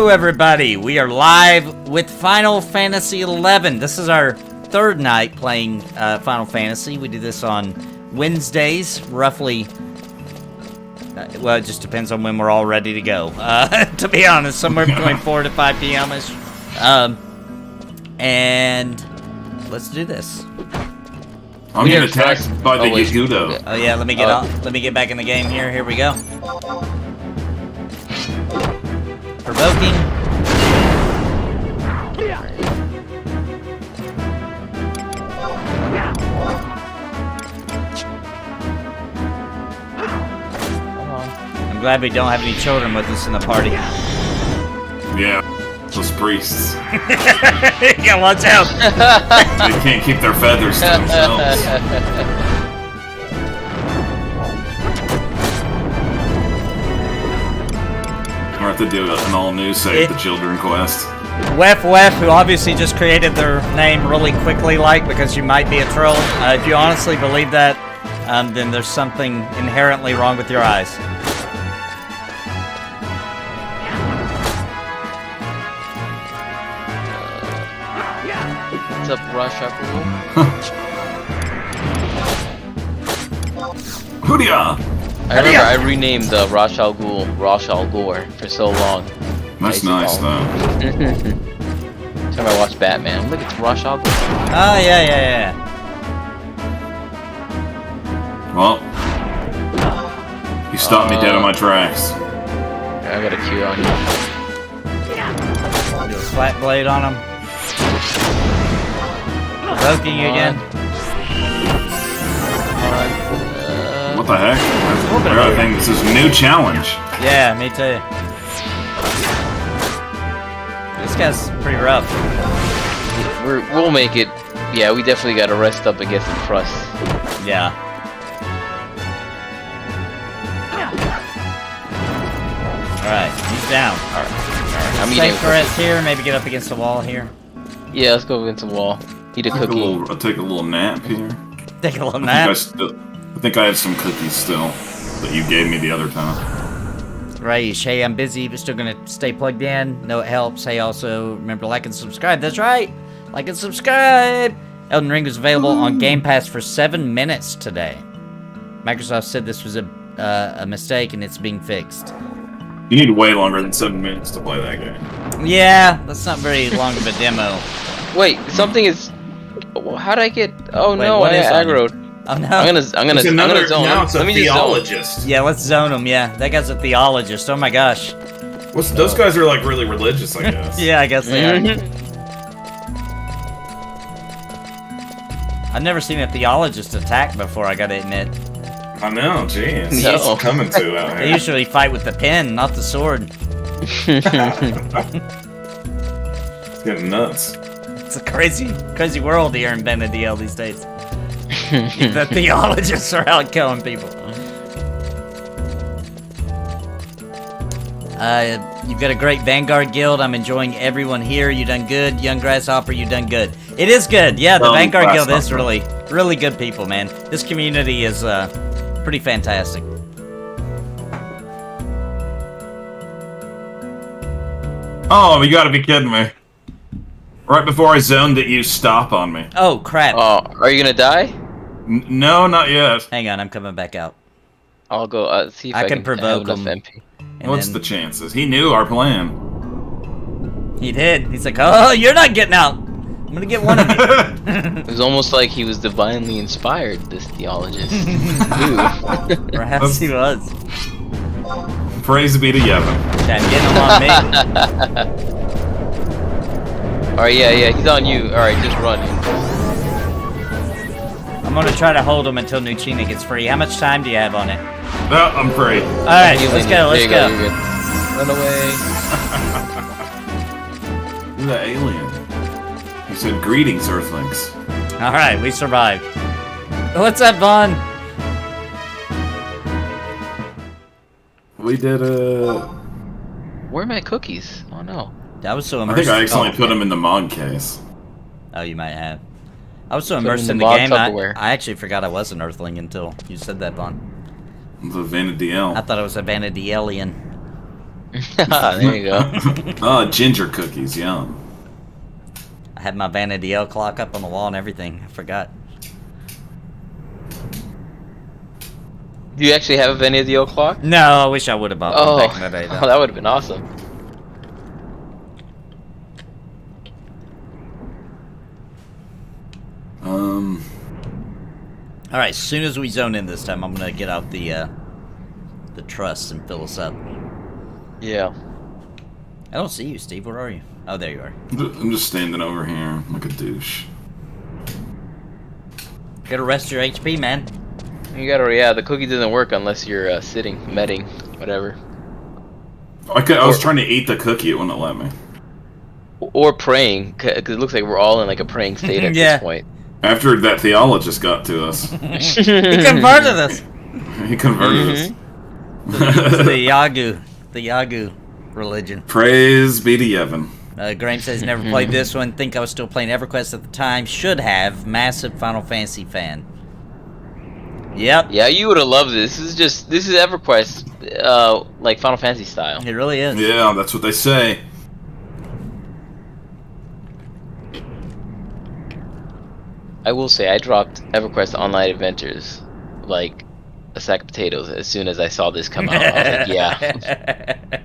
Hello everybody, we are live with Final Fantasy XI. This is our third night playing Final Fantasy. We do this on Wednesdays, roughly, well, it just depends on when we're all ready to go. To be honest, somewhere between 4 to 5 p.m.-ish. And let's do this. I'm getting attacked by the Yakudo. Oh yeah, let me get back in the game here. Here we go. Provoking. I'm glad we don't have any children with us in the party. Yeah, those priests. You gotta watch out. They can't keep their feathers to themselves. We're have to do an all-new Save the Children quest. Wef, who obviously just created their name really quickly, because you might be a troll. If you honestly believe that, then there's something inherently wrong with your eyes. What's up, Russia? Hoodia! I remember I renamed Ra's al Ghul Ra's al Ghul for so long. That's nice, though. Time I watched Batman. Look, it's Ra's al Ghul. Oh, yeah. Well, you stopped me dead in my tracks. I got a Q on you. Do a flat blade on him. Provoking you again. What the heck? I think this is a new challenge. Yeah, me too. This guy's pretty rough. We'll make it. Yeah, we definitely got to rest up against the crust. Yeah. Alright, he's down. Alright. I'm safe for us here, maybe get up against the wall here. Yeah, let's go against the wall. Eat a cookie. I'll take a little nap here. Take a little nap? I think I have some cookies still that you gave me the other time. Right, hey, I'm busy, but still gonna stay plugged in. No, it helps. Hey, also, remember to like and subscribe. That's right! Like and subscribe! Elden Ring was available on Game Pass for 7 minutes today. Microsoft said this was a mistake and it's being fixed. You need way longer than 7 minutes to play that game. Yeah, that's not very long of a demo. Wait, something is... How did I get... Oh wait, no, I aggroed. Oh no. I'm gonna zone him. Now it's a Let me theologist. Yeah, let's zone him, yeah. That guy's a theologist, oh my gosh. Those guys are like really religious, I guess. Yeah, I guess they are. I've never seen a theologist attack before, I gotta admit. I know, jeez. No. What's coming to out They here? usually fight with the pen, not the sword. It's getting nuts. It's a crazy world here in Vanadiel these days. The theologists are out killing people. You've got a great Vanguard guild. I'm enjoying everyone here. You done good. Young Grasshopper, you done good. It is good. Yeah, the Vanguard guild is really good people, man. This community is pretty fantastic. Oh, you gotta be kidding me. Right before I zoned it, you stop on me. Oh, crap. Oh, are you gonna die? No, not yet. Hang on, I'm coming back out. I'll go see if I can provoke have him. enough MP. What's the chances? He knew our plan. He did. He's like, oh, you're not getting out. I'm gonna get one of you. It was almost like he was divinely inspired, this theologist. Perhaps he was. Praise be to Yevon. Chat, getting him on me. Alright, yeah, he's on you. Alright, just run. I'm gonna try to hold him until Nuchina gets free. How much time do you have on it? No, I'm free. Alright, let's go. You're good. Run away. Who's that alien? He said, greetings, Earthlings. Alright, we survived. What's up, Vaughn? We did Where are my cookies? Oh no. I was so I immersed. think I accidentally put him in the mod case. Oh, you might have. I was so Put immersed him in in the the game, Tupperware. I actually forgot I was an Earthling until you said that, Vaughn. The Vanadiel. I thought it was a Vanadielian. There you go. Oh, ginger cookies, yum. I had my Vanadiel clock up on the wall and everything. I forgot. Do you actually have a Vanadiel clock? No, I wish I would have bought one back in the day, though. Oh, that would have been awesome. All right, as soon as we zone in this time, I'm gonna get out the truss and fill us up. Yeah. I don't see you, Steve. Where are you? Oh, there you are. I'm just standing over here like a douche. Gotta rest your HP, man. You gotta, yeah, the cookie doesn't work unless you're sitting, medding, whatever. I was trying to eat the cookie, it wouldn't let me. Or praying, because it looks like we're all in like a praying state at Yeah. this point. After that theologist got to us. He converted us. He converted us. It's the Yagu religion. Praise be to Yevon. Graham says never played this one. Think I was still playing EverQuest at the time. Should have. Massive Final Fantasy fan. Yep. Yeah, you would have loved this. This is EverQuest, like Final Fantasy style. It really is. Yeah, that's what they say. I will say, I dropped EverQuest Online Adventures like a sack of potatoes as soon as I saw this come out. I was like, yeah.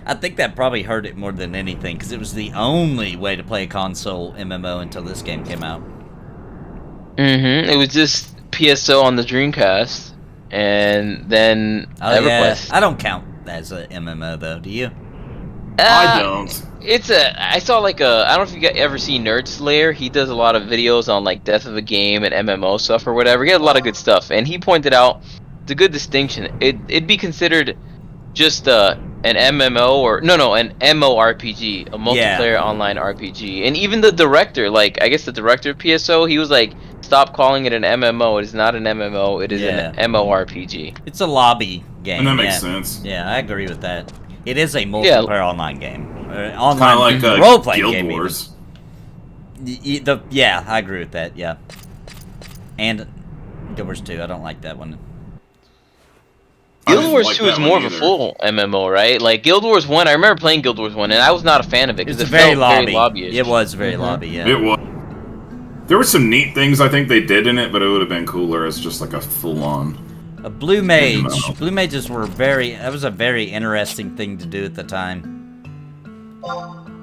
I think that probably hurt it more than anything, because it was the only way to play a console MMO until this game came out. It was just PSO on the Dreamcast, and then EverQuest. Yeah. I don't count as a MMO though. Do you? I don't. I saw like I don't know if you guys ever see Nerd Slayer. He does a lot of videos on like death of a game and MMO stuff or whatever. He has a lot of good stuff, and he pointed out it's a good distinction. It'd be considered just an MMO or an MMORPG, a multiplayer online RPG. And even the director, like I guess the director of PSO, he was like, stop calling it an MMO. It is not an MMO. It is an MMORPG. It's a lobby game. And that makes sense. Yeah, I agree with that. It is a multiplayer online game. Online kind of like role-playing Guild game. Wars. Yeah, I agree with that. Yeah, and Guild Wars 2. I don't like that one. Guild Wars 2 is more of a full MMO, right? Like Guild Wars 1, I remember playing Guild Wars 1, and I was not a fan of it because it felt very lobbyish. It was very lobby. Yeah, It was. There were some neat things I think they did in it, but it would have been cooler as just like a full-on. A Blue Mage. Blue Mages were that was a very interesting thing to do at the time.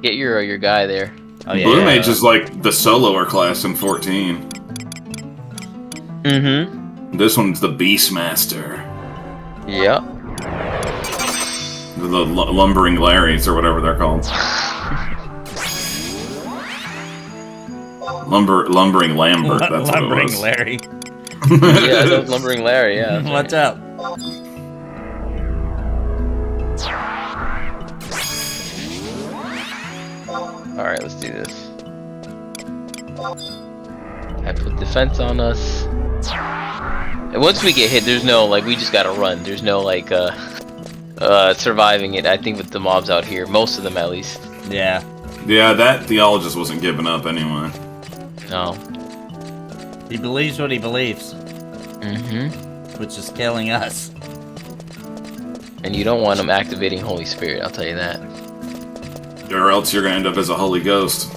Get your guy there. Oh yeah. Blue Mage is like the soloer class in 14. This one's the Beastmaster. Yeah. The lumbering Larrys or whatever they're called. Lumbering Lambert, that's what it Lumbering was. Larry. Yeah, that was Lumbering Larry, yeah. What's up? Alright, let's do this. I put defense on us. And once we get hit, there's no, like, we just gotta run. There's no, like, surviving it, I think, with the mobs out here. Most of them, at least. Yeah. Yeah, that theologist wasn't giving up anyway. No. He believes what he believes. Which is killing us. And you don't want him activating Holy Spirit, I'll tell you that. Or else you're gonna end up as a Holy Ghost.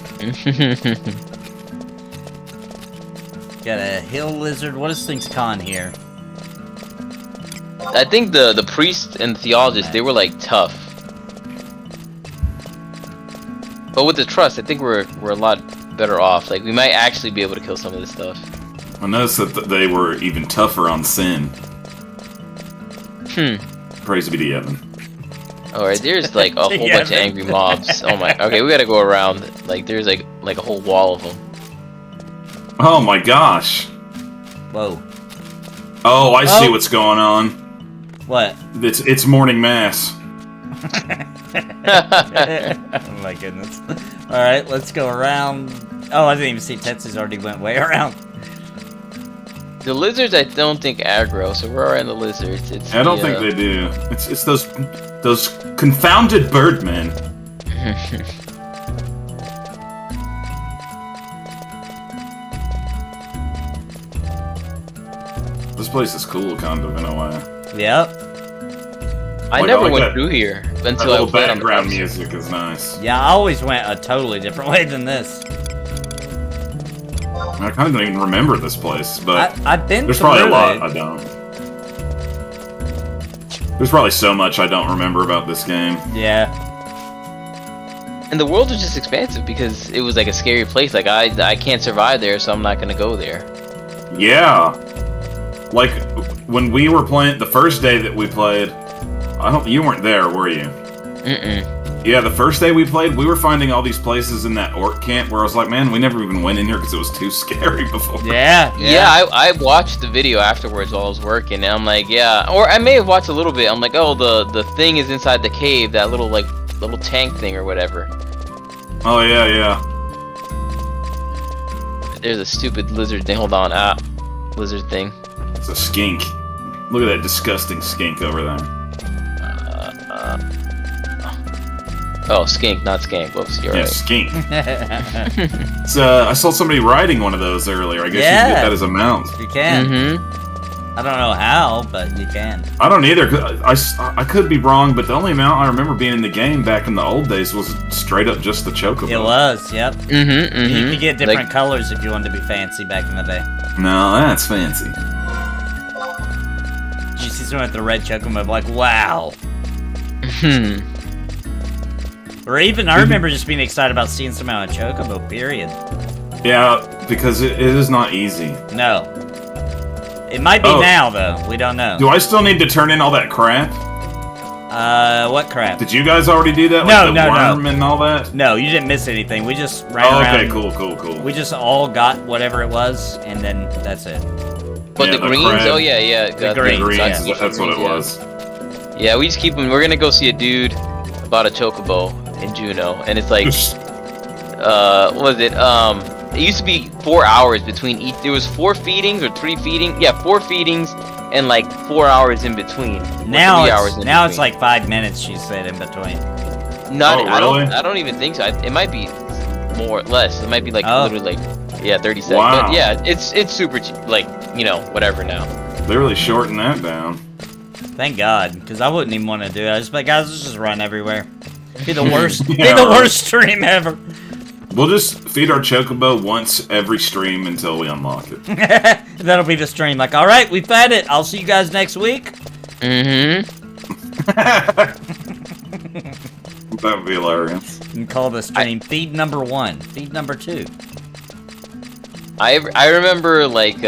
Got a hill lizard. What is things con here? I think the priest and theologist, they were like tough. But with the trust, I think we're a lot better off. Like we might actually be able to kill some of this stuff. I noticed that they were even tougher on sin. Praise be to Yevon. Alright, there's like a whole bunch of angry mobs. Oh my. Okay, we gotta go around. Like there's like a whole wall of them. Oh my gosh. Whoa. Oh, I see what's going on. What? It's morning mass. Oh my goodness. Alright, let's go around. Oh, I didn't even see Tetsu's already went way around. The lizards, I don't think aggro, so we're around the lizards. I don't think they do. It's those confounded birdmen. This place is cool, kind of, in a way. Yep. I Like, never like went that- through here That until I little played on the background browser. music is nice. Yeah, I always went a totally different way than this. I kind of don't even remember this place, but I've been there's through probably a lot it. I don't. There's probably so much I don't remember about this game. Yeah. And the world was just expansive because it was like a scary place. Like I can't survive there, so I'm not gonna go there. Yeah. Like, when we were playing, the first day that we played, you weren't there, were you? Yeah, the first day we played, we were finding all these places in that orc camp where I was like, man, we never even went in here because it was too scary before. Yeah. Yeah, I watched the video afterwards while I was working, and I'm like, yeah, or I may have watched a little bit. I'm like, oh, the thing is inside the cave, that little tank thing or whatever. Oh, yeah, yeah. There's a stupid lizard thing. Hold on, lizard thing. It's a skink. Look at that disgusting skink over there. Oh, skink, not skank. Whoops, you're Yeah, right. skink. It's, I saw somebody riding one of those earlier. I guess you can get that as a mount. You can. Mm-hmm. I don't know how, but you can. I don't either. 'Cause I could be wrong, but the only mount I remember being in the game back in the old days was straight up just the Chocobo. It was, yep. Mm-hmm. You could get different colors if you wanted to be fancy back in the day. No, that's fancy. Did you see someone with the red Chocobo? Like, wow. Or even, I remember just being excited about seeing some out of Chocobo, period. Yeah, because it is not easy. No. It might be now, though. We don't know. Do I still need to turn in all that crap? What crap? Did you guys already do that? No, Like the no, no. worm and all that? No, you didn't miss anything. We just ran Oh, around. okay, cool. We just all got whatever it was, and then that's it. But Yeah, the the greens? crab. Oh, yeah. The got greens, Greens, yeah. that's what it was. Yeah, we just keep them. We're gonna go see a dude about a Chocobo in Jeuno, and it's like, what was it? It used to be 4 hours between each. There was 4 feedings or 3 feedings. Yeah, 4 feedings and like 4 hours in between. Now, it's it's like 5 minutes. She said in between. Not. Oh, really? I don't even think so. It might be more or less. It might be like Oh. literally like 30 seconds. Wow. But yeah, it's super cheap. Like whatever now. They really shortened that down. Thank God, because I wouldn't even want to do it. I was like, guys, let's just run everywhere. Be the worst. Yeah, be the right. worst stream ever. We'll just feed our Chocobo once every stream until we unlock it. That'll be the stream. Like, all right, we fed it. I'll see you guys next week. Mm-hmm. That would be hilarious. And call the stream feed number 1, feed number 2. I remember like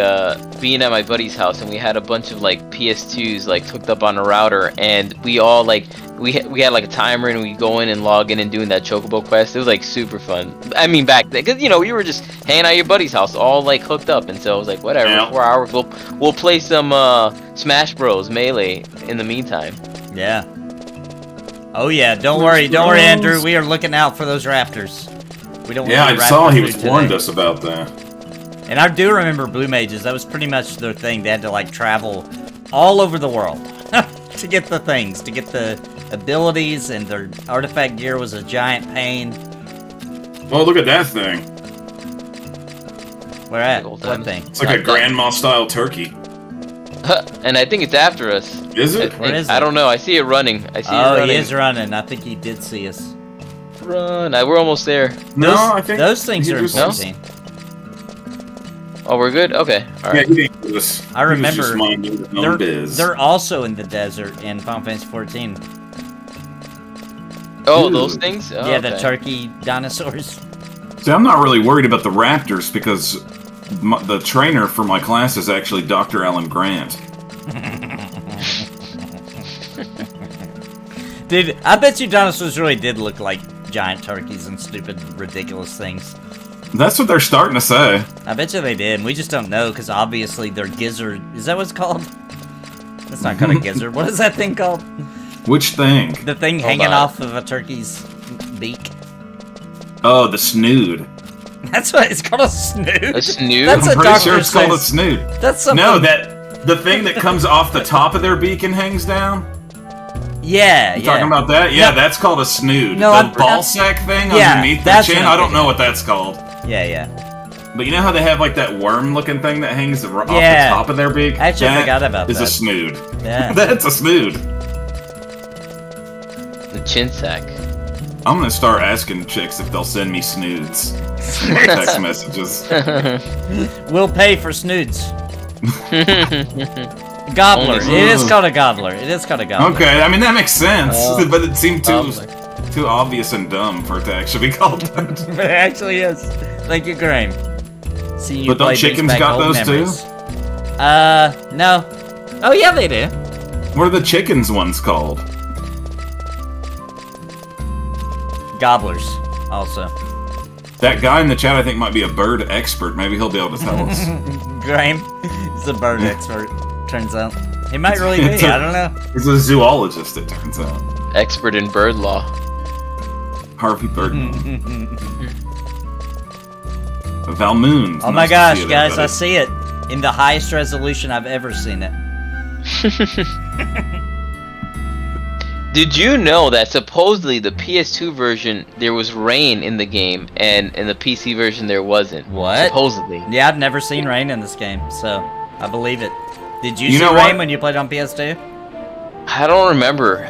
being at my buddy's house, and we had a bunch of like PS2s like hooked up on a router, and we all like we had like a timer, and we go in and log in and doing that Chocobo quest. It was like super fun. I mean, back then, because we were just hanging out at your buddy's house, all like hooked up, and so I was like, whatever, Yeah. 4 hours, we'll play some Smash Bros. Melee in the meantime. Yeah. Oh yeah. Don't worry, Andrew. We are looking out for those raptors. We don't. Yeah, I want any saw raptor he food was today. warned us about that. And I do remember Blue Mages. That was pretty much their thing. They had to like travel all over the world to get the things, to get the abilities, and their artifact gear was a giant pain. Oh, look at that thing. Where at? Gold What diamond. thing? It's like a grandma style turkey. And I think it's after us. Is it? Where is I it? don't know. I see it running. I see it Oh, running. he is running. I think he did see us. Run. We're almost there. No, Those, I think those things he are was- important. Oh, we're good? Okay. All Yeah, right. he didn't do this. I remember He was just minding his own biz. They're also in the desert in Final Fantasy 14. Oh, Ooh. those things? Oh, Yeah, the okay. turkey dinosaurs. See, I'm not really worried about the raptors because the trainer for my class is actually Dr. Alan Grant. Dude, I bet you dinosaurs really did look like giant turkeys and stupid, ridiculous things. That's what they're starting to say. I bet you they did. We just don't know because obviously they're gizzard. Is that what it's called? That's not called a gizzard. What is that thing called? Which thing? The thing Hold hanging on. off of a turkey's beak. Oh, the snood. That's what it's called, a snood. A snood? That's I'm a pretty doctor sure it's called a says- snood. That's something. No, the thing that comes off the top of their beak and hangs down. Yeah, You yeah. talking about that? Yeah, No. that's called a snood. No, the I'm- ball sack thing Yeah, underneath their that's chin. what I'm I don't thinking know of. what that's called. Yeah, yeah. But you know how they have like that worm-looking thing that hangs off the Yeah. top of their beak? Actually, I That forgot about is that. a snood. Yeah. That's a snood. chin sack. I'm gonna start asking chicks if they'll send me snoods. My text messages. We'll pay for snoods. Gobbler. It is called a gobbler. It is called a gobbler. Okay, I mean that makes sense, but it seemed too obvious and dumb for it to actually be called that. It actually is. Thank you, Graham. See, you But don't play chickens back got old those memories. No. Oh yeah, they do. What are the chickens ones called? Gobblers, also. That guy in the chat I think might be a bird expert. Maybe he'll be able to tell us. Graham is a bird expert, turns out. He might really be, I don't know. He's a zoologist, it turns out. Expert in bird law. Harvey Birdman. Valmoon. Oh my gosh, guys, I see it. In the highest resolution I've ever seen it. Did you know that supposedly the PS2 version there was rain in the game, and in the PC version there wasn't? What? Supposedly. Yeah, I've never seen rain in this game, so I believe it. Did you see know rain what? when you played on PS2? I don't remember.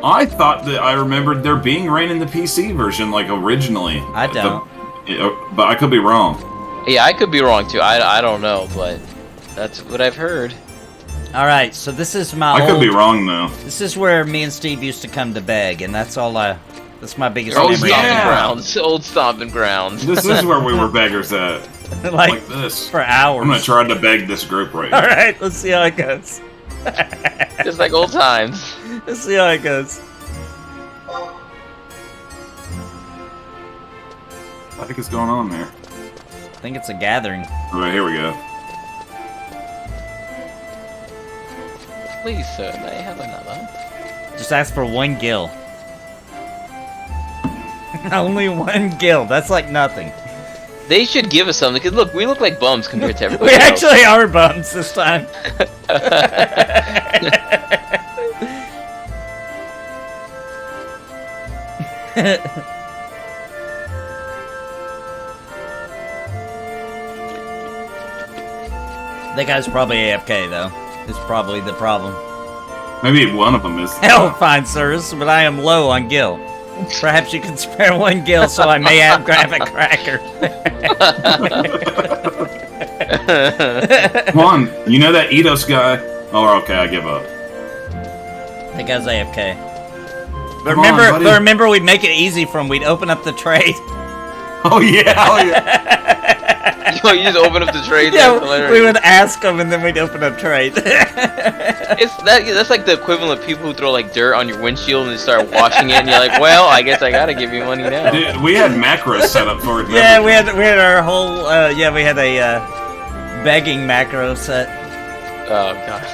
I thought that I remembered there being rain in the PC version, like originally. I don't. But I could be wrong. Yeah, I could be wrong too. I don't know, but that's what I've heard. Alright, so this is my I could be wrong though. This is where me and Steve used to come to beg, and that's all that's my biggest Old memory. stomping yeah. grounds. Old stomping grounds. This is where we were beggars at. Like this. For hours. I'm gonna try to beg this group right now. Alright, let's see how it goes. Just like old times. Let's see how it goes. What the heck is going on there? I think it's a gathering. Alright, here we go. Please, sir, may I have another? Just ask for 1 gil. Only 1 gil. That's like nothing. They should give us something, because look, we look like bums compared to everybody We else. actually are bums this time. That guy's probably AFK though. Is probably the problem. Maybe one of them is. Hell, fine, sirs, but I am low on gil. Perhaps you can spare 1 gil so I may have graphic cracker. Come on, you know that Eidos guy? Oh, okay, I give up. That guy's AFK. But Come on, buddy. remember, we'd make it easy for him. We'd open up the trade. Oh yeah. You just open up the trade. Yeah, That's hilarious. we would ask him and then we'd open up trade. That's like the equivalent of people who throw like dirt on your windshield and they start washing it, and you're like, well, I guess I gotta give you money now. Dude, we had macros set up for it. Yeah, we had our whole we had a begging macro set. Oh god.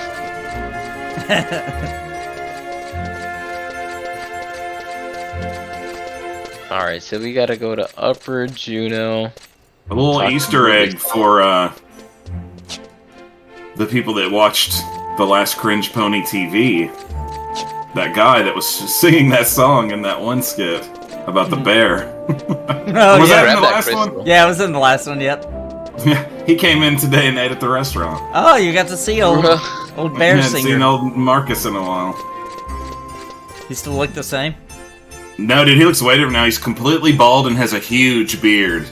All right, so we gotta go to Upper Jeuno. A little Talk Easter movies. egg for the people that watched the last Cringe Pony TV. That guy that was singing that song in that one skit about the bear. Oh, Was yeah. that in the Grab that last crystal. one? Yeah, it was in the last one, yep. Yeah, he came in today and ate at the restaurant. Oh, you got to see old bear I hadn't singer. seen old Marcus in a while. He still look the same? No, dude, he looks way different now. He's completely bald and has a huge beard.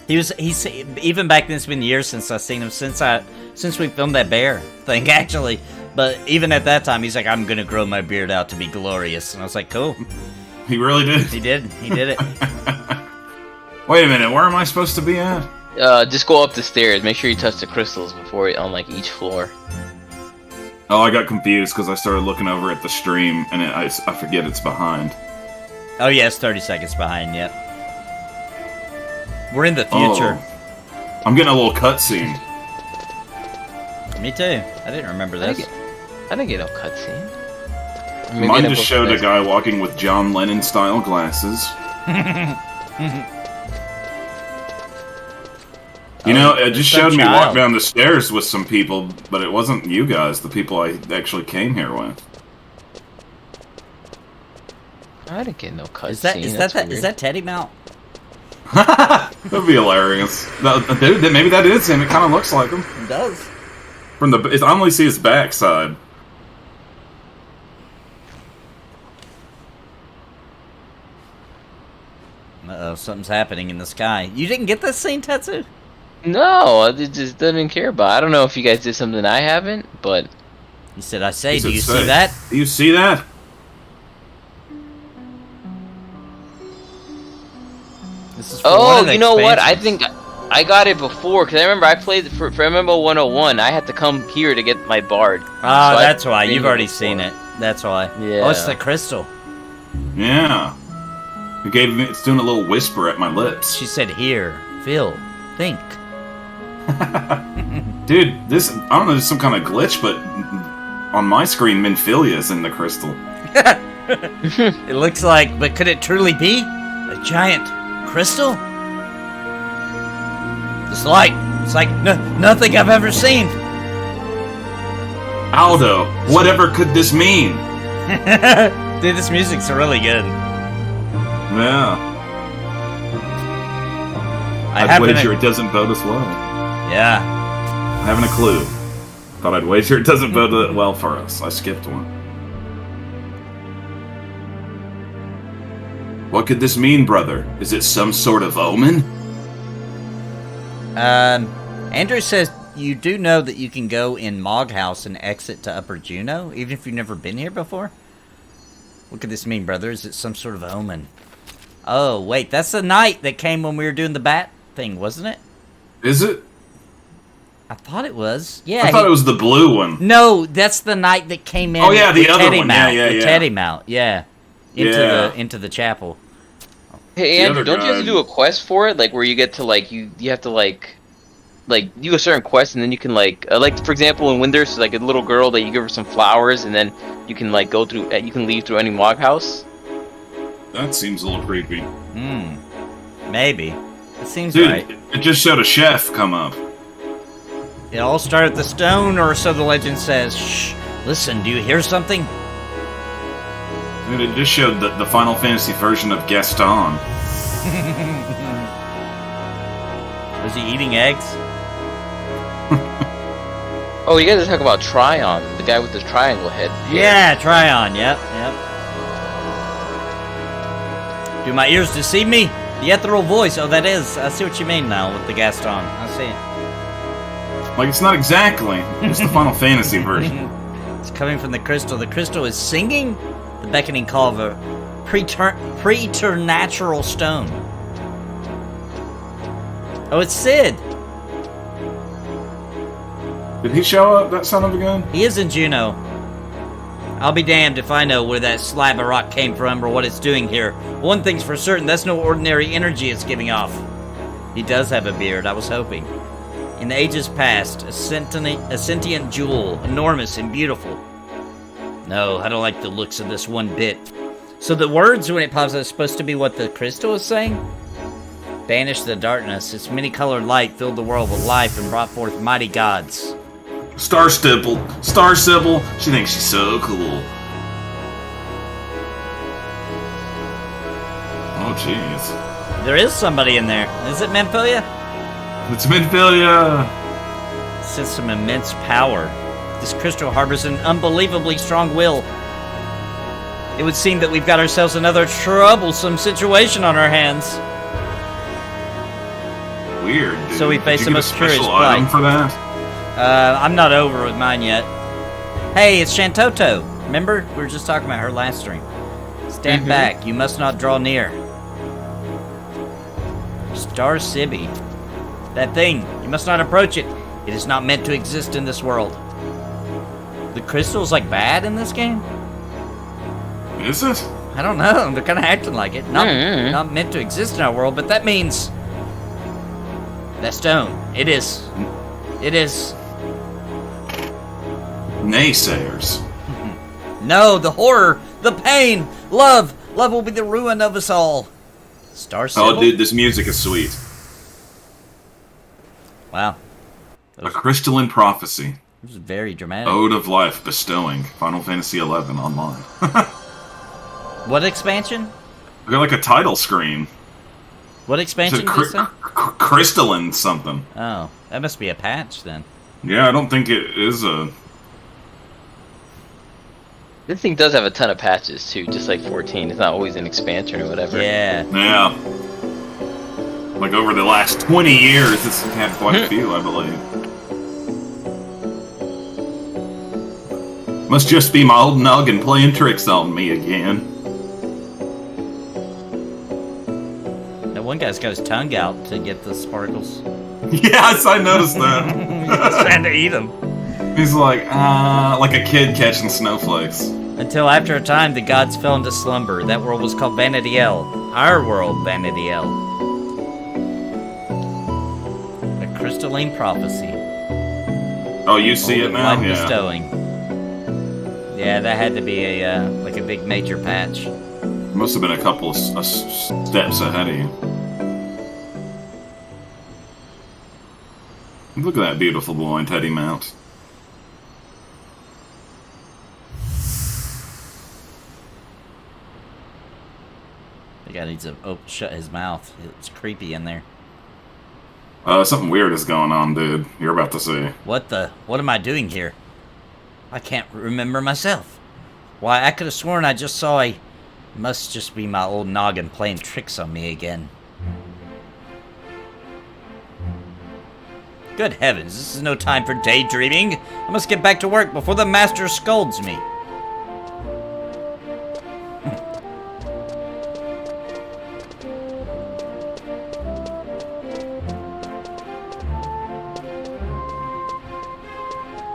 He's even back then. It's been years since I've seen him since we filmed that bear thing actually. But even at that time, he's like, I'm gonna grow my beard out to be glorious, and I was like, cool. He really did. He did it. Wait a minute, where am I supposed to be at? Just go up the stairs. Make sure you touch the crystals before on like each floor. Oh, I got confused because I started looking over at the stream and I forget it's behind. Oh yeah, it's 30 seconds behind. Yep. We're in the future. Oh. I'm getting a little cutscene. Me too. I didn't remember this. I didn't get no cutscene. Mine just showed a guy walking with John Lennon style glasses. You know, it just showed me walk down the stairs with some people, but it wasn't you guys, the people I actually came here with. I didn't get no cutscene. Is that Teddy Mount? That'd be hilarious. Dude, maybe that is him. It kind of looks like him. It does. I only see his backside. Uh-oh, something's happening in the sky. You didn't get this scene, Tetsu? No, it just doesn't care about. I don't know if you guys did something I haven't, but He said, I say, He do said you say. see that? Do you see that? This is for one of the you know what? I expansions. think I got it before because I remember I played for MMO 101. I had to come here to get my bard. Oh, So that's why. I've You've seen already it seen before. it. That's why. Yeah. Oh, it's the crystal. Yeah. It gave me. It's doing a little whisper at my lips. She said, here, feel, think. Dude, this. I don't know. There's some kind of glitch, but on my screen, Minfilia's in the crystal. It looks like, but could it truly be a giant crystal? This light, it's like nothing I've ever seen. Aldo, whatever could this mean? Dude, this music's really good. Yeah. I'd haven't wager it doesn't bode us well. Yeah. I haven't a clue. Thought I'd wager it doesn't bode well for us. I skipped one. What could this mean, brother? Is it some sort of omen? Andrew says you do know that you can go in Mog House and exit to Upper Jeuno, even if you've never been here before? What could this mean, brother? Is it some sort of omen? Oh, wait, that's the night that came when we were doing the bat thing, wasn't it? Is it? I thought it was. Yeah. I thought it was the blue one. No, that's the night that came in. Oh, yeah, the with other Teddy one. Mount, Yeah, with Teddy Mount, yeah. Into the chapel. Hey The Andrew, other don't you have guy- to do a quest for it? Like where you get to like you have to like do a certain quest and then you can like for example in Winders like a little girl that you give her some flowers and then you can like go through you can leave through any Mog House. That seems a little creepy. Maybe. It seems Dude, right. it just showed a chef come up. It all started at the stone, or so the legend says. Shh, listen, do you hear something? Dude, it just showed the Final Fantasy version of Gaston. Was he eating eggs? Oh, you guys are talking about Tryon, the guy with the triangle head. Yeah, Tryon, yep. Do my ears deceive me? The ethereal voice, oh that is, I see what you mean now with the Gaston. I see it. Like, it's not exactly. It's the Final Fantasy version. It's coming from the crystal. The crystal is singing the beckoning call of a preternatural stone. Oh, it's Sid. Did he show up, that son of a gun? He is in Jeuno. I'll be damned if I know where that slab of rock came from or what it's doing here. One thing's for certain, that's no ordinary energy it's giving off. He does have a beard, I was hoping. In the ages past, a sentient jewel, enormous and beautiful. No, I don't like the looks of this one bit. So the words when it pops up is supposed to be what the crystal is saying? Banish the darkness, its many-colored light filled the world with life and brought forth mighty gods. Star Sybil, she thinks she's so cool. Oh, jeez. There is somebody in there. Is it Memphilia? It's Minfilia! Sense some immense power. This crystal harbors an unbelievably strong will. It would seem that we've got ourselves another troublesome situation on our hands. Weird, dude. So we face Did the you get a most curious special item plight. for that? I'm not over with mine yet. Hey, it's Shantoto. Remember? We were just talking about her last stream. Stand back. You must not draw near. Star Sibi. That thing. You must not approach it. It is not meant to exist in this world. The crystal's like bad in this game? Is it? I don't know. They're kind of acting like it. Not meant to exist in our world, but that means that stone. It is. Naysayers. No, the horror, the pain, love. Love will be the ruin of us all. Star Sybil? Oh, dude, this music is sweet. Wow. A crystalline prophecy. This is very dramatic. Ode of life bestowing. Final Fantasy XI online. What expansion? I got like a title screen. What It's expansion a did you say? crystalline something. Oh, that must be a patch then. Yeah, I don't think it is a... This thing does have a ton of patches too, just like 14. It's not always an expansion or whatever. Yeah. Yeah. Like over the last 20 years, it's had quite a few, I believe. Must just be my old noggin playing tricks on me again. That one guy's got his tongue out to get the sparkles. Yes, I noticed that. He's trying to eat them. He's like a kid catching snowflakes. Until after a time, the gods fell into slumber. That world was called Vanadiel. Our world, Vanadiel. A crystalline prophecy. Oh, you see it now? Life Yeah. bestowing. Yeah, that had to be a like a big major patch. Must have been a couple of steps ahead of you. Look at that beautiful boy in Teddy Mount. The guy needs to shut his mouth. It's creepy in there. Something weird is going on, dude. You're about to see. What am I doing here? I can't remember myself. Why, I could have sworn I just saw a... Must just be my old noggin playing tricks on me again. Good heavens, this is no time for daydreaming. I must get back to work before the master scolds me.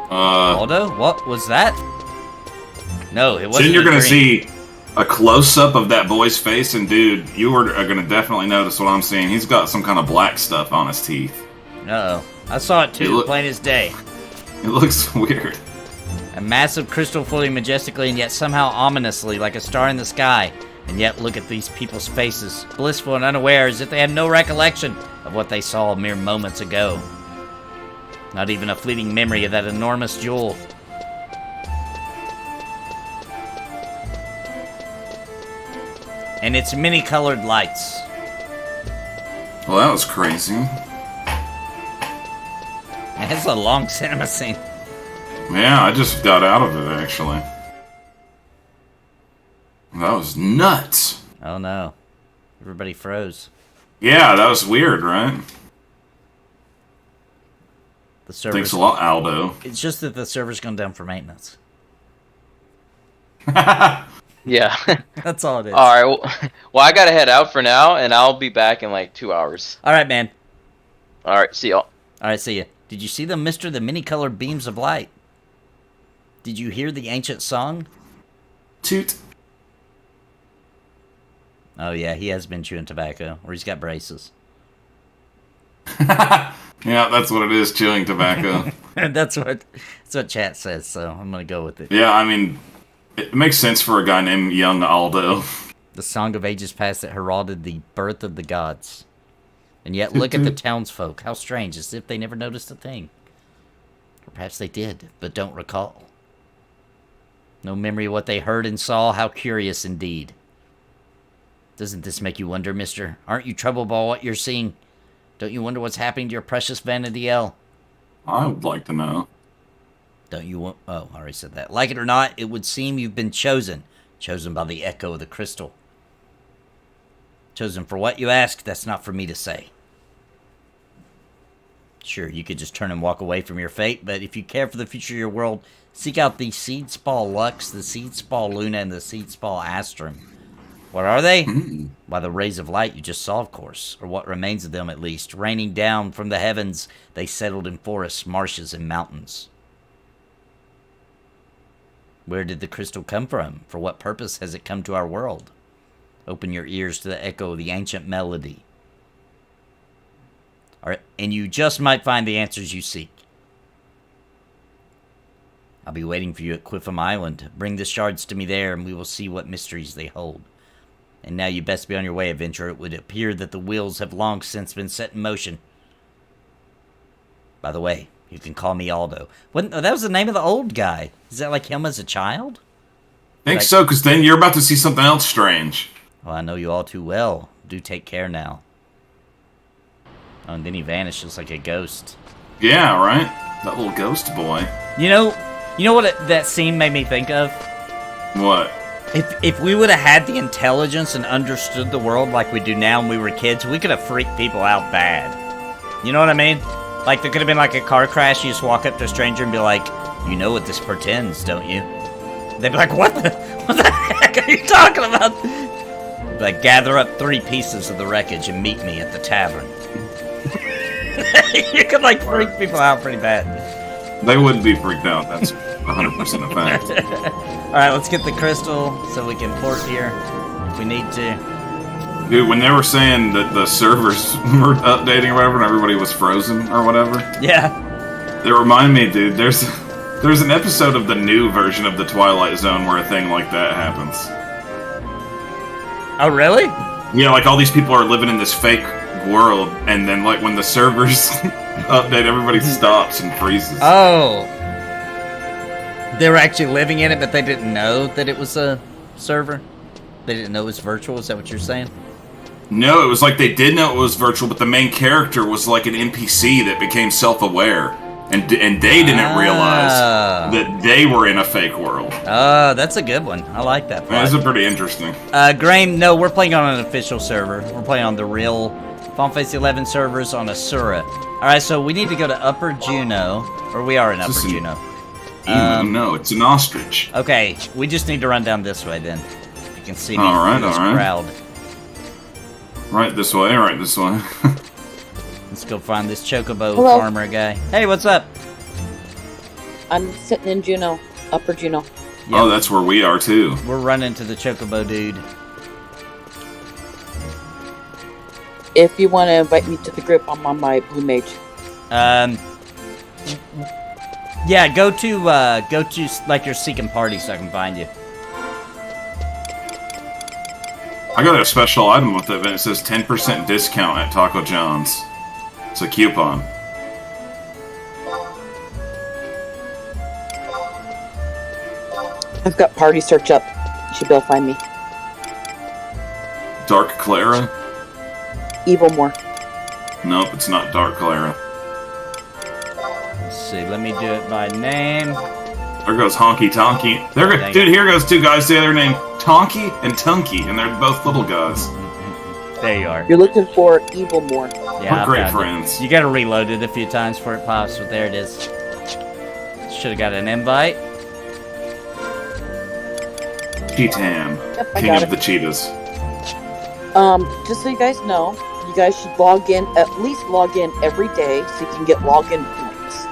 Aldo, what was that? No, it wasn't. Then you're a gonna dream. see a close-up of that boy's face, and dude, you are gonna definitely notice what I'm seeing. He's got some kind of black stuff on his teeth. Uh-oh. I saw it too, plain as day. It looks weird. A massive crystal floating majestically and yet somehow ominously like a star in the sky. And yet look at these people's faces, blissful and unaware as if they had no recollection of what they saw mere moments ago. Not even a fleeting memory of that enormous jewel. And its many-colored lights. Well, that was crazy. That's a long cinema scene. Yeah, I just got out of it, actually. That was nuts. Oh no. Everybody froze. Yeah, that was weird, right? The server. Thanks a lot, Aldo. It's just that the server's gone down for maintenance. Yeah. That's all it is. All right. Well, I gotta head out for now, and I'll be back in like 2 hours. All right, man. All right. See y'all. All right, see ya. Did you see them, Mister? The many-colored beams of light? Did you hear the ancient song? Toot. Oh yeah, he has been chewing tobacco, or he's got braces. Yeah, that's what it is, chewing tobacco. that's what chat says, so I'm gonna go with it. Yeah, I mean, it makes sense for a guy named Young Aldo. The song of ages past that heralded the birth of the gods. And yet look at the townsfolk. How strange, as if they never noticed a thing. Or perhaps they did, but don't recall. No memory of what they heard and saw. How curious indeed. Doesn't this make you wonder, mister? Aren't you troubled by what you're seeing? Don't you wonder what's happening to your precious Vanadiel? I would like to know. Don't you want... Oh, I already said that. Like it or not, it would seem you've been chosen. Chosen by the echo of the crystal. Chosen for what, you ask? That's not for me to say. Sure, you could just turn and walk away from your fate, but if you care for the future of your world, seek out the Seedspall Lux, the Seedspall Luna, and the Seedspall Astrum. What are they? By the rays of light you just saw, of course, or what remains of them at least. Raining down from the heavens, they settled in forests, marshes, and mountains. Where did the crystal come from? For what purpose has it come to our world? Open your ears to the echo of the ancient melody. And you just might find the answers you seek. I'll be waiting for you at Quifam Island. Bring the shards to me there, and we will see what mysteries they hold. And now you best be on your way, adventurer. It would appear that the wheels have long since been set in motion. By the way, you can call me Aldo. That was the name of the old guy. Is that like him as a child? I think so, because then you're about to see something else strange. Well, I know you all too well. Do take care now. Oh, and then he vanishes like a ghost. Yeah, right? That little ghost boy. You know what that scene made me think of? What? If we would have had the intelligence and understood the world like we do now when we were kids, we could have freaked people out bad. You know what I mean? Like, there could have been like a car crash, you just walk up to a stranger and be like, you know what this portends, don't you? They'd be like, what the heck are you talking about? Like, gather up 3 pieces of the wreckage and meet me at the tavern. You could, like, freak people out pretty bad. They would be freaked out. That's 100% a fact. Alright, let's get the crystal so we can port here if we need to. Dude, when they were saying that the servers were updating or whatever and everybody was frozen or whatever. Yeah. They remind me, dude, there's an episode of the new version of the Twilight Zone where a thing like that happens. Oh, really? Yeah, like all these people are living in this fake world, and then like when the servers update, everybody stops and freezes. Oh. They were actually living in it, but they didn't know that it was a server? They didn't know it was virtual? Is that what you're saying? No, it was like they did know it was virtual, but the main character was like an NPC that became self-aware. And they didn't realize that they were in a fake world. Oh, that's a good one. I like that. That's a pretty interesting. Graham, no, we're playing on an official server. We're playing on the real Final Fantasy 11 servers on Asura. Alright, so we need to go to Upper Jeuno. Or we are in Upper Jeuno. No, it's an ostrich. Okay, we just need to run down this way then. You can see me alright, through this crowd. Right this way, right this way. Let's go find this Chocobo Hello. farmer guy. Hey, what's up? I'm sitting in Jeuno, Upper Jeuno. Yep. Oh, that's where we are too. We're running to the Chocobo dude. If you want to invite me to the group, I'm on my blue mage. Yeah, go to like your seeking party so I can find you. I got a special item with it, and it says 10% discount at Taco John's. It's a coupon. I've got party search up. You should be able to find me. Dark Clara? Evilmore. Nope, it's not Dark Clara. Let's see, let me do it by name. There goes Honky Tonky. Dude, here goes 2 guys together named Tonky and Tunky, and they're both little guys. There you are. You're looking for Evilmore. Yeah, We're great I found friends. it. You gotta reload it a few times before it pops, but there it is. Should've got an invite. Cheetan, Yep, I king got of the cheetahs. Just so you guys know, you guys should log in, at least log in every day so you can get login points.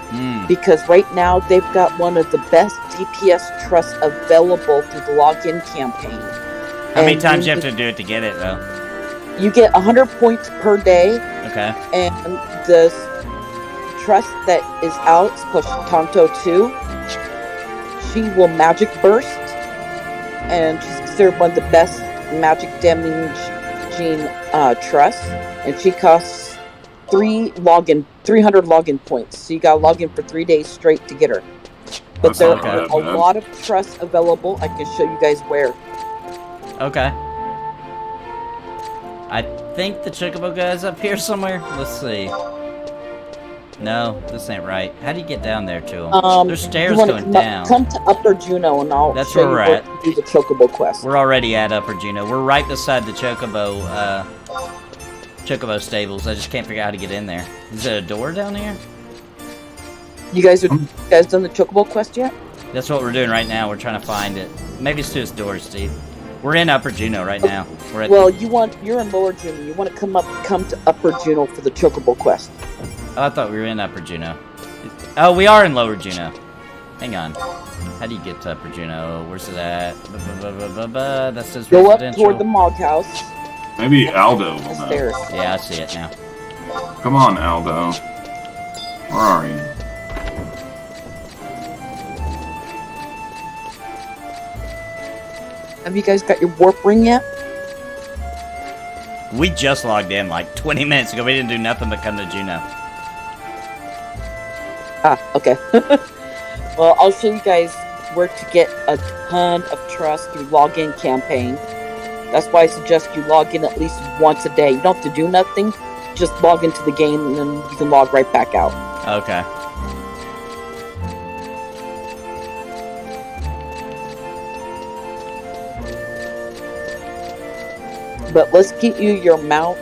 Because right now they've got one of the best DPS trusts available through the login campaign. How many times you have to do it to get it, though? You get 100 points per day. Okay. And the trust that is out, plus Tonto 2, she will magic burst. And she's considered one of the best magic damaging trusts. And she costs 300 login points. So you gotta log in for 3 days straight to get her. But That's there not are bad, a man. lot of trusts available. I can show you guys where. Okay. I think the Chocobo guy's up here somewhere. Let's see. No, this ain't right. How do you get down there to him? There's stairs you wanna going down. Come to Upper Jeuno and I'll That's show where you we're where to do the Chocobo quest. We're already at Upper Jeuno. We're right beside the Chocobo stables. I just can't figure out how to get in there. Is there a door down here? You guys done the Chocobo quest yet? That's what we're doing right now. We're trying to find it. Maybe it's to his door, Steve. We're in Upper Jeuno right now. We're at Well, you're in Lower Jeuno. You want to come to Upper Jeuno for the Chocobo quest. Oh, I thought we were in Upper Jeuno. Oh, we are in Lower Jeuno. Hang on. How do you get to Upper Jeuno? Where's it at? That says Go up residential. toward the Mog House. Maybe Aldo will know. Stairs. Yeah, I see it now. Come on, Aldo. Where are you? Have you guys got your warp ring yet? We just logged in like 20 minutes ago. We didn't do nothing but come to Jeuno. Ah, okay. Well, I'll show you guys where to get a ton of trust through login campaign. That's why I suggest you log in at least once a day. You don't have to do nothing. Just log into the game and then you can log right back out. Okay. But let's get you your mount,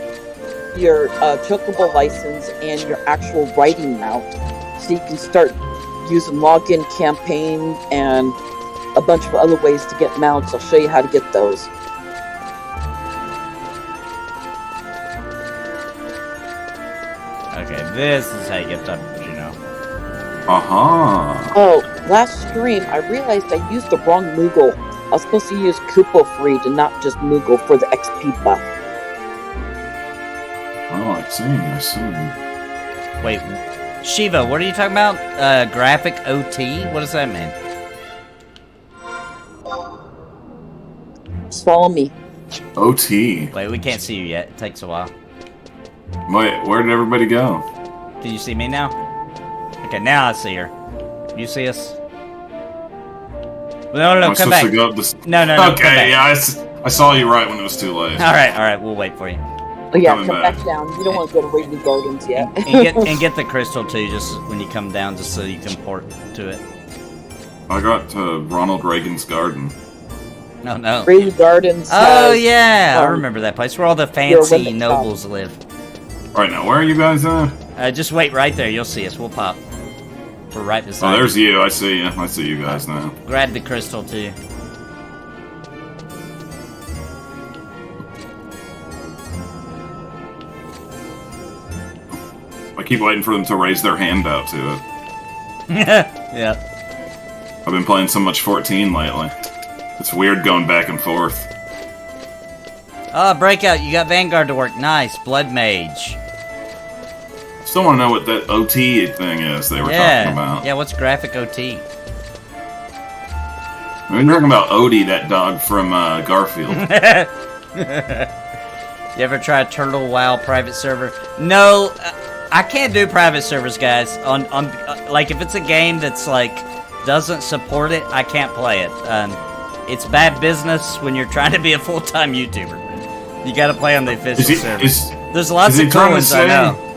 your Chocobo license, and your actual writing mount, so you can start using login campaign and a bunch of other ways to get mounts. I'll show you how to get those. Okay, this is how you get up, Jeuno. Oh, last stream I realized I used the wrong Moogle. I was supposed to use Qufim and not just Moogle for the XP buff. Oh, I see. Wait, Shiva, what are you talking about? Graphic OT? What does that mean? Just follow me. OT. Wait, we can't see you yet. It takes a while. Wait, where did everybody go? Do you see me now? Okay, now I see her. You see us? No, come back. No, come Okay, back. yeah, I saw you right when it was too late. All right, we'll wait for you. Oh yeah, Coming come back. back down. You don't want to go to Raven Gardens yet. And get the crystal too, just when you come down, just so you can port to it. I got to Ronald Reagan's garden. No. Raven Gardens. Oh has, yeah, I remember that place where all the fancy limit nobles live. All right, now where are you guys at? Just wait right there. You'll see us. We'll pop. We're right beside. Oh, there's you. I see you. I see you guys now. Grab the crystal too. I keep waiting for them to raise their hand out to it. Yeah. I've been playing so much 14 lately. It's weird going back and forth. Oh, Breakout, you got Vanguard to work. Nice. Blood Mage. Still want to know what that OT thing is they were talking about. Yeah, what's graphic OT? We've been talking about Odie, that dog from Garfield. You ever try a Turtle WoW private server? No, I can't do private servers, guys. On like, if it's a game that's like doesn't support it, I can't play it. It's bad business when you're trying to be a full-time YouTuber. You got to play on the official server. There's lots of cool ones, I know.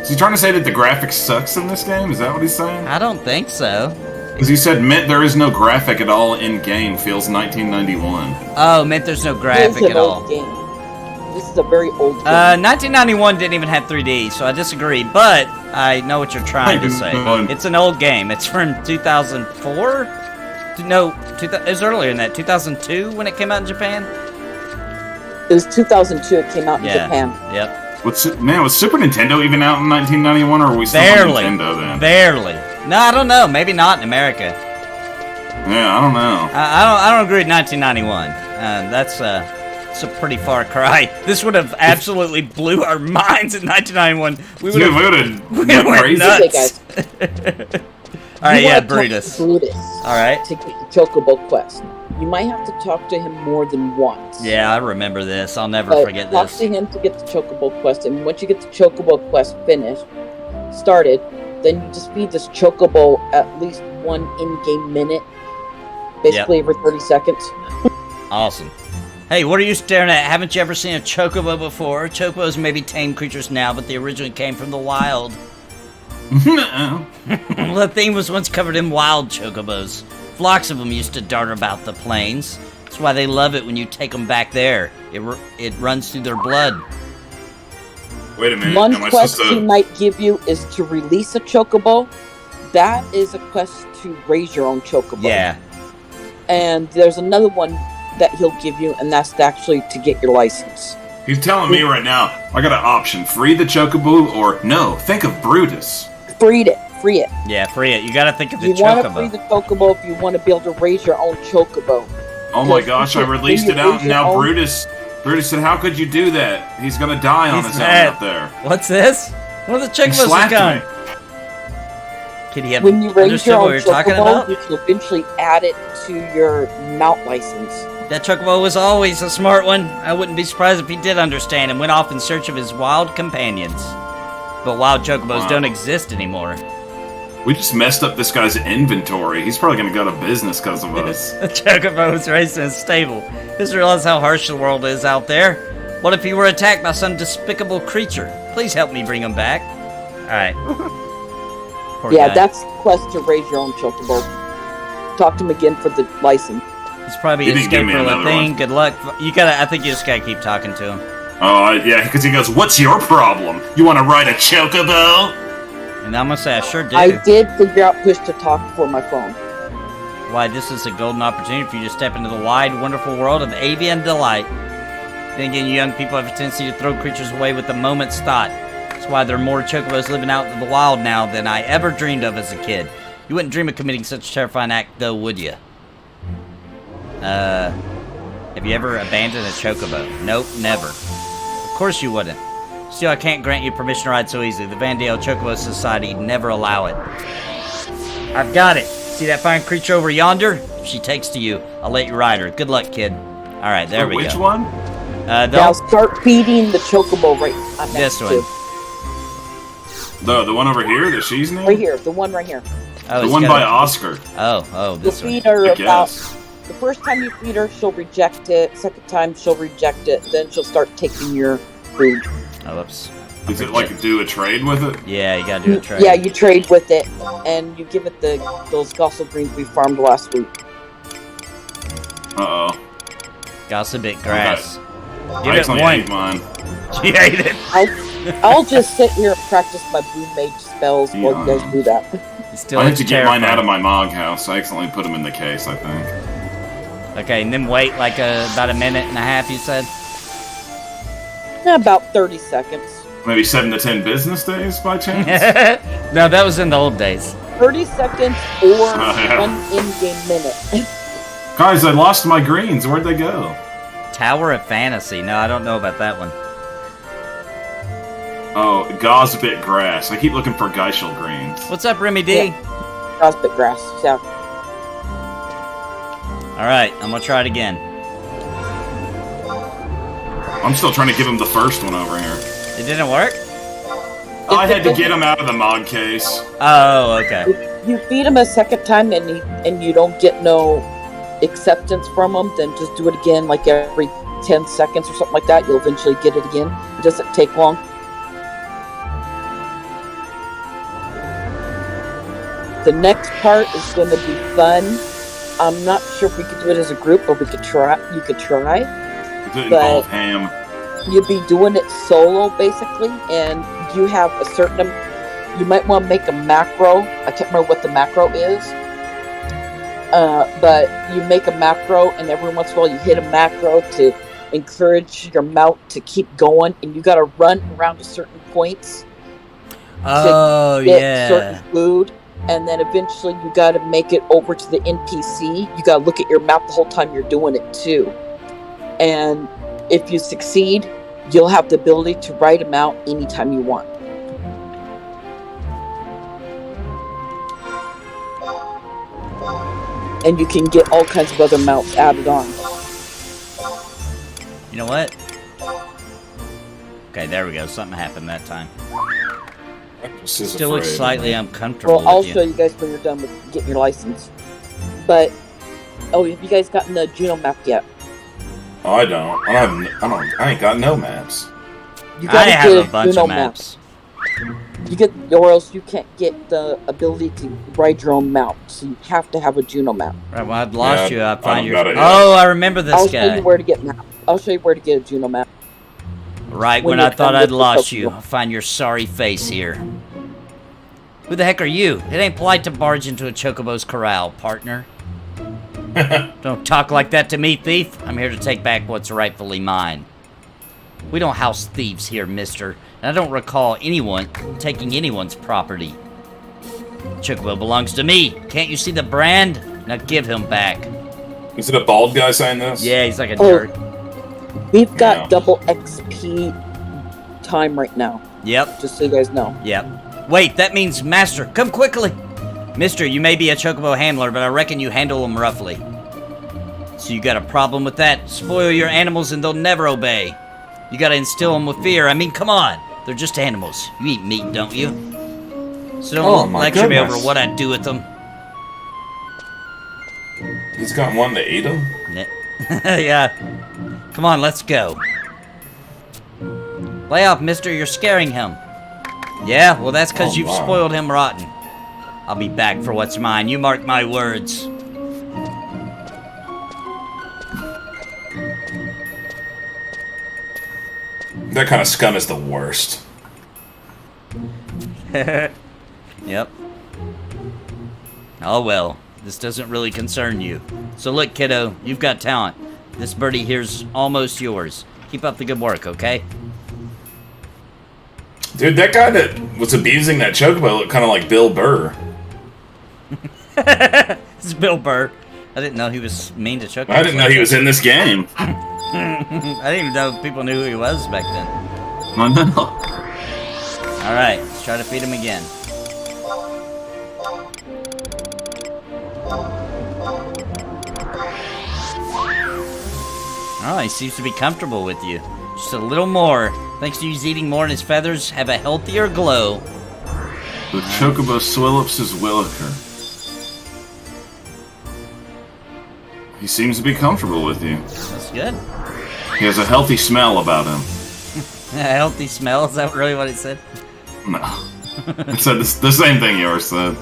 Is he trying to say that the graphics sucks in this game? Is that what he's saying? I don't think so. Because he said, meant there is no graphic at all in game. Feels 1991. Oh, meant there's no graphic It's at an all. old game. This is a very old game. 1991 didn't even have 3D, so I disagree. But I know what you're trying to say. It's an old game. It's from 2004. No, it was earlier than that. 2002 when it came out in Japan. It was 2002. It came out in Japan. Yep. Was Super Nintendo even out in 1991, or were we still on Nintendo then? Barely. No, I don't know. Maybe not in America. Yeah, I don't know. I don't agree with 1991. It's a pretty far cry. This would have absolutely blew our minds in 1991. We would have went crazy. nuts. Okay, guys. All right, You yeah, wanna talk Brutus. to Brutus. All right. To get the Chocobo quest. You might have to talk to him more than once. Yeah, I remember this. I'll never forget talk this. to him to get the Chocobo quest, and once you get the Chocobo quest started, then you just feed this Chocobo at least one in-game minute, basically every 30 seconds. Awesome. Hey, what are you staring at? Haven't you ever seen a Chocobo before? Chocobos may be tame creatures now, but they originally came from the wild. The theme was once covered in wild Chocobos. Flocks of them used to dart about the plains. That's why they love it when you take them back there. It runs through their blood. Wait a minute. One quest he might give you is to release a Chocobo. That is a quest to raise your own Chocobo. Yeah. And there's another one that he'll give you, and that's actually to get your license. He's telling me right now, I got an option. Free the Chocobo, or no, think of Brutus. Free it. Yeah, free it. You gotta think of the You want to Chocobo. free the Chocobo if you want to be able to raise your own Chocobo. Oh my Yes, gosh, I you can- released you it out, raise and your now own- Brutus said, how could you do that? He's gonna die on He's his own mad. out there. What's this? One of the He Chocobos is slapped gone. me. Can he have When you raise understood your what own we were talking Chocobo, about? you can eventually add it to your mount license. That Chocobo was always a smart one. I wouldn't be surprised if he did understand and went off in search of his wild companions. But wild Chocobos don't exist anymore. We just messed up this guy's inventory. He's probably gonna go to business because of us. The Chocobo was raised in a stable. Just realize how harsh the world is out there. What if he were attacked by some despicable creature? Please help me bring him back. Alright. Poor Yeah, guy. that's the quest to raise your own Chocobo. Talk to him again for the license. He's probably He didn't escaped give me for a another thing. one. Good luck. I think you just gotta keep talking to him. Oh, yeah, because he goes, "What's your problem? You want to ride a chocobo?" And I'm gonna say, I sure do. I did figure out push to talk for my phone. Why, this is a golden opportunity for you to step into the wide, wonderful world of avian delight. Then again, you young people have a tendency to throw creatures away with a moment's thought. That's why there are more chocobos living out in the wild now than I ever dreamed of as a kid. You wouldn't dream of committing such a terrifying act, though, would you? Have you ever abandoned a chocobo? Nope, never. Of course you wouldn't. Still, I can't grant you permission to ride so easily. The Vanadiel Chocobo Society never allow it. I've got it. See that fine creature over yonder? If she takes to you, I'll let you ride her. Good luck, kid. All right, there we go. Which one? Now start feeding the chocobo right. This one. The one over here that she's near? Right here, the one right here. Oh, The one by Oscar. Oh, You'll this one. feed her I about. guess. The first time you feed her, she'll reject it. Second time, she'll reject it. Then she'll start taking your food. Oh, whoops. Is it like do a trade with it? Yeah, you gotta do a trade. Yeah, you trade with it, and you give it those gossip greens we farmed last week. Uh-oh. Gossip it grass. I Give it accidentally one. ate mine. She ate it. I'll just sit here and practice my blue mage spells while you guys do that. It still I had looks to get mine out of terrifying. my Mog house. I accidentally put them in the case, I think. Okay, and then wait like about a minute and a half, you said? About 30 seconds. Maybe 7 to 10 business days by chance? No, that was in the old days. 30 seconds or yeah. 1 in-game minute. Guys, I lost my greens. Where'd they go? Tower of Fantasy. No, I don't know about that one. Oh, Gosbit grass. I keep looking for Geishel greens. What's up, Remy D? Prospect grass. Yeah. Alright, I'm gonna try it again. I'm still trying to give him the first one over here. It didn't work? I had to get him out of the Mog case. Oh, okay. If you feed him a second time and you don't get no acceptance from him, then just do it again like every 10 seconds or something like that. You'll eventually get it again. It doesn't take long. The next part is going to be fun. I'm not sure if we could do it as a group, or we could try. You could try. It didn't involve ham. You'll be doing it solo, basically, and you have a certain. You might want to make a macro. I can't remember what the macro is, but you make a macro, and every once in a while you hit a macro to encourage your mount to keep going, and you got to run around to certain points Oh, to get yeah. certain food. And then eventually you got to make it over to the NPC. You got to look at your map the whole time you're doing it too. And if you succeed, you'll have the ability to write them out anytime you want. And you can get all kinds of other mounts added on. You know what? Okay, there we go. Something happened that time. Still looks slightly uncomfortable Well, I'll with show you. you guys when you're done with getting your license. But, have you guys gotten the Jeuno map yet? Oh, I don't. I ain't got no maps. You I gotta have get a bunch Jeuno of map. maps. You get, or else you can't get the ability to ride your own mount. So you have to have a Jeuno map. Right, well, I'd lost Yeah, you. I'd find I your. don't got it yet. Oh, I remember this I'll show guy. you where to get map. I'll show you where to get a Jeuno map. Right when when you're I thought done I'd with the lost Chocobo. you, I'll find your sorry face here. Who the heck are you? It ain't polite to barge into a Chocobo's corral, partner. Don't talk like that to me, thief. I'm here to take back what's rightfully mine. We don't house thieves here, mister. And I don't recall anyone taking anyone's property. Chocobo belongs to me. Can't you see the brand? Now give him back. Is it a bald guy saying this? Yeah, he's like a Oh. jerk. We've got Yeah. double XP time right now. Yep, Just so you guys know. yep. Wait, that means master. Come quickly. Mister, you may be a Chocobo handler, but I reckon you handle them roughly. So you got a problem with that? Spoil your animals and they'll never obey. You gotta instill them with fear. I mean, come on. They're just animals. You eat meat, don't you? So don't Oh, my lecture me goodness. over what I do with them. He's got one to eat him? Yeah. Come on, let's go. Lay off, mister. You're scaring him. Yeah, well, that's because Oh, you've wow. spoiled him rotten. I'll be back for what's mine. You mark my words. That kind of scum is the worst. Yep. Oh well, this doesn't really concern you. So look, kiddo, you've got talent. This birdie here's almost yours. Keep up the good work, okay? Dude, that guy that was abusing that chocobo looked kind of like Bill Burr. This is Bill Burr. I didn't know he was mean to Chocobo. I didn't know he was in this game. I didn't even know people knew who he was back then. I know. Alright, let's try to feed him again. Oh, he seems to be comfortable with you. Just a little more. Thanks to you eating more and his feathers have a healthier glow. The Chocobo swillops his williker. He seems to be comfortable with you. That's good. He has a healthy smell about him. A healthy smell? Is that really what it said? No. It said the same thing yours said.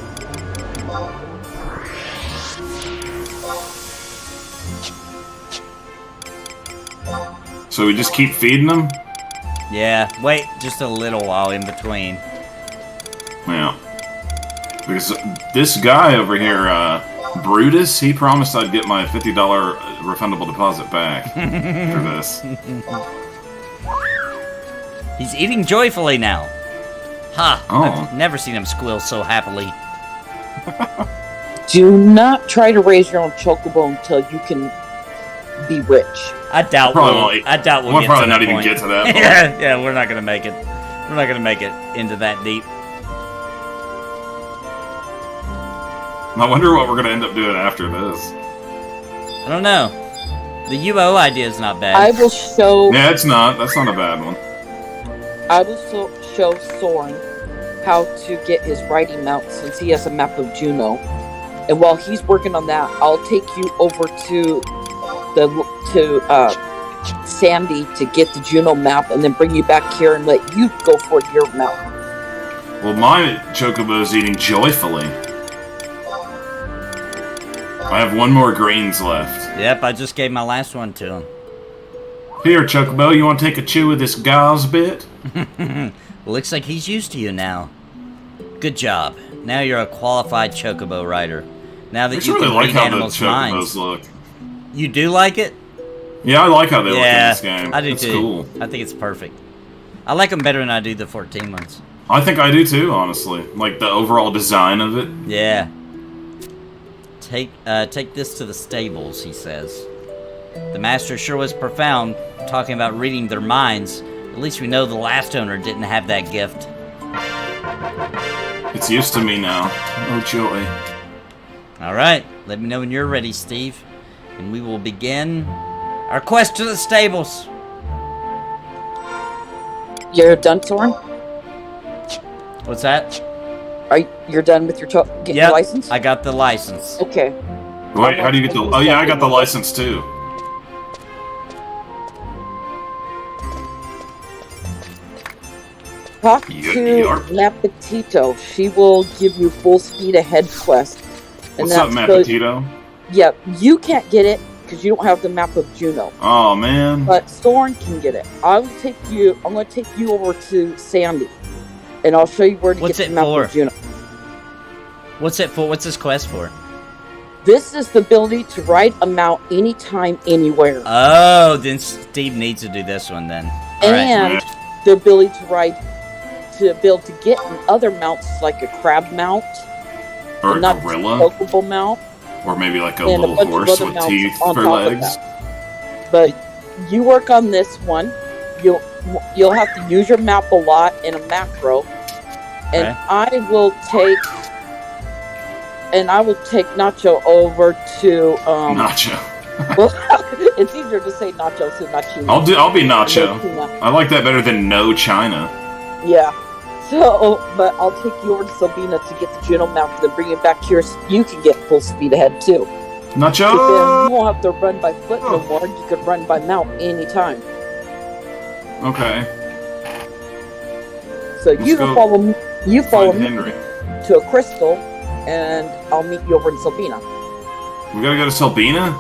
So we just keep feeding him? Yeah, wait just a little while in between. Yeah. Because this guy over here, Brutus, he promised I'd get my $50 refundable deposit back for this. He's eating joyfully now. Ha! Oh. I've never seen him squeal so happily. Do not try to raise your own chocobo until you can be rich. I doubt Probably I doubt we'll We'll get probably to not that even point. get to that point. yeah, we're not gonna make it. We're not gonna make it into that deep. I wonder what we're gonna end up doing after this. I don't know. The UO idea is not bad. I will show. Yeah, it's not. That's not a bad one. I will show Soren how to get his riding mount since he has a map of Jeuno. And while he's working on that, I'll take you over to Sandy to get the Jeuno map, and then bring you back here and let you go for your mount. Well, my Chocobo's eating joyfully. I have one more greens left. Yep, I just gave my last one to him. Here, Chocobo, you want to take a chew of this gauze bit? Looks like he's used to you now. Good job. Now you're a qualified Chocobo rider. Now that I you really can like read how the animals' Chocobos minds. look. You do like it? Yeah, I like how they look in Yeah, this game. I do it's too. cool. I think it's perfect. I like them better than I do the 14 ones. I think I do too, honestly. Like the overall design of it. Yeah. Take this to the stables, he says. The master sure was profound, talking about reading their minds. At least we know the last owner didn't have that gift. It's used to me now. Oh joy. Alright, let me know when you're ready, Steve. And we will begin our quest to the stables. You're done, Soren? What's that? You're done with your getting Yep, your license? I got the license. Okay. Wait, how do you get the... Oh yeah, I got the license too. Talk Yarp. to Napatito. She will give you full speed ahead quest. What's up, Mapatito? Yeah, you can't get it because you don't have the map of Jeuno. Oh man. But Soren can get it. I'm going to take you over to Sandy, and I'll show you where to What's get it the map for? of Jeuno. What's it for? What's this quest for? This is the ability to ride a mount anytime, anywhere, Oh, then Steve needs to do this one then. and the ability to be able to get other mounts like a crab mount, Or and a not gorilla. Chocobo mount, Or maybe like a and a little bunch of horse other with mounts teeth on for top of legs. that. But you work on this one. You'll have to use your map a lot in a macro, and Okay. I will take Nacho over to Nacho. well, it's easier to say Nacho so Nachino. I'll be Nacho. Nachina. I like that better than no China. Yeah. So, but I'll take you over to Sabina to get the Jeuno mount, then bring it back here so you can get full speed ahead too. But then Nacho. you won't have to run by foot no more. You can run by mount anytime. Okay. So Let's you go follow me. You follow Find me Henry. to a crystal, and I'll meet you over in Sabina. We gotta go to Selbina?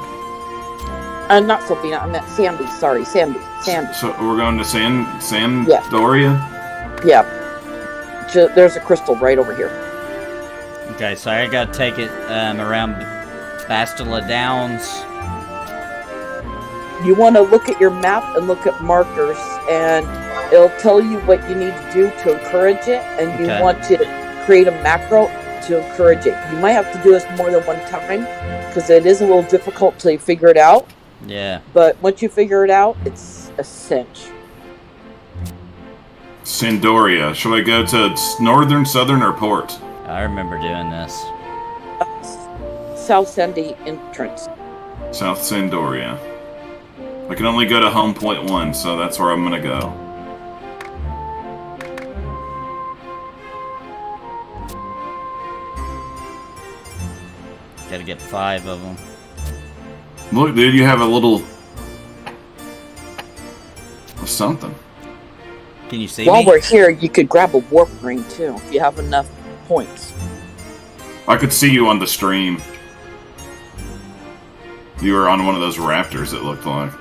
Not Sabina, I meant Sandy. Sorry, Sandy. So we're going to Sandoria? Yeah. There's a crystal right over here. Okay, so I gotta take it around Bastila Downs. You want to look at your map and look at markers, and it'll tell you what you need to do to encourage it, and you want to create a macro to encourage it. You might have to do this more than one time, because it is a little difficult till you figure it out. Yeah. But once you figure it out, it's a cinch. Sandoria. Should I go to northern, southern, or port? I remember doing this. South Sandy entrance. South Sandoria. I can only go to home point 1, so that's where I'm gonna go. Gotta get 5 of them. Look, dude, you have a little... something. Can you see While me? we're here, you could grab a warp ring, too, if you have enough points. I could see you on the stream. You were on one of those raptors, it looked like.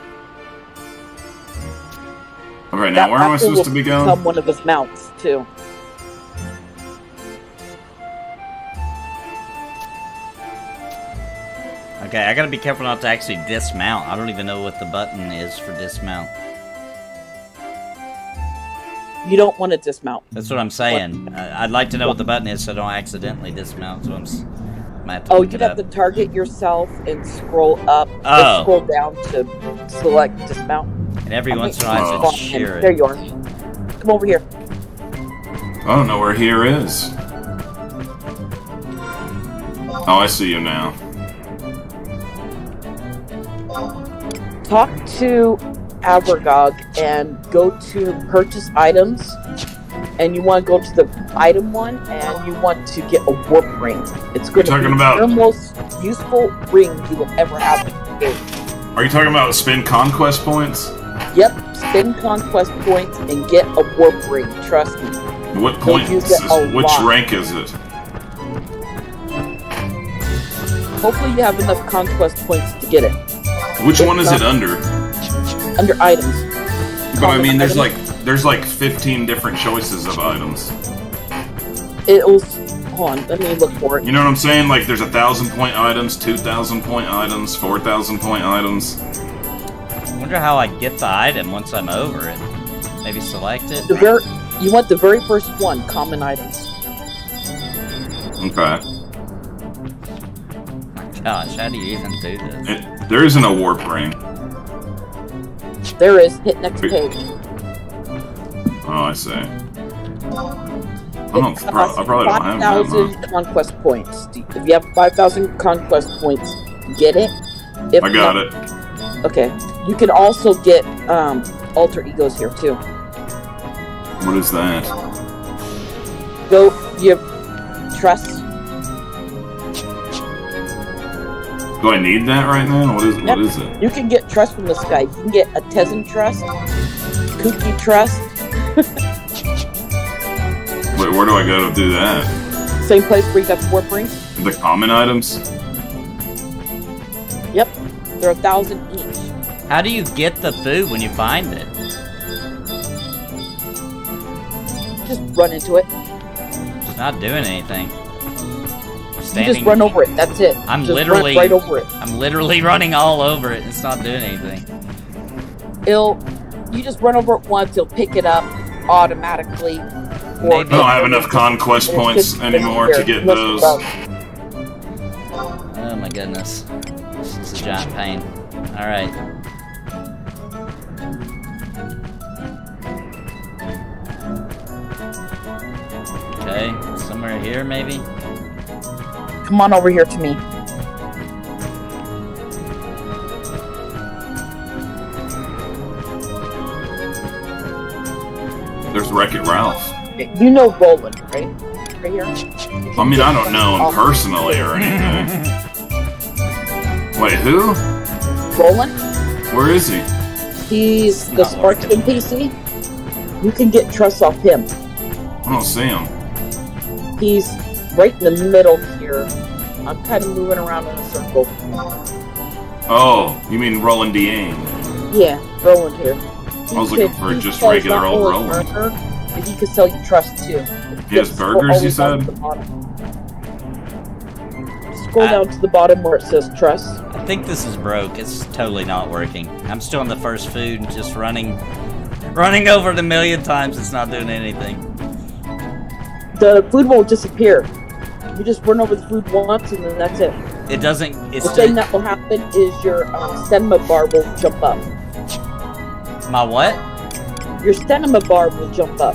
Okay, now where am I supposed to be going? Become one of his mounts, too. Okay, I gotta be careful not to actually dismount. I don't even know what the button is for dismount. You don't want to dismount. That's what I'm saying. I'd like to know what the button is so I don't accidentally dismount. So I'm might have to Oh, look you'd it have up. to target yourself and scroll up, Oh. scroll down to select dismount. And every once in a while, I Spawn should him. share There it. you are. Come over here. I don't know where here is. Oh, I see you now. Talk to Avergog and go to purchase items. And you want to go to the item one, and you want to get a warp ring. It's going to be the most useful ring you will ever have in the game. Are you talking about spend conquest points? Yep, spend conquest points and get a warp ring. Trust me. What point? Which rank is it? Hopefully you have enough conquest points to get it. Which one is it under? Under items. But I mean, there's like 15 different choices of items. It'll... Hold on, let me look for it. You know what I'm saying? Like, there's 1,000-point items, 2,000-point items, 4,000-point items. I wonder how I get the item once I'm over it. Maybe select it? You want the very first one, common items. Okay. My gosh, how do you even do this? There isn't a warp ring. There is. Hit next page. Oh, I see. I probably don't have that 5,000 conquest points. If you have 5,000 conquest points, get it. If I got it. Okay. You can also get alter egos here too. What is that? Go. You have trust. Do I need that right now? What is it? You can get trust from this guy. You can get a Tezen trust, Kooky trust. Wait, where do I go to do that? Same place where you got the warp rings. The common items? Yep. They're 1,000 each. How do you get the food when you find it? Just run into it. It's not doing anything. You just run over it. That's it. I'm just literally run right over it. I'm literally running all over it. It's not doing anything. You just run over it once. It'll pick it up automatically. I don't have enough conquest points anymore to get those. Oh my goodness. This is a giant pain. Alright. Okay, somewhere here maybe? Come on over here to me. There's Wreck-It Ralph. You know Roland, right? Right here? I mean, I don't know him personally or anything. Wait, who? Roland? Where is he? He's the Sparks NPC. You can get trust off him. I don't see him. He's right in the middle here. I'm kind of moving around in a circle. Oh, you mean Roland D. Aim. Yeah, Roland here. I was looking for just regular old Roland. And he could sell you trust too. He has burgers, you said? Scroll down to the bottom where it says trust. I think this is broke. It's totally not working. I'm still on the first food and just running over it a million times. It's not doing anything. The food won't disappear. You just run over the food once and then that's it. It doesn't. It's the thing that will happen is your stamina bar will jump up. My what? Your stamina bar will jump up.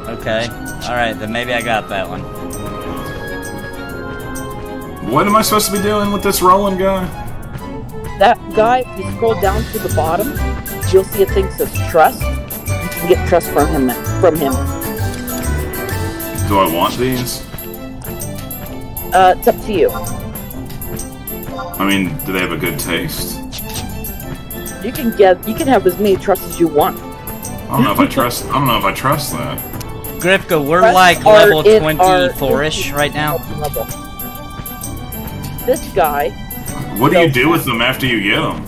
Okay. Alright, then maybe I got that one. What am I supposed to be doing with this Roland guy? That guy, if you scroll down to the bottom, you'll see a thing that says trust. You can get trust from him. Do I want these? It's up to you. I mean, do they have a good taste? You can have as many trusts as you want. I don't know if I trust that. Grifka, we're Trusts like are level in our 24-ish right now. Level. This guy. What do you do with them after you get them?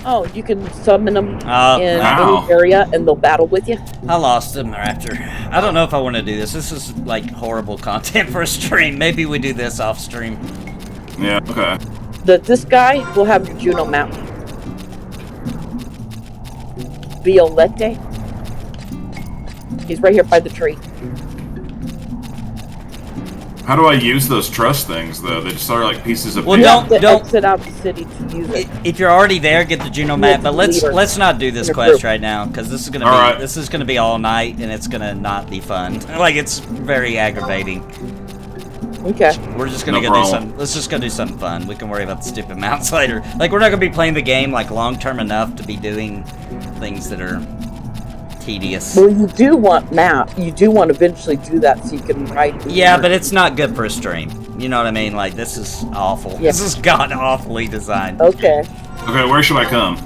Oh, you can summon them in wow. any area and they'll battle with you. I lost him after. I don't know if I want to do this. This is like horrible content for a stream. Maybe we do this off stream. Yeah, okay. This guy will have your Jeuno map. Violette. He's right here by the tree. How do I use those trust things, though? They just are like pieces of well, paper. don't exit out the city to use it. If you're already there, get the Jeuno map. But let's not do this quest right now because this is gonna be all night and it's gonna not be fun. Like it's very aggravating. Okay. We're just gonna go do something. Let's just go do something fun. We can worry about the stupid mounts later. Like we're not gonna be playing the game like long term enough to be doing things that are tedious. Well, you do want map. You do want to eventually do that so you can ride. Yeah, but it's not good for a stream. You know what I mean? Like this is awful. Yeah. This is god awfully designed. Okay. Okay, where should I come?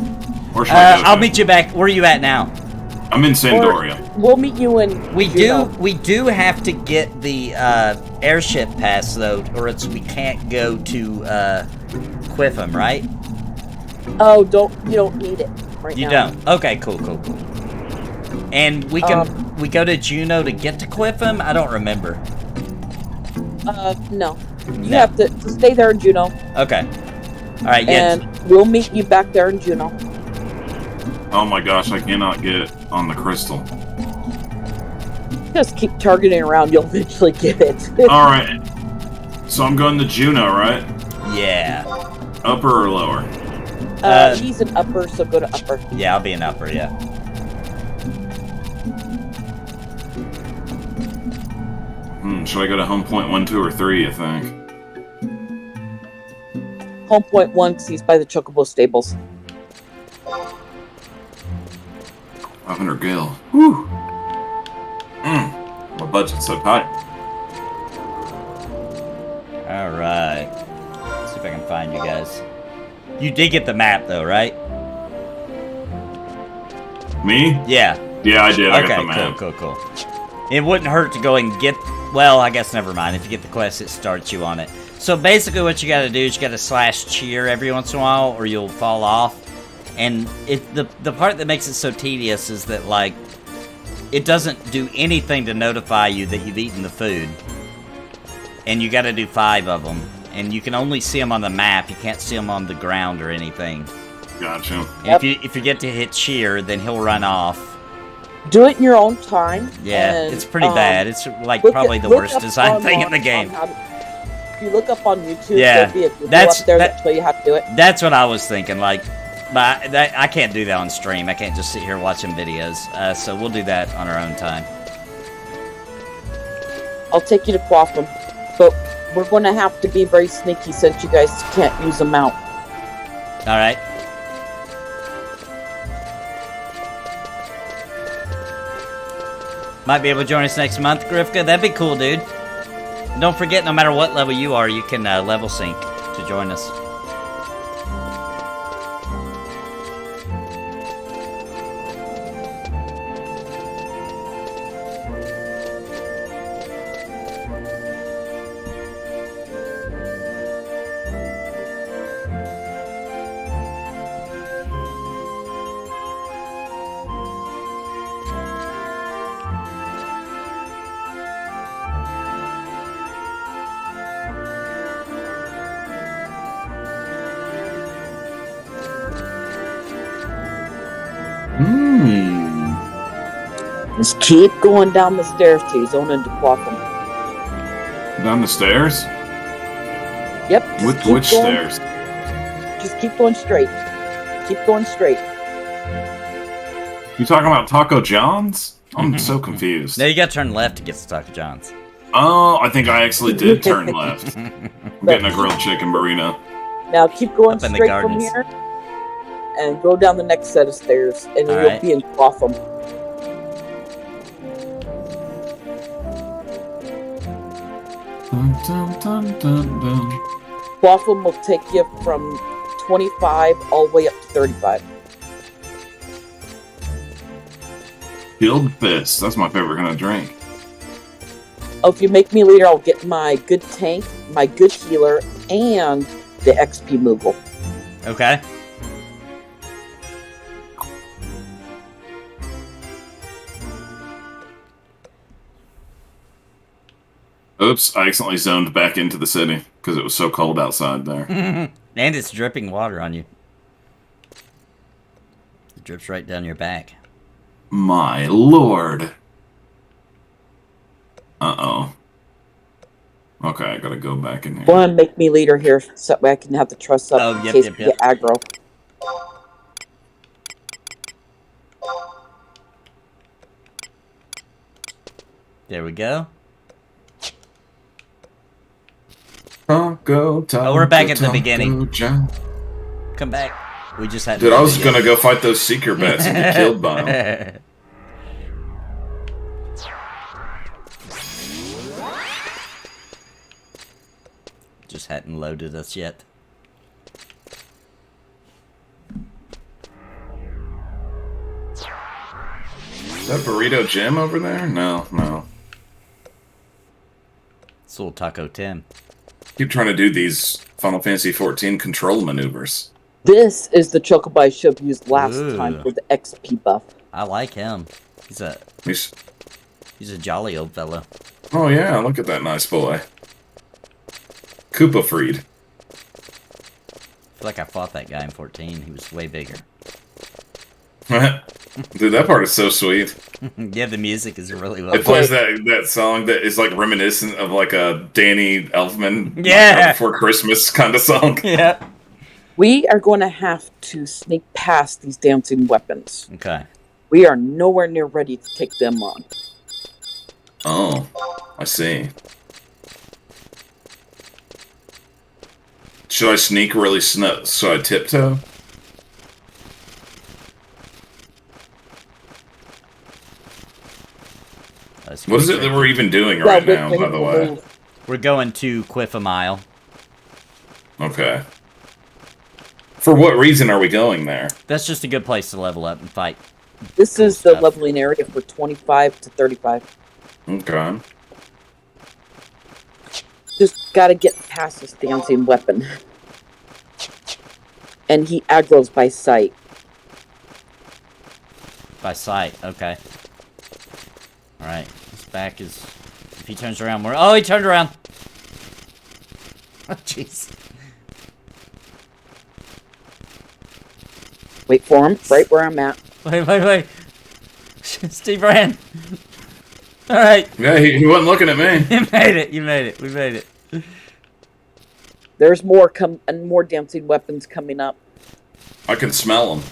Where should I go? I'll meet you back. Where are you at now? I'm in Sandoria. We'll meet you in. We do have to get the airship pass though, or else we can't go to Quifam, right? Oh, you don't need it right now. You don't. Okay, cool. And we can we go to Jeuno to get to Quifam? I don't remember. No. You have to stay there in Jeuno. Okay. All right. Yeah. And we'll meet you back there in Jeuno. Oh my gosh, I cannot get on the crystal. Just keep targeting around, you'll eventually get it. Alright. So I'm going to Jeuno, right? Yeah. Upper or lower? He's an upper, so go to upper. Yeah, I'll be an upper, yeah. Should I go to home point 1, 2, or 3, I think? Home point 1, because he's by the Chocobo stables. 500 gil. Whew. My budget's so tight. Alright. Let's see if I can find you guys. You did get the map though, right? Me? Yeah. Yeah, I did. I got the Okay, map. cool. It wouldn't hurt to go and get... Well, I guess never mind. If you get the quest, it starts you on it. So basically what you gotta do is you gotta /cheer every once in a while or you'll fall off. And the part that makes it so tedious is that, like, it doesn't do anything to notify you that you've eaten the food. And you gotta do 5 of them. And you can only see them on the map. You can't see them on the ground or anything. Gotcha. And if you get to hit cheer, then he'll run off. Do it in your own time. Yeah, and, it's pretty bad. It's, like, probably the worst design thing in the game. If you look up on YouTube, yeah, there'll be a video up there that'll show you how to do it. That's what I was thinking, like... But I can't do that on stream. I can't just sit here watching videos. So we'll do that on our own time. I'll take you to Quifam, but we're going to have to be very sneaky since you guys can't use them out. All right. Might be able to join us next month, Grifka. That'd be cool, dude. And don't forget, no matter what level you are, you can level sync to join us. Just keep going down the stairs till you zone into Quifam. Down the stairs? Yep. Which stairs? Just keep going straight. Keep going straight. You talking about Taco John's? I'm so confused. No, you gotta turn left to get to Taco John's. Oh, I think I actually did turn left. I'm getting a grilled chicken burrito. Now keep going Up in the straight from gardens. here. And go down the next set of stairs. And you'll Alright. be in Quifam. Dun, dun, dun, dun, dun. Quifam will take you from 25 all the way up to 35. Chilled Fist. That's my favorite kind of drink. Oh, if you make me leader, I'll get my good tank, my good healer, and the XP Moogle. Okay. Oops, I accidentally zoned back into the city because it was so cold outside there. And it's dripping water on you. It drips right down your back. My lord. Uh-oh. Okay, I gotta go back in here. Go ahead and make me leader here so I can have the trust up Oh, in yep, case yep, we yep. get aggro. There we go. Taco, Oh, we're back at the Taco beginning. John. Come back. We just had. Dude, I was gonna go fight those seeker bats and get killed by them. Just hadn't loaded us yet. Is that Burrito Jim over there? No, no. It's little Taco Tim. Keep trying to do these Final Fantasy XIV control maneuvers. This is the Chocobo I should have used last Ooh. time for the XP buff. I like him. He's a jolly old fellow. Oh yeah, look at that nice boy. Koopa Freed. I feel like I fought that guy in 14. He was way bigger. Dude, that part is so sweet. Yeah, the music is really well. It plays that song that is like reminiscent of like a Danny Elfman Yeah. Before Christmas kind of song. Yeah. We are going to have to sneak past these dancing weapons. Okay. We are nowhere near ready to take them on. Oh, I see. Should I sneak really so I tiptoe? What is it that we're even doing right now, by the way? We're going to Quifam. Okay. For what reason are we going there? That's just a good place to level up and fight. This is the stuff. leveling area for 25 to 35. Okay. Just gotta get past this dancing weapon. And he aggroes by sight. By sight, okay. Alright, his back is... If he turns around more... Oh, he turned around! Oh, jeez. Wait for him, right where I'm at. Wait. Steve ran! Alright. Yeah, he wasn't looking at me. You made it, we made it. There's more more dancing weapons coming up. I can smell them.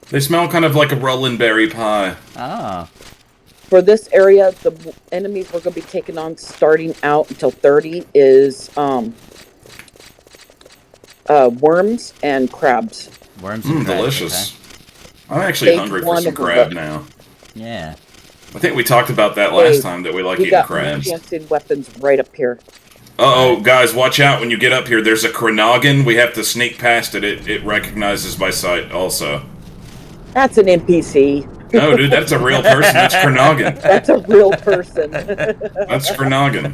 They smell kind of like a rolling berry pie. Ah. For this area, the enemies we're going to be taking on starting out until 30 is worms and crabs. Worms and crabs, Delicious. okay. I'm actually Stage hungry for one some of the crab book. now. Yeah. I think we talked about that last time, that we like We eating got more crabs. dancing weapons right up here. Uh-oh, guys, watch out when you get up here. There's a Chronogan. We have to sneak past it. It recognizes by sight also. That's an NPC. No, dude, that's a real person. That's Chronogan. That's a real person. That's Chronogan.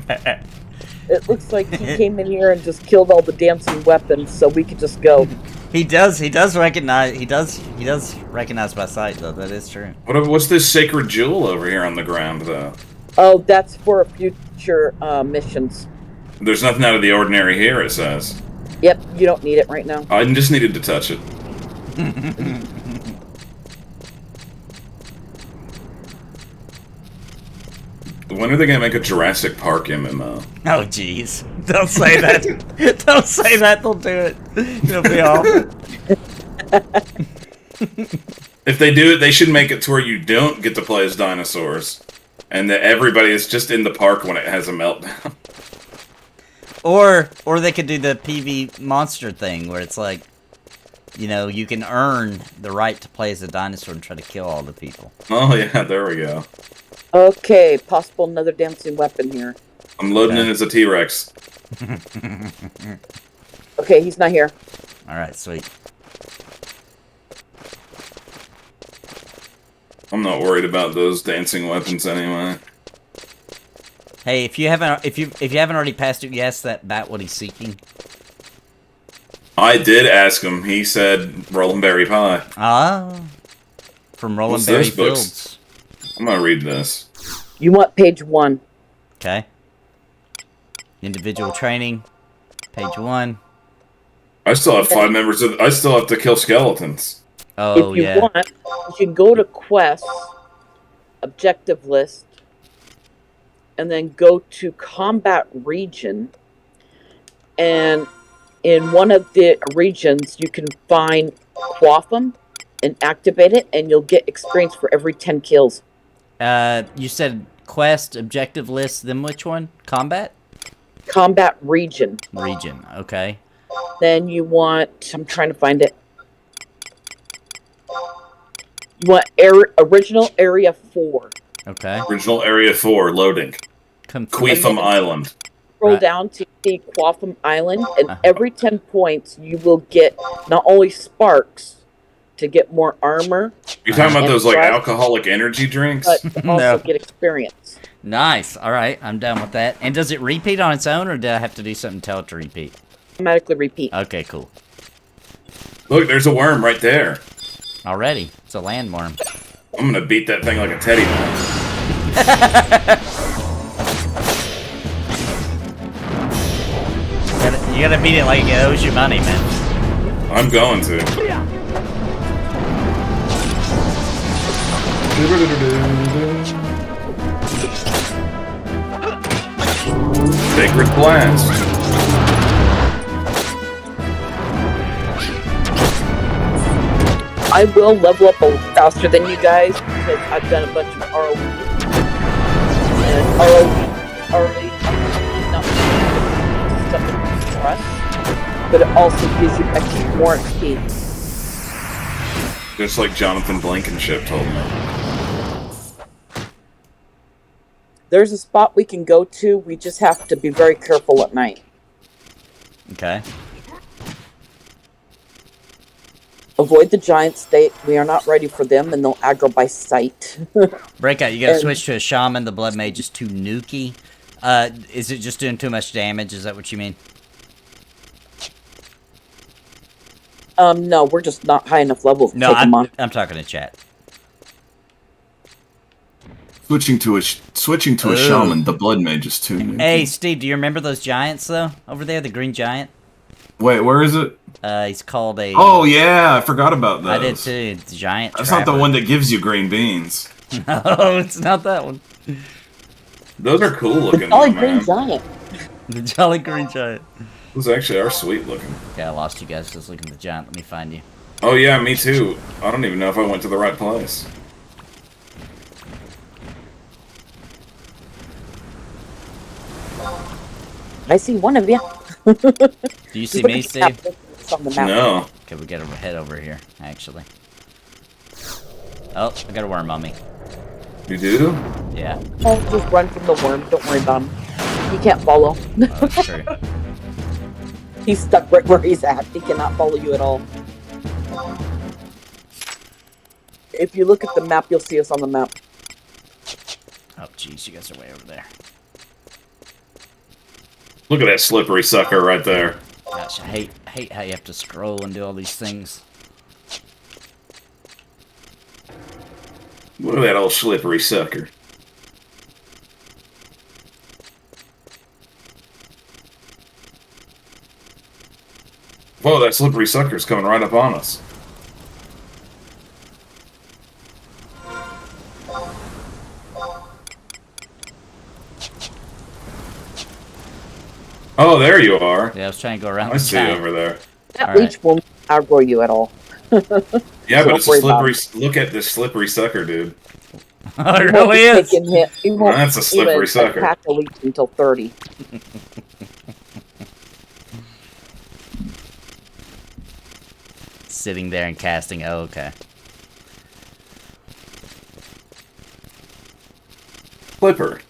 It looks like he came in here and just killed all the dancing weapons, so we could just go. He does recognize by sight though, that is true. What's this sacred jewel over here on the ground, though? Oh, that's for future missions. There's nothing out of the ordinary here, it says. Yep, you don't need it right now. I just needed to touch it. When are they gonna make a Jurassic Park MMO? Oh, jeez. Don't say that. Don't say that. They'll do it. It'll be awful. If they do it, they should make it to where you don't get to play as dinosaurs. And that everybody is just in the park when it has a meltdown. Or they could do the PV monster thing, where it's like, you know, you can earn the right to play as a dinosaur and try to kill all the people. Oh, yeah, there we go. Okay, possible another dancing weapon here. I'm loading in as a T-Rex. Okay, he's not here. Alright, sweet. I'm not worried about those dancing weapons anyway. Hey, if you haven't already passed it, you asked that bat what he's seeking. I did ask him. He said Rolling Berry Pie. Ah, from Rolling Berry Fields. I'm gonna read this. You want page 1. Okay. Individual training, page 1. I still have 5 members of. I still have to kill skeletons. Oh, if you yeah. want, you can go to quests, objective list, and then go to combat region. And in one of the regions, you can find Quifam and activate it, and you'll get experience for every 10 kills. You said quest, objective list, then which one? Combat? Combat region. Region, okay. Then you want, I'm trying to find it. You want original area 4. Okay. Original Area 4 loading. Quifam Island. Scroll down to see Quifam Island, and every 10 points you will get not only sparks to get more armor. You're talking about those like strength, alcoholic energy drinks? but also get experience. Nice. All right, I'm done with that. And does it repeat on its own, or do I have to do something to tell it to repeat? Automatically repeat. Okay, cool. Look, there's a worm right there. Already, it's a landworm. I'm gonna beat that thing like a teddy bear. You gotta beat it like it owes you money, man. I'm going to. Sacred Blast. I will level up a little faster than you guys because I've done a bunch of ROE. And ROE already not stuff in stress, but it also gives you extra more XP. Just like Jonathan Blankenship told me. There's a spot we can go to, we just have to be very careful at night. Okay. Avoid the giant state. We are not ready for them, and they'll aggro by sight. Breakout, you gotta switch to a shaman. The blood mage is too nuky. Is it just doing too much damage? Is that what you mean? No, we're just not high enough level to No, take them on. I'm talking to chat. Switching to a shaman, the blood mage is too new. Hey, Steve, do you remember those giants, though? Over there, the green giant? Wait, where is it? He's called a... Oh, yeah, I forgot about those. I did too. It's a giant That's trapper. not the one that gives you green beans. No, it's not that one. Those are cool looking, Jolly though, green man. giant. The jolly green giant. Those actually are sweet looking. Okay, I lost you guys just looking at the giant. Let me find you. Oh, yeah, me too. I don't even know if I went to the right place. I see one of you. Do you see me, Steve? On the map. No. Okay, we gotta head over here, actually. Oh, I got a worm on me. You do? Yeah. Oh, just run from the worm. Don't worry about him. He can't follow. Oh, that's true. He's stuck right where he's at. He cannot follow you at all. If you look at the map, you'll see us on the map. Oh, jeez, you guys are way over there. Look at that slippery sucker right there. Gosh, I hate how you have to scroll and do all these things. Look at that old slippery sucker. Whoa, that slippery sucker's coming right up on us. Oh, there you are. Yeah, I was trying to go around. I see you over there. That All leech won't aggro you at all. Yeah, but Don't it's a worry about slippery. Look at this slippery sucker, dude. Oh, it He won't really be is. taking hit. He won't That's a slippery even sucker. attack a leech until 30. Sitting there and casting. Oh, okay. Flipper.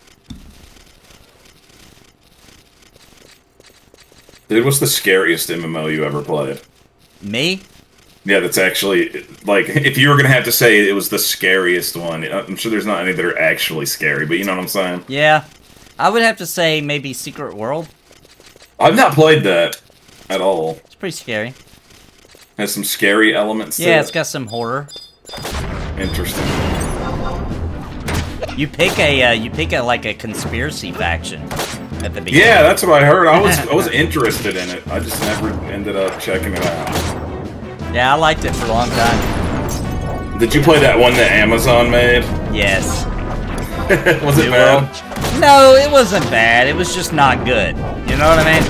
Dude, what's the scariest MMO you ever played? Me? Yeah, that's actually, like, if you were going to have to say it was the scariest one, I'm sure there's not any that are actually scary, but you know what I'm saying? Yeah. I would have to say maybe Secret World. I've not played that at all. It's pretty scary. Has some scary elements to Yeah, it. it's got some horror. Interesting. You pick a like a conspiracy faction at the beginning. Yeah, that's what I heard. I was interested in it. I just never ended up checking it out. Yeah, I liked it for a long time. Did you play that one that Amazon made? Yes. Was it New bad? World? No, it wasn't bad. It was just not good. You know what I mean?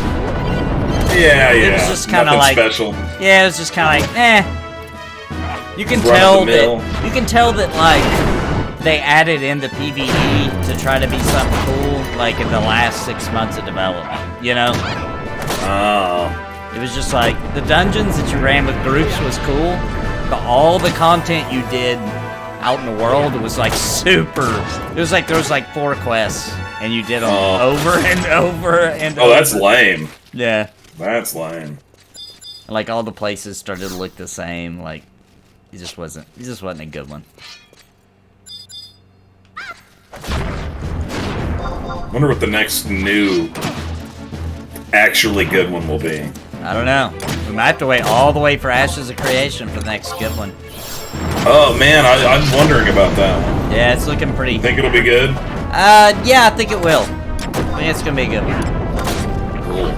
Yeah, yeah. It was just kind of Nothing like special. Yeah, it was just kind of like You can Run of tell the mill. that you can tell that like they added in the PvE to try to be something cool like in the last 6 months of development. You know? Oh. It was just like the dungeons that you ran with groups was cool, but all the content you did out in the world was like super. It was like there was like 4 quests and you did them over and over and over. Oh, that's lame. Yeah. That's lame. Like all the places started to look the same. Like it just wasn't a good one. Wonder what the next new, actually good one will be. I don't know. We might have to wait all the way for Ashes of Creation for the next good one. Oh man, I'm wondering about that one. Yeah, it's looking pretty. Think it'll be good? Yeah, I think it will. I think it's gonna be a good one. Cool.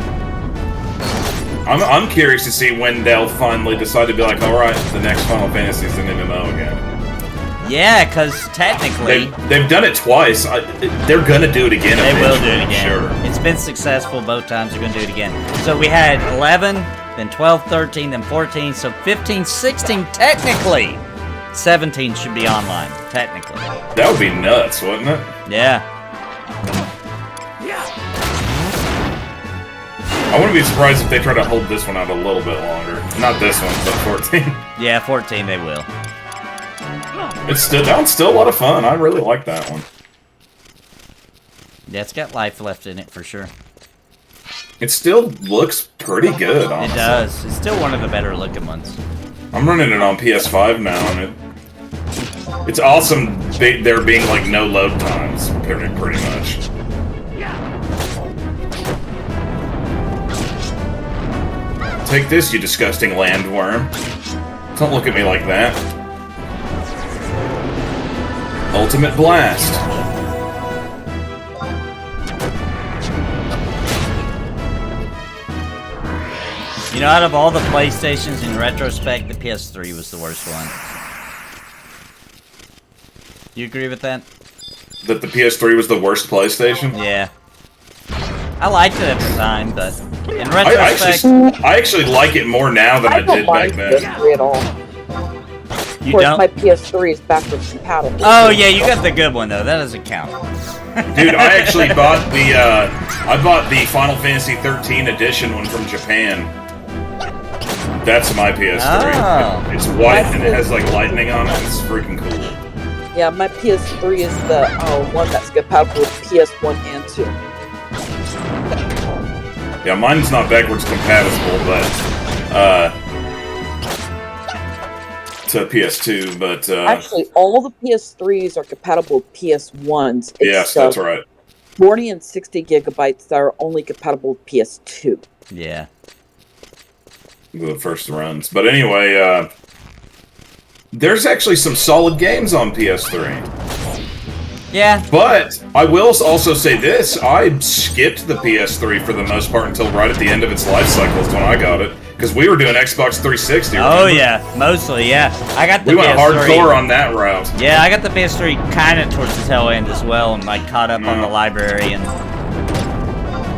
I'm curious to see when they'll finally decide to be like, alright, the next Final Fantasy is an MMO again. Yeah, because technically... They've done it twice. They're gonna do it again They will eventually, do it again. Sure. It's been successful both times. They're going to do it again. So we had 11, then 12, 13, then 14. So 15, 16, technically. 17 should be online, technically. That would be nuts, wouldn't it? Yeah. I wouldn't be surprised if they try to hold this one out a little bit longer. Not this one, but 14. Yeah, 14 they will. That one's still a lot of fun. I really like that one. Yeah, it's got life left in it for sure. It still looks pretty good, honestly. It does. It's still one of the better looking ones. I'm running it on PS5 now, and it's awesome there being like no load times, pretty much. Take this, you disgusting landworm. Don't look at me like that. Ultimate Blast. You know, out of all the PlayStations in retrospect, the PS3 was the worst one. You agree with that? That the PS3 was the worst PlayStation? Yeah. I liked it at the time, but in retrospect... I actually like it more now than I did back then. PS3 at all. You Of course, don't? my PS3 is backwards compatible. Oh, yeah, you got the good one, though. That doesn't count. Dude, I actually bought the Final Fantasy 13 edition one from Japan. That's my PS3. Oh. It's white and it has like lightning on it. It's freaking cool. Yeah, my PS3 is the one that's compatible with PS1 and 2. Yeah, mine's not backwards compatible, but to PS2, but Actually, all the PS3s are compatible with PS1s. yes, that's right. 40 and 60 gigabytes that are only compatible with PS2. Yeah. The first runs. But anyway, there's actually some solid games on PS3. Yeah. But I will also say this, I skipped the PS3 for the most part until right at the end of its life cycle is when I got it. Because we were doing Xbox 360, remember? Oh, yeah. Mostly, yeah. I got the We went PS3. hardcore on that route. Yeah, I got the PS3 kind of towards the tail end as well, and like caught up on the library and...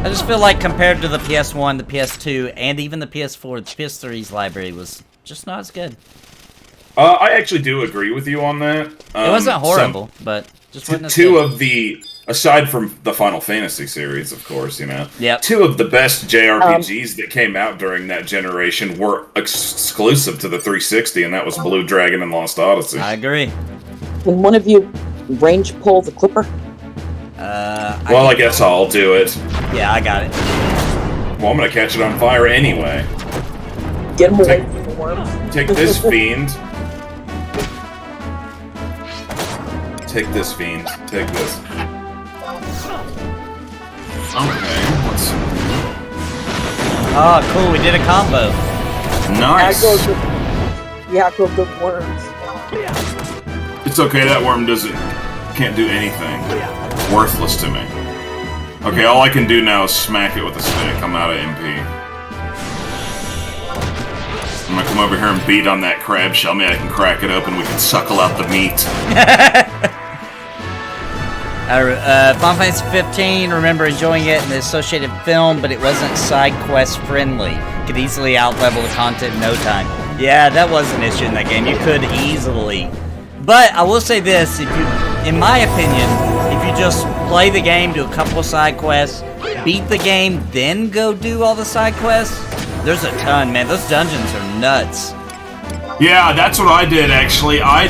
I just feel like compared to the PS1, the PS2, and even the PS4, the PS3's library was just not as good. I actually do agree with you on that. It wasn't horrible, but just wasn't as two good. of the, aside from the Final Fantasy series, of course, you know, Yep. two of the best JRPGs that came out during that generation were exclusive to the 360, and that was Blue Dragon and Lost Odyssey. I agree. Can one of you range pull the clipper? I guess I'll do it. Yeah, I got it. Well, I'm gonna catch it on fire anyway. Get him away from the worms. Take this, fiend. Take this, fiend. Take this. Okay, let's see. Oh, cool, we did a combo. Nice. Yeah, go good worms. It's okay, that worm can't do anything. Worthless to me. Okay, all I can do now is smack it with a stick. I'm out of MP. I'm gonna come over here and beat on that crab shell. Maybe I can crack it open, we can suckle out the meat. Final Fantasy 15, remember enjoying it in the associated film, but it wasn't side quest friendly. Could easily out-level the content in no time. Yeah, that was an issue in that game. You could easily. But I will say this, if you, in my opinion, if you just play the game, do a couple of side quests, beat the game, then go do all the side quests, there's a ton, man. Those dungeons are nuts. Yeah, that's what I did, actually. I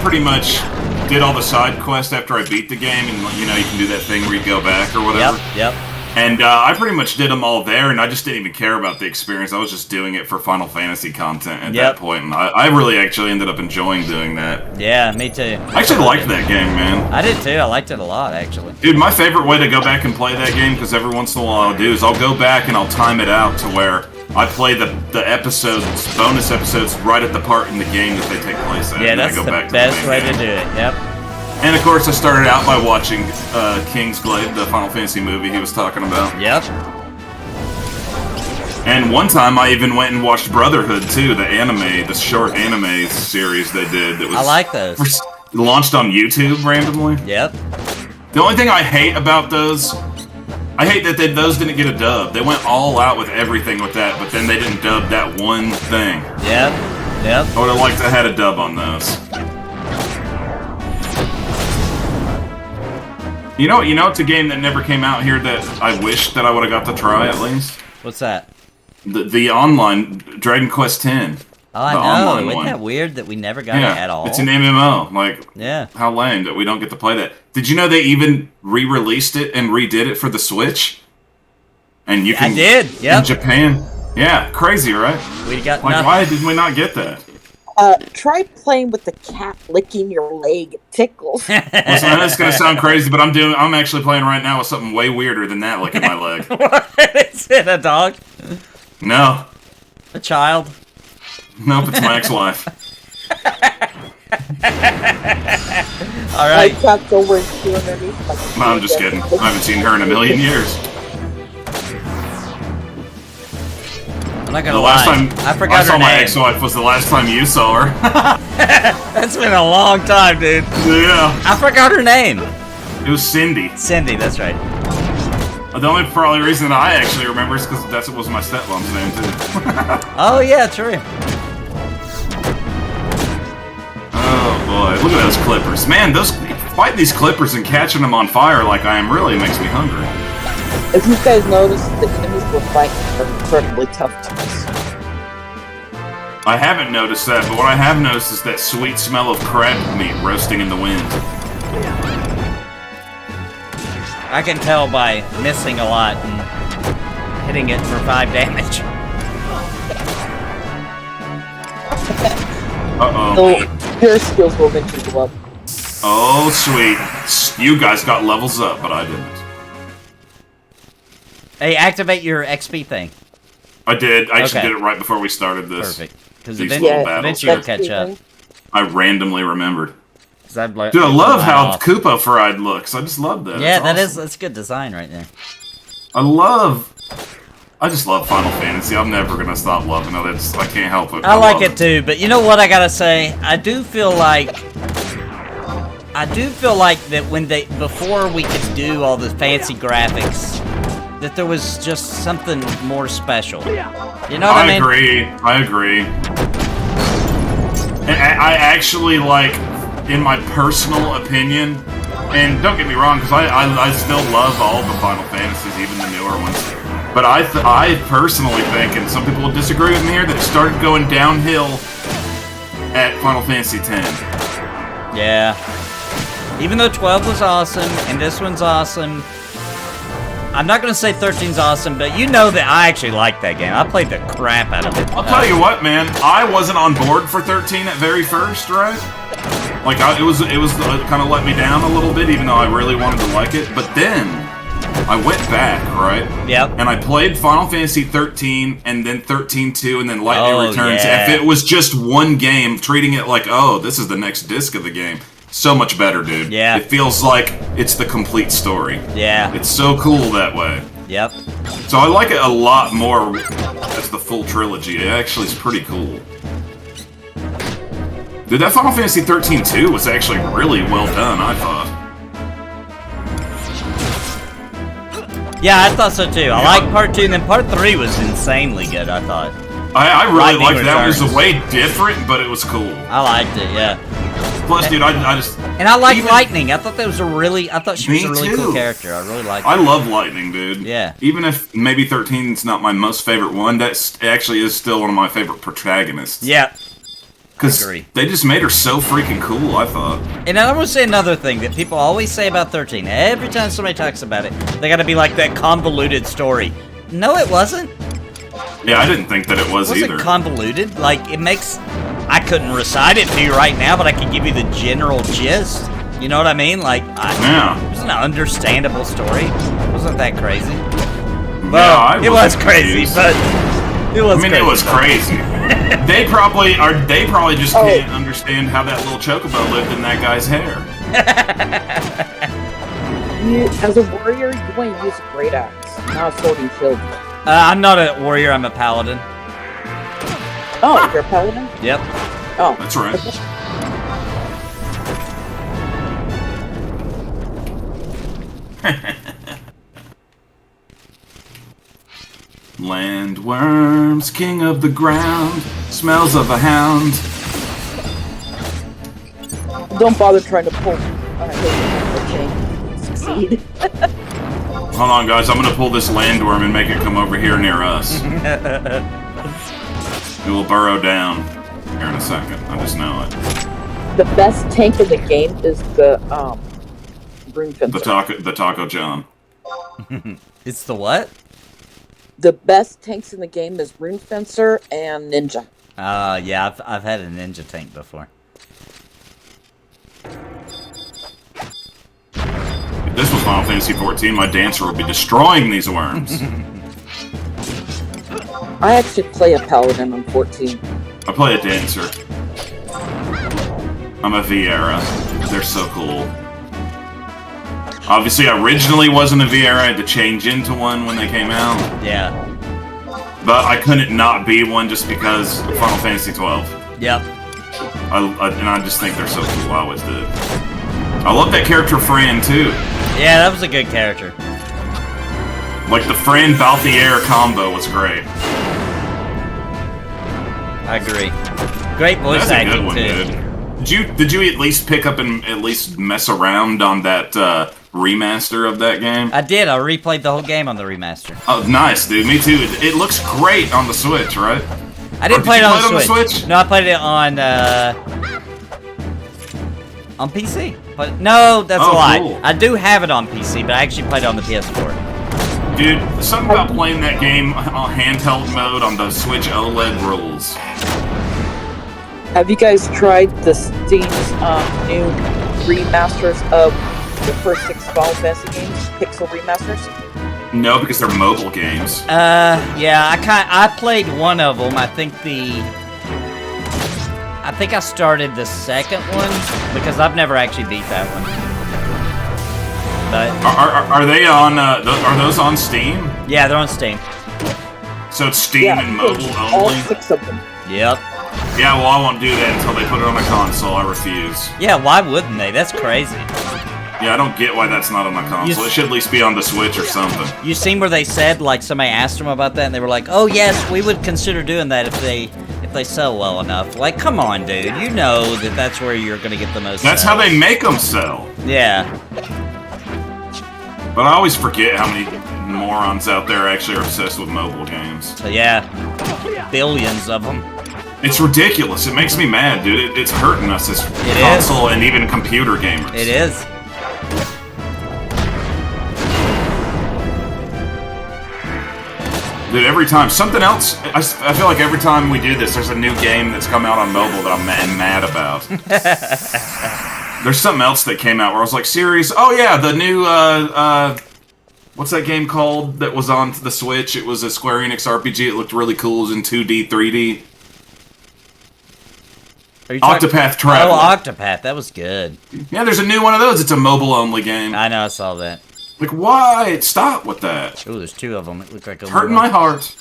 pretty much did all the side quests after I beat the game, and, you know, you can do that thing where you go back or whatever. Yep. And I pretty much did them all there, and I just didn't even care about the experience. I was just doing it for Final Fantasy content at that point, and I really actually ended up enjoying doing that. Yeah, me too. I actually liked that game, man. I did too. I liked it a lot, actually. Dude, my favorite way to go back and play that game, because every once in a while I'll do, is I'll go back and I'll time it out to where I play the episodes, bonus episodes, right at the part in the game that they take place at. Yeah, and that's I go the back best to way game. to do it. Yep. And of course, I started out by watching Kingsglaive, the Final Fantasy movie he was talking about. Yep. And one time I even went and watched Brotherhood too, the anime, the short anime series they did. That was I like those. Launched on YouTube randomly. Yep. The only thing I hate about those, I hate that those didn't get a dub. They went all out with everything with that, but then they didn't dub that one thing. Yep. Yep. I would have liked to have had a dub on those. You know, it's a game that never came out here that I wish that I would have got to try at least. What's that? The online Dragon Quest X. Oh, I know. Isn't that weird that we never got it at all? It's an MMO. Like, yeah. How lame that we don't get to play that. Did you know they even re-released it and redid it for the Switch? And you can. I did. Yep. In Japan. Yeah, crazy, right? We got like, nothing. Why did we not get that? Try playing with the cat licking your leg. It tickles. Listen, that's gonna sound crazy, but I'm actually playing right now with something way weirder than that licking my leg. What? Is it a dog? No. A child? Nope, it's my ex-wife. Alright. My cat's over here underneath. No, I'm just kidding. I haven't seen her in a million years. I'm not gonna the lie. last time I forgot her saw my name. ex-wife was the last time you saw her. That's been a long time, dude. Yeah. I forgot her name. It was Cindy. Cindy, that's right. The only probably reason that I actually remember is because that was my stepmom's name too. Oh yeah, true. Oh boy, look at those clippers. Man, fighting these clippers and catching them on fire like I am really makes me hungry. If you guys noticed, the enemies we're fighting are incredibly tough to us. I haven't noticed that, but what I have noticed is that sweet smell of crab meat roasting in the wind. I can tell by missing a lot and hitting it for 5 damage. Uh-oh. So, your skills will eventually go up. Oh, sweet. You guys got levels up, but I didn't. Hey, activate your XP thing. I did. I actually did it right before we started this. Perfect. Because eventually you'll catch up. I randomly rememred. Dude, I love how Koopa fried looks. I just love that. Yeah, that's that's good design right there. I just love Final Fantasy. I'm never gonna stop loving it. I can't help it. I like it too, but you know what I gotta say? I do feel like that before we could do all the fancy graphics, that there was just something more special. You know what I mean? I agree. And I actually, like, in my personal opinion, and don't get me wrong, because I still love all the Final Fantasies, even the newer ones. But I personally think, and some people will disagree with me here, that it started going downhill at Final Fantasy X. Yeah. Even though 12 was awesome, and this one's awesome, I'm not going to say 13's awesome, but you know that I actually like that game. I played the crap out of it. I'll tell you what, man. I wasn't on board for 13 at very first, right? Like, it was kind of let me down a little bit, even though I really wanted to like it. But then, I went back, right? Yep. And I played Final Fantasy 13, and then 13-2, and then Lightning Returns. Yeah. If it was just one game, treating it like, oh, this is the next disc of the game. So much better, dude. Yeah. It feels like it's the complete story. Yeah. It's so cool that way. Yep. So I like it a lot more as the full trilogy. It actually is pretty cool. Dude, that Final Fantasy 13-2 was actually really well done, I thought. Yeah, I thought so too. I liked part 2, and then part 3 was insanely good, I thought. I really Lightning liked that. It was Returns. way different, but it was cool. I liked it, yeah. Plus, dude, I just... And I like Lightning. I thought that was a really... I thought she was Me a really too. cool character. I really liked her. I love Lightning, dude. Yeah. Even if maybe 13's not my most favorite one, that actually is still one of my favorite protagonists. Yeah. Because Agree. they just made her so freaking cool, I thought. And I want to say another thing that people always say about 13. Every time somebody talks about it, they gotta be like that convoluted story. No, it wasn't. Yeah, I didn't think that it was It either. wasn't convoluted. Like, it makes... I couldn't recite it to you right now, but I can give you the general gist. You know what I mean? Like, Yeah. it was an understandable story. It wasn't that crazy. Yeah, Well, I it was wasn't crazy, confused. but... It was crazy. It was crazy. They probably just can't understand how that little chocobo lived in that guy's hair. As a warrior, you want to use a great axe, not a sword and shield. I'm not a warrior, I'm a paladin. Oh, you're a paladin? Yep. Oh. That's right. Landworms, king of the ground, smells of a hound. Don't bother trying to pull. Okay. Succeed. Hold on, guys. I'm gonna pull this landworm and make it come over here near us. It will burrow down here in a second. I just know it. The best tank in the game is the Rune Fencer. The Taco John. It's the what? The best tanks in the game is Rune Fencer and Ninja. Yeah, I've had a ninja tank before. If this was Final Fantasy XIV, my dancer would be destroying these worms. I actually play a paladin on 14. I play a dancer. I'm a Vieira. They're so cool. Obviously, I originally wasn't a Vieira. I had to change into one when they came out. Yeah. But I couldn't not be one just because of Final Fantasy XII. Yep. And I just think they're so cool. I always did. I love that character Fran, too. Yeah, that was a good character. Like, the Fran Balthier combo was great. I agree. Great voice That's a acting, good one, too. dude. Did you at least pick up and at least mess around on that remaster of that game? I did. I replayed the whole game on the remaster. Oh, nice, dude. Me too. It looks great on the Switch, right? I didn't Or play did it you on play the it Switch. No, I played it on PC. But no, that's a lie. Cool. I do have it on PC, but I actually played it on the PS4. Dude, something about playing that game on handheld mode on the Switch OLED rules. Have you guys tried the Steam's new remasters of the first 6 Final Fantasy games? Pixel remasters? No, because they're mobile games. Yeah, I played one of them. I think I started the second one because I've never actually beat that one. But Are they on? Are those on Steam? yeah, they're on Steam. So it's Steam and mobile all only. 6 of them. Yep. Yeah, well, I won't do that until they put it on a console. I refuse. Yeah, why wouldn't they? That's crazy. Yeah, I don't get why that's not on my console. It should at least be on the Switch or something. You seen where they said, like, somebody asked them about that, and they were like, "Oh yes, we would consider doing that if they sell well enough." Like, come on, dude. You know that that's where you're gonna get the most. That's how they make them sell. Yeah. But I always forget how many morons out there actually are obsessed with mobile games. So yeah, billions of them. It's ridiculous. It makes me mad, dude. It's hurting us as console and even computer gamers. It is. Dude, every time something else, I feel like every time we do this, there's a new game that's come out on mobile that I'm mad about. There's something else that came out where I was like, serious? Oh yeah, the new, what's that game called that was on the Switch? It was a Square-Enix RPG. It looked really cool. It was in 2D, 3D. Octopath Traveler. Oh, Octopath. That was good. Yeah, there's a new one of those. It's a mobile-only game. I know, I saw that. Like, why? Stop with that. Oh, there's 2 of them. It looked like a hurting my heart.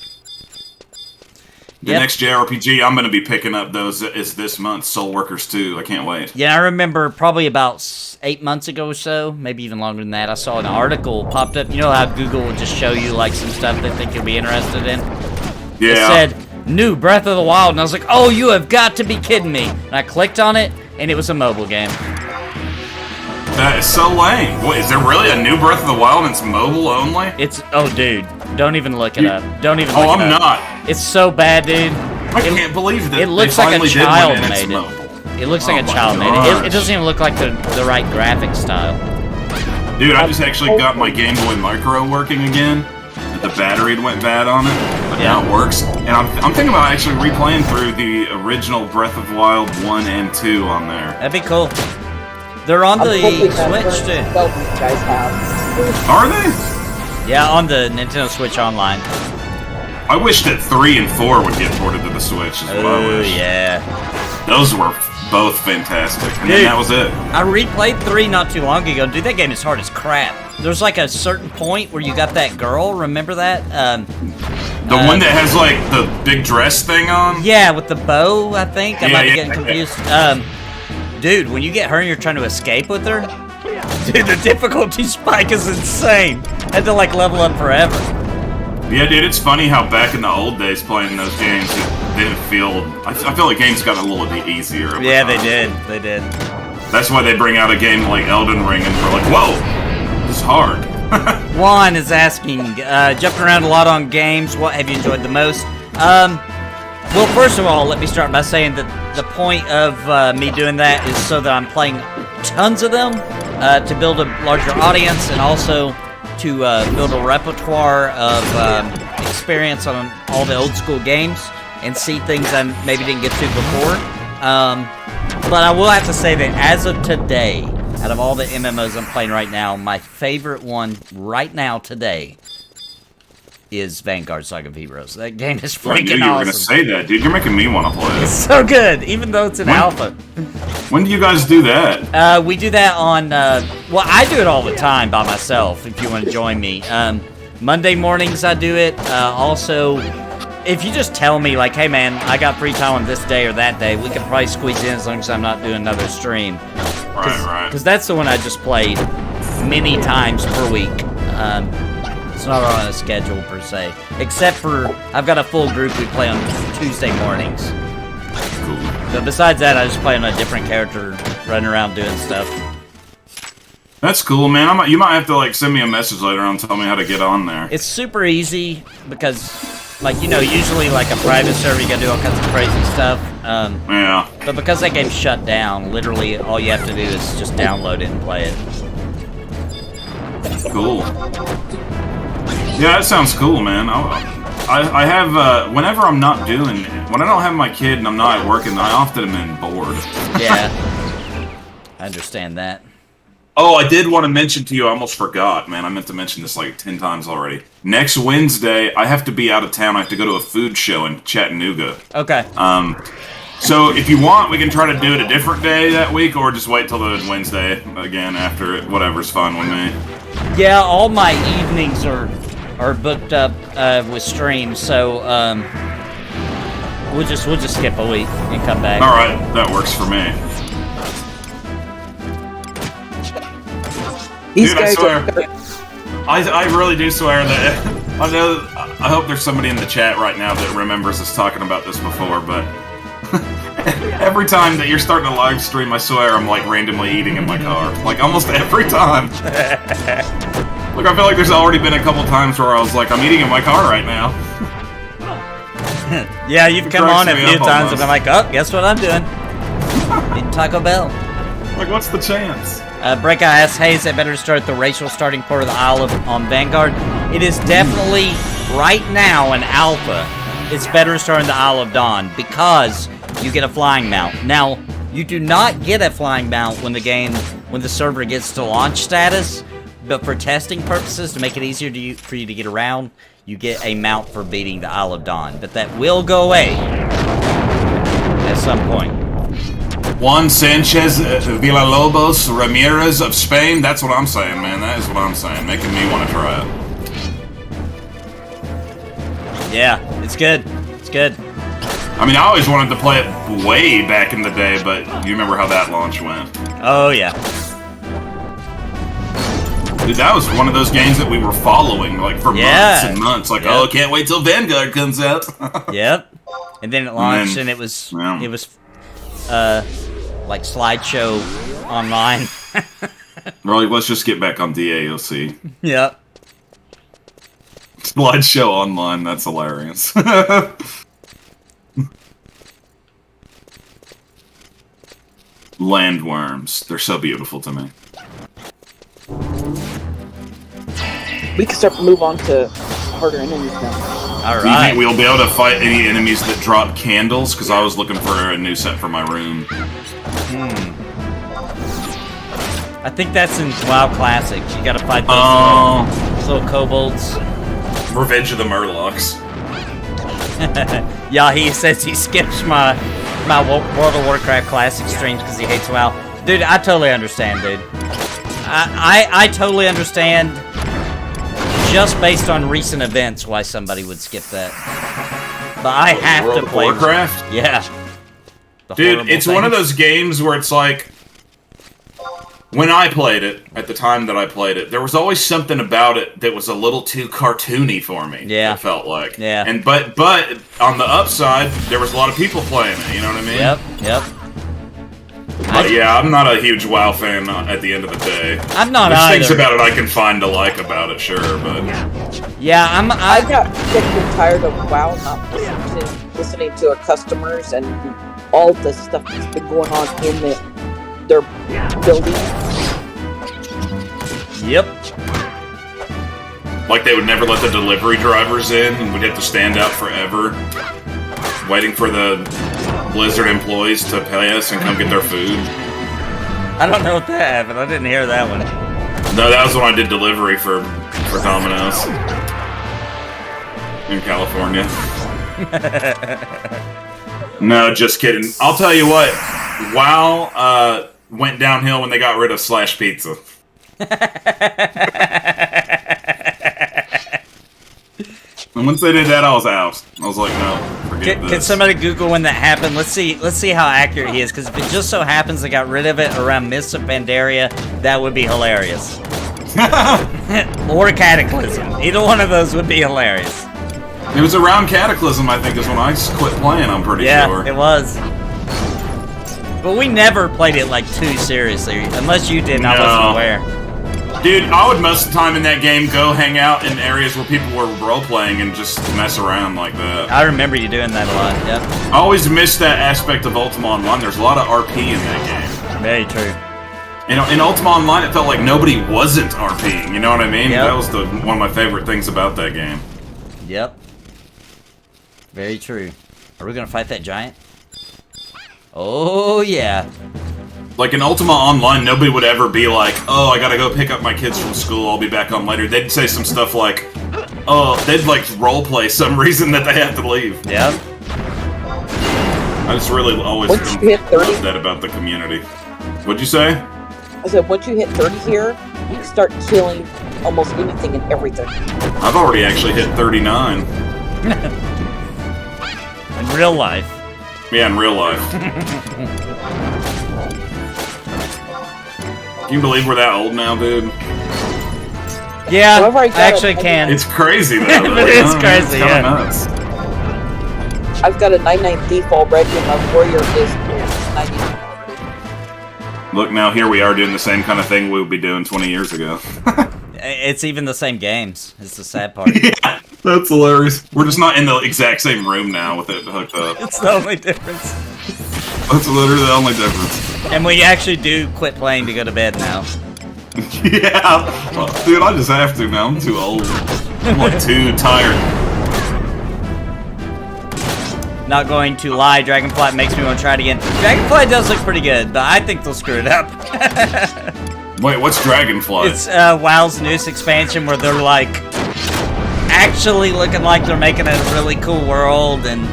The Yep. next JRPG I'm going to be picking up, though, is this month, Soul Workers 2. I can't wait. Yeah, I remember probably about 8 months ago or so, maybe even longer than that, I saw an article popped up. You know how Google will just show you, like, some stuff they think you'll be interested in? Yeah. It said, new Breath of the Wild, and I was like, oh, you have got to be kidding me. And I clicked on it, and it was a mobile game. That is so lame. What, is there really a new Breath of the Wild and it's mobile only? It's, oh, dude, don't even look it up. Don't even look Oh, it up. I'm not. It's so bad, dude. I can't believe that it looks they like a finally did child one and it's made it. mobile. It looks like a child made it. It doesn't even look like the right graphic style. Dude, I just actually got my Game Boy Micro working again. The battery went bad on it, but now it works. And I'm thinking about actually replaying through the original Breath of the Wild 1 and 2 on there. That'd be cool. They're on the Switch too. Are they? Yeah, on the Nintendo Switch Online. I wish that 3 and 4 would get ported to the Switch, is what I wish. Yeah. Those were both fantastic. And Dude, then that was it. I replayed 3 not too long ago. Dude, that game is hard as crap. There's like a certain point where you got that girl, remember that? The one that has like the big dress thing on? Yeah, with the bow, I think. I might be getting yeah. confused. Dude, when you get her and you're trying to escape with her, dude, the difficulty spike is insane. I had to like level up forever. Yeah, dude, it's funny how back in the old days playing those games, it didn't feel... I feel like games got a little bit easier over Yeah, time. they did. They did. That's why they bring out a game like Elden Ring and we're like, whoa, this is hard. Juan is asking, jumping around a lot on games, what have you enjoyed the most? Well, first of all, let me start by saying that the point of me doing that is so that I'm playing tons of them to build a larger audience and also to build a repertoire of experience on all the old school games and see things I maybe didn't get to before. But I will have to say that as of today, out of all the MMOs I'm playing right now, my favorite one right now today is Vanguard Saga of Heroes. That game is freaking awesome. I knew you were going to say that, dude. You're making me want to play it. It's so good, even though it's an alpha. When do you guys do that? We do that on, well, I do it all the time by myself, if you want to join me. Monday mornings I do it. Also, if you just tell me, like, hey man, I got free time on this day or that day, we can probably squeeze in as long as I'm not doing another stream. Right. Because that's the one I just played many times per week. It's not on a schedule per se. Except for, I've got a full group we play on Tuesday mornings. Cool. But besides that, I just play on a different character, running around doing stuff. That's cool, man. You might have to like send me a message later on and tell me how to get on there. It's super easy because, like, you know, usually like a private server, you gotta do all kinds of crazy stuff. Yeah. But because that game's shut down, literally all you have to do is just download it and play it. Cool. Yeah, that sounds cool, man. I have, whenever I'm not doing, when I don't have my kid and I'm not at work, and I often am bored. Yeah. I understand that. Oh, I did want to mention to you, I almost forgot, man. I meant to mention this like 10 times already. Next Wednesday, I have to be out of town. I have to go to a food show in Chattanooga. Okay. So if you want, we can try to do it a different day that week, or just wait till the Wednesday again after it. Whatever's fun with me. Yeah, all my evenings are booked up with streams, so we'll just skip a week and come back. All right, that works for me. These Dude, I guys swear. are I really do swear that I hope there's somebody in the chat right now that remembers us talking about this before, but every time that you're starting a live stream, I swear I'm like randomly eating in my car. Like almost every time. Like I feel like there's already been a couple times where I was like, I'm eating in my car right now. Yeah, you've It come cracks on a me few up times and almost. been like, oh, guess what I'm doing? Eating Taco Bell. Like what's the chance? Breakout asks, hey, is it better to start the racial starting port of the Isle of on Vanguard? It is definitely, right now, an alpha. It's better to start in the Isle of Dawn because you get a flying mount. Now, you do not get a flying mount when the server gets to launch status, but for testing purposes, to make it easier for you to get around, you get a mount for beating the Isle of Dawn. But that will go away at some point. Juan Sanchez Villalobos Ramirez of Spain. That's what I'm saying, man. That is what I'm saying. Making me want to try it. Yeah, it's good. It's good. I mean, I always wanted to play it way back in the day, but you remember how that launch went. Oh, yeah. Dude, that was one of those games that we were following, like, for months and months. Like, Yep. oh, can't wait till Vanguard comes out. Yep. And then it launched, and it was like slideshow online. We're like, let's just get back on DAOC. Yep. Slideshow online, that's hilarious. Landworms, they're so beautiful to me. We can start to move on to harder enemies now. All Do you right. think we'll be able to fight any enemies that drop candles? Because I was looking for a new set for my room. I think that's in WoW Classic. You gotta fight those little kobolds. Revenge of the Murlocs. Yeah, he says he skips my World of Warcraft Classic streams because he hates WoW. Dude, I totally understand, dude. I totally understand just based on recent events why somebody would skip that. But I have World to of play Warcraft? Yeah. The Dude, horrible it's one of things. those games where it's like, when I played it, at the time that I played it, there was always something about it that was a little too cartoony for me. Yeah. It felt like. Yeah. And but on the upside, there was a lot of people playing it. You know what I mean? Yep. But yeah, I'm not a huge WoW fan at the end of the day. I'm not There's either. things about it I can find to like about it, sure, but Yeah, I got sick and tired of WoW not listening to our customers and all the stuff that's been going on in their building. Yep. like they would never let the delivery drivers in, and we'd have to stand out forever, waiting for the Blizzard employees to pay us and come get their food. I don't know what that happened. I didn't hear that one. No, that was when I did delivery for Domino's in California. No, just kidding. I'll tell you what. WoW went downhill when they got rid of Slash Pizza. And once they did that, I was out. I was like, no, forget this. Can somebody Google when that happened? Let's see how accurate he is. Because if it just so happens they got rid of it around Mists of Pandaria, that would be hilarious. Or Cataclysm. Either one of those would be hilarious. It was around Cataclysm, I think, is when I quit playing, I'm pretty sure. Yeah, it was. But we never played it, like, too seriously. Unless you did and I wasn't aware. Dude, I would most of the time in that game go hang out in areas where people were role-playing and just mess around like that. I remember you doing that a lot, yep. I always miss that aspect of Ultima Online. There's a lot of RP in that game. Very true. You know, in Ultima Online, it felt like nobody wasn't RPing, you know what I mean? Yep. That was one of my favorite things about that game. Yep. Very true. Are we gonna fight that giant? Oh, yeah. Like, in Ultima Online, nobody would ever be like, oh, I gotta go pick up my kids from school, I'll be back on later. They'd say some stuff like, oh, they'd, like, roleplay some reason that they have to leave. Yep. I just really always Once you hit 30? love that about the community. What'd you say? I said, once you hit 30 here, you can start killing almost anything and everything. I've already actually hit 39. In real life. Yeah, in real life. Can you believe we're that old now, dude? Yeah, However, I I got actually it. can. It's crazy, though. It is crazy, yeah. Nuts. I've got a 99 thief already, and my warrior is 99. Look, now here we are doing the same kind of thing we would be doing 20 years ago. It's even the same games. It's the sad part. Yeah, that's hilarious. We're just not in the exact same room now with it hooked up. It's the only difference. That's literally the only difference. And we actually do quit playing to go to bed now. Yeah, well, dude, I just have to now. I'm too old. I'm like too tired. Not going to lie, Dragonflight makes me want to try it again. Dragonflight does look pretty good, but I think they'll screw it up. Wait, what's Dragonfly? It's WoW's newest expansion where they're like actually looking like they're making a really cool world, and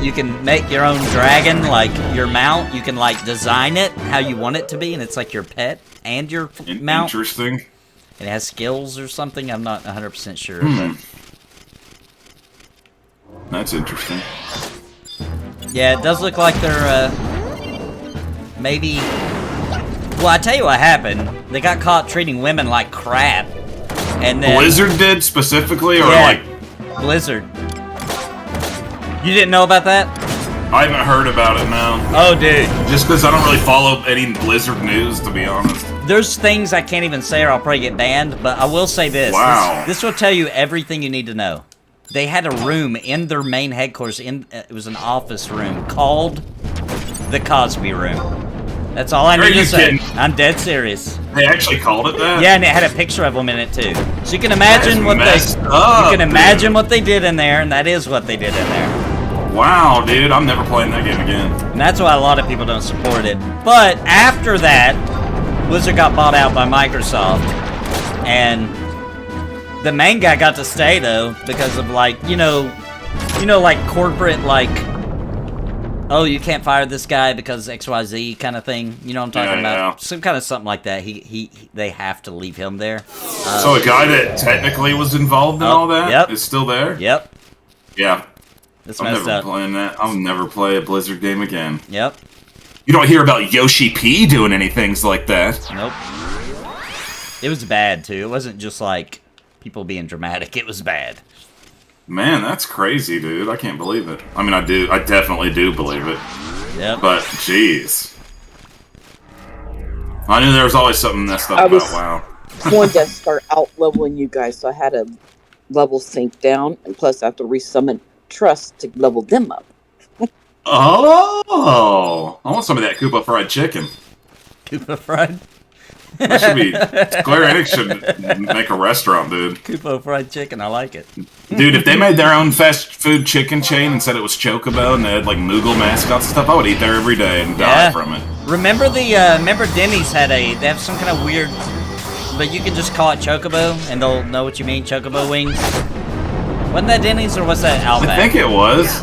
you can make your own dragon, like your mount. You can like design it how you want it to be, and it's like your pet and your mount. Interesting. It has skills or something. I'm not 100% sure, but that's interesting. yeah, it does look like they're maybe. Well, I tell you what happened. They got caught treating women like crap, and then Blizzard did specifically, or yeah, like Blizzard. You didn't know about that? I haven't heard about it now. Oh, dude. Just because I don't really follow any Blizzard news, to be honest. There's things I can't even say or I'll probably get banned, but I will say this. Wow. This will tell you everything you need to know. They had a room in their main headquarters, it was an office room, called the Cosby Room. That's all I need to say. Kidding? I'm dead serious. They actually called it that? Yeah, and it had a picture of them in it, too. So you can imagine what they did in there, and that is what they did in there. Wow, dude, I'm never playing that game again. And that's why a lot of people don't support it. But after that, Blizzard got bought out by Microsoft, and the main guy got to stay though because of like like corporate like, oh, you can't fire this guy because XYZ kind of thing. You know what I'm talking about? Yeah. Some kind of something like that. They have to leave him there. So a guy that technically was involved in all that is still there? Yep. Yeah. That's I'm messed never up. playing that. I'll never play a Blizzard game again. Yep. You don't hear about Yoshi P doing anything like that. Nope. It was bad too. It wasn't just like people being dramatic. It was bad. Man, that's crazy, dude. I can't believe it. I mean, I do. I definitely do believe it. Yep. But, jeez. I knew there was always something messed up about WoW. I wanted to start out-leveling you guys, so I had to level sync down, and plus I have to resummon trust to level them up. Oh! I want some of that Koopa fried chicken. Koopa fried? That should be... Square-enix should make a restaurant, dude. Koopa fried chicken, I like it. Dude, if they made their own fast food chicken chain and said it was Chocobo and they had like Moogle mascots and stuff, I would eat there every day and die from it. Remember Denny's they have some kind of weird, but you can just call it Chocobo and they'll know what you mean, Chocobo wings. Wasn't that Denny's or was that Outback? I think it was.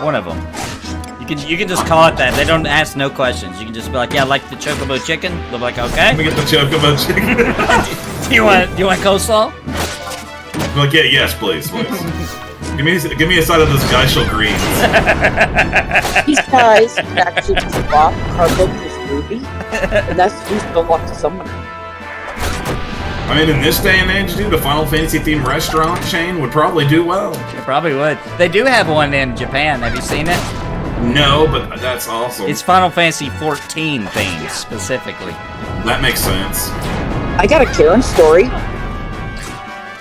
One of them. You can just call it that. They don't ask no questions. You can just be like, yeah, I like the Chocobo chicken. They'll be like, okay. Let me get the Chocobo chicken. do you want coleslaw? Like, yeah, yes, please. give me a side of those Geishel greens. These guys can actually swap Carbunculus Ruby, and that's who's unlocked to someone. I mean, in this day and age, dude, a Final Fantasy themed restaurant chain would probably do well. They probably would. They do have one in Japan. Have you seen it? No, but that's awesome. It's Final Fantasy 14 themed, specifically. That makes sense. I got a Karen story.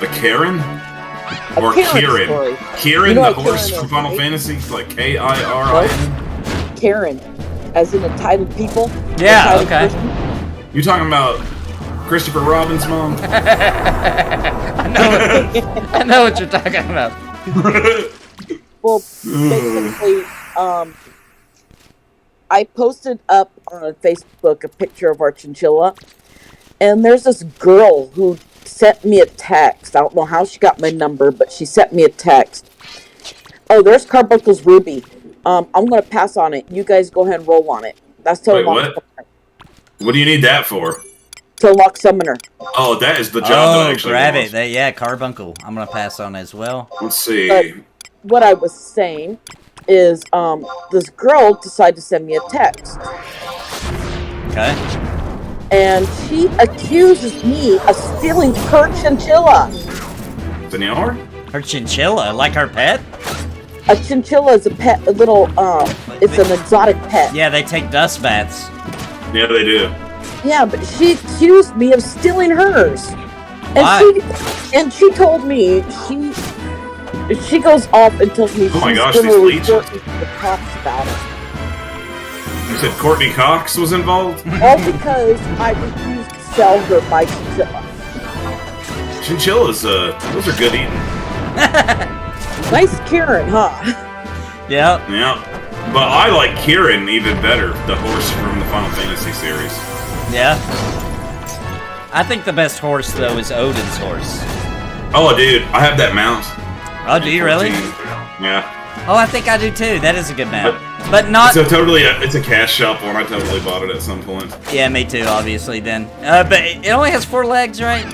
The Karen? Or Kieran? Story. Kieran, you know the horse Kieran from Final Fantasy? Like K-I-R-I-N? Karen, as in entitled people. Yeah, okay. You talking about Christopher Robin's mom? I know what you're talking about. Well, basically, I posted up on Facebook a picture of our chinchilla, and there's this girl who sent me a text. I don't know how she got my number, but she sent me a text. Oh, there's Carbunculus Ruby. I'm gonna pass on it. You guys go ahead and roll on it. That's to unlock Summoner. What do you need that for? To unlock Summoner. Oh, that is the job that I actually grab want. it. Yeah, Carbuncle. I'm gonna pass on as well. Let's see. What I was saying is, this girl decided to send me a text. Okay. And she accuses me of stealing her chinchilla. Senor? Her chinchilla, like her pet? A chinchilla is a pet, it's an exotic pet. Yeah, they take dust baths. Yeah, they do. Yeah, but she accused me of stealing hers. Why? And she told me she goes off and tells me Oh my she's gosh, going these to leeches. report me to the cops about it. You said Courtney Cox was involved? All because I refused to sell her my chinchilla. Chinchillas, those are good eating. Nice Karen, huh? Yep. Yeah. But I like Kieran even better, the horse from the Final Fantasy series. Yeah. I think the best horse, though, is Odin's horse. Oh, dude, I have that mount. Oh, do you really? Yeah. Oh, I think I do, too. That is a good map. But not... It's a cash shop one. I totally bought it at some point. Yeah, me too, obviously, then. But it only has 4 legs, right?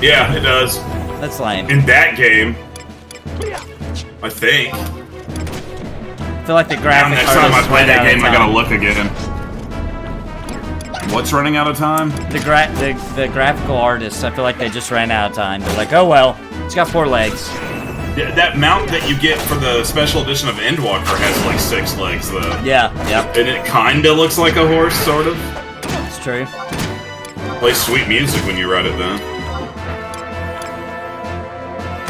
Yeah, it does. That's lame. In that game, I think. I feel like the graphic Next time I play that game, I gotta time. look again. What's running out of time? The graphical artists, I feel like they just ran out of time. They're like, oh well, it's got 4 legs. Yeah, that mount that you get for the special edition of Endwalker has like 6 legs, though. Yeah, yep. And it kinda looks like a horse, sort of. It's true. Plays sweet music when you ride it, though.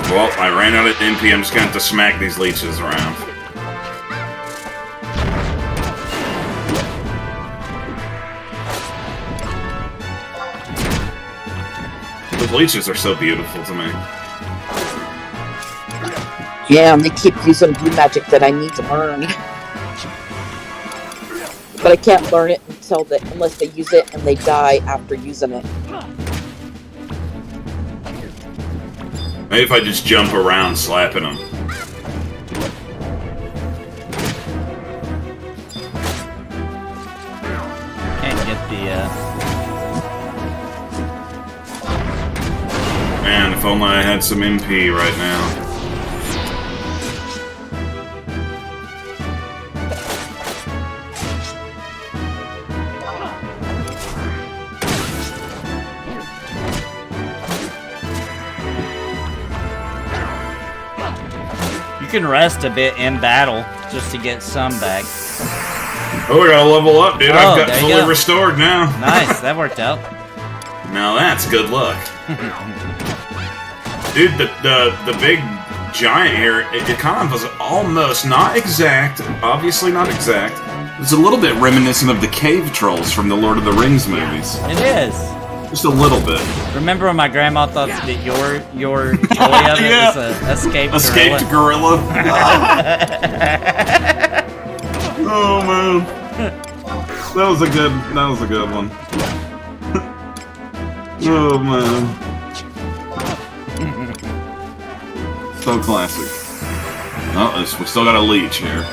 Well, I ran out of NP. I'm just gonna have to smack these leeches around. Those leeches are so beautiful to me. Yeah, and they keep using blue magic that I need to learn. But I can't learn it unless they use it and they die after using it. Maybe if I just jump around slapping them. Can't get the, Man, if only I had some MP right now. You can rest a bit in battle just to get some back. Oh, we gotta level up, dude. I've got there you fully go. restored now. Nice, that worked out. Now that's good luck. Dude, the big giant here, it kind of was almost, not exact, obviously not exact. It's a little bit reminiscent of the cave trolls from the Lord of the Rings movies. It is. Just a little bit. Remember when my grandma thought that your toy of it Yeah. was a Escaped gorilla. Oh man. That was a good one. Oh man. So classic. Oh, we still got a leech here.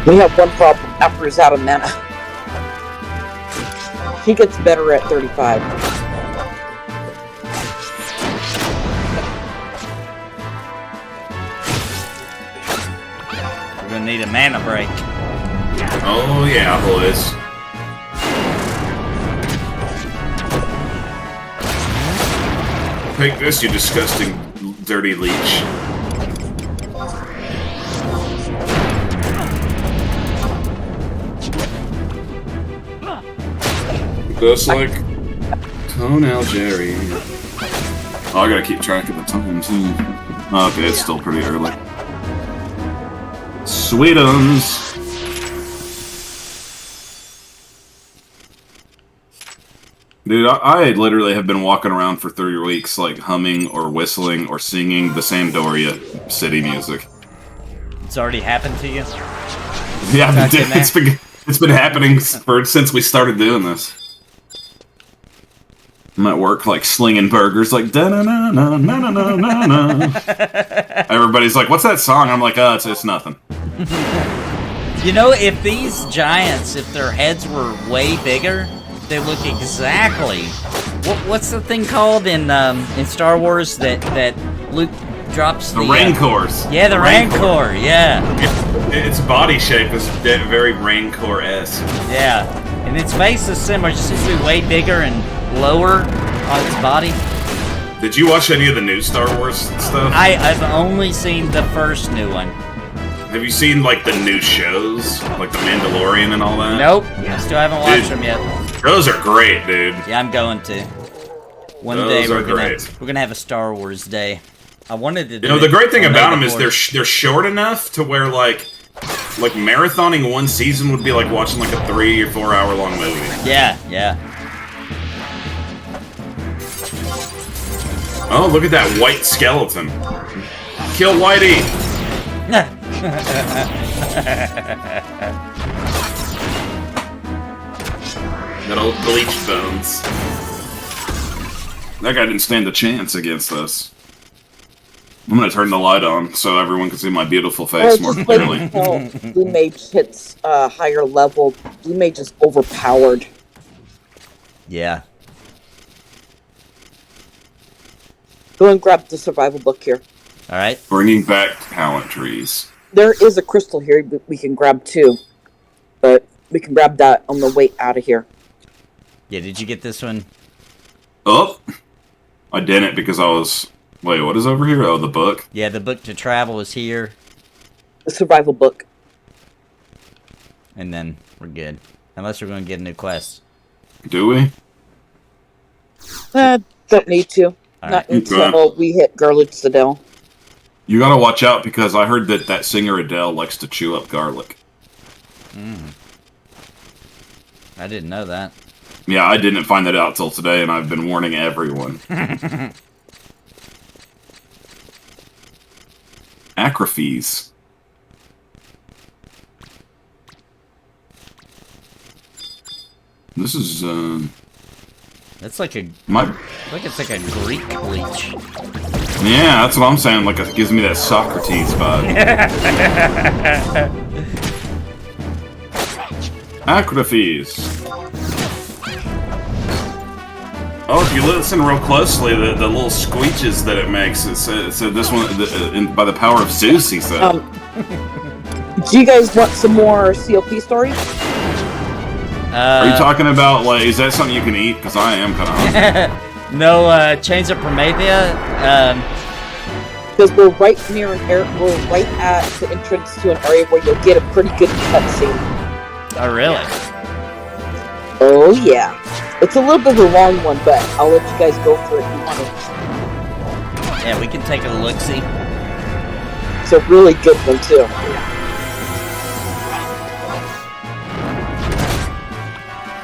We have one problem. Emperor's out of mana. He gets better at 35. We're gonna need a mana break. Oh yeah, boys. Take this, you disgusting, dirty leech. Just like Toenail Jerry. Oh, I gotta keep track of the time, too. Okay, it's still pretty early. Sweetums! Dude, I literally have been walking around for 3 weeks, like, humming or whistling or singing the Sampdoria city music. It's already happened to you? Yeah, Back in there? it's been happening since we started doing this. I'm at work, like, slinging burgers, like, da-na-na-na-na-na-na-na. Everybody's like, what's that song? I'm like, it's nothing. You know, if these giants, if their heads were way bigger, they look exactly What's the thing called in Star Wars that Luke drops The Rancors. Yeah, the Rancor. Yeah. Its body shape is very Rancor-esque. Yeah, and its face is similar. It just seems to be way bigger and lower on its body. Did you watch any of the new Star Wars stuff? I've only seen the first new one. Have you seen, like, the new shows? Like The Mandalorian and all that? Nope, I still haven't watched them yet. Those are great, dude. Yeah, I'm going to. One day we're gonna have a Star Wars day. I wanted to do the great thing about them is they're short enough to where, like marathoning one season would be like watching, like, a 3 or 4 hour long movie. Yeah, yeah. Oh, look at that white skeleton. Kill Whitey! That old bleached bones. That guy didn't stand a chance against us. I'm gonna turn the light on so everyone can see my beautiful face more clearly. Blue Mage hits higher level. Blue Mage is overpowered. Yeah. Go and grab the survival book here. All right. Bringing back talent trees. There is a crystal here we can grab too, but we can grab that on the way out of here. Yeah. Did you get this one? Oh, I didn't because I was. Wait, what is over here? Oh, the book? Yeah, the book to travel is here. The survival book. And then we're good. Unless we're going to get a new quest. Do we? Don't need to. Not until we hit Garlic Citadel. You gotta watch out because I heard that singer Adele likes to chew up garlic. I didn't know that. Yeah, I didn't find that out till today, and I've been warning everyone. Acrophes. This is, That's like a... it's like a Greek bleach. Yeah, that's what I'm saying. Like, it gives me that Socrates vibe. Acrophes. Oh, if you listen real closely, the little squeeches that it makes, it said this one, by the power of Zeus, he said. Do you guys want some more COP stories? Are you talking about, like, is that something you can eat? Because I am kind of hungry. No, Chains of Promethea? Because we're right near we're right at the entrance to an area where you'll get a pretty good cutscene. Oh, really? Oh, yeah. It's a little bit of a long one, but I'll let you guys go for it if you want it. Yeah, we can take a look-see. It's a really good one, too.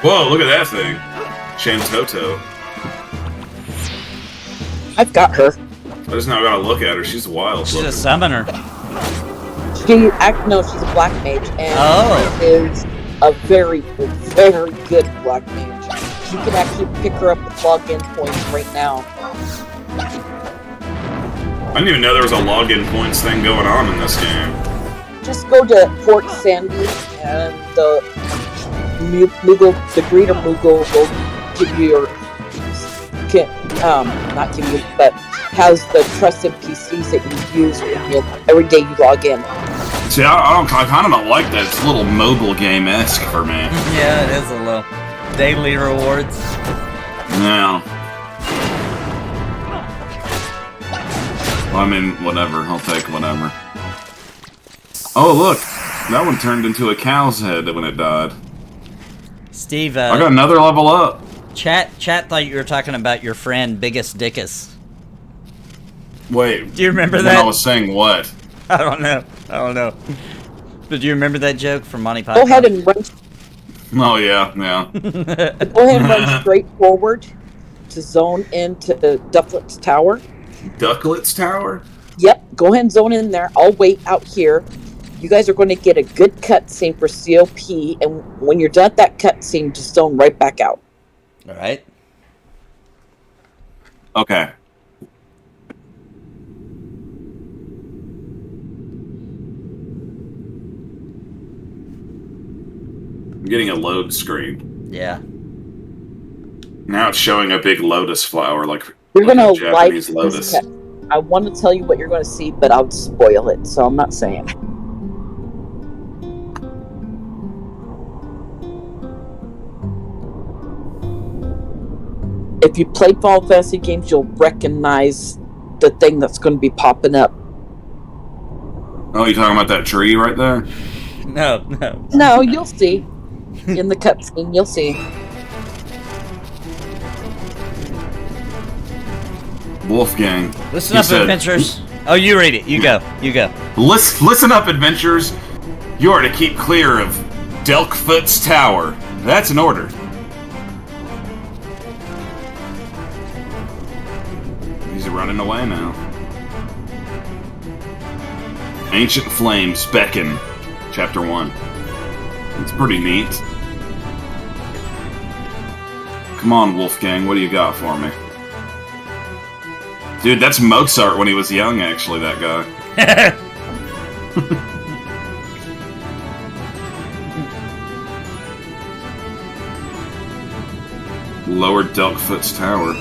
Whoa, look at that thing. Shantoto. I've got her. I just now gotta look at her. She's wild. She's a summoner. No, she's a black mage, and is a very, very good black mage. You can actually pick her up with login points right now. I didn't even know there was a login points thing going on in this game. Just go to Fort Sandy, and the greeter Moogle will give you your, not give you, but has the trusted PCs that you use every day you log in. See, I kind of don't like that. It's a little mobile game-esque for me. Yeah, it is a little. Daily rewards. No. Well, I mean, whatever. I'll take whatever. Oh, look! That one turned into a cow's head when it died. Steve, I got another level up. Chat thought you were talking about your friend Biggest Dickus. Wait. Do you remember when that? I was saying what? I don't know. But do you remember that joke from Monty Python? Go ahead and run. Oh, yeah. Go ahead and run straight forward to zone into Ducklet's Tower. Ducklet's Tower? Yep, go ahead and zone in there. I'll wait out here. You guys are going to get a good cutscene for COP, and when you're done at that cutscene, just zone right back out. Alright. Okay. I'm getting a load screen. Yeah. Now it's showing a big lotus flower, like You're like gonna a Japanese like lotus. this. I want to tell you what you're going to see, but I'll spoil it, so I'm not saying. If you play Final Fantasy games, you'll recognize the thing that's going to be popping up. Oh, you talking about that tree right there? No. No, you'll see. In the cutscene, you'll see. Wolfgang. Listen he up, said, adventurers. Oh, you read it. You go. Listen up, adventurers. You are to keep clear of Delkfoot's tower. That's an order. He's running away now. Ancient Flames Beckon, Chapter 1. It's pretty neat. Come on, Wolfgang, what do you got for me? Dude, that's Mozart when he was young, actually, that guy. Lower Delkfoot's tower.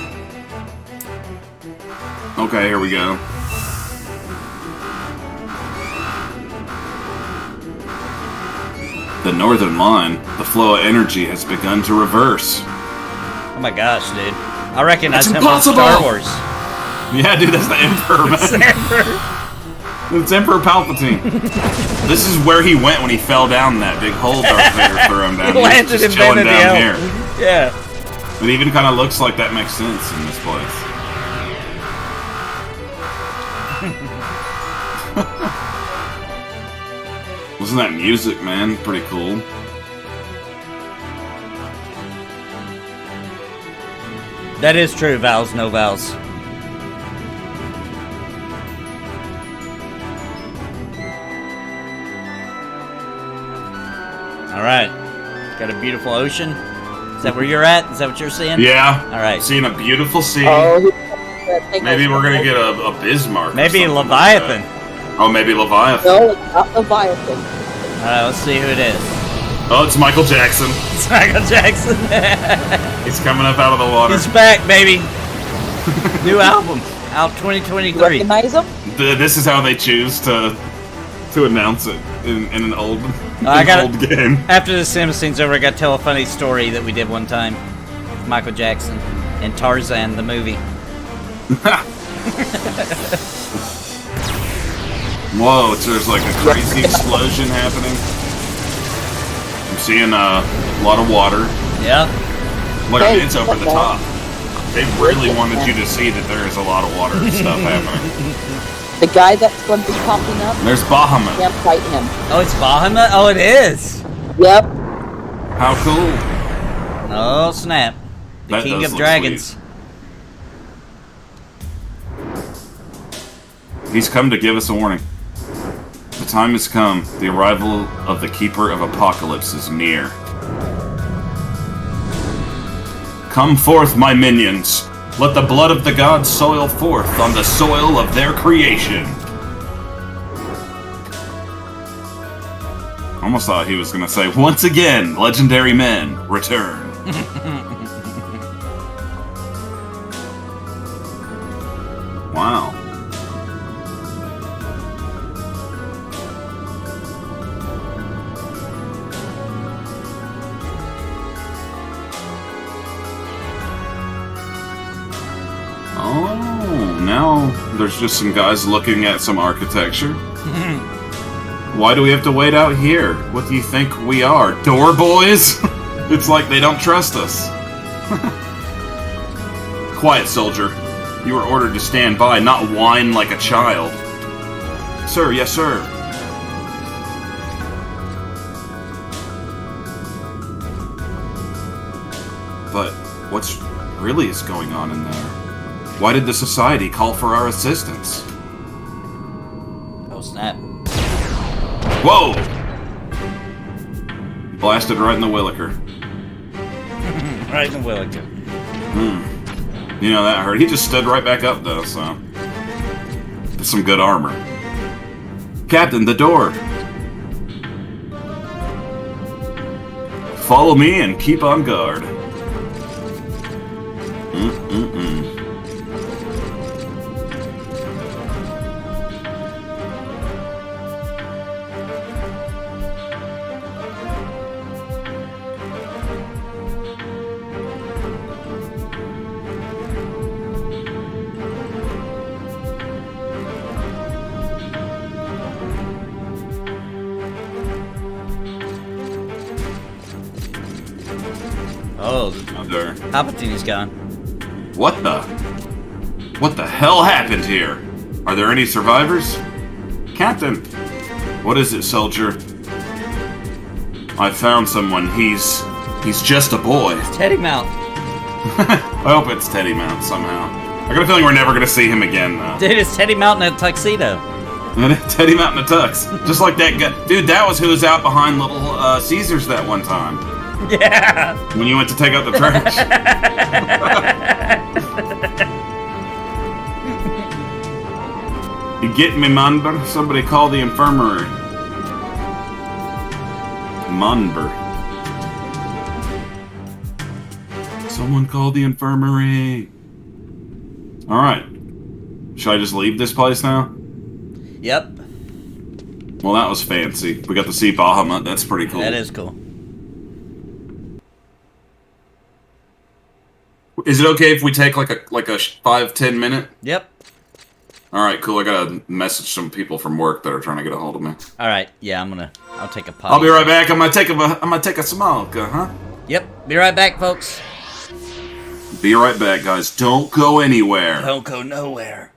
Okay, here we go. The northern line, the flow of energy has begun to reverse. Oh my gosh, dude. I recognize It's him from impossible! Star Wars. Yeah, dude, that's the Emperor, man. It's the Emperor. It's Emperor Palpatine. This is where he went when he fell down that big hole Darth Vader threw him down. He landed was just in chilling down Vanadiel. here. Yeah. It even kind of looks like that makes sense in this place. Wasn't that music, man? Pretty cool. That is true. Vowels, no vowels. Alright. Got a beautiful ocean. Is that where you're at? Is that what you're seeing? Yeah. Alright. Seeing a beautiful sea. Oh, Maybe we're gonna get a Bismarck. or Maybe something like Leviathan. that. Oh, maybe Leviathan. No, it's not Leviathan. Alright, let's see who it is. Oh, it's Michael Jackson. It's Michael Jackson. He's coming up out of the water. He's back, baby. New album. Out 2023. Recognize him? This is how they choose to announce it in an old, I got old game. After the cinema scene's over, I got to tell a funny story that we did one time with Michael Jackson and Tarzan, the movie. Whoa, there's like a crazy explosion happening. I'm seeing a lot of water. Yeah. Look, Hey, it's over the top. They really wanted you to see that there is a lot of water and stuff happening. The guy that's going to be popping up, There's Bahamut. can't fight him. Oh, it's Bahamut? Oh, it is. Yep. How cool. Oh, snap. The That King does of look Dragons. He's come to give us a warning. The time has come. The arrival of the Keeper of Apocalypse is near. Come forth, my minions. Let the blood of the gods soil forth on the soil of their creation. Almost thought he was going to say, once again, legendary men, return. Wow. Oh, now there's just some guys looking at some architecture. Why do we have to wait out here? What do you think we are, door boys? It's like they don't trust us. Quiet, soldier. You are ordered to stand by, not whine like a child. Sir, yes, sir. But what's really is going on in there? Why did the society call for our assistance? Oh, snap. Whoa! Blasted right in the williker. Right in the Williker. You know, that hurt. He just stood right back up, though, so... That's some good armor. Captain, the door! Follow me and keep on guard. there. Palpatine's gone. What the hell happened here? Are there any survivors? Captain! What is it, soldier? I found someone. He's just a boy. Teddy Mount. I hope it's Teddy Mount somehow. I got a feeling we're never gonna see him again, though. Dude, it's Teddy Mount in a tuxedo. Teddy Mount in a tux. Just like that guy. Dude, that was who was out behind Little Caesars that one time. Yeah. When you went to take out the trash. You get me, Munber? Somebody call the infirmary. Munber. Someone call the infirmary. Alright. Should I just leave this place now? Yep. Well, that was fancy. We got to see Bahamut. That's pretty cool. That is cool. Is it okay if we take like a 5-10 minute? Yep. Alright, cool. I gotta message some people from work that are trying to get a hold of me. Alright, yeah, I'll take a pause. I'll be right back. I'm gonna take a smoke, huh? Yep, be right back, folks. Be right back, guys. Don't go anywhere. Don't go nowhere.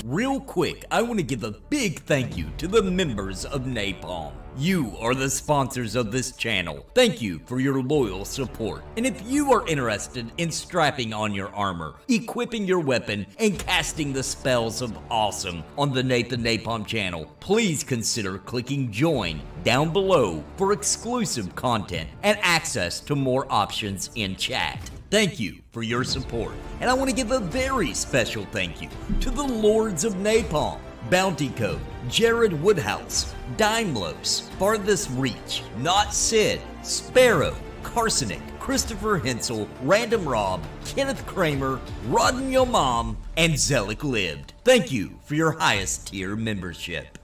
Real quick, I want to give a big thank you to the members of NAPALM. You are the sponsors of this channel. Thank you for your loyal support. And if you are interested in strapping on your armor, equipping your weapon, and casting the spells of awesome on the Nathan Napalm channel, please consider clicking join down below for exclusive content and access to more options in chat. Thank you for your support, and I want to give a very special thank you to the Lords of Napalm, Bounty Code, Jared Woodhouse, Daimlos, Farthest Reach, Not Sid, Sparrow, Carsonik, Christopher Hensel, Random Rob, Kenneth Kramer, Rodden Yo Mom, and Zelik Lived. Thank you for your highest tier membership.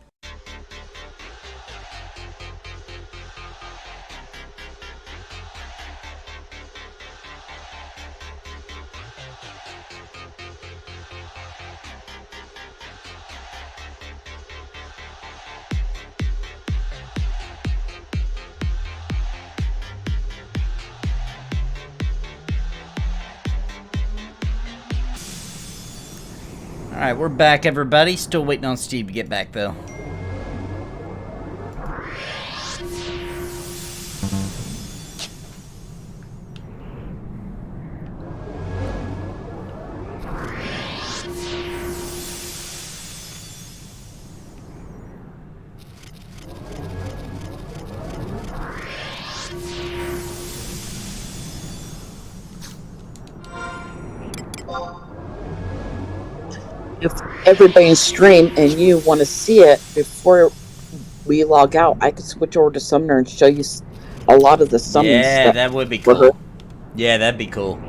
Alright, we're back, everybody. Still waiting on Steve to get back, though. If everybody's stream and you want to see it before we log out, I could switch over to Summoner and show you a lot of the summons. Yeah, that would be cool. Yeah, that'd be cool.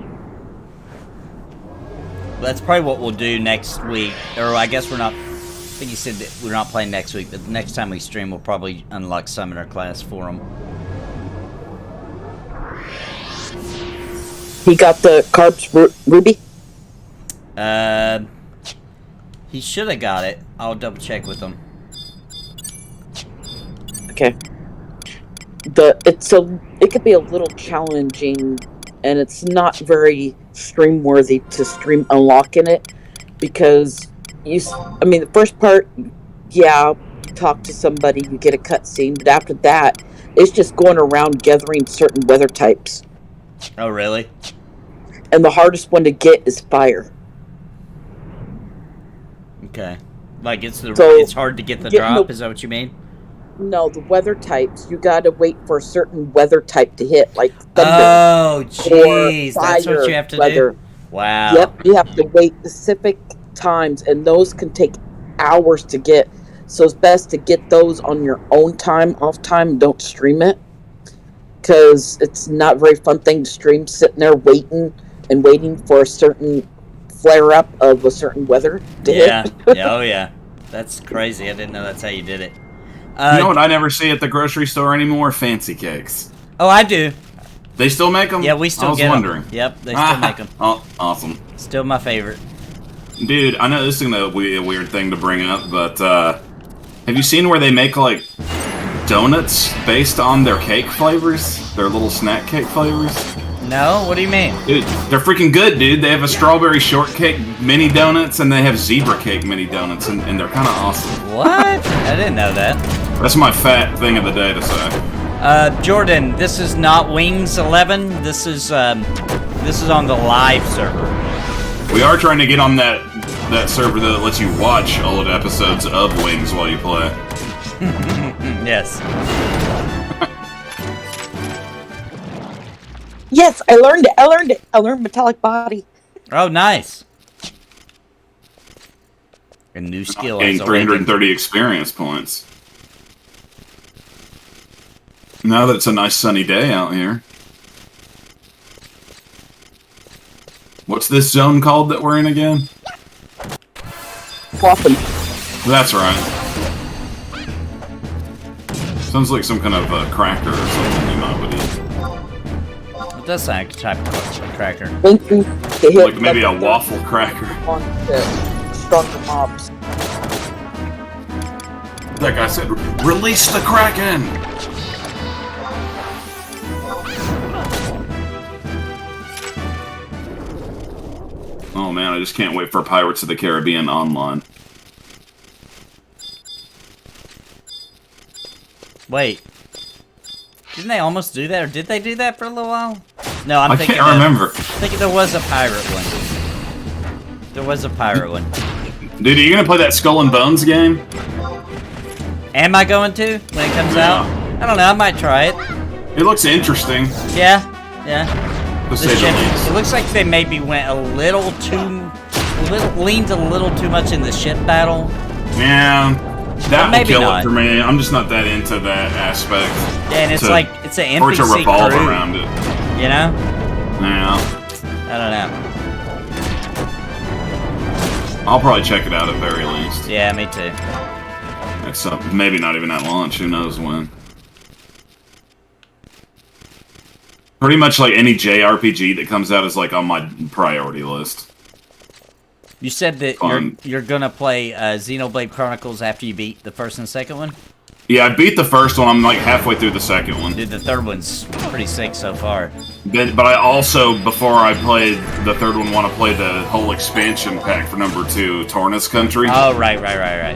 That's probably what we'll do next week. Or I guess we're not... I think you said that we're not playing next week, but next time we stream, we'll probably unlock Summoner class for him. He got the Carbs Ruby? He should have got it. I'll double check with him. Okay. It could be a little challenging, and it's not very stream worthy to stream unlocking it, because the first part, yeah, you talk to somebody, you get a cutscene, but after that, it's just going around gathering certain weather types. Oh, really? And the hardest one to get is fire. Okay. Like, it's hard to get the drop, is that what you mean? No, the weather types, you gotta wait for a certain weather type to hit, like thunder. Oh, jeez, that's what you have to do? Wow. Yep, you have to wait specific times, and those can take hours to get. So it's best to get those on your own time, off time, don't stream it. Because it's not a very fun thing to stream, sitting there waiting for a certain flare-up of a certain weather to hit. Yeah, oh yeah. That's crazy, I didn't know that's how you did it. You know what I never see at the grocery store anymore? Fancy cakes. Oh, I do. They still make them? Yeah, we still get them. I was wondering. Yep, they still make them. Oh, awesome. Still my favorite. Dude, I know this is gonna be a weird thing to bring up, but have you seen where they make like donuts based on their cake flavors? Their little snack cake flavors? No, what do you mean? Dude, they're freaking good, dude. They have a strawberry shortcake mini donuts, and they have zebra cake mini donuts, and they're kind of awesome. What? I didn't know that. That's my fat thing of the day to say. Jordan, this is not Wings 11. This is on the live server. We are trying to get on that server that lets you watch old episodes of Wings while you play. Yes. Yes, I learned it. I learned Metallic Body. Oh, nice. A new skill. Gained 330 experience points. Now that it's a nice sunny day out here. What's this zone called that we're in again? Qufim. That's right. Sounds like some kind of cracker or something you might would eat. It does sound like a type of cracker. Like maybe a waffle cracker. Stronger mobs. That guy said, "Release the Kraken!" Oh man, I just can't wait for Pirates of the Caribbean Online. Wait. Didn't they almost do that, or did they do that for a little while? No, I can't remember. I think there was a pirate one. There was a pirate one. Dude, are you gonna play that Skull and Bones game? Am I going to when it comes out? I don't know. I might try it. It looks interesting. Yeah. To say the least. It looks like they maybe went leaned a little too much in the ship battle. Yeah, that would kill not. it for me. I'm just not that into that aspect. Yeah, and it's an NPC or to revolve crew, around it. You know? Yeah. I don't know. I'll probably check it out at very least. Yeah, me too. It's maybe not even at launch. Who knows when? Pretty much like any JRPG that comes out is like on my priority list. You said that you're gonna play Xenoblade Chronicles after you beat the first and second one? Yeah, I beat the first one. I'm like halfway through the second one. Dude, the third one's pretty sick so far. But I also, before I played the third one, want to play the whole expansion pack for number 2, Torna's Country. Oh, right.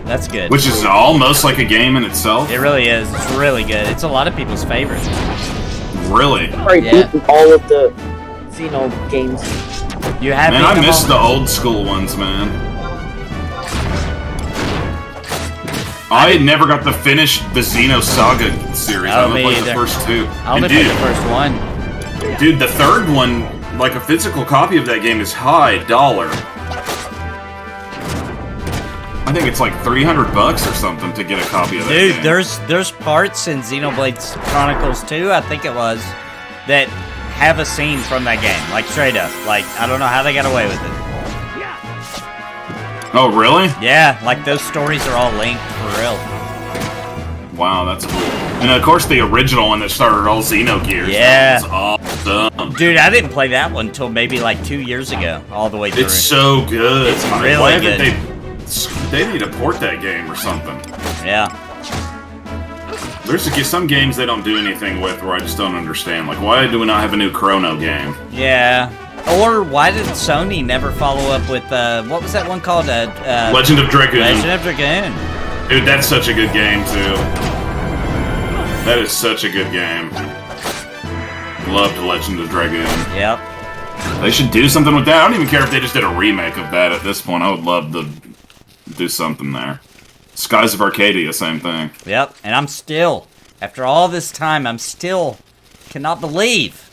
That's good. Which is almost like a game in itself. It really is. It's really good. It's a lot of people's favorite. Really? I've already beaten all of the Xeno games. You have? Man, I miss the old school ones, man. I never got to finish the Xeno Saga series. I only played the first 2. I only played the first one. Dude, the third one like a physical copy of that game is high dollar. I think it's like $300 or something to get a copy of that Dude, game. there's parts in Xenoblade Chronicles 2, I think it was, that have a scene from that game, like straight up. Like, I don't know how they got away with it. Oh, really? Yeah, like those stories are all linked for real. Wow, that's cool. And of course, the original one that started all Xenogears. Yeah. That was awesome. Dude, I didn't play that one until maybe like 2 years ago, all the way through. It's so good. It's really Why good. They need to port that game or something. Yeah. There's some games they don't do anything with where I just don't understand. Like, why do we not have a new Chrono game? Yeah. Or why did Sony never follow up with, what was that one called? Legend of Dragoon. Legend of Dragoon. Dude, that's such a good game, too. That is such a good game. Loved Legend of Dragoon. Yep. They should do something with that. I don't even care if they just did a remake of that at this point. I would love to do something there. Skies of Arcadia, same thing. Yep. And I'm still, after all this time, I'm still cannot believe.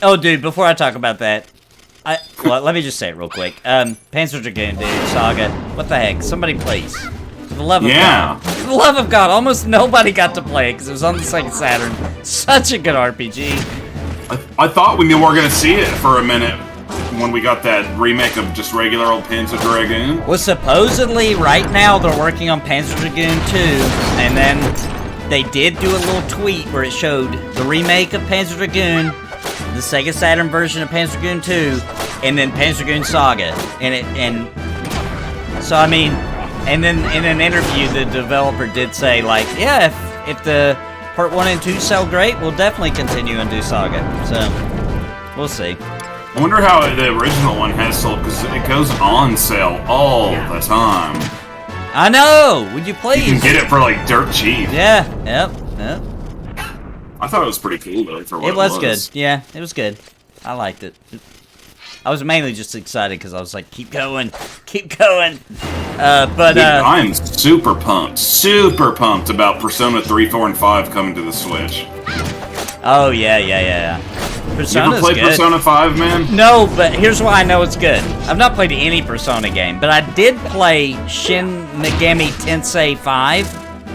Oh, dude, before I talk about that, well, let me just say it real quick. Panzer Dragoon, dude, Saga, what the heck? Somebody please. For the love of God. For the love of God, almost nobody got to play it because it was on the Sega Saturn. Such a good RPG. I thought we were going to see it for a minute when we got that remake of just regular old Panzer Dragoon. Well, supposedly, right now, they're working on Panzer Dragoon 2, and then they did do a little tweet where it showed the remake of Panzer Dragoon, the Sega Saturn version of Panzer Dragoon 2, and then Panzer Dragoon Saga. So I mean, and then in an interview, the developer did say, like, yeah, if the Part 1 and 2 sell great, we'll definitely continue and do Saga. So, we'll see. I wonder how the original one has sold, because it goes on sale all the time. I know! Would you please? You can get it for, like, dirt cheap. Yeah, yep. I thought it was pretty cool, though, for what It was good. Yeah, it was good. I liked it. I was mainly just excited because I was like, keep going. Dude, I'm super pumped about Persona 3, 4, and 5 coming to the Switch. Oh, yeah. Persona's You ever play good. Persona 5, man? No, but here's why I know it's good. I've not played any Persona game, but I did play Shin Megami Tensei 5.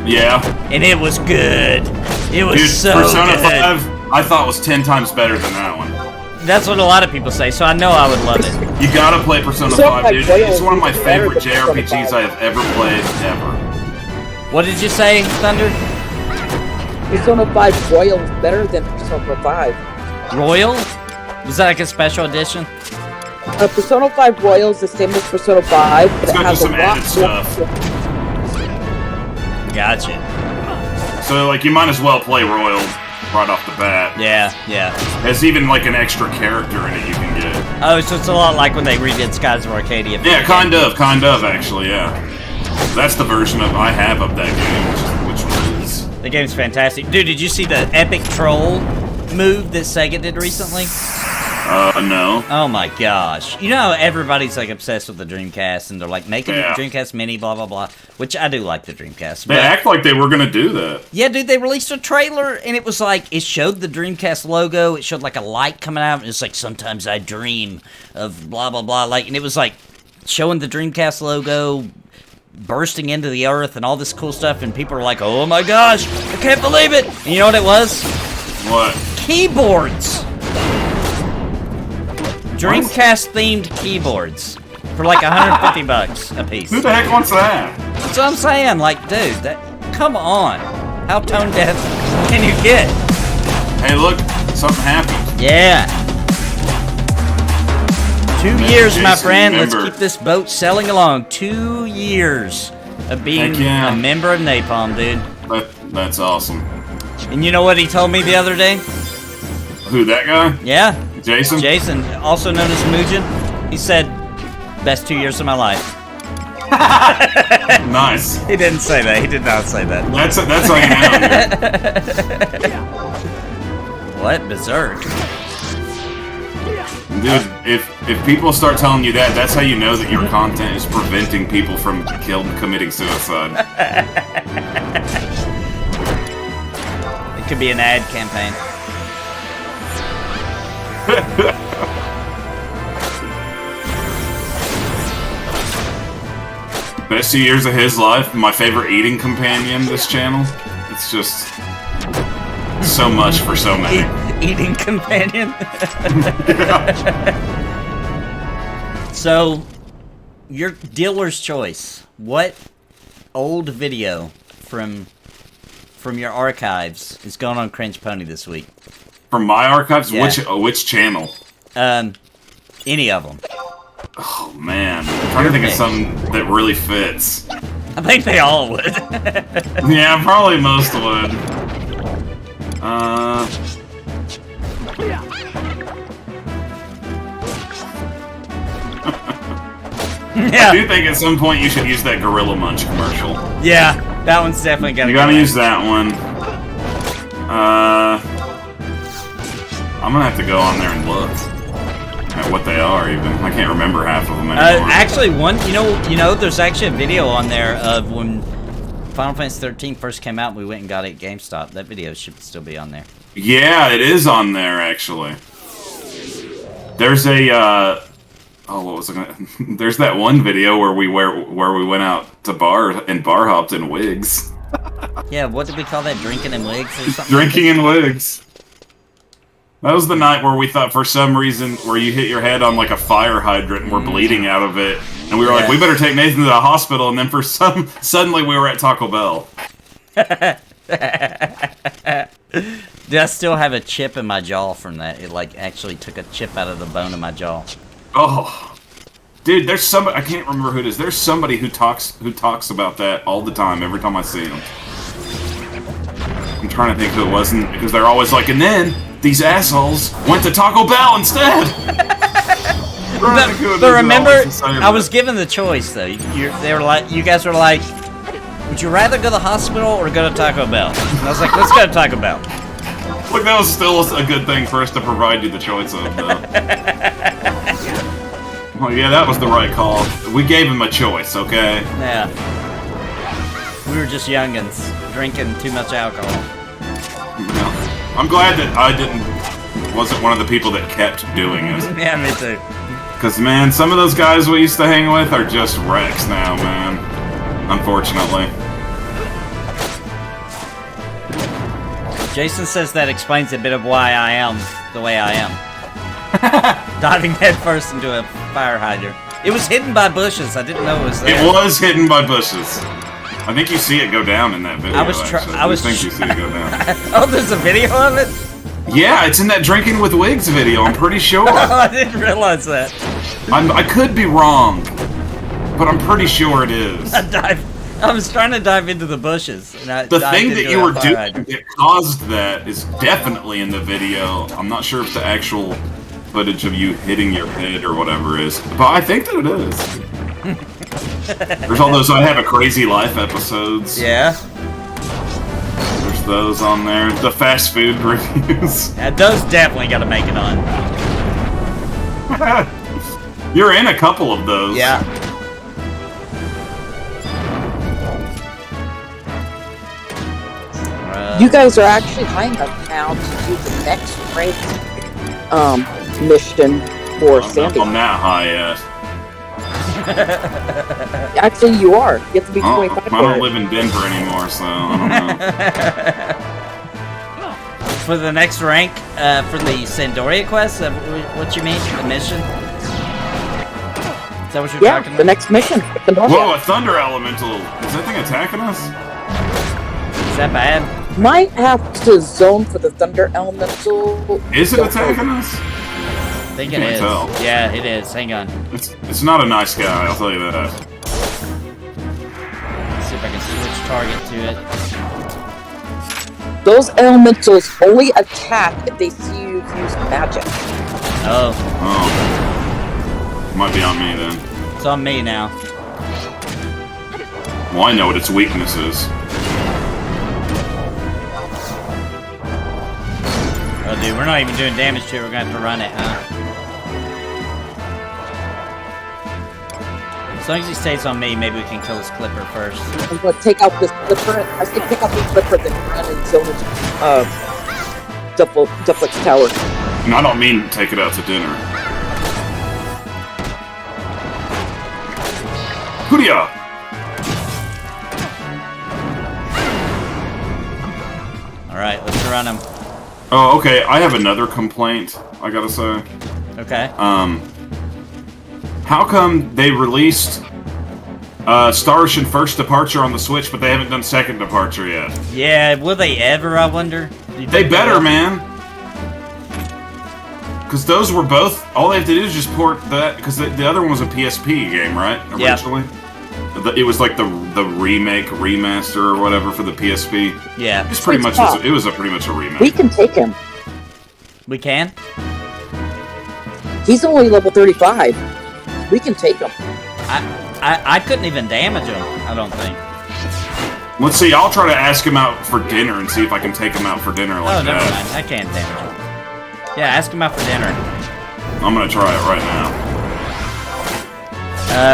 Yeah. And it was good. It was so Persona good. 5, I thought was 10 times better than that one. That's what a lot of people say, so I know I would love it. You gotta play Persona 5, dude. It's one of my favorite JRPGs I have ever played, ever. What did you say, Thunder? Persona 5 Royal is better than Persona 5. Royal? Was that like a special edition? Persona 5 Royal is the same as Persona 5, but It's it got has just a some lot added stuff. Gotcha. So, like, you might as well play Royal right off the bat. Yeah. There's even, like, an extra character in it you can get. Oh, so it's a lot like when they redid Skies of Arcadia. Yeah, kind of, actually, yeah. That's the version I have of that game, which was... The game's fantastic. Dude, did you see the epic troll move that Sega did recently? No. Oh my gosh. You know how everybody's like obsessed with the Dreamcast and they're like making the Dreamcast Mini, blah, blah, blah. Which I do like the Dreamcast. They act like they were gonna do that. Yeah, dude, they released a trailer and it was like, it showed the Dreamcast logo, it showed like a light coming out, and it's like, sometimes I dream of blah, blah, blah. Like, and it was like showing the Dreamcast logo bursting into the earth and all this cool stuff, and people are like, oh my gosh, I can't believe it! And you know what it was? What? Keyboards! Dreamcast-themed keyboards for like $150 a piece. Who the heck wants that? That's what I'm saying. Like, dude, come on. How tone deaf can you get? Hey, look, something happened. Yeah. 2 years, my Jason, friend. remember. Let's keep this boat sailing along. 2 years of being Heck yeah. a member of NAPALM, dude. That's awesome. And you know what he told me the other day? Who, that guy? Yeah. Jason? Jason, also known as Mugen. He said, best 2 years of my life. Nice. He didn't say that. He did not say that. That's how you know, What? Berserk? dude. If people start telling you that, that's how you know that your content is preventing people from committing suicide. It could be an ad campaign. Best 2 years of his life. My favorite eating companion. This channel. It's just so much for so many. Eating companion. Yeah. So, your dealer's choice. What old video from your archives is going on Cringe Pony this week? From my archives, Yeah. which channel? Any of them. Oh man, I'm trying to think of something that really fits. I think they all would. Yeah, probably most would. I do think at some point you should use that Gorilla Munch commercial. Yeah, that one's definitely gonna. You gotta use that one. I'm gonna have to go on there and look at what they are. Even I can't remember half of them anymore. Actually, one. You know, there's actually a video on there of when Final Fantasy 13 first came out. We went and got it at GameStop. That video should still be on there. Yeah, it is on there actually. There's a. Oh, what was I gonna? There's that one video where we went out to bar hopped in wigs. Yeah, what did we call that? Drinking in wigs or something? Drinking in wigs. That was the night where we thought for some reason where you hit your head on like a fire hydrant and we're bleeding out of it, and we were like, we better take Nathan to the hospital. And then suddenly we were at Taco Bell. Do I still have a chip in my jaw from that? It like actually took a chip out of the bone of my jaw. Oh, dude, there's somebody, I can't remember who it is. There's somebody who talks about that all the time, every time I see him. I'm trying to think who it wasn't, because they're always like, and then these assholes went to Taco Bell instead. But remember, I was given the choice though. You guys were like, would you rather go to the hospital or go to Taco Bell? And I was like, let's go to Taco Bell. Look, that was still a good thing for us to provide you the choice of, though. Well, yeah, that was the right call. We gave him a choice, okay? Yeah. We were just youngins, drinking too much alcohol. No. I'm glad that I wasn't one of the people that kept doing it. Yeah, me too. Because, man, some of those guys we used to hang with are just wrecks now, man. Unfortunately. Jason says that explains a bit of why I am the way I am. Diving headfirst into a fire hydrant. It was hidden by bushes. I didn't know it was there. It was hidden by bushes. I think you see it go down in that video. I think you see it go down. Oh, there's a video of it? Yeah, it's in that Drinking with Wigs video, I'm pretty sure. Oh, I didn't realize that. I could be wrong, but I'm pretty sure it is. I was trying to dive into the bushes. And the thing that you were doing that caused that is definitely in the video. I'm not sure if the actual footage of you hitting your head or whatever is, but I think that it is. There's all those I Have a Crazy Life episodes. Yeah. There's those on there. The fast food reviews. Yeah, those definitely got to make it on. You're in a couple of those. Yeah. You guys are actually high enough now to do the next rank mission for Sandy. I'm not high yet. Actually, you are. You have to be 25. I don't live in Denver anymore, so I don't know. For the next rank, for the Sandoria quest, what you mean? The mission? Is that what you're talking about? Yeah, the next mission. Whoa, a thunder elemental! Is that thing attacking us? Is that bad? Might have to zone for the thunder elemental. Is it attacking us? I think it is. Tell. Yeah, it is. Hang on. It's not a nice guy, I'll tell you that. Let's see if I can switch target to it. Those elementals only attack if they see you use magic. Oh. Oh. Might be on me then. It's on me now. Well, I know what its weakness is. Oh, dude, we're not even doing damage to it. We're gonna have to run it, huh? As long as he stays on me, maybe we can kill this Clipper first. I'm gonna take out this Clipper. I say take out this Clipper, then run and zone into Duplex Tower. And I don't mean take it out to dinner. Hoodia! All right, let's run them. Oh, okay. I have another complaint, I gotta say. Okay. How come they released Star Ocean First Departure on the Switch, but they haven't done Second Departure yet? Yeah, will they ever, I wonder? They better, man. Because those were both... All they have to do is just port that... Because the other one was a PSP game, right? Originally? Yep. It was like the remake, remaster, or whatever for the PSP. Yeah. It's pretty much... It was pretty much a remake. We can take him. We can? He's only level 35. We can take him. I couldn't even damage him, I don't think. Let's see, I'll try to ask him out for dinner and see if I can take him out for dinner like never that. mind. I can't damage him. Yeah, ask him out for dinner. I'm gonna try it right now.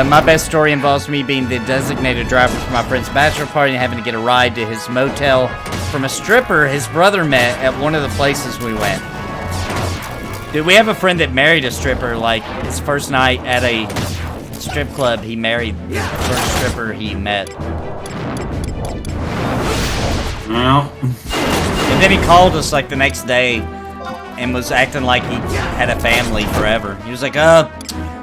My best story involves me being the designated driver for my friend's bachelor party and having to get a ride to his motel from a stripper his brother met at one of the places we went. Dude, we have a friend that married a stripper, like, his first night at a strip club, he married the first stripper he met. Well... And then he called us, like, the next day and was acting like he had a family forever. He was like, oh,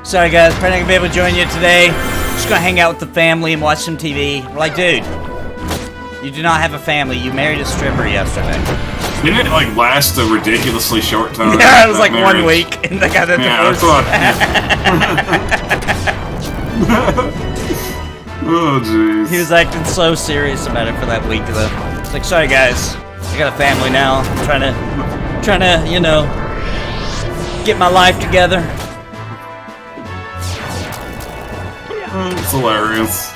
sorry guys, probably not gonna be able to join you today. Just gonna hang out with the family and watch some TV. We're like, dude, you do not have a family. You married a stripper yesterday. Didn't it, like, last a ridiculously short time? Yeah, it was like marriage? 1 week, and they got a divorce. Oh, jeez. He was acting so serious about it for that week, though. It's like, sorry guys, I got a family now. I'm trying to, you know, get my life together. It's hilarious.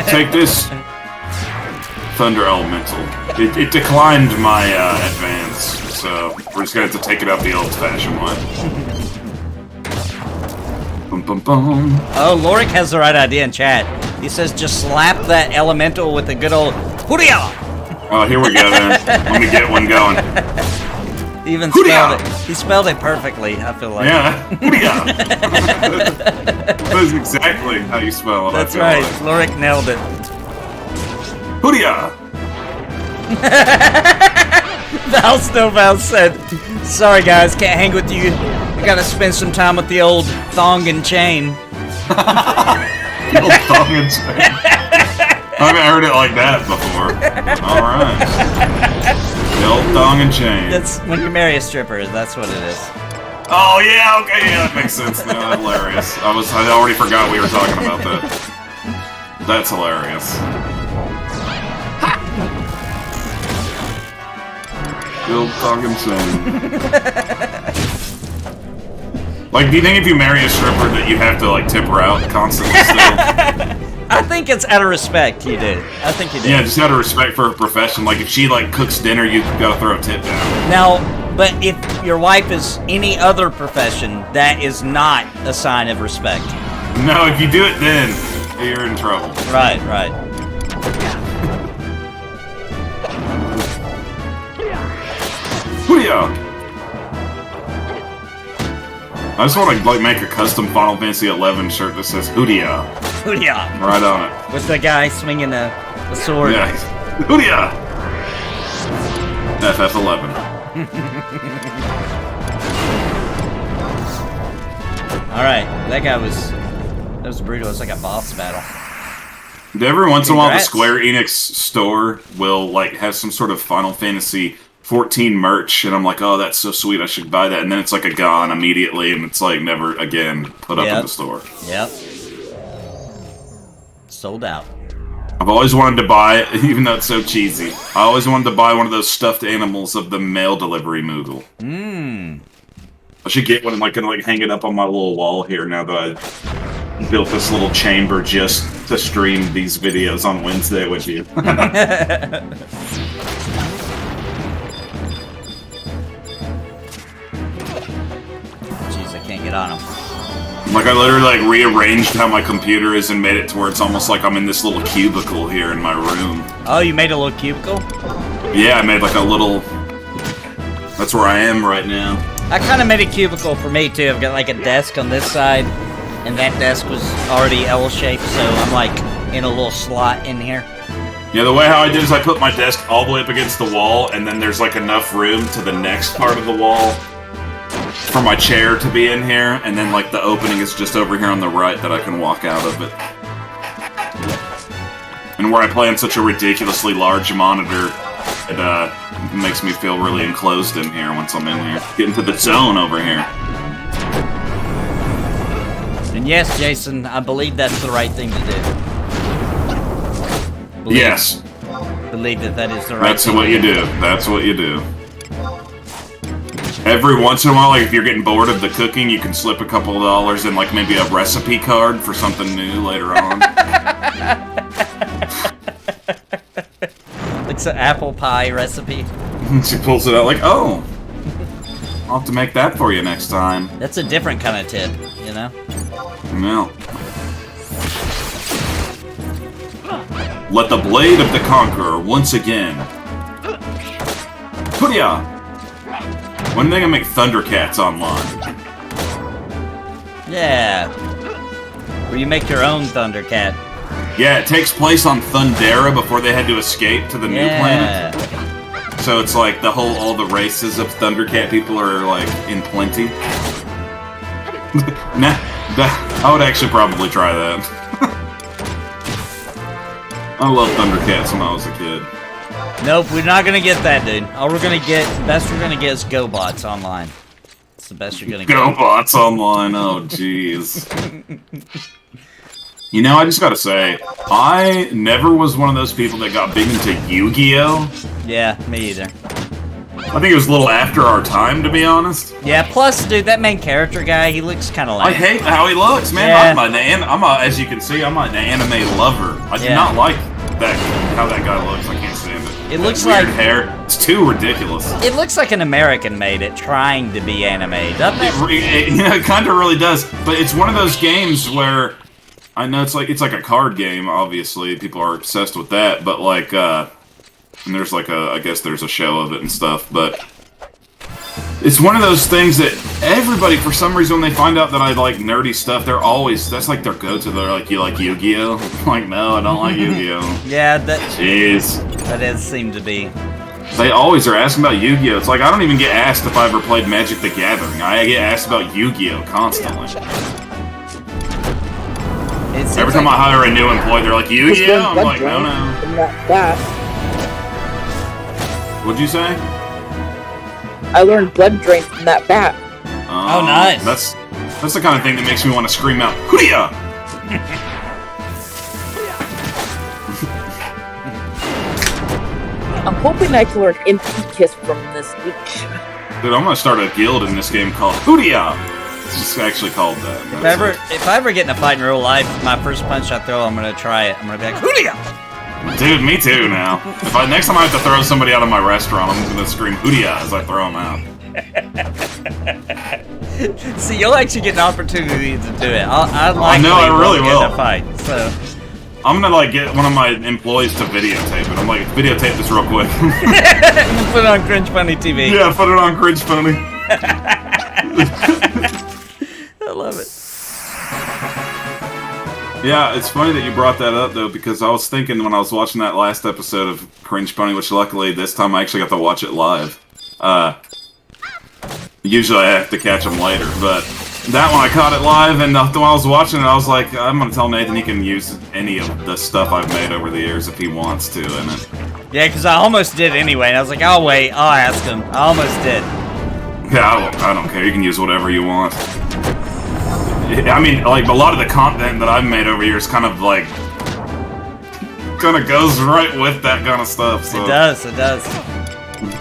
Take this, Thunder Elemental. It declined my advance, so we're just gonna have to take it out the old-fashioned way. Bum, bum, bum. Oh, Lorik has the right idea in chat. He says just slap that elemental with a good old hoodia. Oh, here we go then. Let me get one going. He even spelled it. He spelled it perfectly, I feel like. Yeah, hoodia. That's exactly how you spell it. That's right. Like. Lorik nailed it. Hoodia. Val Snowval said, sorry guys, can't hang with you. I gotta spend some time with the old thong and chain. The old thong and chain. I haven't heard it like that before. Alright. The old thong and chain. That's when you marry a stripper, that's what it is. Oh yeah, okay, yeah, that makes sense now. That's hilarious. I already forgot we were talking about that. That's hilarious. Still talking soon. Like, do you think if you marry a stripper that you have to, like, tip her out constantly still? I think it's out of respect, you do. I think you do. Yeah, just out of respect for her profession. Like, if she, like, cooks dinner, you gotta throw a tip down. Now, but if your wife is any other profession, that is not a sign of respect. No, if you do it then, you're in trouble. Right, right. Hooyah! I just want to like make a custom Final Fantasy 11 shirt that says Hoodia. Hoodia! Right on it. With the guy swinging a sword. Yeah. Hoodia! FF11. Alright, that was brutal. It's like a boss battle. Every once in a while, the Congrats. Square-Enix store will like have some sort of Final Fantasy 14 merch, and I'm like, oh, that's so sweet, I should buy that. And then it's like gone immediately, and it's like never again put up in the store. Yep. Sold out. I've always wanted to buy it, even though it's so cheesy. I always wanted to buy one of those stuffed animals of the mail delivery Moogle. Mmm. I should get one and like hang it up on my little wall here now that I built this little chamber just to stream these videos on Wednesday with you. Jeez, I can't get on him. Like, I literally, like, rearranged how my computer is and made it to where it's almost like I'm in this little cubicle here in my room. Oh, you made a little cubicle? Yeah, I made, like, a little... That's where I am right now. I kind of made a cubicle for me, too. I've got, like, a desk on this side, and that desk was already L-shaped, so I'm, like, in a little slot in here. Yeah, the way how I did is I put my desk all the way up against the wall, and then there's like enough room to the next part of the wall for my chair to be in here, and then like the opening is just over here on the right that I can walk out of it. And where I play on such a ridiculously large monitor, it makes me feel really enclosed in here once I'm in here. Get into the zone over here. And yes, Jason, I believe that's the right thing to do. Yes. Believe that is the right That's thing what you do. That's what you do. Every once in a while, like if you're getting bored of the cooking, you can slip a couple of dollars in like maybe a recipe card for something new later on. It's an apple pie recipe. She pulls it out like, oh, I'll have to make that for you next time. That's a different kind of tip, you know? No. Let the blade of the conqueror once again. Hoodia! When are they gonna make Thundercats online? Yeah. Where you make your own Thundercat. Yeah, it takes place on Thundera before they had to escape to the new planet. So it's like all the races of Thundercat people are like in plenty. Nah, I would actually probably try that. I love Thundercats when I was a kid. Nope, we're not gonna get that, dude. All we're gonna get, best we're gonna get is GoBots online. It's the best you're gonna get. GoBots online, oh jeez. You know, I just gotta say, I never was one of those people that got big into Yu-Gi-Oh! Yeah, me either. I think it was a little after our time, to be honest. Yeah, plus, dude, that main character guy, he looks kind of like... I hate how he looks, man. Yeah. As you can see, I'm an anime lover. I do not like how that guy looks. I can't stand it. It looks weird like hair. It's too ridiculous. It looks like an American made it, trying to be anime, doesn't it? It kind of really does. But it's one of those games where I know it's like a card game. Obviously, people are obsessed with that. But like, and there's like I guess there's a show of it and stuff. But it's one of those things that everybody, for some reason, when they find out that I like nerdy stuff, that's like their go-to. They're like, you like Yu-Gi-Oh? I'm like, no, I don't like Yu-Gi-Oh. Yeah, Jeez. That does seem to be. They always are asking about Yu-Gi-Oh! It's like, I don't even get asked if I ever played Magic the Gathering. I get asked about Yu-Gi-Oh! Constantly. Every time I hire a new employee, they're like, Yu-Gi-Oh! I'm like, no. What'd you say? I learned Blood Drain from that bat. Oh, nice. That's the kind of thing that makes me want to scream out, Hoodia! I'm hoping I can learn MP Kiss from this leech. Dude, I'm gonna start a guild in this game called Hoodia! It's just actually called that. If I ever get in a fight in real life, my first punch I throw, I'm gonna try it. I'm gonna be like, Hoodia! Dude, me too now. Next time I have to throw somebody out of my restaurant, I'm gonna scream Hoodia as I throw them out. See, you'll actually get an opportunity to do it. I really will. Get in a fight, so. I'm gonna like get one of my employees to videotape it. I'm like, videotape this real quick. Put it on Cringe Funny TV. Yeah, put it on Cringe Funny. I love it. Yeah, it's funny that you brought that up though, because I was thinking when I was watching that last episode of Cringe Funny, which luckily this time I actually got to watch it live. Usually I have to catch them later, but that one I caught it live, and while I was watching it, I was like, I'm gonna tell Nathan he can use any of the stuff I've made over the years if he wants to in it. Yeah, because I almost did anyway, and I was like, I'll wait, I'll ask him. I almost did. Yeah, I don't care. You can use whatever you want. I mean, like, a lot of the content that I've made over the years kind of, like, kind of goes right with that kind of stuff, so. It does.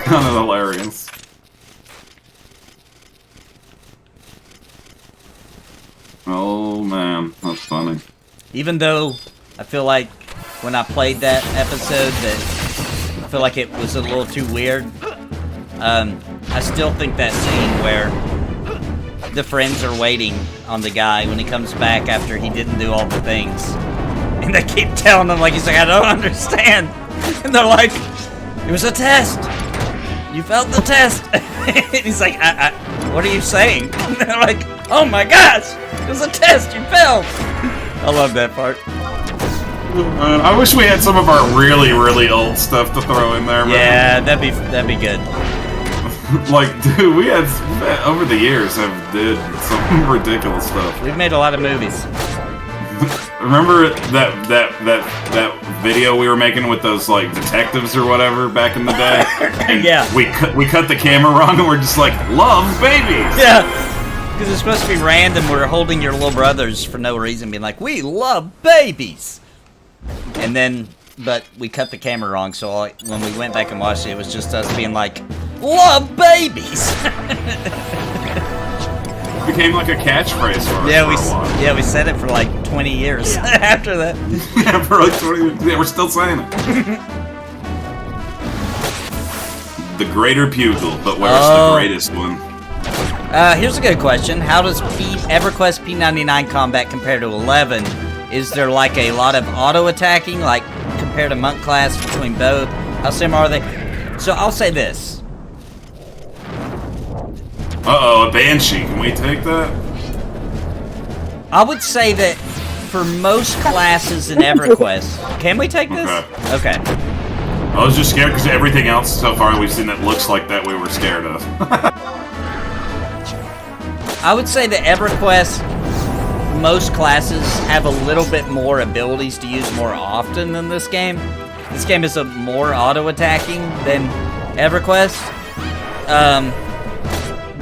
Kind of hilarious. Oh, man. That's funny. Even though I feel like when I played that episode that I feel like it was a little too weird, I still think that scene where the friends are waiting on the guy when he comes back after he didn't do all the things. And they keep telling him, like, he's like, I don't understand. And they're like, it was a test. You failed the test. And he's like, what are you saying? And they're like, oh my gosh, it was a test, you failed. I love that part. I wish we had some of our really, really old stuff to throw in there, man. Yeah, that'd be good. Like, dude, we had over the years have did some ridiculous stuff. We've made a lot of movies. Remember that video we were making with those like detectives or whatever back in the day? And yeah. We cut the camera wrong and we're just like, love babies. Yeah. Because it's supposed to be random. We're holding your little brothers for no reason, being like, we love babies. And then, but we cut the camera wrong, so when we went back and watched it, it was just us being like, love babies. It became like a catchphrase for us. Yeah, we said it for like 20 years after that. Yeah, for like 20 years. Yeah, we're still saying it. The greater pupil, but where's the greatest one? Here's a good question. How does EverQuest P99 combat compare to 11? Is there like a lot of auto attacking, like compared to monk class between both? How similar are they? So I'll say this. Uh-oh, a banshee. Can we take that? I would say that for most classes in EverQuest, can we take this? Okay. I was just scared because everything else so far we've seen that looks like that we were scared of. I would say that EverQuest, most classes have a little bit more abilities to use more often than this game. This game is more auto-attacking than EverQuest.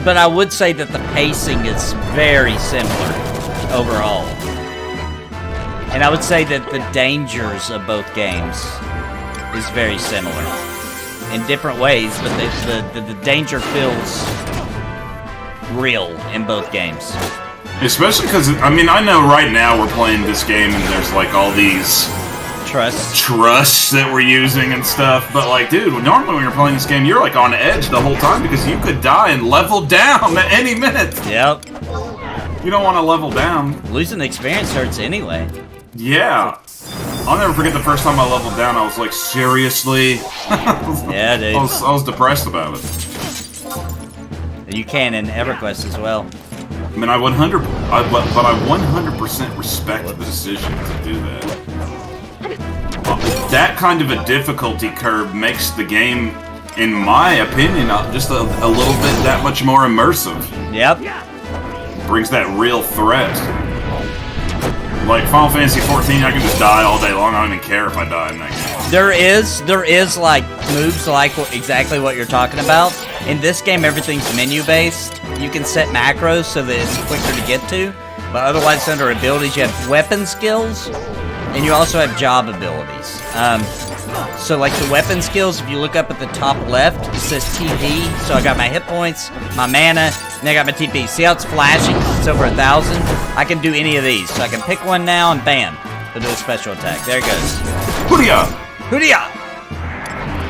But I would say that the pacing is very similar overall. And I would say that the dangers of both games is very similar. In different ways, but the danger feels real in both games. Especially because, I mean, I know right now we're playing this game and there's like all these trusts that we're using and stuff, but like, dude, normally when you're playing this game, you're like on edge the whole time because you could die and level down at any minute. Yep. You don't want to level down. Losing experience hurts anyway. Yeah. I'll never forget the first time I leveled down, I was like, seriously? Yeah, dude. I was depressed about it. You can in EverQuest as well. I mean, I 100% respect the decision to do that. That kind of a difficulty curve makes the game, in my opinion, just a little bit that much more immersive. Yep. Brings that real threat. Like Final Fantasy XIV, I can just die all day long. I don't even care if I die in that game. There is like moves like exactly what you're talking about. In this game, everything's menu based. You can set macros so that it's quicker to get to. But otherwise, under abilities, you have weapon skills, and you also have job abilities. So like the weapon skills, if you look up at the top left, it says TP. So I got my hit points, my mana, and I got my TP. See how it's flashing? It's over 1,000. I can do any of these. So I can pick one now and bam, it'll do a special attack. There it goes. Hoodia! Hoodia!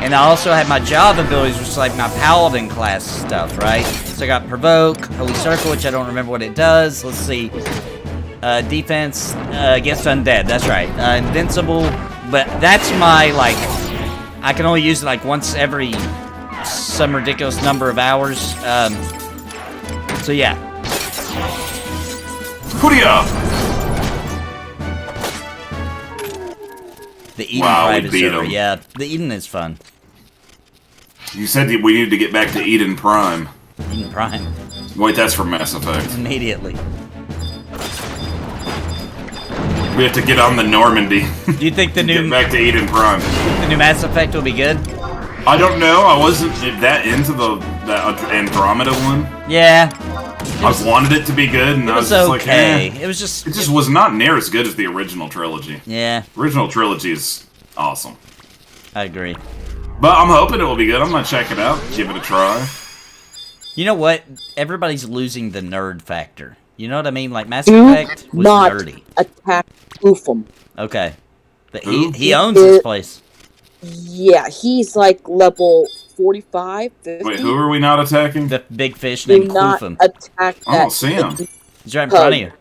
And I also have my job abilities, which is like my paladin class stuff, right? So I got provoke, holy circle, which I don't remember what it does. Let's see. Defense against undead. That's right. Invincible. But that's my, like, I can only use it like once every some ridiculous number of hours. So yeah. Hoodia! The Eden private server. Yeah, the Eden is fun. You said that we need to get back to Eden Prime. Eden Prime. Wait, that's from Mass Effect. Immediately. We have to get on the Normandy. Do you think the new get back to Eden Prime? The new Mass Effect will be good? I don't know. I wasn't that into that Andromeda one. Yeah. I wanted it to be good, and I was just like, eh. It was just. It just was not near as good as the original trilogy. Yeah. Original trilogy is awesome. I agree. But I'm hoping it will be good. I'm gonna check it out, give it a try. You know what? Everybody's losing the nerd factor. You know what I mean? Like Mass Effect was not nerdy. Attack Qufim. Okay. But he owns this place. Yeah, he's like level 45, 50. Wait, who are we not attacking? The big fish named Quifam. Attack that. I don't see him. He's right in front of you.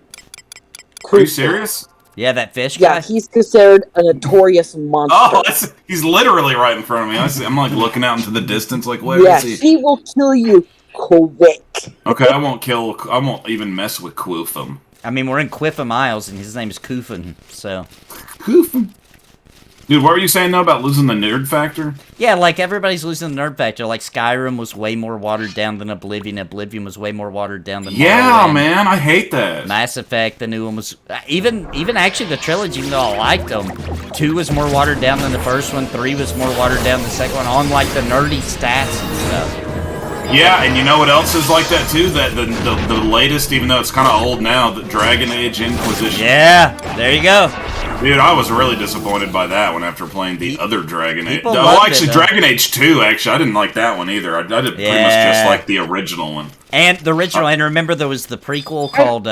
Are you serious? Yeah, that fish guy? Yeah, he's considered a notorious monster. Oh, he's literally right in front of me. I'm like looking out into the distance like, where is he? He will kill you quick. Okay, I won't even mess with Qufim. I mean, we're in Quifam Isles, and his name is Qufim, so... Qufim. Dude, what were you saying though about losing the nerd factor? Yeah, like everybody's losing the nerd factor. Like Skyrim was way more watered down than Oblivion. Oblivion was way more watered down than Yeah, Morrowind. man, I hate that. Mass Effect, the new one was even actually the trilogy. Even though I liked them, 2 was more watered down than the first one. 3 was more watered down than the second one. On like the nerdy stats and stuff. Yeah, and you know what else is like that too? That the latest, even though it's kind of old now, the Dragon Age Inquisition. Yeah, there you go. Dude, I was really disappointed by that one after playing the other Dragon Age. People Oh, loved actually, it, though. Dragon Age 2, actually, I didn't like that one either. I did pretty much just like the original one. And the original, and remember there was the prequel called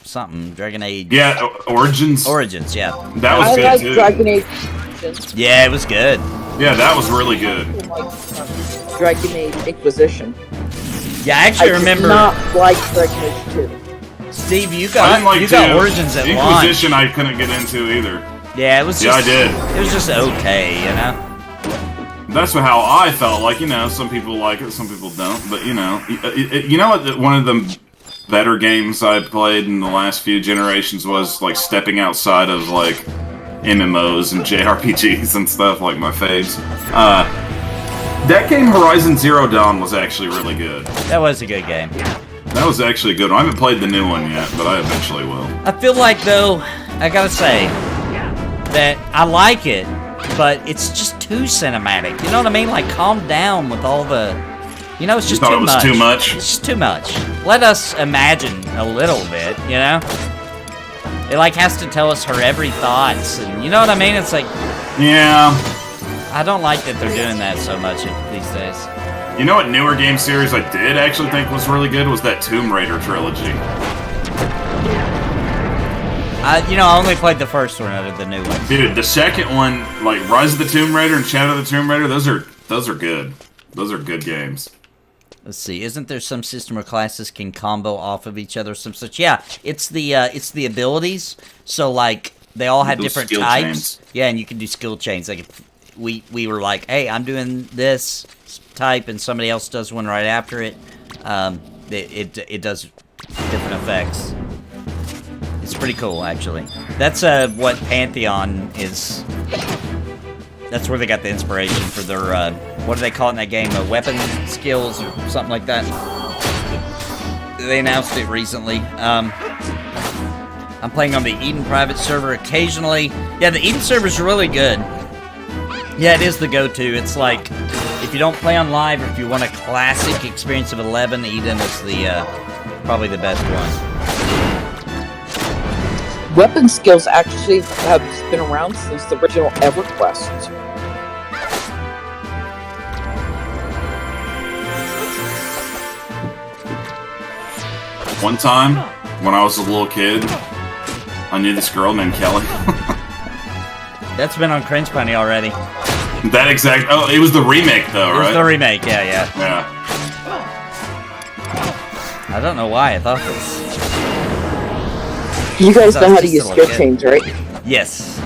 something, Dragon Age. Yeah, Origins. Origins, yeah. That was I good like too. Dragon Age. Yeah, it was good. Yeah, that was really good. Dragon Age Inquisition. Yeah, I actually remember. I did not like Dragon Age 2. Steve, you I got didn't like you got 2. Origins at launch. Inquisition I couldn't get into either. Yeah, it was. Just, Yeah, I did. It was just okay, you know. That's how I felt. Like, you know, some people like it, some people don't. But you know what? One of the better games I played in the last few generations was like stepping outside of like MMOs and JRPGs and stuff, like my faves. That game, Horizon Zero Dawn, was actually really good. That was a good game. That was actually a good one. I haven't played the new one yet, but I eventually will. I feel like, though, I gotta say that I like it, but it's just too cinematic. You know what I mean? Like, calm down with all the... You know, it's just thought too it was much. too much? It's just too much. Let us imagine a little bit, you know? It, like, has to tell us her every thoughts, and you know what I mean? It's like... Yeah. I don't like that they're doing that so much these days. You know what newer game series I did actually think was really good was that Tomb Raider trilogy. You know, I only played the first one out of the new ones. Dude, the second one, like Rise of the Tomb Raider and Shadow of the Tomb Raider, those are good. Those are good games. Let's see. Isn't there some system where classes can combo off of each other? Some such. Yeah, it's the abilities. So like they all have Those different skill types. chains. Yeah, and you can do skill chains. Like if we were like, hey, I'm doing this type, and somebody else does one right after it. It does different effects. It's pretty cool, actually. That's what Pantheon is. That's where they got the inspiration for their, what do they call it in that game? Weapon skills or something like that. They announced it recently. I'm playing on the Eden private server occasionally. Yeah, the Eden server's really good. Yeah, it is the go-to. It's like, if you don't play on live or if you want a classic experience of 11, Eden is the, probably the best one. Weapon skills actually have been around since the original EverQuest. One time, when I was a little kid, I knew this girl named Kelly. That's been on Cringe Bunny already. That exact... Oh, it was the remake, though, It was right? the remake, yeah. Yeah. I don't know why, I thought this... You guys So know how it's to just use a skill little chains, right? Yes.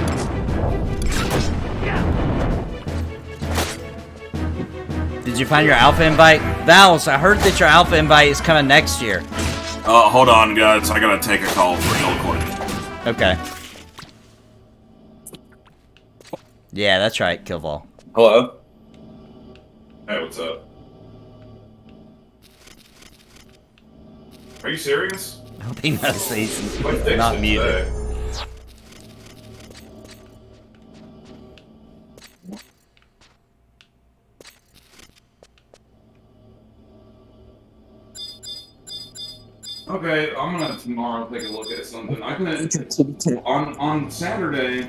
Did you find your alpha invite? Vals, I heard that your alpha invite is coming next year. Hold on, guys. I gotta take a call real quick. Okay. Yeah, that's right, Killball. Hello? Hey, what's up? Are you serious? I hope he knows that he's I fixed not it muted. today. Okay, I'm gonna tomorrow take a look at something. I can on Saturday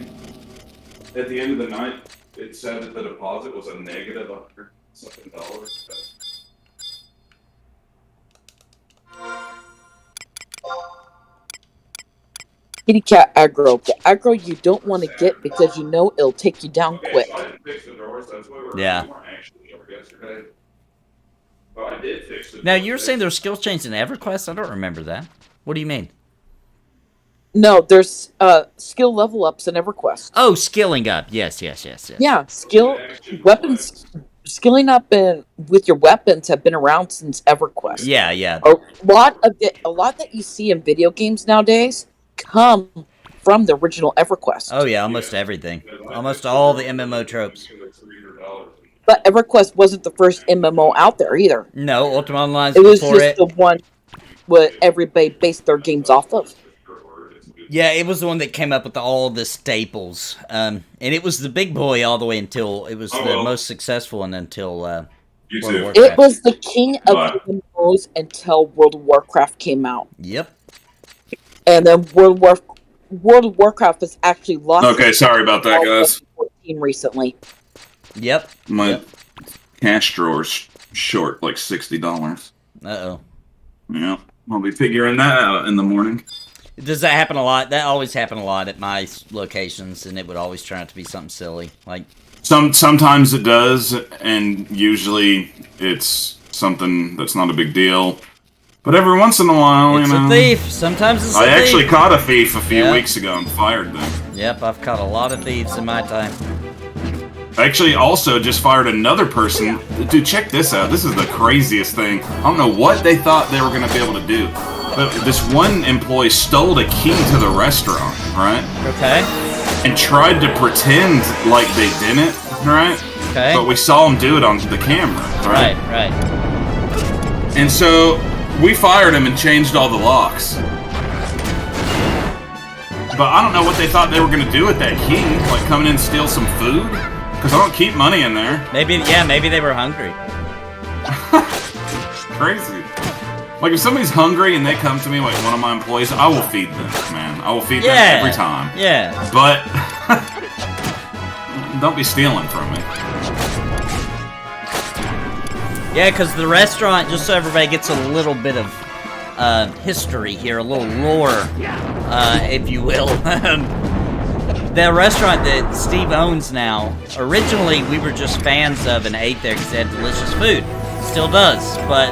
at the end of the night. It said that the deposit was a negative $100 something. Kitty cat aggro. The aggro you don't want to get because you know it'll take you down quick. So I didn't fix the drawers. That's why we Yeah. weren't actually over yesterday. But I did fix the Now, drawers. you were saying there's skill changes in EverQuest? I don't remember that. What do you mean? No, there's skill level ups in EverQuest. Oh, skilling up. Yes. Yeah, weapons, skilling up with your weapons have been around since EverQuest. Yeah. A lot that you see in video games nowadays come from the original EverQuest. Oh yeah, almost everything. Almost all the MMO tropes. But EverQuest wasn't the first MMO out there either. No, Ultima Online's It was before just the one what everybody based their games off of. Yeah, it was the one that came up with all the staples. And it was the big boy all the way until it was the most successful one until World of Warcraft. It was the king of MMOs until World of Warcraft came out. Yep. And then World of Warcraft was actually lost. Okay, sorry about that, guys. Recently. Yep. My cash drawer's short like $60. Uh-oh. Yeah, I'll be figuring that out in the morning. Does that happen a lot? That always happened a lot at my locations, and it would always turn out to be something silly. Like sometimes it does, and usually it's something that's not a big deal. But every once in a while, it's a thief. Sometimes it's a thief. I actually caught a thief a few weeks ago and fired them. Yep, I've caught a lot of thieves in my time. I actually also just fired another person. Dude, check this out. This is the craziest thing. I don't know what they thought they were going to be able to do. But this one employee stole the key to the restaurant, right? Okay. And tried to pretend like they didn't, right? Okay. But we saw him do it on the camera, right? Right. And so we fired him and changed all the locks. But I don't know what they thought they were going to do with that key. Like come in and steal some food? Because I don't keep money in there. Maybe they were hungry. Crazy. Like, if somebody's hungry and they come to me, like one of my employees, I will feed them, man. I will feed them every time. Yeah. But, don't be stealing from me. Yeah, because the restaurant, just so everybody gets a little bit of history here, a little lore, if you will. The restaurant that Steve owns now, originally we were just fans of and ate there because they had delicious food. Still does, but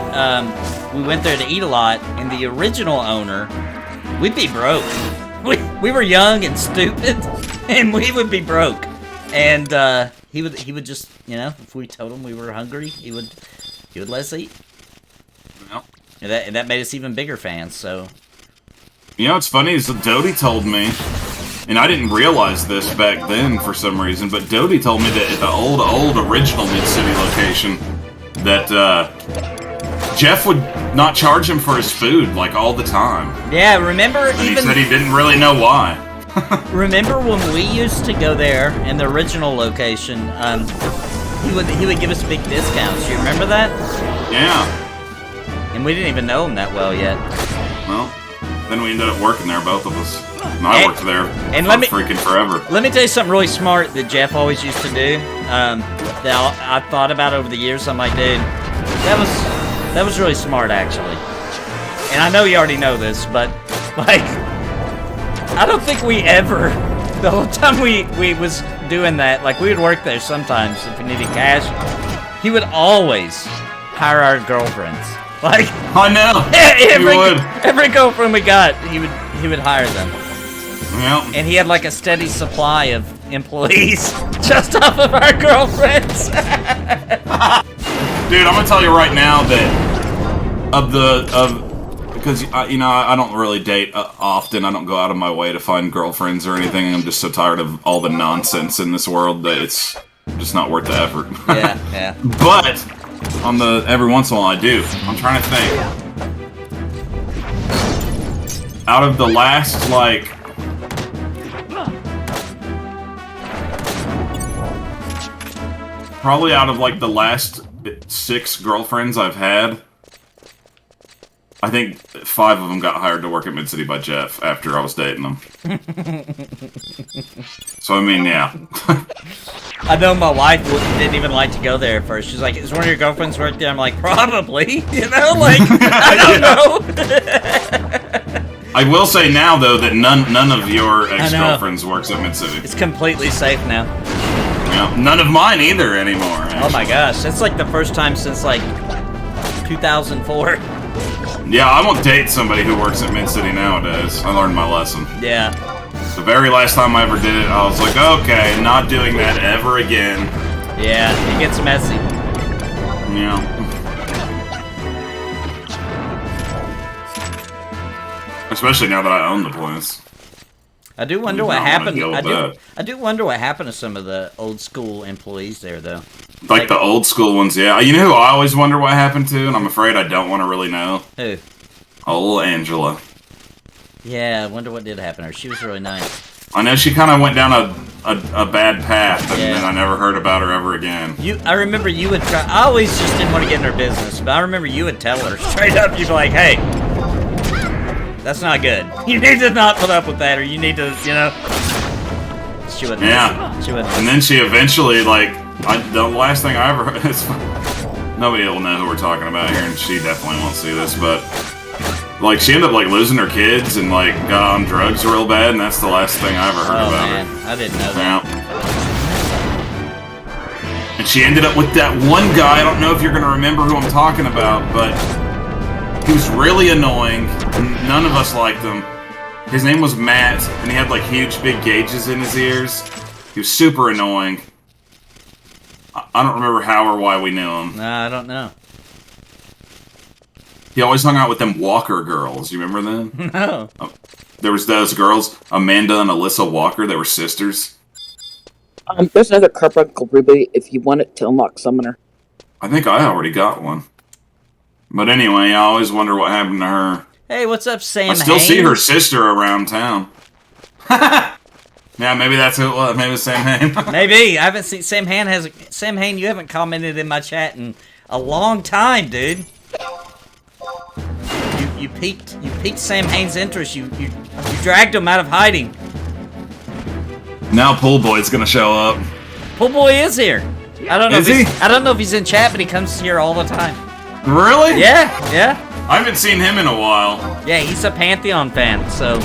we went there to eat a lot, and the original owner, we'd be broke. We were young and stupid, and we would be broke. And he would just, you know, if we told him we were hungry, he would let us eat. Well. And that made us even bigger fans, so. You know what's funny is that Dodie told me, and I didn't realize this back then for some reason, but Dodie told me that at the old original Mid-City location, that Jeff would not charge him for his food, like, all the time. Yeah, remember and he said he didn't really know why. Remember when we used to go there in the original location, he would give us big discounts. You remember that? Yeah. And we didn't even know him that well yet. Well, then we ended up working there, both of us. And I worked there for freaking forever. Let me tell you something really smart that Jeff always used to do. That I thought about over the years. I'm like, dude, that was really smart, actually. And I know you already know this, but like, I don't think we ever, the whole time we was doing that, like we would work there sometimes if we needed cash. He would always hire our girlfriends. Like, I know. Every girlfriend we got, he would hire them. Yeah. And he had like a steady supply of employees just off of our girlfriends. Dude, I'm gonna tell you right now that because you know I don't really date often. I don't go out of my way to find girlfriends or anything. I'm just so tired of all the nonsense in this world that it's just not worth the effort. Yeah. But on the every once in a while I do. I'm trying to think. Out of the last like. Probably out of like the last 6 girlfriends I've had, I think 5 of them got hired to work at Mid-City by Jeff after I was dating them. So I mean, yeah. I know my wife didn't even like to go there at first. She's like, "Is one of your girlfriends work there?" I'm like, "Probably." You know, like I don't know. I will say now though that none of your ex-girlfriends works at Mid-City. It's completely safe now. Yeah, none of mine either anymore. Actually. Oh my gosh, that's like the first time since like 2004. Yeah, I won't date somebody who works at Mid-City nowadays. I learned my lesson. Yeah. The very last time I ever did it, I was like, okay, not doing that ever again. Yeah, it gets messy. Yeah. Especially now that I own the place. I do wonder what not wanna happened. deal with I do wonder what happened to some of the old school employees there, though. Like the old school ones, yeah. You know who I always wonder what happened to, and I'm afraid I don't want to really know? Who? Old Angela. Yeah, I wonder what did happen to her. She was really nice. I know she kind of went down a bad path, and Yeah. then I never heard about her ever again. I remember you would try. I always just didn't want to get in her business, but I remember you would tell her straight up. You'd be like, "Hey, that's not good. You need to not put up with that, or you need to, you know." She wouldn't. Yeah. Listen. She wouldn't. And then she eventually, like, the last thing I ever heard is, nobody will know who we're talking about here, and she definitely won't see this, but, like, she ended up, like, losing her kids and, like, got on drugs real bad, and that's the last thing I ever heard Oh about man, her. I didn't know that. Yeah. And she ended up with that one guy, I don't know if you're going to remember who I'm talking about, but he was really annoying. None of us liked him. His name was Matt, and he had, like, huge big gauges in his ears. He was super annoying. I don't remember how or why we knew him. No, I don't know. He always hung out with them Walker girls. You remember them? No. There was those girls, Amanda and Alyssa Walker. They were sisters. There's another carbuncle ruby if you want it to unlock summoner. I think I already got one. But anyway, I always wonder what happened to her. Hey, what's up, Sam? I still see Hain? her sister around town. Yeah, maybe that's who it was. Maybe it was Sam Hain. Maybe I haven't seen Sam Hain. Sam Hain? You haven't commented in my chat in a long time, dude. You piqued Sam Hain's interest. You dragged him out of hiding. Now Pool Boy's gonna show up. Pool Boy is here. I don't know. Is if he? I don't know if he's in chat, but he comes here all the time. Really? Yeah. I haven't seen him in a while. Yeah, he's a Pantheon fan. So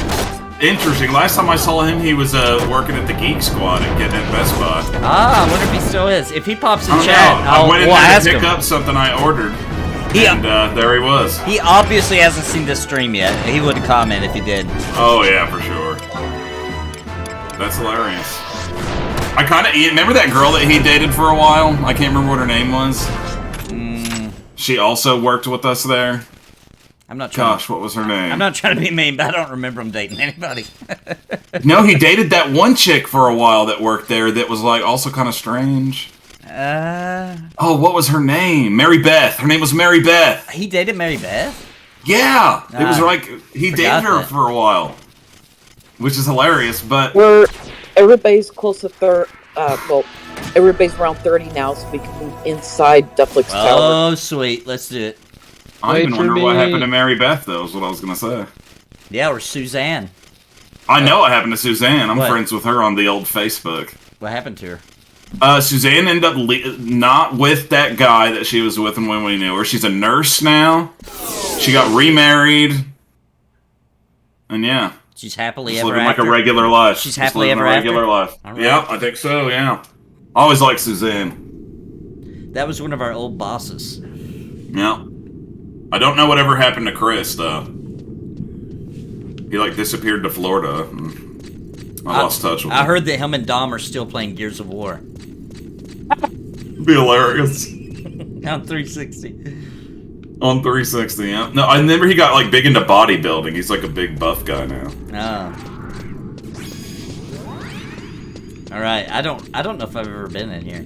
Interesting. Last time I saw him, he was working at the Geek Squad at Best Buy. I wonder if he still is. If he pops in I don't chat, know. I went in we'll there ask to pick him. up something I ordered, He- and there he was. He obviously hasn't seen this stream yet. He would comment if he did. Oh yeah, for sure. That's hilarious. I kind of remember that girl that he dated for a while. I can't remember what her name was. She also worked with us there. I'm not trying. Gosh, what was her name? I'm not trying to be mean, but I don't remember him dating anybody. No, he dated that one chick for a while that worked there that was like also kind of strange. Oh, what was her name? Mary Beth. Her name was Mary Beth. He dated Mary Beth? Yeah, it was Ah, like he dated her that. for a while, which is hilarious. But We're everybody's close to everybody's around 30 now, so we can move inside Dufflick's tower. Oh, sweet. Let's do it. I Wait even for wonder what me. happened to Mary Beth, though, is what I was going to say. Yeah, or Suzanne. I know what happened to Suzanne. I'm What? friends with her on the old Facebook. What happened to her? Suzanne ended up not with that guy that she was with when we knew her. She's a nurse now. She got remarried. And yeah. She's happily She's ever living like after. a regular life. She's Just happily living ever a after? regular life. All right. Yeah, I think so, yeah. I always liked Suzanne. That was one of our old bosses. Yeah. I don't know whatever happened to Chris, though. He, like, disappeared to Florida. I lost touch with him. I heard that him and Dom are still playing Gears of War. Be hilarious. On 360. On 360, yeah. No, I remember he got, like, big into bodybuilding. He's, like, a big buff guy now. Oh. Alright, I don't know if I've ever been in here.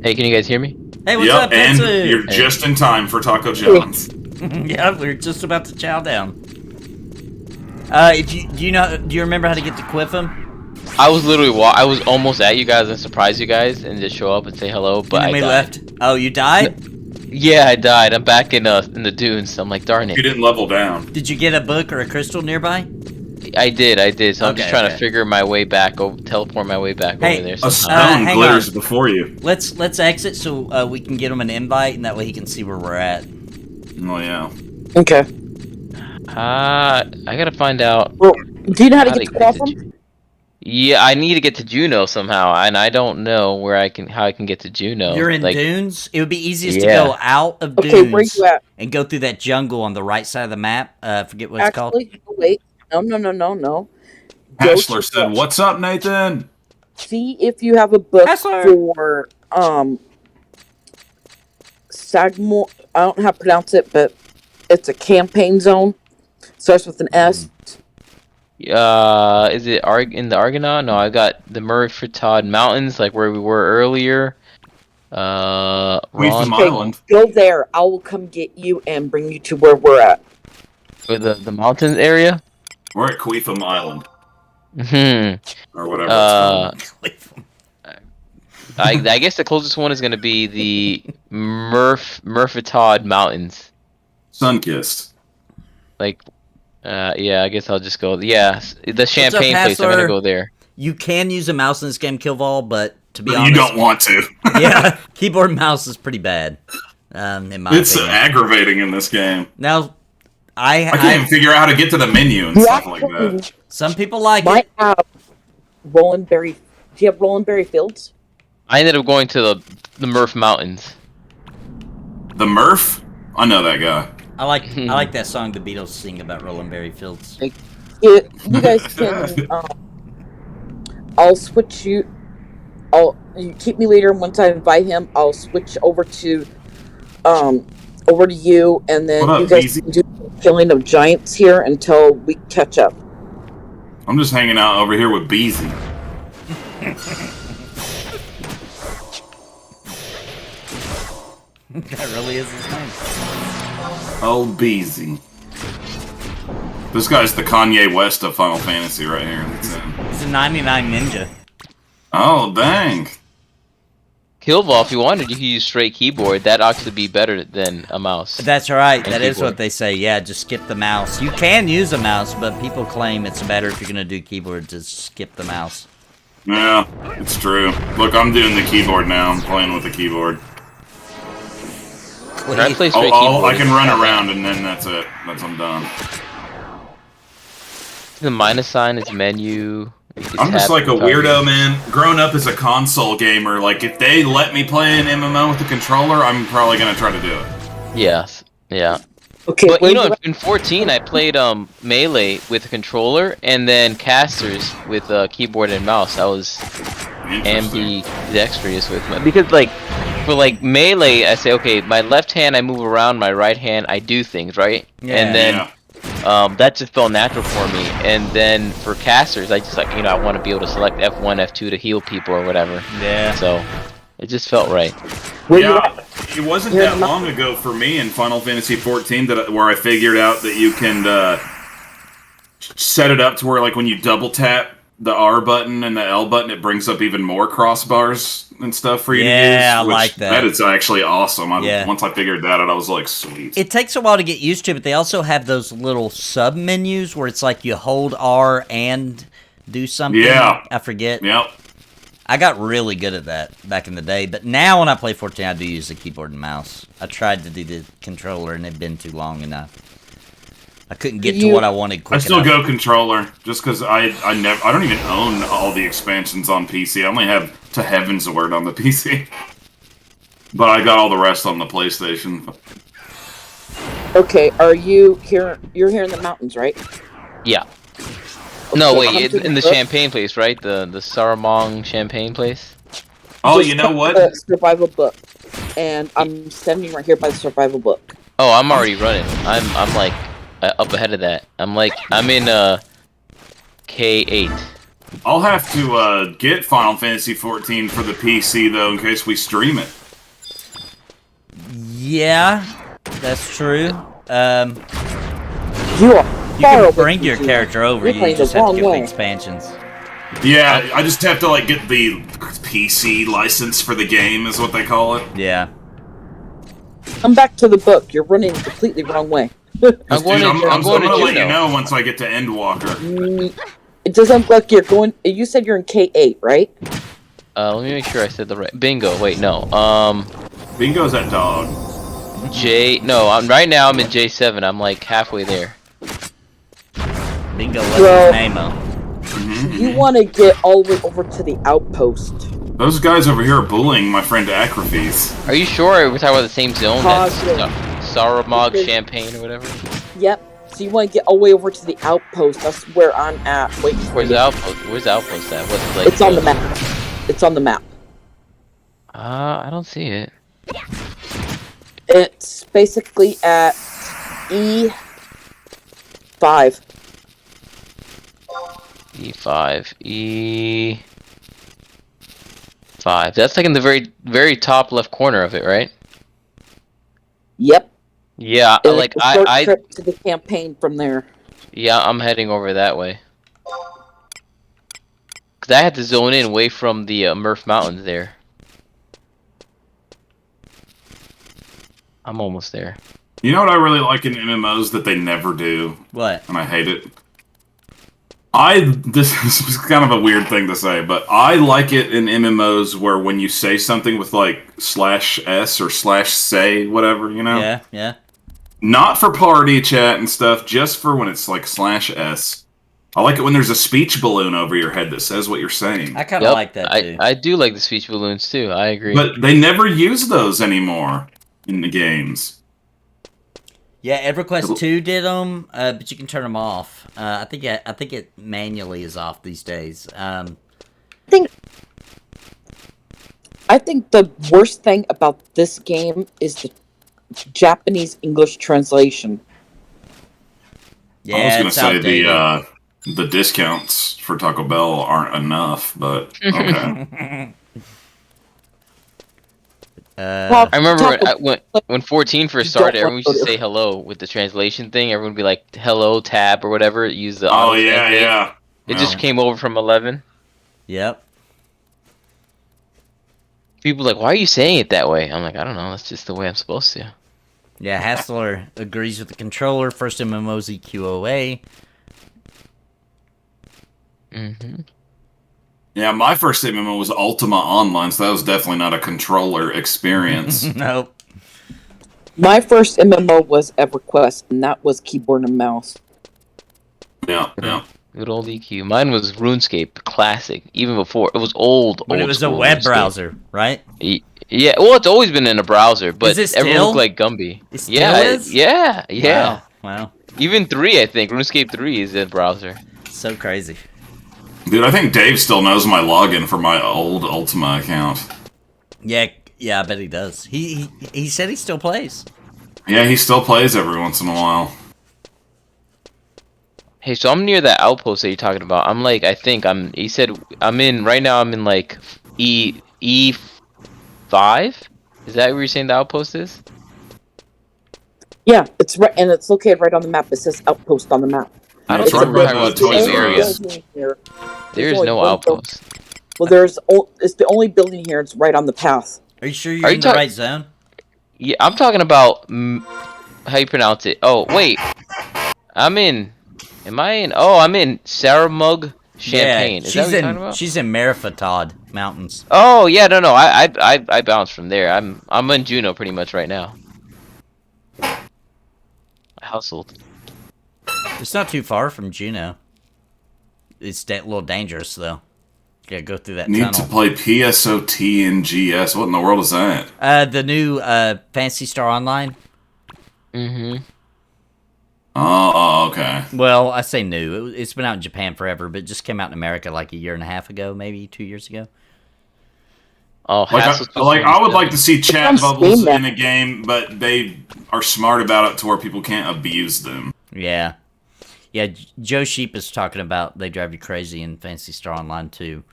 Hey, can you guys hear me? Hey, what's Yep, up, and Tetsu? you're just in time for Taco John's. Yeah, we're just about to chow down. Do you remember how to get to Quifam? I was literally I was almost at you guys and surprise you guys and just show up and say hello, but And I then we died. left. Oh, you died? Yeah, I died. I'm back in the dunes. I'm like, darn You it. didn't level down. Did you get a book or a crystal nearby? I did. So I'm just Okay, trying okay. to figure my way back, teleport my way back Hey, over there. A somehow. stone hang glitters on. before you. Let's exit so we can get him an invite, and that way he can see where we're at. Oh, yeah. Okay. I gotta find out. Well, do you know how to how get to to get to Quifam? Yeah, I need to get to Jeuno somehow, and I don't know how I can get to Jeuno. You're in like, Dunes. It would be easiest Yeah. to go out of Dunes Okay, where you at? and go through that jungle on the right side of the map. Forget what it's called. Actually, wait. No. Go Hashler to said, the- "What's up, Nathan?" See if you have a book Hessler. for Sagmore. I don't know how to pronounce it, but it's a campaign zone. Starts with an S. Is it in the Argonaut? No, I got the Murphy Mountains, like where we were earlier. Quifam Ron, Island. Go there. I will come get you and bring you to where we're at. with the mountains area. We're at Quifam Island. Or whatever it's called. I guess the closest one is gonna be the Murphy Mountains. Sunkissed. Like, yeah, I guess I'll just go. Yeah, the Champagne place. I'm gonna go there. You can use a mouse in this game, Killval, but to be But honest, you don't want to. yeah, keyboard and mouse is pretty bad. In my It's opinion. aggravating in this game. Now, I can't even figure out how to get to the menu and stuff like that. some people like Might it. have Roland Berry. Do you have Roland Berry Fields? I ended up going to the Murph Mountains. The Murph? I know that guy. I like that song the Beatles sing about Roland Berry Fields. You guys can. I'll switch you. You keep me later. And once I invite him, I'll switch over to you, and then What up, you guys Beezy? can do the killing of giants here until we catch up. I'm just hanging out over here with Beezy. That really is his name. Oh, Beezy. This guy's the Kanye West of Final Fantasy right here. That's him. He's a 99 ninja. Oh, dang. Killball, if you wanted, you could use straight keyboard. That'd actually be better than a mouse. That's right. And That is keyboard. what they say. Yeah, just skip the mouse. You can use a mouse, but people claim it's better if you're gonna do keyboard to skip the mouse. Yeah, it's true. Look, I'm doing the keyboard now. I'm playing with the keyboard. When I play straight I keyboard, can run around and then that's it. I'm done. the minus sign is menu. You can I'm just tap like a and target. weirdo, man. Growing up as a console gamer, like if they let me play an MMO with a controller, I'm probably gonna try to do it. Yes, yeah. Okay, But where you know, you in 14, I played Melee with a controller, and then Casters with keyboard and mouse. I was Interesting. ambidextrous with my, because like for like Melee, I say okay, my left hand I move around, my right hand I do things, right? Yeah. And then Yeah. that just felt natural for me. And then for Casters, I just like I want to be able to select F1, F2 to heal people or whatever. Yeah. So it just felt right. where you Yeah, at? it wasn't You're that not- long ago for me in Final Fantasy XIV where I figured out that you can set it up to where, like, when you double tap the R button and the L button, it brings up even more crossbars and stuff for you to use. Yeah, I which- like that. That is actually awesome. Yeah. Once I figured that out, I was like, sweet. It takes a while to get used to, but they also have those little sub menus where it's like you hold R and do something. Yeah. I forget. Yep. I got really good at that back in the day, but now when I play 14, I do use the keyboard and mouse. I tried to do the controller, and it'd been too long enough. I couldn't get to what I wanted quick I still enough. go controller just because I don't even own all the expansions on PC. I only have To Heaven's Word on the PC, but I got all the rest on the PlayStation. Okay, are you here? You're here in the mountains, right? Yeah. No, Okay, wait, come to in the book. Champagne place, right? The Saramong Champagne place. Oh, Just you know put what? the survival book, and I'm standing right here by the survival book. Oh, I'm already running. I'm like up ahead of that. I'm in K8. I'll have to get Final Fantasy XIV for the PC though, in case we stream it. Yeah, that's true. You are You far can away bring from your you. character over. You're You playing just the have to wrong get the way. expansions. Yeah, I just have to like get the PC license for the game, is what they call it. Yeah. Come back to the book. You're running completely wrong way. I'm Dude, going I'm to gonna let you Jeuno. know once I get to Endwalker. It doesn't look like you're going. You said you're in K8, right? Let me make sure I said the right. Bingo. Wait, no. Bingo's that dog. No. Right now I'm in J7. I'm like halfway there. Bingo left Well- his name out. You want to get all the way over to the outpost. Those guys over here are bullying my friend Acrophes. Are you sure we're talking about the same zone? That's Positive. Saramog Because- Champagne or whatever. Yep. So you want to get all the way over to the outpost. That's where I'm at. Wait. Where's the outpost? Where's the outpost at? What's like? It's on the map. It's on the map. I don't see it. It's basically at E5. E5. E5. That's like in the very top left corner of it, right? Yep. Yeah, It's like a short I trip to the campaign from there. yeah, I'm heading over that way. Cause I had to zone in away from the Murph Mountains there. I'm almost there. You know what I really like in MMOs that they never do? What? And I hate it? This is kind of a weird thing to say, but I like it in MMOs where when you say something with like /s or /say, whatever, you know? Yeah, yeah. Not for party chat and stuff, just for when it's like /s. I like it when there's a speech balloon over your head that says what you're saying. I kind of like that too. I do like the speech balloons too. I agree. But they never use those anymore in the games. Yeah, EverQuest 2 did them, but you can turn them off. I think it manually is off these days. I think the worst thing about this game is the Japanese English translation. Yeah, I was going to it's say outdated. the discounts for Taco Bell aren't enough, but okay. I remember when 14 first started, Don't everyone used to say hello with the translation thing. Everyone would be like, hello, tab, or whatever. Use the Oh, auto yeah, translate. yeah. It just came over from 11. Yep. People are like, why are you saying it that way? I'm like, I don't know. That's just the way I'm supposed to. Yeah, Hassler agrees with the controller. First MMO's EQOA. Mm-hmm. Yeah, my first MMO was Ultima Online, so that was definitely not a controller experience. Nope. My first MMO was EverQuest, and that was keyboard and mouse. Yeah, yeah. Good old EQ. Mine was RuneScape Classic, even before. It was old, When it was a web browser, right? Yeah, well, it's always been in a browser, but it everyone still? looked like Gumby. It still Yeah, is? yeah. Wow. Even 3, I think. RuneScape 3 is in a browser. So crazy. Dude, I think Dave still knows my login for my old Ultima account. Yeah, I bet he does. He said he still plays. Yeah, he still plays every once in a while. Hey, so I'm near that outpost that you're talking about. I'm like, he said, right now I'm in like E5? Is that where you're saying the outpost is? Yeah, it's right, and it's located right on the map. It says outpost on the map. I don't It's think right we're by talking the about the Toys same R area. Us. There is only no one outpost. Well, it's the only building here. It's right on the path. Are you sure you're in the right zone? Yeah, I'm talking about how you pronounce it. Oh, wait. I'm in Saramug Champagne. Is that what you're talking about? She's in Marifatod Mountains. Oh, yeah, no. I bounced from there. I'm in Jeuno pretty much right now. I hustled. It's not too far from Jeuno. It's a little dangerous, though. You gotta go through that Need tunnel. to play PSOT and GS. What in the world is that? The new Fantasy Star Online. Mm-hmm. Oh, okay. Well, I say new. It's been out in Japan forever, but it just came out in America like a year and a half ago, maybe 2 years ago. Oh, I would like to see chat It's on bubbles Steam in a game, but they are smart about it to where people can't abuse them. Yeah. Yeah, Joe Sheep is talking about they drive you crazy in Fantasy Star Online, too.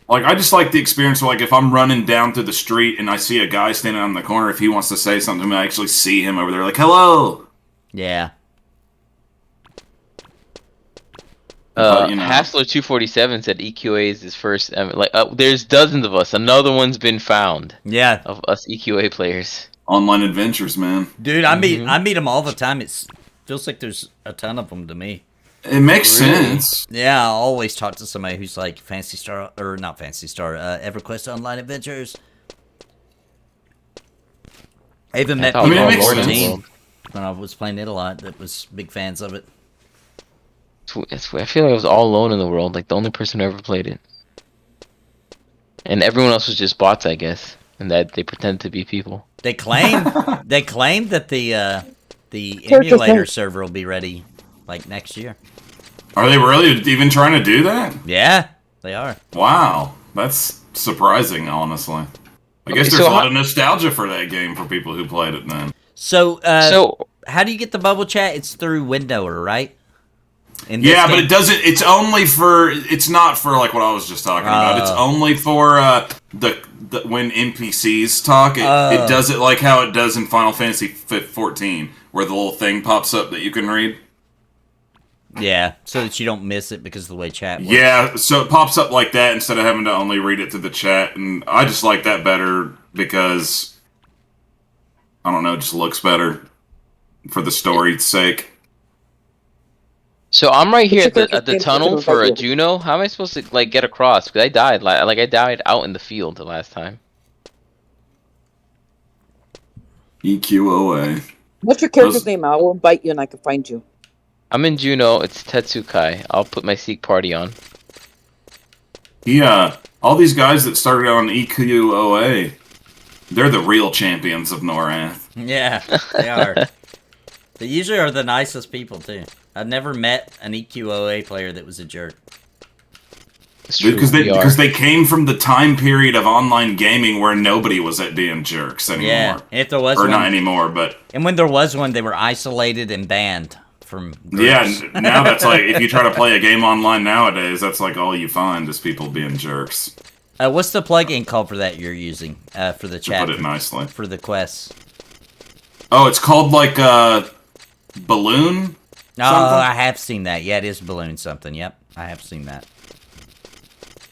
Like, I just like the experience of, like, if I'm running down to the street and I see a guy standing on the corner, if he wants to say something to me, I actually see him over there, like, hello! Yeah. But, you know. Hassler 247 said EQA is his first. There's dozens of us. Another one's been found. Yeah. Of us EQA players. Online adventures, man. Dude, I meet them all the time. It feels like there's a ton of them to me. It makes sense. Yeah, I always talk to somebody who's like Fantasy Star, or not Fantasy Star, EverQuest Online Adventures. I even met people on makes Lord sense. Team when I was playing it a lot that was big fans of it. I feel like I was all alone in the world, like the only person who ever played it. And everyone else was just bots, I guess, and that they pretend to be people. They claim that the emulator server will be ready like next year. Are they really even trying to do that? Yeah, they are. Wow. That's surprising, honestly. I guess there's a lot of nostalgia for that game for people who played it then. So how do you get the bubble chat? It's through Windower, right? In this Yeah, but game? it doesn't. It's only for. It's not for like what I was just talking about. It's only for the when NPCs talk. It does it like how it does in Final Fantasy 14, where the little thing pops up that you can read. Yeah, so that you don't miss it because of the way chat works. Yeah, so it pops up like that instead of having to only read it through the chat, and I just like that better because I don't know, it just looks better for the story's sake. So I'm right here What's your at the favorite tunnel game for a for Jeuno. How am I supposed to like get across? Because I died, I died out in the field the last time. EQOA. What's your character's name? I will invite you and I can find you. I'm in Jeuno. It's Tetsukai. I'll put my Seek party on. Yeah, all these guys that started on EQOA, they're the real champions of Norath. Yeah, they are. They usually are the nicest people, too. I've never met an EQOA player that was a jerk. It's true, Because we are. they came from the time period of online gaming where nobody was at being jerks anymore. Yeah, if there was or one. not anymore, but And when there was one, they were isolated and banned from groups. yeah, now that's like if you try to play a game online nowadays, that's like all you find is people being jerks. What's the plugin called for that you're using for the To chat? put it nicely. For the quests. Oh, it's called like Balloon. Oh, something? I have seen that. Yeah, it is balloon something. Yep, I have seen that.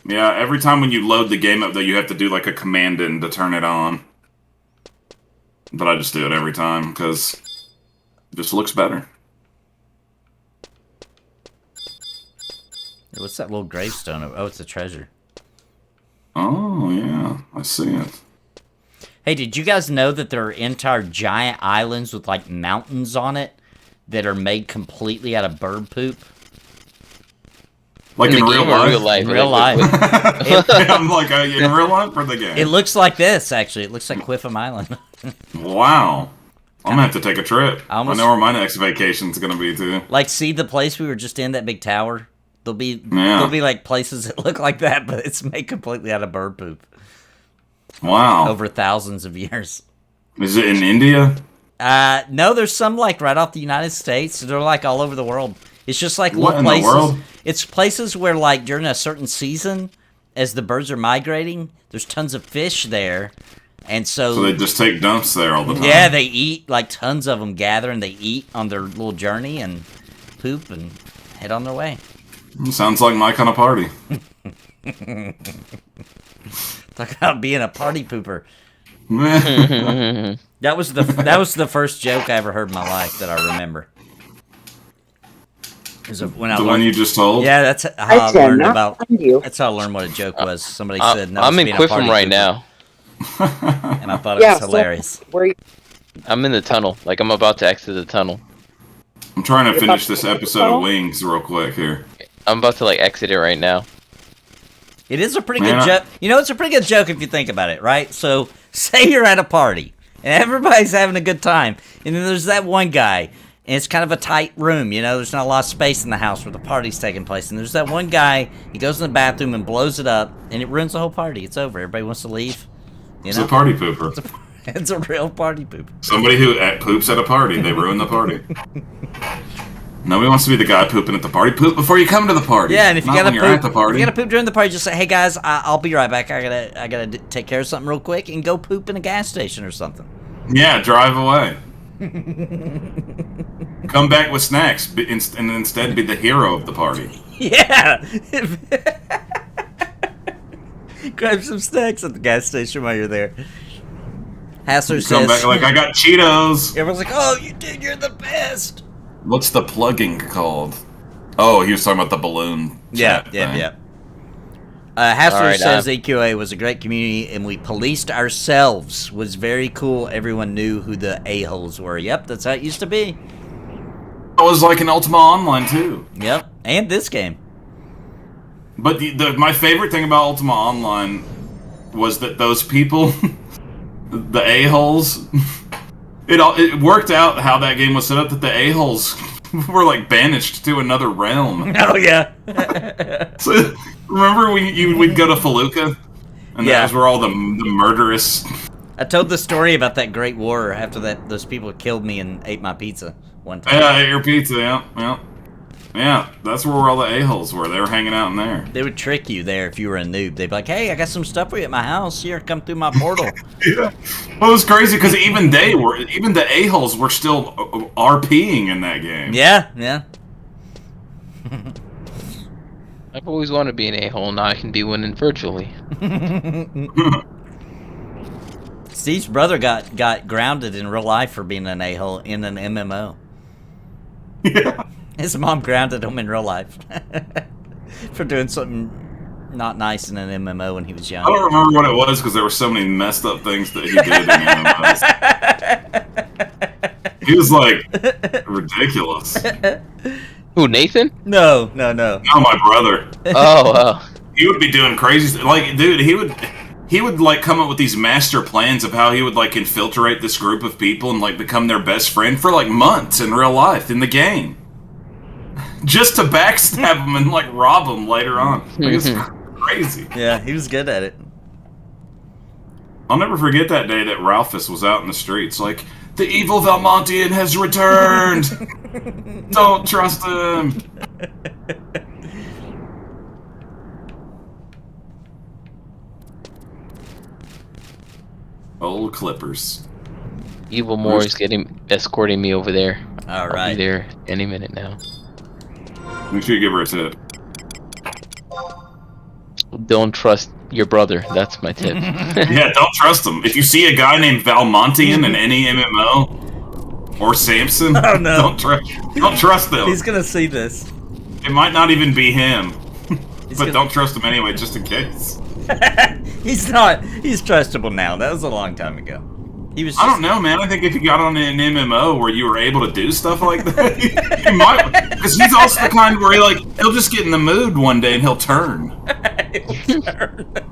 Yeah, every time when you load the game up, though, you have to do like a command in to turn it on. But I just do it every time because it just looks better. What's that little gravestone? Oh, it's a treasure. Oh yeah, I see it. Hey, did you guys know that there are entire giant islands with like mountains on it that are made completely out of bird poop? Like in the real game or life? real life? In real life. I'm like, in real life or the game? It looks like this, actually. It looks like Quifam Island. Wow. I'm gonna have to take a trip. I almost- I know where my next vacation's gonna be too. Like, see the place we were just in, that big tower? Yeah. There'll be like places that look like that, but it's made completely out of bird poop Wow. over thousands of years. Is it in India? No, there's some like right off the United States. They're like all over the world. It's just like What little in the places. world? It's places where like during a certain season, as the birds are migrating, there's tons of fish there, and So they just take dumps there all the time. yeah, they eat, like tons of them gather and they eat on their little journey and poop and head on their way. Sounds like my kind of party. Talk about being a party pooper. Yeah, That was the first joke I ever heard in my life that I remember. When I the learned, one you just told? yeah, that's how I cannot learned about. find you. That's how I learned what a joke was. Somebody said, "No, I'm it's in being a party Quifam right pooper," now. and I thought it Yeah, was hilarious. So where you, I'm in the tunnel. Like I'm about to exit the tunnel. I'm trying to You're finish about this to- episode of Wings real quick here. I'm about to like exit it right now. It is a pretty Man, good joke. You know, it's a pretty good joke if you think about it, right? So, say you're at a party, and everybody's having a good time, and then there's that one guy, and it's kind of a tight room, you know? There's not a lot of space in the house where the party's taking place, and there's that one guy, he goes in the bathroom and blows it up, and it ruins the whole party. It's over. Everybody wants to leave. You It's know? a party pooper. It's a real party poop. Somebody who poops at a party. They ruin the party. Nobody wants to be the guy pooping at the party. Poop before you come to the party. Yeah, and if you Not gotta when you're at the poop, party. if you gotta poop during the party, just say, "Hey guys, I'll be right back. I gotta take care of something real quick," and go poop in a gas station or something. Yeah, drive away. Come back with snacks, and instead be the hero of the party. Yeah. Grab some snacks at the gas station while you're there. Hassler Come says, back like, I got Cheetos. everyone's like, "Oh, you did. You're the best." What's the plugging called? Oh, he was talking about the balloon. Yeah. thing. Hassler Alright, says EQA was a great community and we policed ourselves. Was very cool. Everyone knew who the a-holes were. Yep, that's how it used to be. It was like an Ultima Online too. Yep, and this game. But my favorite thing about Ultima Online was that those people, the a-holes, it worked out how that game was set up that the a-holes were like banished to another realm. Oh yeah. So, remember we'd go to Feluca? And Yeah. that was where all the murderous... I told the story about that Great War after those people killed me and ate my pizza one time. Yeah, I ate your pizza, yeah. Yeah, that's where all the a-holes were. They were hanging out in there. They would trick you there if you were a noob. They'd be like, hey, I got some stuff for you at my house. Here, come through my portal. Yeah. Well, it was crazy because even the a-holes were still RPing in that game. Yeah, yeah. I've always wanted to be an a-hole. Now I can be one virtually. Steve's brother got grounded in real life for being an a-hole in an MMO. Yeah. His mom grounded him in real life for doing something not nice in an MMO when he was young. I don't remember what it was because there were so many messed up things that he did in MMOs. He was like ridiculous. Who, Nathan? No. No, my brother. Oh, He would be doing crazy like, dude, he would like come up with these master plans of how he would like infiltrate this group of people and like become their best friend for like months in real life in the game. Just to backstab them and like rob them later on. Like, it's crazy. Yeah, he was good at it. I'll never forget that day that Ralphus was out in the streets like, the evil Valmontian has returned! Don't trust him! Old Clippers. Evil Moore is escorting me over there. All I'll right. be there any minute now. Make sure you give her a tip. Don't trust your brother. That's my tip. Yeah, don't trust him. If you see a guy named Valmontian in any MMO or Samson, Oh, no. don't trust them. He's gonna see this. It might not even be him, but gonna- don't trust him anyway, just in case. He's not. He's trustable now. That was a long time ago. He was. I don't know, man. I think if you got on an MMO where you were able to do stuff like that, he might. Because he's also the kind where he'll just get in the mood one day and he'll turn. He'll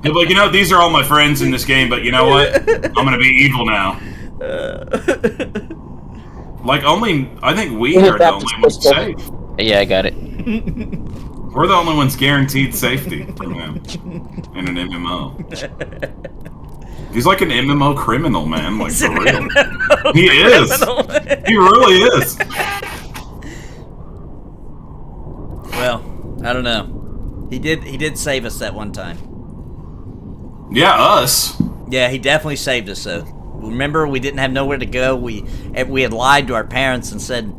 be like, you know, these are all my friends in this game, but you know what? I'm gonna be evil now. Like I think we are the only ones safe. Yeah, I got it. We're the only ones guaranteed safety from him in an MMO. He's like an MMO criminal, man. Like, for real. He is. He really is. Well, I don't know. He did save us that one time. Yeah, us. Yeah, he definitely saved us. So remember, we didn't have nowhere to go. We had lied to our parents and said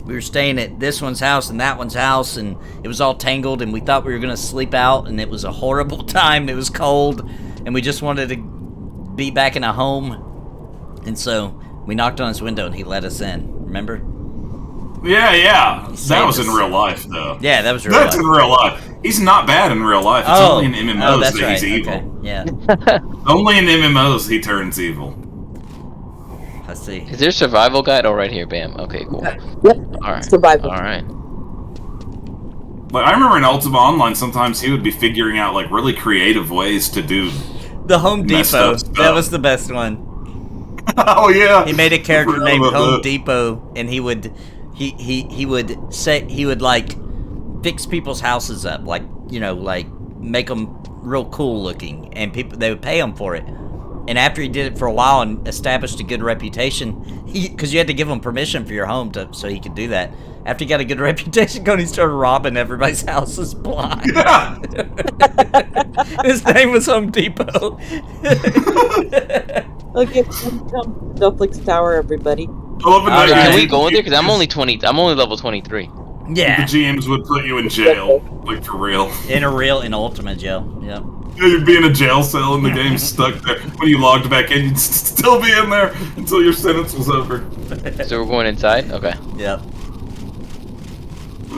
we were staying at this one's house and that one's house, and it was all tangled, and we thought we were gonna sleep out, and it was a horrible time. It was cold, and we just wanted to be back in a home, and so we knocked on his window, and he let us in. Remember? Yeah. saved That was in us. real life, though. Yeah, that was real That's life. in real life. He's not bad in real life. It's only in MMOs that's that right. he's evil. Okay. Yeah, Only in MMOs he turns evil. I see. Is there a survival guide? Oh, right here. Bam. Okay, cool. Yep. All right. Survival. All right. Like, I remember in Ultima Online, sometimes he would be figuring out like really creative ways to do. The Home Messed Depot. up stuff. That was the best one. Oh yeah. He made a character Forgot named about Home that. Depot, and he would like fix people's houses up, like, you know, like make them real cool looking, and they would pay him for it. And after he did it for a while and established a good reputation, because you had to give him permission for your home so he could do that. After he got a good reputation, Cody started robbing everybody's houses blind. Yeah. His name was Home Depot. Okay, come Netflix Tower, everybody. I love it that Can you- we go in there? Because I'm only level 23. The Yeah, GMs would put you in jail, like for real. in ultimate jail. Yep. Yeah, you'd be in a jail cell and the game's stuck there. When you logged back in, you'd still be in there until your sentence was over. So we're going inside? Okay. Yep.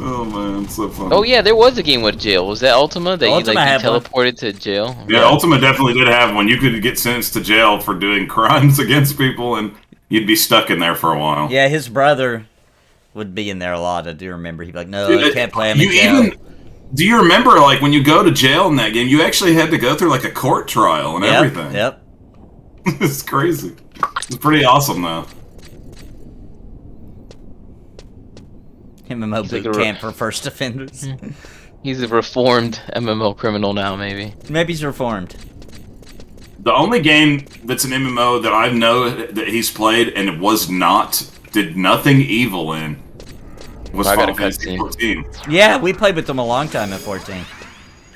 Oh man, it's so fun. Oh, yeah, there was a game with jail. Was that Ultima? That Ultima you had one. teleported to jail? Yeah, Ultima definitely did have one. You could get sentenced to jail for doing crimes against people, and you'd be stuck in there for a while. Yeah, his brother would be in there a lot. I do remember. He'd be like, "No, Dude, you can't play him in jail." Do you remember, like, when you go to jail in that game, you actually had to go through, like, a court trial and everything? Yep. It's crazy. It's pretty awesome, though. MMO He's like boot a camp for first offenders. He's a reformed MMO criminal now, maybe. Maybe he's reformed. The only game that's an MMO that I know that he's played and did nothing evil in was I got Final a Fantasy cutscene. 14. Yeah, we played with them a long time at 14.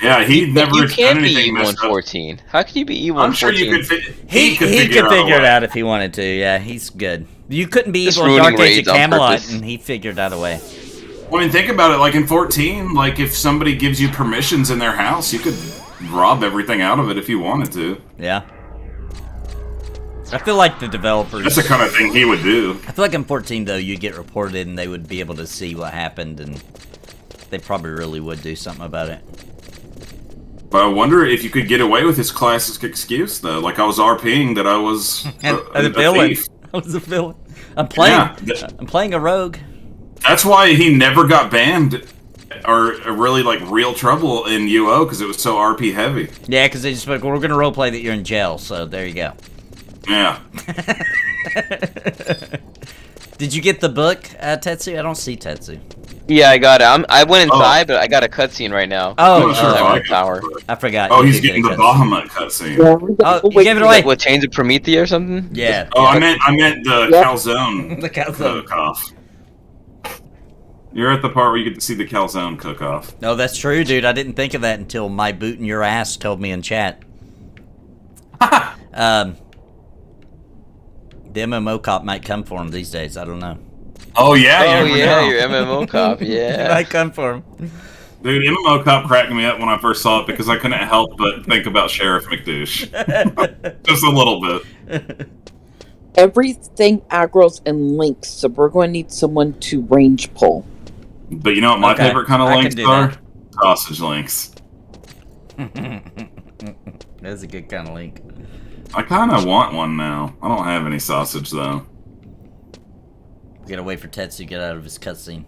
Yeah, he never You done can't be anything messed up. E114. How can you be E114? I'm sure you could. He could figure figure it out. out if he wanted to. Yeah, he's good. You couldn't be Just evil in Dark ruining Age of raids on Camelot, purpose. and he figured out a way. Well, I mean, think about it. Like in 14, like if somebody gives you permissions in their house, you could rob everything out of it if you wanted to. Yeah. I feel like the developers... That's the kind of thing he would do. I feel like in 14, though, you get reported and they would be able to see what happened, and they probably really would do something about it. But I wonder if you could get away with his classic excuse, though. Like I was RPing that I was a villain. thief. I was a villain. I'm playing. Yeah. I'm playing a rogue. That's why he never got banned or really like real trouble in UO because it was so RP heavy. Yeah, because they just like, well, we're gonna roleplay that you're in jail. So there you go. Yeah. Did you get the book, Tetsu? I don't see Tetsu. Yeah, I got it. I went inside, but I got a cutscene right now. Oh, I'm sure if I tower. I forgot. Oh, you he's did getting get the a cutscene. Bahamut cutscene. Oh, you gave it away. What, Chains of Promethea or something? Yeah. Oh, I meant the calzone. The calzone. Cook-off. You're at the part where you get to see the calzone cook-off. No, that's true, dude. I didn't think of that until my boot in your ass told me in chat. The MMO cop might come for him these days. I don't know. Oh yeah. Oh you never yeah, know. your MMO cop. He Yeah. might come for him. Dude, MMO Cop cracked me up when I first saw it because I couldn't help but think about Sheriff McDouche. Just a little bit. Everything aggroes and links, so we're going to need someone to range pull. But you know what my Okay, favorite kind of I can links do are? that. Sausage links. That's a good kind of link. I kind of want one now. I don't have any sausage though. We gotta wait for Tetsu to get out of his cutscene.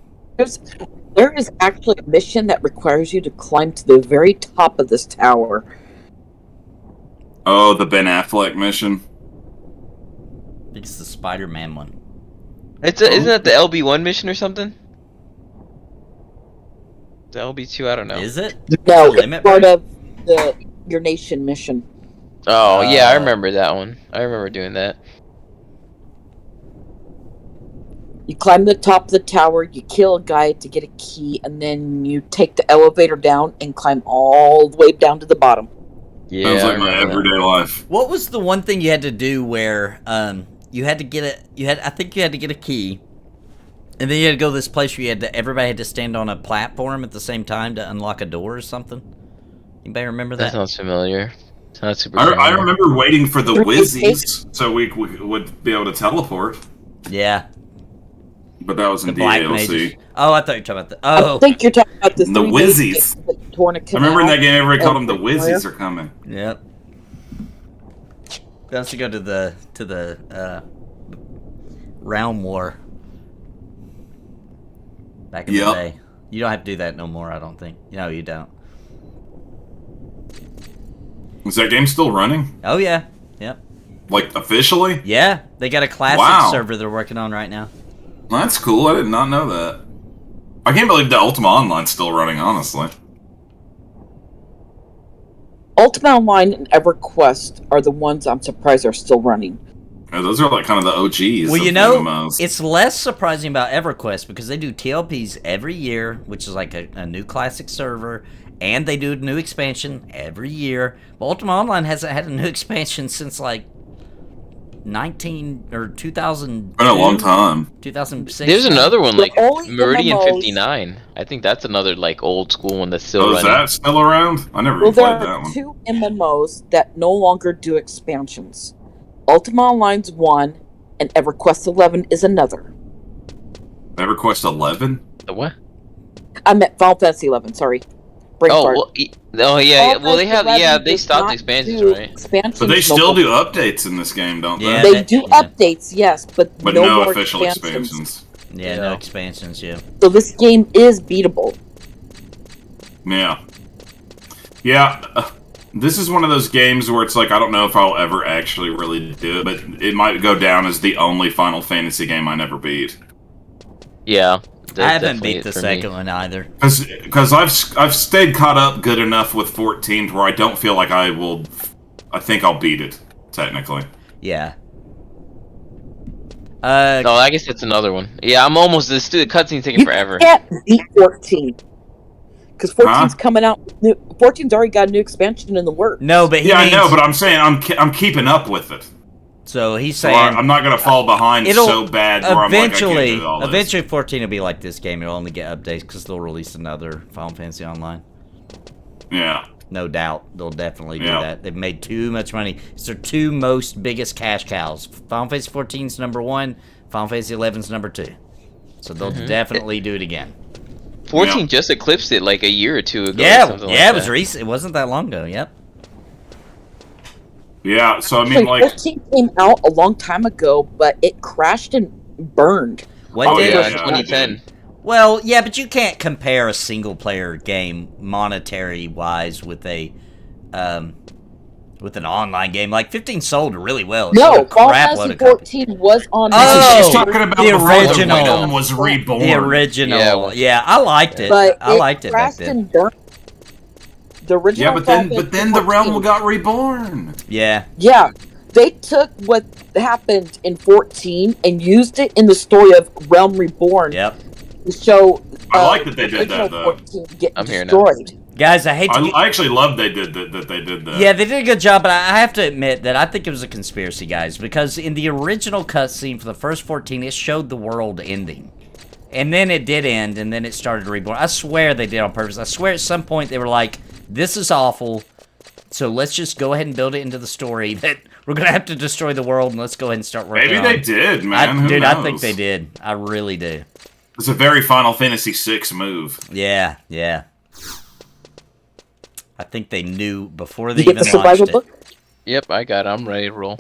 There is actually a mission that requires you to climb to the very top of this tower. Oh, the Ben Affleck mission. I think it's the Spider-Man one. Isn't that the LB1 mission or something? The LB2, I don't know. Is it? No, Limit it's part break? of the Your Nation mission. Oh yeah, I remember that one. I remember doing that. You climb the top of the tower, you kill a guy to get a key, and then you take the elevator down and climb all the way down to the bottom. Yeah. Sounds I like my remember that. everyday life. What was the one thing you had to do where you had to get I think you had to get a key, and then you had to go to this place where everybody had to stand on a platform at the same time to unlock a door or something? Anybody remember That that? sounds familiar. Sounds super I familiar. remember waiting for the Really? Wizzies so we would be able to teleport. Yeah. But that was in The Black DLC. Mages. Oh, I thought you were talking about the... I Oh. think you're talking about the The three Wizzies. mages that torn a I canal. remember in that game everybody called them the Where? Wizzies are coming. Yep. Let's go to the Realm War. Back in the Yep. day. You don't have to do that no more, I don't think. No, you don't. Is that game still running? Oh, yeah. Yep. Like, officially? Yeah, they got a classic Wow. server they're working on right now. That's cool. I did not know that. I can't believe the Ultima Online's still running, honestly. Ultima Online and EverQuest are the ones I'm surprised are still running. Yeah, those are like kind of the OGs Well, of you know, MMOs. it's less surprising about EverQuest because they do TLPs every year, which is like a new classic server, and they do a new expansion every year. But Ultima Online hasn't had a new expansion since like 2000. Been a long time. 2006. There's another one The like only Meridian MMOs 59. I think that's another like old school one that's still Oh, is running. that still around? I never Well, even there played that are one. 2 MMOs that no longer do expansions. Ultima Online's one, and EverQuest 11 is another. EverQuest 11? The what? I meant Final Fantasy 11, sorry. Brain Oh, fart. well, oh yeah. Final Well, they have. Fantasy Yeah, 11 they does stopped not expansions, do right? expansions But they no still more. do updates in this game, don't Yeah, they? They do yeah. updates, yes, but But no no more official expansions. Yeah, no Yeah. expansions, yeah. So this game is beatable. Yeah. Yeah. This is one of those games where it's like, I don't know if I'll ever actually really do it, but it might go down as the only Final Fantasy game I never beat. Yeah. I haven't beat the second one either. Because I've stayed caught up good enough with 14 to where I don't feel like I will... I think I'll beat it, technically. Yeah. No, I guess that's another one. Yeah, I'm almost. The cutscene's taking You forever. can't beat 14. Because 14's coming out. 14's already got a new expansion in the works. No, but I know, but I'm saying I'm keeping up with it. So he's So saying I'm not gonna fall behind so bad. Where eventually, I'm like, I can't do all this. eventually 14 will be like this game. It'll only get updates because they'll release another Final Fantasy Online. Yeah. No doubt, they'll definitely do that. They've made too much money. It's their two most biggest cash cows. Final Fantasy 14's number 1. Final Fantasy 11's number 2. So they'll definitely do it again. 14 just eclipsed it like a year or two ago. Yeah, or it was recent. It wasn't that long ago. Yep. Yeah, so I mean, like 14 came out a long time ago, but it crashed and burned. What did in 2010. Well, yeah, but you can't compare a single-player game monetary-wise with a with an online game. Like 15 sold really well. It sold No, a Final crap Fantasy load of copies. 14 was on. Oh, she's talking about the before original. the realm was reborn. The original. Yeah, I liked it. But I liked it back crashed then. and burned. The original. Yeah, Final but then Fantasy the realm 14 got reborn. Yeah. Yeah, they took what happened in 14 and used it in the story of Realm Reborn. Yep. To show. I like that they did that, original though. 14 get I'm here now. destroyed. Guys, I hate to. I actually love they did that. They did that. Yeah, they did a good job, but I have to admit that I think it was a conspiracy, guys, because in the original cutscene for the first 14, it showed the world ending. And then it did end, and then it started reborn. I swear they did on purpose. I swear at some point they were like, this is awful, so let's just go ahead and build it into the story that we're going to have to destroy the world, and let's go ahead and start working Maybe on they it. did, man. Who Dude, knows? I think they did. I really do. It's a very Final Fantasy VI move. Yeah, yeah. I think they knew before they You get even the survival launched it. book? Yep, I got it. I'm ready to roll.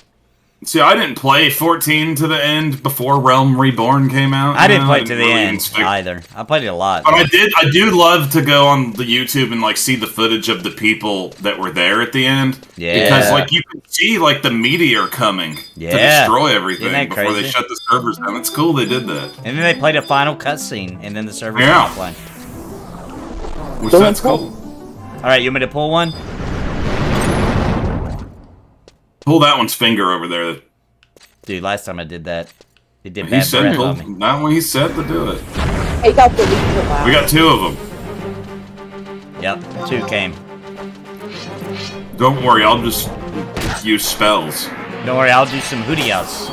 See, I didn't play 14 to the end before Realm Reborn came out. I didn't play it to didn't the really end inspect- either. I played it a lot. But I do love to go on the YouTube and like see the footage of the people that were there at the end. Yeah. Because like you can see like the meteor coming to Yeah. destroy everything Isn't that before they crazy? shut the servers down. It's cool they did that. And then they played a final cutscene, and then the server Yeah. stopped playing. Which So that's cool. cool. Alright, you want me to pull one? Pull that one's finger over there. Dude, last time I did that, it did He bad said breath pull on me. that one. He said to do it. Take out the legion last. We got 2 of them. Yep, 2 came. Don't worry, I'll just use spells. Don't worry, I'll do some hootie-outs.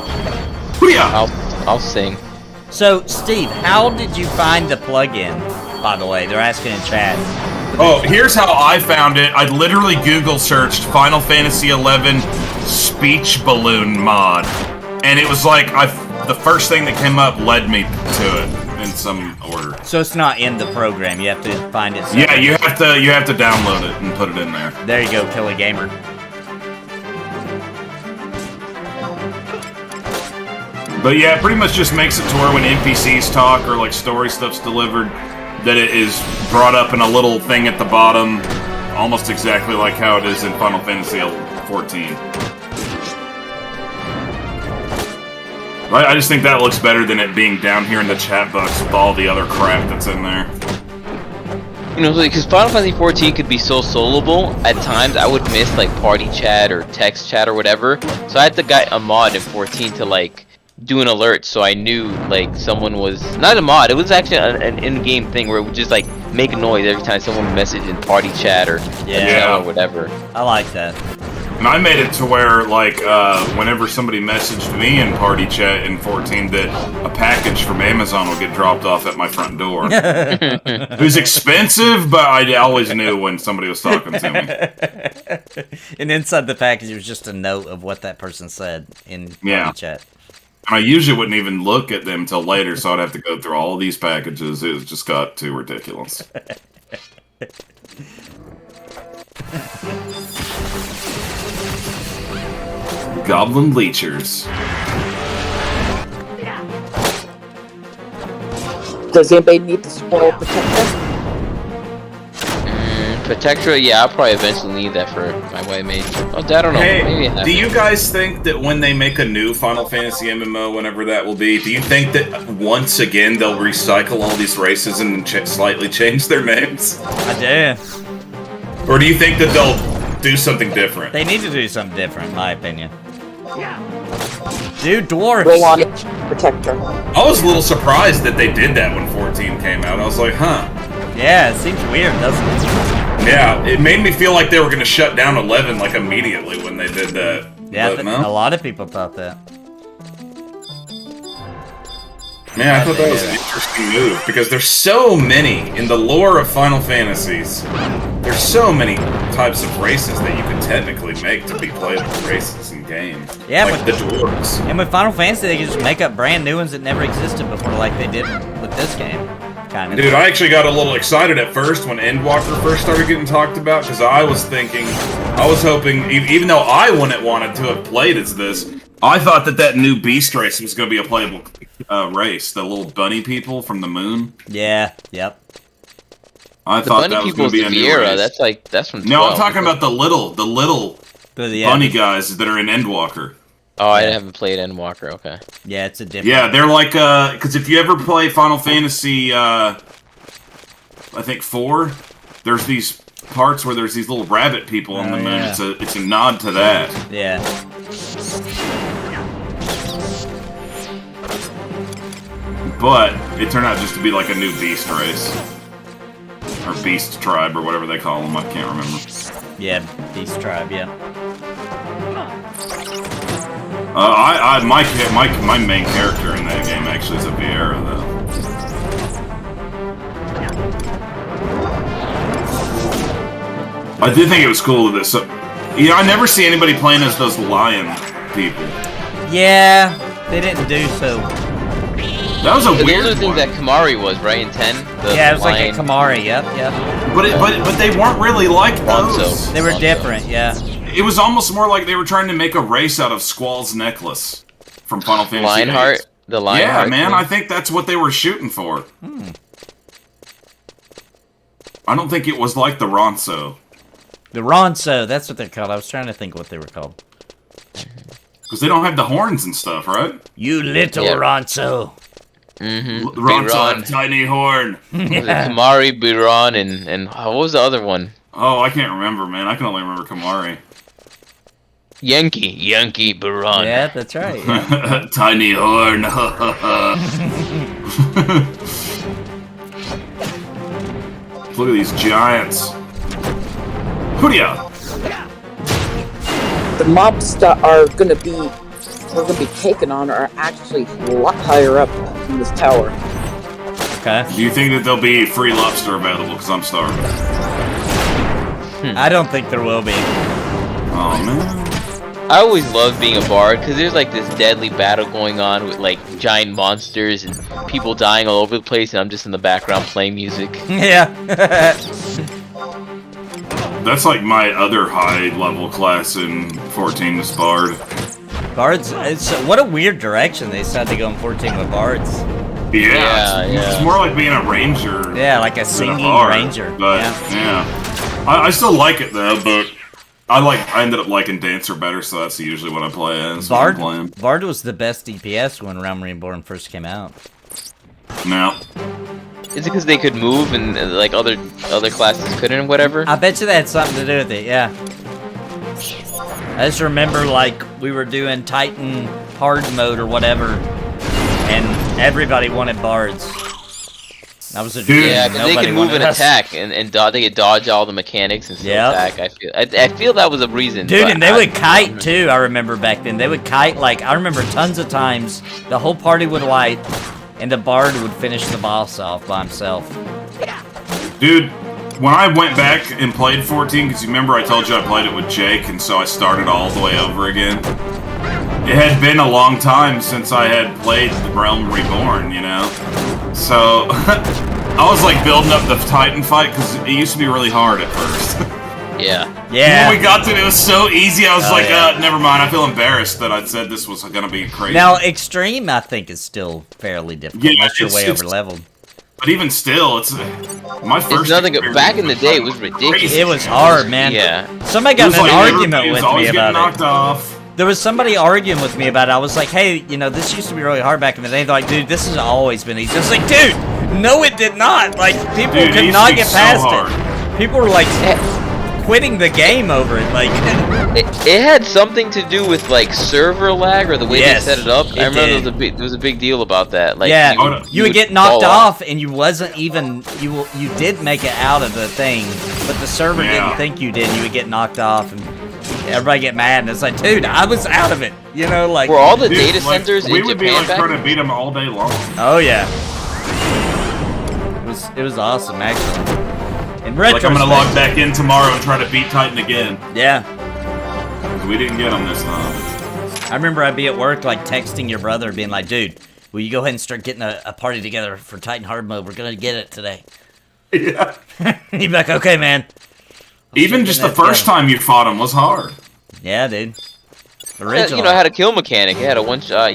Hooyah! I'll sing. So, Steve, how did you find the plugin, by the way? They're asking in chat. Oh, here's how I found it. I literally Google searched Final Fantasy XI speech balloon mod, and it was like the first thing that came up led me to it in some order. So it's not in the program, you have to find it Yeah, separately. you have to download it and put it in there. There you go, Kill a Gamer. But yeah, it pretty much just makes it to where when NPCs talk or like story stuff's delivered, that it is brought up in a little thing at the bottom, almost exactly like how it is in Final Fantasy XIV. I just think that looks better than it being down here in the chat box with all the other crap that's in there. You know, because Final Fantasy 14 could be so soloable, at times I would miss like party chat or text chat or whatever. So I had to get a mod in 14 to like do an alert so I knew like someone was, not a mod, it was actually an in-game thing where it would just like make a noise every time someone messaged in party chat or Yeah. or whatever. I like that. And I made it to where, like, whenever somebody messaged me in party chat in 14 that a package from Amazon would get dropped off at my front door. It was expensive, but I always knew when somebody was talking to me. And inside the package, it was just a note of what that person said in party chat. And I usually wouldn't even look at them till later, so I'd have to go through all of these packages. It just got too ridiculous. Goblin Bleachers. Does anybody need the spoil protector? Protector, yeah, I'll probably eventually need that for my white mage. Oh, I don't know. Maybe I Hey, have do it. you guys think that when they make a new Final Fantasy MMO, whenever that will be, do you think that once again they'll recycle all these races and slightly change their names? I do. Or do you think that they'll do something different? They need to do something different, in my opinion. Dude, dwarves. Roll on it, protector. I was a little surprised that they did that when 14 came out. I was like, huh. Yeah, it seems weird, doesn't it? Yeah, it made me feel like they were going to shut down 11 like immediately when they did that. Yeah, but a lot of people thought that. Man, I thought that was an interesting move because there's so many in the lore of Final Fantasies. There's so many types of races that you could technically make to be playable races in game. Yeah, like the dwarves. And with Final Fantasy, they can just make up brand new ones that never existed before, like they did with this game. Kind of. Dude, I actually got a little excited at first when Endwalker first started getting talked about because I was hoping, even though I wouldn't wanted to have played as this, I thought that new beast race was going to be a playable race. The little bunny people from the moon. Yeah, yep. I thought that was going to be a new race. That's from 12. No, I'm talking about the little bunny guys that are in Endwalker. Oh, I haven't played Endwalker, okay. Yeah, it's a different... Yeah, they're like, because if you ever play Final Fantasy, I think 4, there's these parts where there's these little rabbit people on the moon. Yeah. It's a nod to that. Yeah. But it turned out just to be like a new beast race. Or beast tribe, or whatever they call them, I can't remember. Yeah, Beast Tribe, yeah. My main character in that game actually is a Vieira, though. I did think it was cool with this. So, I never see anybody playing as those lion people. Yeah, they didn't do so. That was a weird Those are the things one. that Kamari was, right, in 10? Yeah, it was like a Kamari, yep. But they weren't really like those. Ronso. They were different, yeah. It was almost more like they were trying to make a race out of Squall's necklace from Final Fantasy Lionheart? VIII. The Lionheart? Yeah, man, thing? I think that's what they were shooting for. I don't think it was like the Ronso. The Ronso, that's what they're called. I was trying to think what they were called. Because they don't have the horns and stuff, right? You little Ronso. Mm-hmm. Ronso had a tiny horn. Yeah. Kamari, Biron, and what was the other one? Oh, I can't remember, man. I can only remember Kamari. Yankee, Biron. Yeah, that's right. Yeah. Tiny horn. Look at these giants. Hoodia! The mobs that we're gonna be taking on are actually a lot higher up in this tower. Okay. Do you think that there'll be free lobster available? Because I'm starving. I don't think there will be. Oh, man. I always loved being a bard because there's like this deadly battle going on with like giant monsters and people dying all over the place, and I'm just in the background playing music. Yeah. That's like my other high-level class in 14 is Bard. Bards, what a weird direction they decided to go in 14 with Bards. Yeah, it's more like being a ranger. Yeah, like a than singing bard, ranger. But, yeah. I still like it, though, but I ended up liking Dancer better, so that's usually what I play as. Bard, when I'm playing. Bard was the best DPS when Realm Reborn first came out. Now, Is it because they could move and like other classes couldn't or whatever? I bet you that had something to do with it, yeah. I just remember, like, we were doing Titan hard mode or whatever, and everybody wanted Bards. That was a dream. Yeah, because they Nobody can move wanted and us. attack, and they could dodge all the mechanics and still Yep. attack. I feel that was a reason. Dude, but and they would kite too, I remember back then. They would kite, like, I remember tons of times, the whole party would wipe, and the Bard would finish the boss off by himself. dude, when I went back and played 14, because you remember I told you I played it with Jake, and so I started all the way over again. It had been a long time since I had played the Realm Reborn, you know? So, I was like building up the Titan fight, because it used to be really hard at first. Yeah. Yeah. When we got to it, it was so easy, I was like, yeah. never mind, I feel embarrassed that I'd said this was gonna be crazy. Now, Extreme, I think, is still fairly difficult, Yeah, unless you're way it's- over-leveled. But even still, it's my first. It's nothing. experience Back in the with day, it Titan was ridiculous. crazy. It was hard, man. Yeah. Somebody It got was in an like argument it was with always me getting about knocked it. off. There was somebody arguing with me about it. I was like, hey, you know, this used to be really hard back in the day. They're like, dude, this has always been easy. I was like, dude, no, it did not. Like, people Dude, it could used not to be get so past hard. it. People were like quitting the game over it. Like, it had something to do with like server lag or the way Yes, they set it up. it I remember did. there was a big deal about that. Like, yeah, you would would get knocked fall off, and you wasn't even you did make it out of the thing, but the server didn't think you did. You would get knocked off, and everybody get mad, and it's like, dude, I was out of it. You know, like Were all the Dude, data like, centers we in would be Japan like back? trying to beat them all day long. Oh yeah, it was awesome actually. In retrospect, Like I'm gonna log back in tomorrow and try to beat Titan again. Yeah, 'Cause we didn't get them this time. I remember I'd be at work like texting your brother, being like, dude, will you go ahead and start getting a party together for Titan Hard Mode? We're gonna get it today. Yeah. He'd be like, okay, man. Even just the first time you fought him was hard. Yeah, dude. You Original. know, it had a kill mechanic. It had a one shot,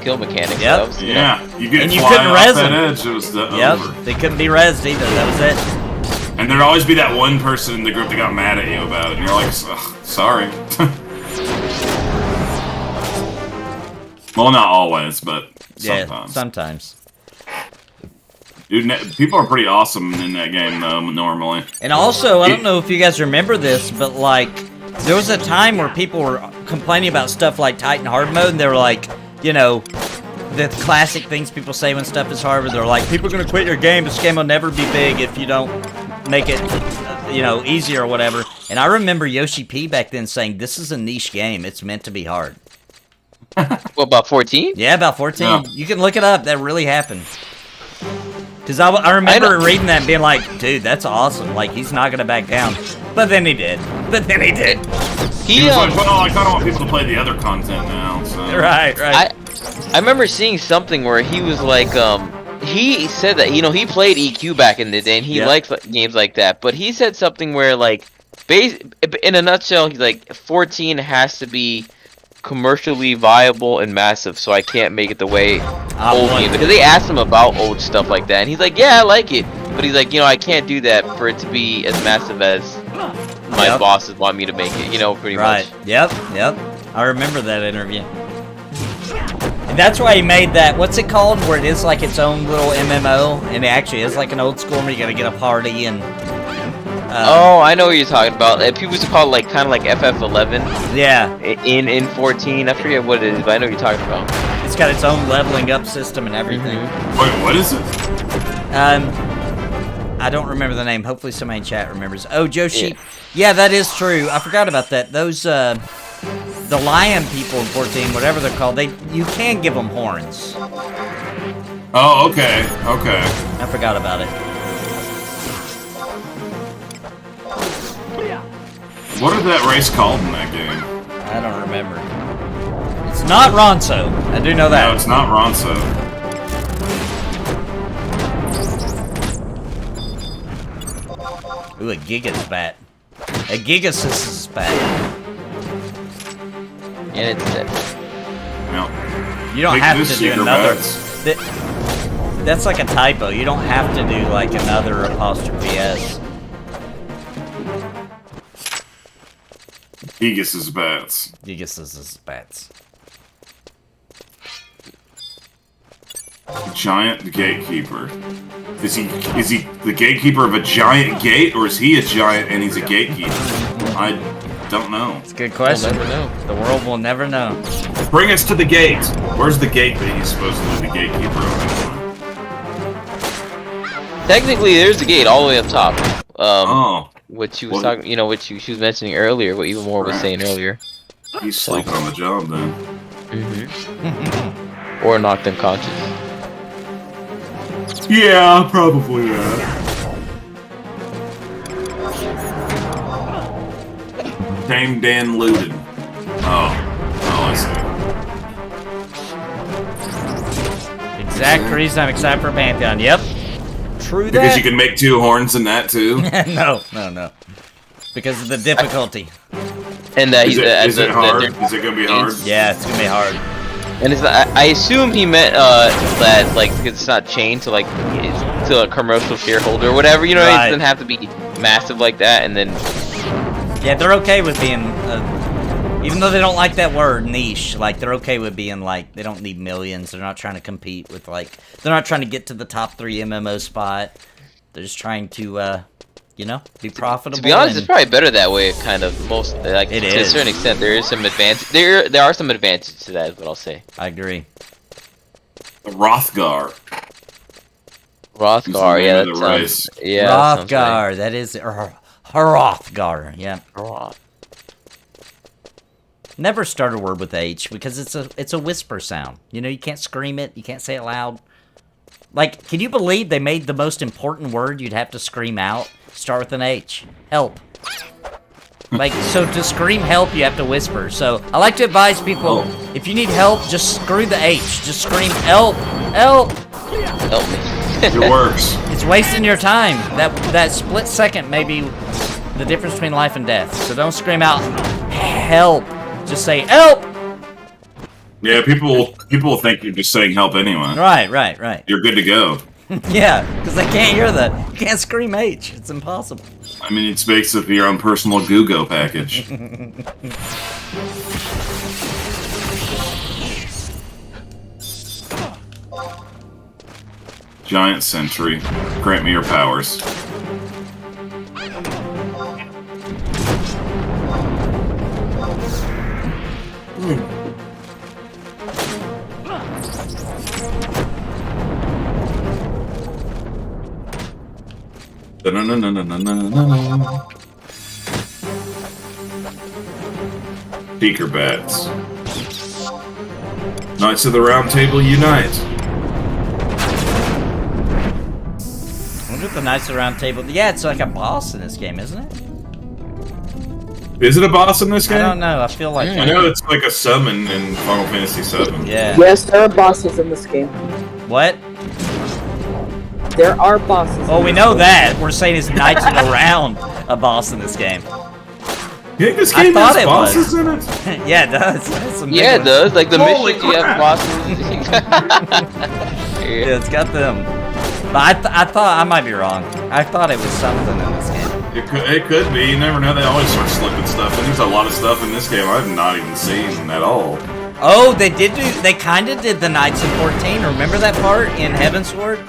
kill mechanic. So Yep. that was, you know, Yeah, you get And you fly couldn't off res that them. edge. It was the Yep, over. they couldn't be rezzed either. That was it. And there'd always be that one person in the group that got mad at you about it, and you're like, "Ugh, sorry. Well, not always, but sometimes. Yeah, sometimes. Dude, people are pretty awesome in that game, though, normally. And also, I don't know if you guys remember this, but like, there was a time where people were complaining about stuff like Titan Hard Mode, and they were like, you know, the classic things people say when stuff is hard, where they're like, people are gonna quit your game. This game will never be big if you don't make it, you know, easy or whatever. And I remember Yoshi P back then saying, "This is a niche game. It's meant to be hard." what about 14? Yeah, about 14. Yeah. You can look it up. That really happened. Because I remember reading that and being like, dude, that's awesome. Like, he's not going to back down. But then he did. But then he did. He was like, well, I kind of want people to play the other content now, so... Right. I remember seeing something where he was like, he said that, you know, he played EQ back in the day, and he liked games like that, but he said something where, like, in a nutshell, he's like, 14 has to be commercially viable and massive, so I can't make it the way old games, because they asked him about old stuff like that, and he's like, yeah, I like it, but he's like, you know, I can't do that for it to be as massive as my bosses want me to make it, you know, pretty much. Yep. I remember that interview. And that's why he made that, what's it called, where it is like its own little MMO, and it actually is like an old school where you gotta get a party and... oh, I know what you're talking about. People used to call it like kind of like FF11. Yeah. In 14, I forget what it is, but I know what you're talking about. It's got its own leveling up system and everything. Wait, what is it? I don't remember the name. Hopefully somebody in chat remembers. Oh, Joe Sheep. Yeah, that is true. I forgot about that. Those, the lion people in 14, whatever they're called, you can give them horns. Oh, okay. I forgot about it. What are that race called in that game? I don't remember. It's not Ronso. I do know that. No, it's not Ronso. Ooh, a Giga's bat. A Gigasys' bat. And it's No. You don't Take have this, to do secret another. bats. That's like a typo. You don't have to do like another apostrophe S. Gigas' bats. Gigasys' bats. Giant gatekeeper. Is he the gatekeeper of a giant gate, or is he a giant and he's a gatekeeper? I don't know. It's a good question. We'll never know. The world will never know. Bring us to the gate. Where's the gate that he's supposedly the gatekeeper of? technically there's a gate all the way up top. What she was Well, talking, you know, what she was mentioning earlier, what even more was saying earlier. He's sleeping on the job then. Or knocked unconscious. Yeah, probably that. Dame Dan looted. Oh, I see. Exact reason I'm excited for Pantheon. Yep. True that. Because you can make two horns in that too. no. Because of the difficulty. And Is it hard? Is it gonna be hard? Yeah, it's gonna be hard. And it's, I assume he meant that like because it's not chained to like to a commercial shareholder or whatever. You know, Right. it doesn't have to be massive like that. And then Yeah, they're okay with being, even though they don't like that word, niche, like, they're okay with being, like, they don't need millions, they're not trying to compete with, like, they're not trying to get to the top 3 MMO spot, they're just trying to, You know, be profitable. To be honest, and... it's probably better that way. Kind of most like It to is. a certain extent. There is some advantage. There are some advantages to that. Is what I'll say. I agree. The Rothgar. Rothgar, name yeah, of that the sounds, race. yeah, that sounds right. Rothgar, that is Rothgar. Yeah. Roth. Never start a word with H because it's a whisper sound. You know, you can't scream it, you can't say it loud. Like, can you believe they made the most important word you'd have to scream out start with an H? Help. Like, so to scream help, you have to whisper. So I like to advise people, if you need help, just screw the H. Just scream help, help. Help me. It works. It's wasting your time. That split second may be the difference between life and death. So don't scream out help. Just say help. Yeah, people will think you're just saying help anyway. Right. You're good to go. Yeah, because they can't hear that. You can't scream H. It's impossible. I mean, it's based of your own personal Googo package. Giant Sentry, grant me your powers. Da-na-na-na-na-na-na-na. Beaker bats. Knights of the Round Table unite. I wonder if the Knights of the Round Table... Yeah, it's like a boss in this game, isn't it? Is it a boss in this game? I don't know. I feel like... I know it's like a summon in Final Fantasy VII. Yeah. Yes, there are bosses in this game. What? There are bosses. Oh, we know that. We're saying it's Knights of the Round a boss in this game. You think this I game thought has it bosses was. in it? Yeah, it does. It's some big Yeah, it ones. does. Like the Holy missions, you have crap. bosses. Yeah, it's got them. But I thought... I might be wrong. I thought it was something in this game. It could be. You never know. They always start slipping stuff. And there's a lot of stuff in this game I've not even seen at all. Oh, they did do... They kind of did the Knights of 14. Remember that part in Heavensward?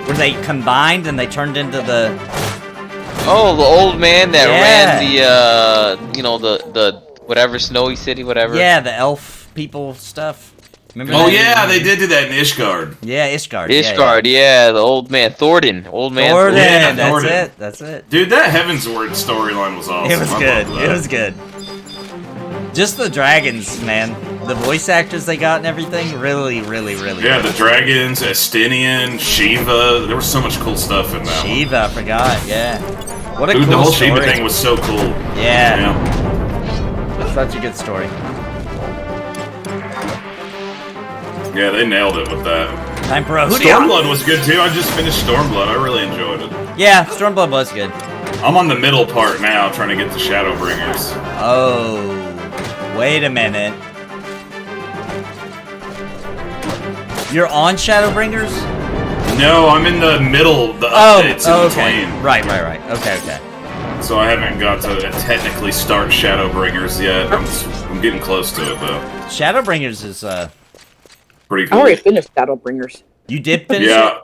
Where they combined and they turned into the... Oh, the old man that Yeah. ran the, you know, the whatever snowy city, whatever. Yeah, the elf people stuff. Remember Oh that? yeah, they did do that in Ishgard. Yeah, Ishgard. Ishgard, yeah, the old man Thornton, old man Thornton. Yeah, That's Thornton. it. That's it. Dude, that Heavensward storyline was awesome. It was I good. loved that. It was good. Just the dragons, man. The voice actors they got and everything, really Yeah, the dragons, Estinian, Shiva. There was so much cool stuff in that one. Shiva, I forgot. Yeah. What a Dude, cool the whole story. Shiva thing was so cool. Yeah. Such a good story. Yeah, they nailed it with that. Time for a hootie. Stormblood was good too. I just finished Stormblood. I really enjoyed it. Yeah, Stormblood was good. I'm on the middle part now, trying to get to Shadowbringers. Oh, wait a minute. You're on Shadowbringers? No, I'm in the middle, the Oh, updates in okay. between. Right. Okay. So I haven't got to technically start Shadowbringers yet. I'm getting close to it though. Shadowbringers is Pretty I cool. already finished Shadowbringers. you did finish Yeah. it?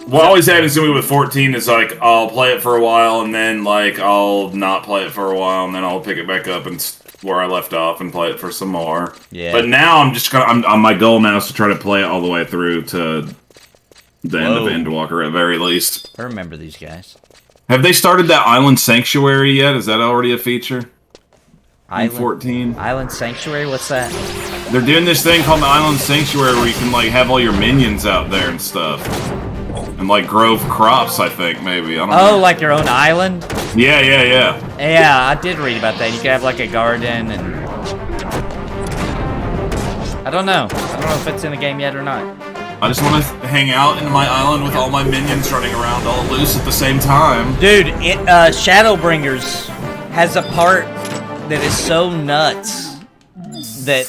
What always happens to me with 14 is like I'll play it for a while and then like I'll not play it for a while and then I'll pick it back up and where I left off and play it for some more. Yeah. But now I'm just gonna. My goal now is to try to play it all the way through to the end of Whoa. Endwalker at the very least. I remember these guys. Have they started that Island Sanctuary yet? Is that already a feature? In Island 14? Island Sanctuary, what's that? They're doing this thing called the Island Sanctuary where you can like have all your minions out there and stuff. And like grow crops, I think, maybe. I don't know. Oh, like your own island? Yeah. Yeah, I did read about that. You could have like a garden and... I don't know. I don't know if it's in the game yet or not. I just want to hang out in my island with all my minions running around all loose at the same time. Dude, Shadowbringers has a part that is so nuts that,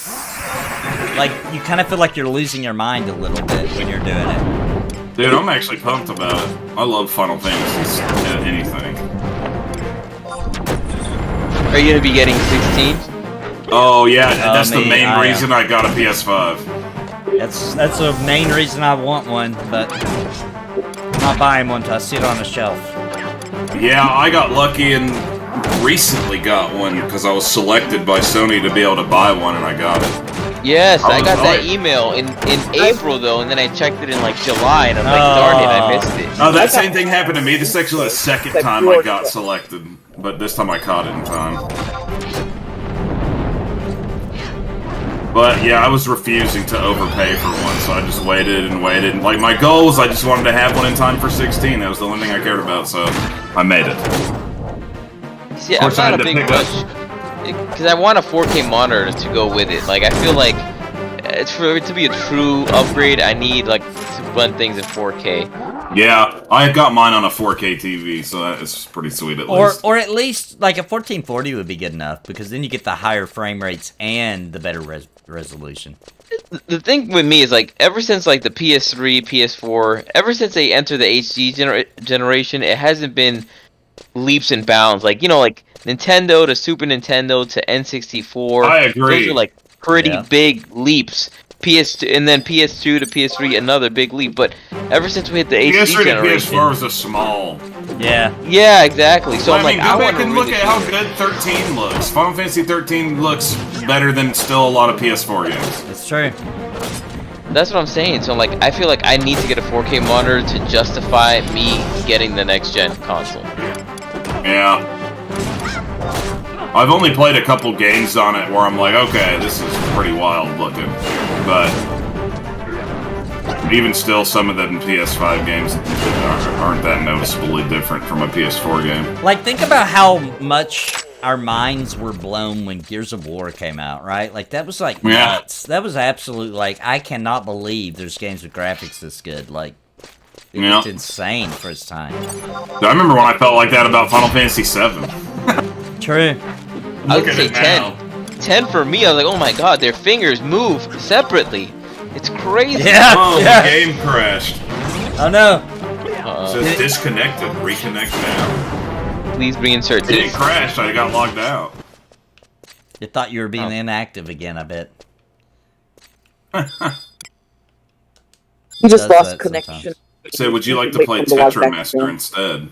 like, you kind of feel like you're losing your mind a little bit when you're doing it. Dude, I'm actually pumped about it. I love Final Fantasy anything. Are you gonna be getting 16? Oh yeah, that's the me, main reason I got a PS5. That's the main reason I want one, but I'm not buying one till I see it on a shelf. Yeah, I got lucky and recently got one because I was selected by Sony to be able to buy one, and I got it. Yes, I got that email in April though, and then I checked it in like July, and I'm like, darn it, I missed it. Oh, that same thing happened to me. This is actually the second time I got selected, but this time I caught it in time. But yeah, I was refusing to overpay for one, so I just waited and waited. Like, my goal was I just wanted to have one in time for 16. That was the only thing I cared about, so I made it. See, I'm not a big rush, because I want a 4K monitor to go with it. Like, I feel like for it to be a true upgrade, I need like to run things in 4K. Yeah, I got mine on a 4K TV, so that is pretty sweet at least. Or at least like a 1440 would be good enough, because then you get the higher frame rates and the better resolution. The thing with me is, like, ever since like the PS3, PS4, ever since they entered the HD generation, it hasn't been leaps and bounds. Like, you know, like Nintendo to Super Nintendo to N64. I agree. Those are like pretty big leaps. PS2 and then PS2 to PS3, another big leap. But ever since we hit the HD PS3 generation, to PS4 was a small. Yeah. Yeah, exactly. So I'm like, go I back want to and really look at how good 13 looks. Final Fantasy 13 looks better than still a lot of PS4 games. It's true. That's what I'm saying. So like, I feel like I need to get a 4K monitor to justify me getting the next gen console. Yeah. I've only played a couple games on it where I'm like, okay, this is pretty wild looking. But even still, some of the PS5 games aren't that noticeably different from a PS4 game. Like, think about how much our minds were blown when Gears of War came out, right? Like, that was like nuts. That was absolute, like, I cannot believe there's games with graphics this good. Like, it was insane for its time. I remember when I felt like that about Final Fantasy VII. True. I would say 10. 10 for me, I was like, oh my god, their fingers move separately. It's crazy. Yeah. Oh, yeah. the game crashed. Oh no. It says disconnected. Reconnect now. Please reinsert It didn't crash, I got logged out. You thought you were being inactive again, I bet. You just lost connection. So, would you like to play Tetramaster instead?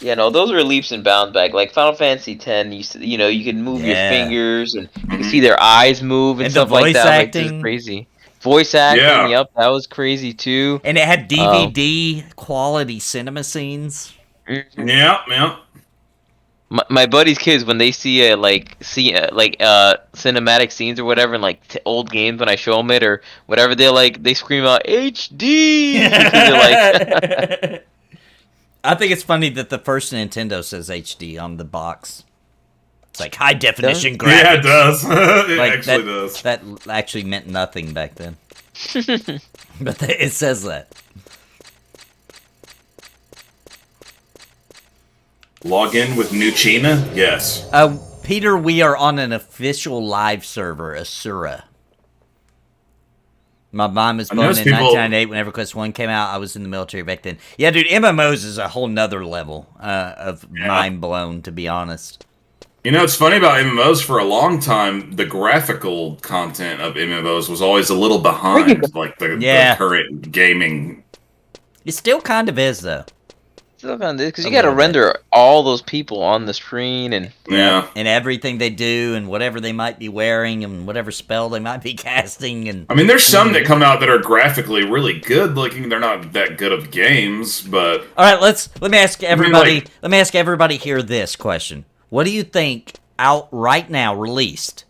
Yeah, no, those are leaps and bounds back. Like Final Fantasy X, you know, you can move your fingers and you can see their eyes move and stuff like that. Acting. Like, crazy. Voice acting, yep, that was crazy too. And it had DVD quality cinema scenes. Yeah. My buddy's kids, when they see cinematic scenes or whatever in like old games, when I show them it or whatever, they scream out HD. They're like. I think it's funny that the first Nintendo says HD on the box. It's like high definition graphics. Yeah, it does. It like actually does. That actually meant nothing back then. But it says that. Log in with Nuchina? Yes. Peter, we are on an official live server, Asura. My mom was born in 1998 when EverQuest 1 came out. I was in the military back then. Yeah, dude, MMOs is a whole nother level of mind blown, to be honest. You know, it's funny about MMOs. For a long time, the graphical content of MMOs was always a little behind, like the current gaming. It still kind of is, though. Still kind of, because you got to render all those people on the screen and and everything they do and whatever they might be wearing and whatever spell they might be casting. And I mean, there's some that come out that are graphically really good looking. They're not that good of games, but all right, let me ask everybody. Let me ask everybody here this question: what do you think out right now, released,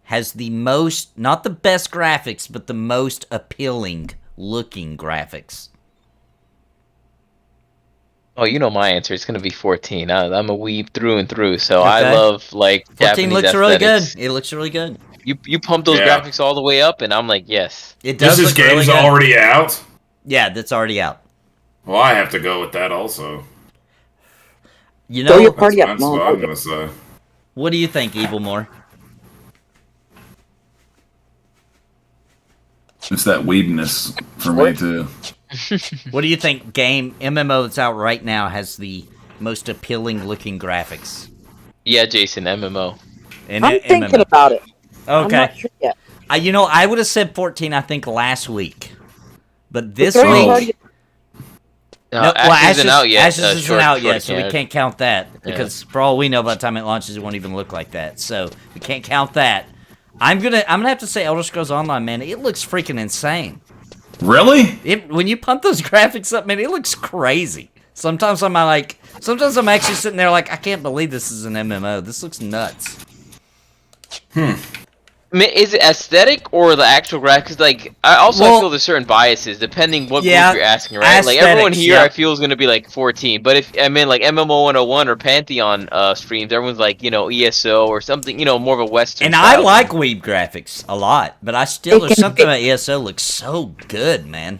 has the most, not the best graphics, but the most appealing looking graphics? Oh, you know my answer. It's going to be 14. I'm a weeb through and through, so I love, like, 14 Japanese looks aesthetics. really good. It looks really good. You pump those graphics all the way up, and I'm like, yes. It does. This game's already out? Yeah, that's already out. Well, I have to go with that also. You know, your party up. That's what I'm going to say. What do you think, Evilmore? It's that weebness for me, too. What do you think game MMO that's out right now has the most appealing looking graphics? Yeah, Jason, MMO. I'm thinking about it. Okay. I'm not sure yet. You know, I would have said 14, I think, last week. But this The third week... party- No, Ashes isn't out yet. Ashes isn't out yet, so we candidate. can't count that. Because for all we know, by the time it launches, it won't even look like that. So we can't count that. I'm gonna have to say Elder Scrolls Online, man, it looks freaking insane. Really? When you pump those graphics up, man, it looks crazy. Sometimes I'm actually sitting there like, I can't believe this is an MMO. This looks nuts. I mean, is it aesthetic or the actual graphics? Like, I feel there's certain biases depending what group you're asking, right? Like everyone here, I feel is gonna be like 14. But if like MMO 101 or Pantheon streams, everyone's like, ESO or something, more of a Western. And style. I like Weeb graphics a lot, but there's something about ESO looks so good, man.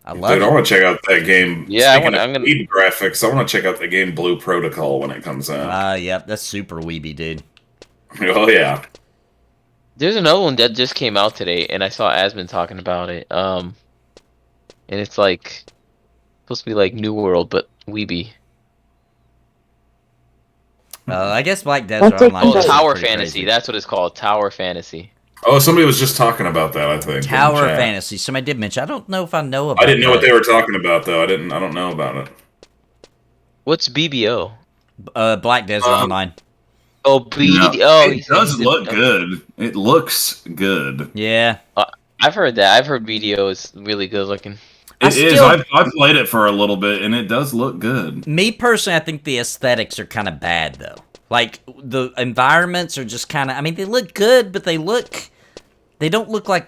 I love it. I want to check out that game. Yeah, I'm gonna Weeb graphics. I want to check out the game Blue Protocol when it comes out. Yep, that's super weeby, dude. Oh yeah. There's another one that just came out today, and I saw Asmund talking about it. And it's like supposed to be like New World, but weeby. I guess Black Desert Online. Oh, is Tower pretty Fantasy. crazy. That's what it's called. Tower Fantasy. Oh, somebody was just talking about that. I think Tower Fantasy. Somebody did mention. I don't know if I know about. I didn't know what they were talking about though. I don't know about it. What's BBO? Black Desert Online. Oh, it does look good. It looks good. Yeah. I've heard that. I've heard BDO is really good looking. It is. I've played it for a little bit, and it does look good. Me personally, I think the aesthetics are kind of bad, though. Like, the environments are just kind of... I mean, they look good, but they don't look like...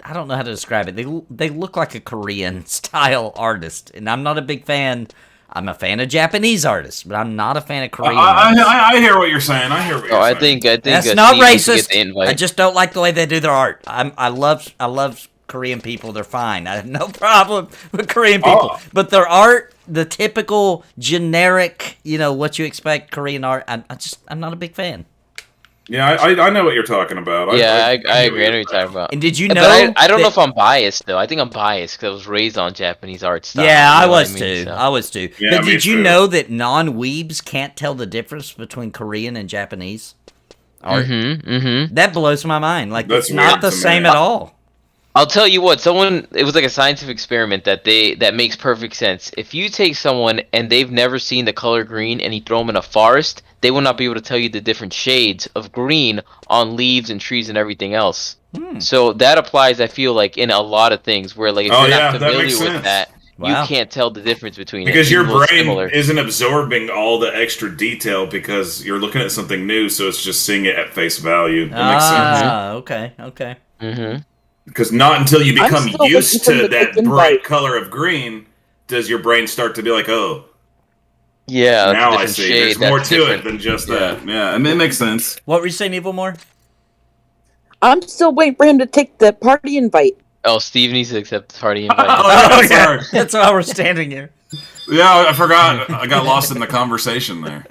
I don't know how to describe it. They look like a Korean-style artist, and I'm not a big fan... I'm a fan of Japanese artists, but I'm not a fan of Korean artists. I hear what you're saying. I hear what you're saying. I think that's not racist. I just don't like the way they do their art. I love Korean people. They're fine. I have no problem with Korean people. But their art, the typical generic, what you expect Korean art, I'm not a big fan. Yeah, I know what you're talking about. I agree. I know what you're talking about. And did you know? But I don't know if I'm biased though. I think I'm biased because I was raised on Japanese art style. Yeah, I was too. I was too. Yeah, but did you know that non-weebs can't tell the difference between Korean and Japanese art? That blows my mind. Like, it's not the same at all. I'll tell you what. It was like a scientific experiment that makes perfect sense. If you take someone and they've never seen the color green and you throw them in a forest, they will not be able to tell you the different shades of green on leaves and trees and everything else. So that applies, I feel like, in a lot of things where, like, if you're not familiar with that, you can't tell the difference between because it. your brain isn't absorbing all the extra detail because you're looking at something new, so it's just seeing it at face value. That makes sense. Okay. Mm-hmm. Because not until you become used to that bright color of green does your brain start to be like, oh, yeah, now I see. There's more to it than just that. Yeah, I mean, it makes sense. What were you saying, Evil More? I'm still waiting for him to take the party invite. Oh, Steve needs to accept the party invite. Yeah. That's why we're standing here. Yeah, I forgot. I got lost in the conversation there.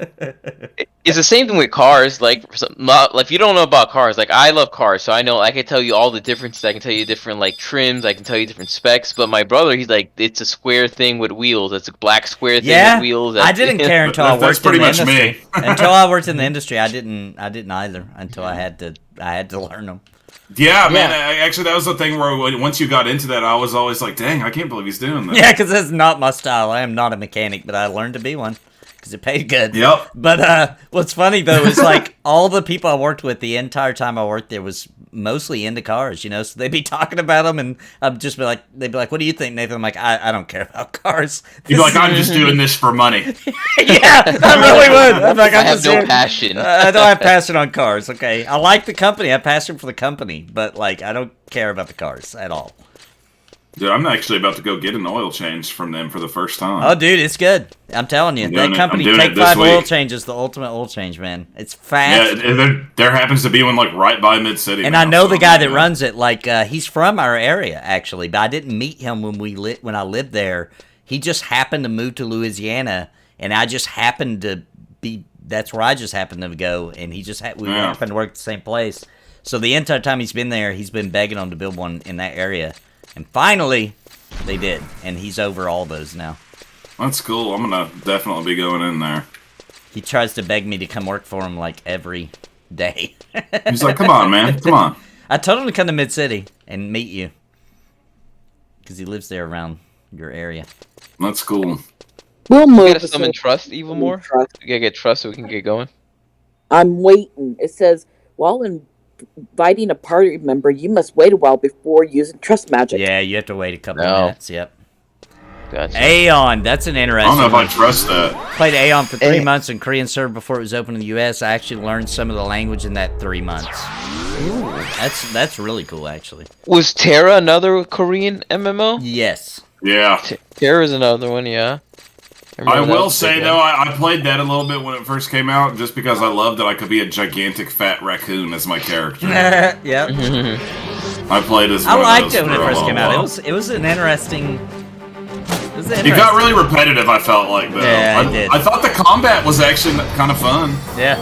It's the same thing with cars. Like if you don't know about cars, like I love cars, so I know I can tell you all the differences. I can tell you different like trims. I can tell you different specs. But my brother, he's like, it's a square thing with wheels. It's a black square thing with wheels. I didn't care until I worked in the industry. That's pretty much me. Until I worked in the industry, I didn't either. Until I had to learn them. Yeah, man. Actually, that was the thing where once you got into that, I was always like, "Dang, I can't believe he's doing that." Yeah, because that's not my style. I am not a mechanic, but I learned to be one because it paid good. Yep. But what's funny though is like all the people I worked with the entire time I worked there was mostly into cars, So they'd be talking about them, and I'd just be like, they'd be like, "What do you think, Nathan?" I'm like, "I don't care about cars." You'd be like, "I'm just doing this for money." Yeah, I really would. I'm like, I have no passion. I don't have passion on cars. Okay, I like the company. I have passion for the company, but like, I don't care about the cars at all. Dude, I'm actually about to go get an oil change from them for the first time. Oh, dude, it's good. I'm telling you, that company, Take 5 Oil Change, is the ultimate oil change, man. It's fast. Yeah, there happens to be one like right by Mid City. And I know the guy that runs it. Like, he's from our area actually, but I didn't meet him when I lived there. He just happened to move to Louisiana, and I just happened to be. That's where I just happened to go, and we happened to work at the same place. So the entire time he's been there, he's been begging them to build one in that area. And finally, they did. And he's over all those now. That's cool. I'm going to definitely be going in there. He tries to beg me to come work for him like every day. He's like, come on, man, come on. I told him to come to Mid City and meet you because he lives there around your area. That's cool. We'll We move. gotta summon trust even more. Trust. We gotta get trust so we can get going. I'm waiting. It says, while inviting a party member, you must wait a while before using trust magic. Yeah, you have to wait a couple No. minutes. Yep. Gotcha. Aeon, that's an I interesting don't know if I one. trust that. Played Aeon for 3 Eh. months in Korean server before it was open in the US. I actually learned some of the language in that 3 months. That's really cool, actually. Was Terra another Korean MMO? Yes. Yeah. Terra's another one, yeah. I remember that will was a say big though, one. I played that a little bit when it first came out, just because I loved that I could be a gigantic fat raccoon as my character. Yep. I played as I one of liked those it when it for a first long came out. while. It was an interesting. It got really repetitive, I felt like, though. Yeah, it did. I thought the combat was actually kind of fun. Yeah.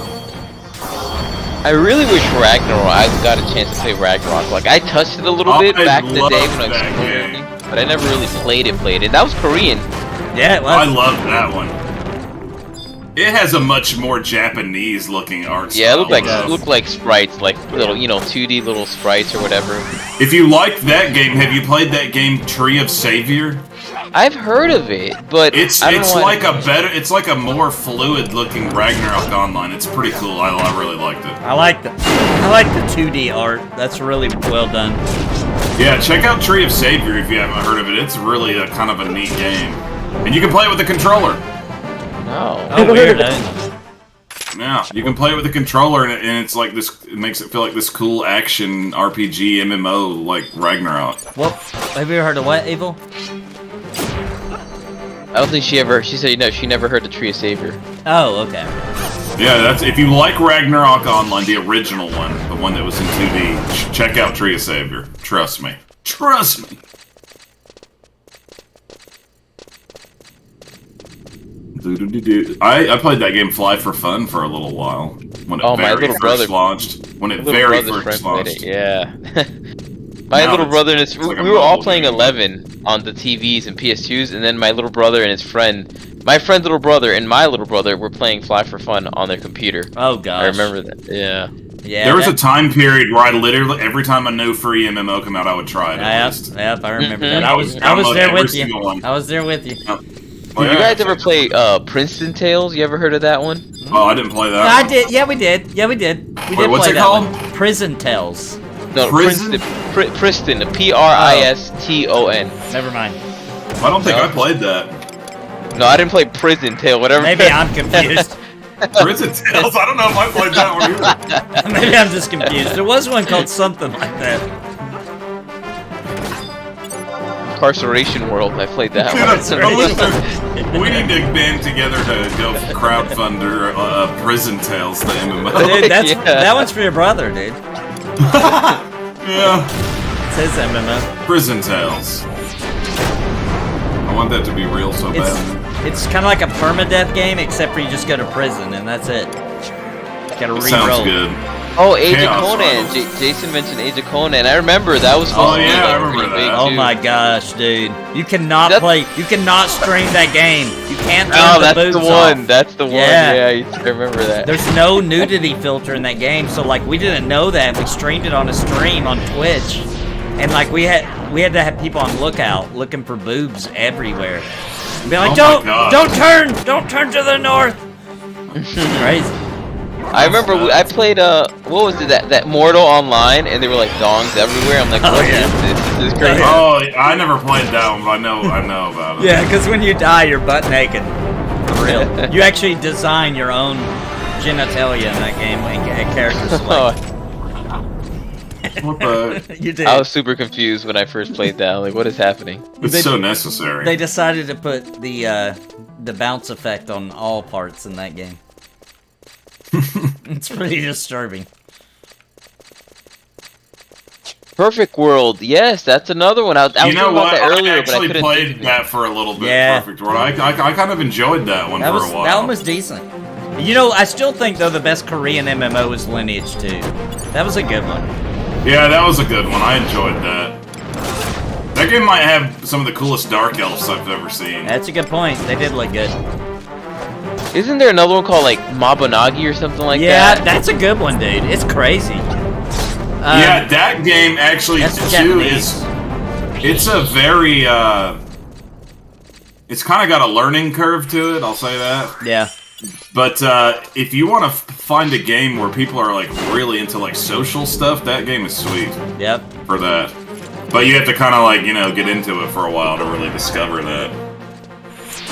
I really wish Ragnarok, I got a chance to play Ragnarok. Like, I touched it a little bit I back in the day when I was loved that exploring, game. but I never really played it. That was Korean. Yeah, it was. I loved that one. It has a much more Japanese-looking art style. Yeah, it though. looked like sprites, like little, 2D little sprites or whatever. If you liked that game, have you played that game Tree of Savior? I've heard of it, but It's I don't know why- it's like a more fluid-looking Ragnarok Online. It's pretty cool. I really liked it. I like the 2D art. That's really well done. Yeah, check out Tree of Savior if you haven't heard of it. It's really a kind of a neat game, and you can play it with the controller. No. Oh, weird. Yeah, you can play it with the controller, and it's like this. It makes it feel like this cool action RPG MMO like Ragnarok. Well, have you ever heard of what, Evil? I don't think she said no, she never heard the Tree of Savior. Oh, okay. Yeah, that's if you like Ragnarok Online, the original one, the one that was in 2D. Check out Tree of Savior. Trust me. Trust me. I played that game Fly for Fun for a little while when it My very little first brother- launched. When it My little very brother's first friend played launched. it, yeah. My Now little it's- brother and his it's like a we were all mobile playing game. 11 on the TVs and PS2s, and then my little brother and his friend, my friend's little brother and my little brother were playing Fly for Fun on their computer. Oh, gosh. I remember that. Yeah. Yeah. There was a time period where I literally every time a new free MMO come out, I would try it. At least. Yep, I remember Mhm. that. I was Download there every with you. single one. I was there with you. Oh, Did you yeah. guys ever play Princeton Tales? You ever heard of that one? Oh, I didn't play that. I one. did. Yeah, we did. Yeah, we did. We Wait, did what's play it that called? one. Prison Tales. No, Prison? Princeton, Priston. Never mind. I don't think No. I played that. No, I didn't play Prison Tale, whatever. Maybe I'm confused. Prison Tales? I don't know if I played that one either. Maybe I'm just confused. There was one called something like that. Incarceration World. I played that Yeah, one. we need to band together to go crowdfunder Prison Tales, the MMO. Dude, Yeah. that one's for your brother, dude. Yeah, It's his MMO. Prison Tales. I want that to be real so bad. It's kind of like a permadeath game, except for you just go to prison and that's it. Gotta It re-roll. sounds good. Oh, Age Chaos of Conan. Rivals. Jason mentioned Age of Conan. I remember that was supposed Oh, to be yeah, I like, remember pretty big that. Oh too. my gosh, dude! You cannot That's- play. You cannot stream that game. You can't turn Oh, the that's boobs the one. off. That's the one. Yeah. Yeah, I remember that. There's no nudity filter in that game, so like we didn't know that. We streamed it on a stream on Twitch, and like we had to have people on lookout looking for boobs everywhere. And be like, Oh my God. don't turn to the north. Crazy. I remember I played what was it that Mortal Online, and they were like dongs everywhere. I'm like, Oh, what is yeah. this? This is crazy. Oh, I never played that one, but I know about it. Yeah, because when you die, you're butt naked. For real. You actually design your own genitalia in that game and character select. What the? You did. I was super confused when I first played that. I'm like, what is happening? It's so necessary. They decided to put the bounce effect on all parts in that game. It's pretty disturbing. Perfect World. Yes, that's another one. I was You thinking know about what? that earlier, I but I actually couldn't played think of it. that for a little bit. Yeah. Perfect World. I kind of enjoyed that one That for was a while. that one was decent. You know, I still think though the best Korean MMO is Lineage 2. That was a good one. Yeah, that was a good one. I enjoyed that. That game might have some of the coolest Dark Elves I've ever seen. That's a good point. They did look good. Isn't there another one called like Mabonagi or something like Yeah, that? that's a good one, dude. It's crazy. Yeah, that game actually that's too Japanese. it's a very it's kind of got a learning curve to it. I'll say that. Yeah. But if you want to find a game where people are like really into like social stuff, that game is sweet Yep. for that. But you have to kind of like get into it for a while to really discover that.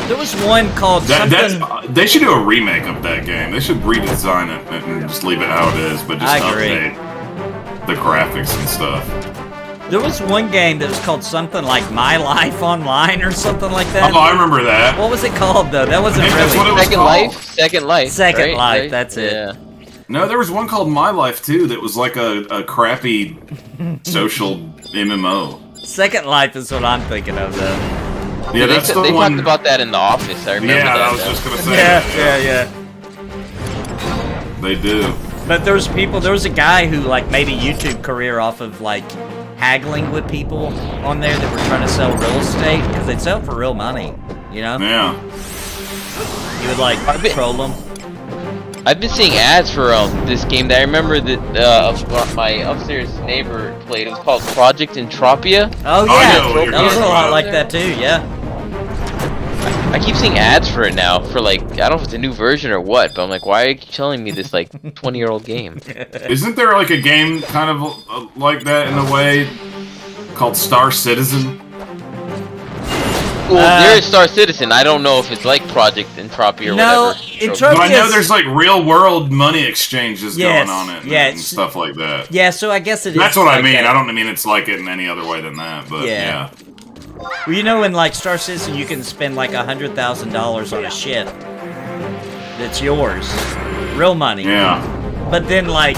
There was one called something. They should do a remake of that game. They should redesign it and just leave it how it is, but just I agree. update the graphics and stuff. There was one game that was called something like My Life Online or something like that. Oh, I remember that. What was it called though? That wasn't I think really that's what it was Second called. Life? Second Life. Second right? Life. Right? That's it. Yeah. No, there was one called My Life too that was like a crappy social MMO. Second Life is what I'm thinking of though. Yeah, that's the they one. talked about that in The Office. I remember Yeah, that. I was just gonna say. Yeah. They do. But there was a guy who like made a YouTube career off of like haggling with people on there that were trying to sell real estate because they'd sell it for real money, you know? Yeah. You would like troll them. I've been seeing ads for this game that I remember that my upstairs neighbor played. It was called Project Entropia. Oh I know yeah, what you're that was a talking lot about. like that too. Yeah. I keep seeing ads for it now. For like, I don't know if it's a new version or what, but I'm like, why are you telling me this like 20-year-old game? Isn't there like a game kind of like that in a way called Star Citizen? Well, there is Star Citizen. I don't know if it's like Project Entropia or No, whatever. Entropia- But I know Yes. there's like real world money exchanges Yes, going on it yeah, and it's- stuff like that. Yeah, so I guess it is. That's what I like mean. that. I don't mean it's like it in any other way than that, but Yeah. yeah. Well, you know, in like Star Citizen, you can spend like $100,000 on a ship that's yours, real money. Yeah. But then, like,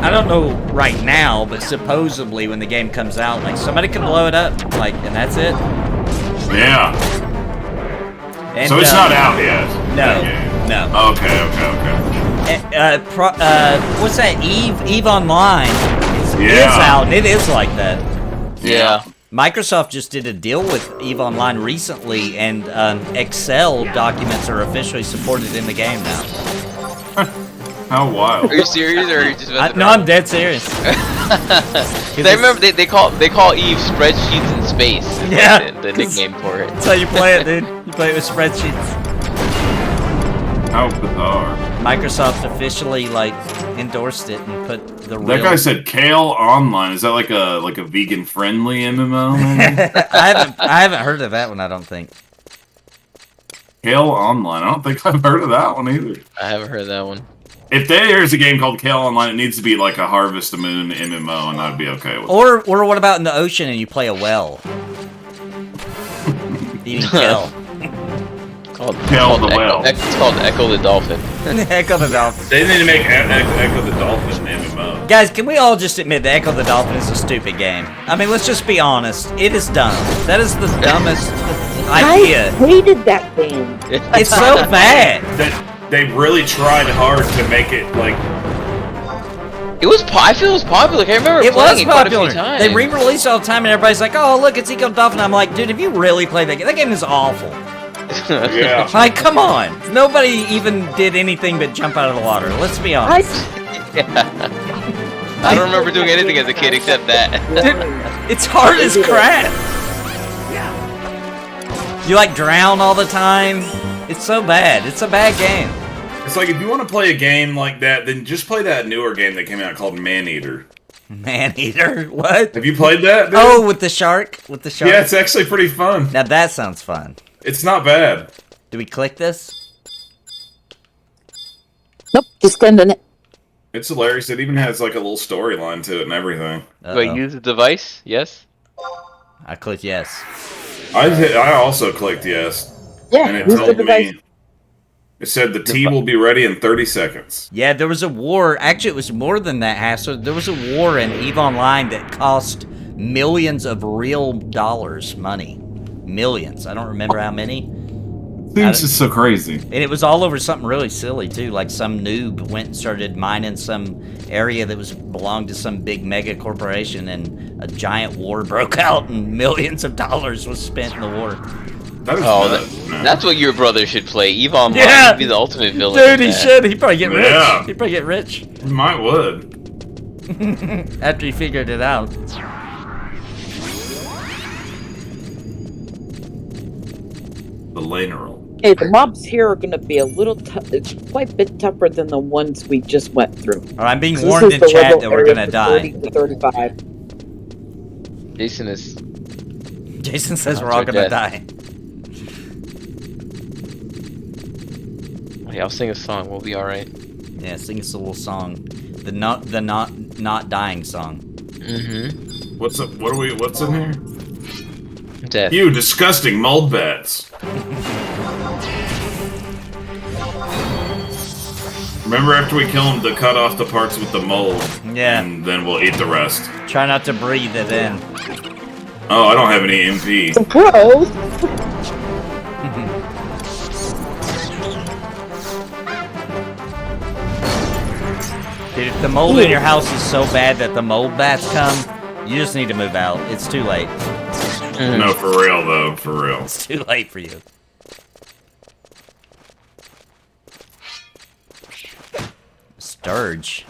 I don't know right now, but supposedly when the game comes out, like somebody can blow it up, like, and that's it. Yeah. And, So it's not out yet. No, that game. no. Okay. What's that? Eve Online is Yeah. out, and it is like that. Yeah. Microsoft just did a deal with EVE Online recently, and Excel documents are officially supported in the game now. How wild. Are you serious, or are you just messing No, around? I'm dead serious. I remember they call Eve spreadsheets in space. is Yeah, like the nickname for it. That's how you play it, dude. You play it with spreadsheets. How bizarre. Microsoft officially like endorsed it and put the real. That guy said Kale Online. Is that like a vegan friendly MMO? I haven't heard of that one. I don't think. Kale Online. I don't think I've heard of that one either. I haven't heard that one. If there's a game called Kale Online, it needs to be like a Harvest Moon MMO, and I'd be okay with it. Or what about in the ocean and you play a whale? Eating kale. Kale the whale. It's called Echo the Dolphin. Echo the Dolphin. They need to make Echo the Dolphin MMO. Guys, can we all just admit that Echo the Dolphin is a stupid game? I mean, let's just be honest. It is dumb. That is the dumbest idea. I hated that game. It's so bad. They really tried hard to make it like. I feel it was popular. I remember It playing was it quite a popular. few times. They re-release all the time, and everybody's like, "Oh, look, it's Echo the Dolphin." I'm like, dude, have you really played that game? That game is awful. Yeah. Like, come on. Nobody even did anything but jump out of the water. Let's be honest. I don't remember doing anything as a kid except that. It's hard as crap. You like drown all the time. It's so bad. It's a bad game. It's like if you want to play a game like that, then just play that newer game that came out called Maneater. Maneater? What? Have you played that? Dude? Oh, with the shark? With the shark? Yeah, it's actually pretty fun. Now that sounds fun. It's not bad. Do we click this? Nope, just sending it. It's hilarious. It even has like a little storyline to it and everything. Uh-oh. Wait, use the device? Yes? I clicked yes. I also clicked yes, Yeah, and it use the told device. me. It said the tea will be ready in 30 seconds. Yeah, there was a war. Actually, it was more than that, Hassel. There was a war in EVE Online that cost millions of real dollars, money. Millions. I don't remember how many. Seems just so crazy. And it was all over something really silly, too. Like some noob went and started mining some area that belonged to some big mega corporation, and a giant war broke out, and millions of dollars was spent in the war. That is Oh, nuts, man. that's what your brother should play. Eve Online Yeah. would be the ultimate villain. Dude, in he that. should. He'd probably get rich. Yeah. He'd probably get rich Might would. after he figured it out. The laneral. Hey, the mobs here are going to be a little quite a bit tougher than the ones we just went through. All right, I'm being So warned this in is the chat rebel that we're area gonna for die. 30 to 35. Jason is. Jason says we're Odds all are gonna dead. die. Hey, I'll sing a song. We'll be all right. Yeah, sing us a little song. The not dying song. Mm-hmm. What's up? What's in here? Death. You disgusting mold bats. Remember after we kill them to cut off the parts with the mold. Yeah. And then we'll eat the rest. Try not to breathe it in. Oh, I don't have any MP. Gross! Dude, if the mold in your house is so bad that the mold bats come, you just need to move out. It's too late. No, for real though, for real. It's too late for you. Sturge.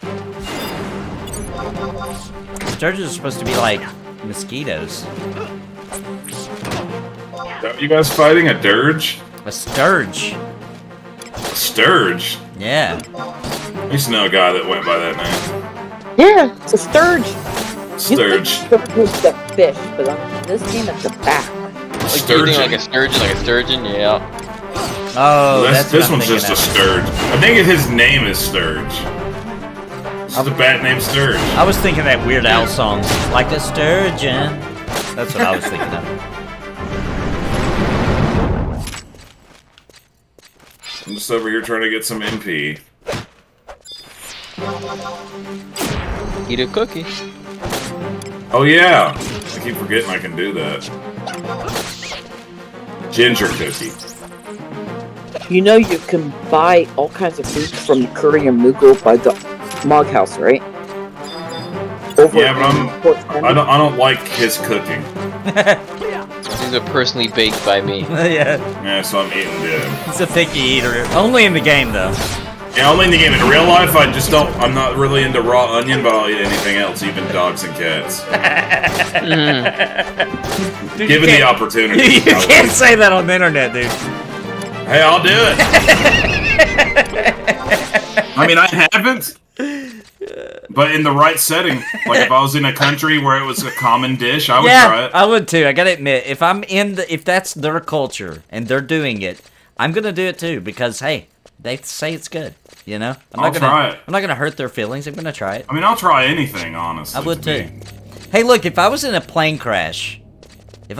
Sturges are supposed to be like mosquitoes. Are you guys fighting a dirge? A sturge. A sturge? Yeah. I used to know a guy that went by that name. Yeah, it's a sturge. Sturge. Sturge was the fish, but on this game it's a bat. Like, do you think like a sturgeon, yeah. Oh, that's this what I'm one's just a thinking sturge. I think his name is Sturge. This is a bat named Sturge. of. I was thinking that Weird Al song, like a sturgeon. That's what I was thinking of. I'm just over here trying to get some MP. Eat a cookie. Oh yeah! I keep forgetting I can do that. Ginger cookie. You know you can buy all kinds of food from Curry and Moogle by the Mog House, right? Over Yeah, but in Port Stanley. I don't like his cooking. These are personally baked by me. Yeah, Yeah, so I'm eating good. he's a picky eater. Only in the game, though. Yeah, only in the game. In real life, I just don't. I'm not really into raw onion, but I'll eat anything else, even dogs and cats. Dude, Given the opportunity. You can't say that on the internet, dude. Hey, I'll do it. I mean, I haven't. But in the right setting, like if I was in a country where it was a common dish, I would try it. I would too. I gotta admit, if that's their culture and they're doing it, I'm gonna do it too because hey, they say it's good. You know, I'll try it. I'm not gonna hurt their feelings. I'm gonna try it. I mean, I'll try anything, honestly. I would to too. me. Hey, look, if I was in a plane crash, I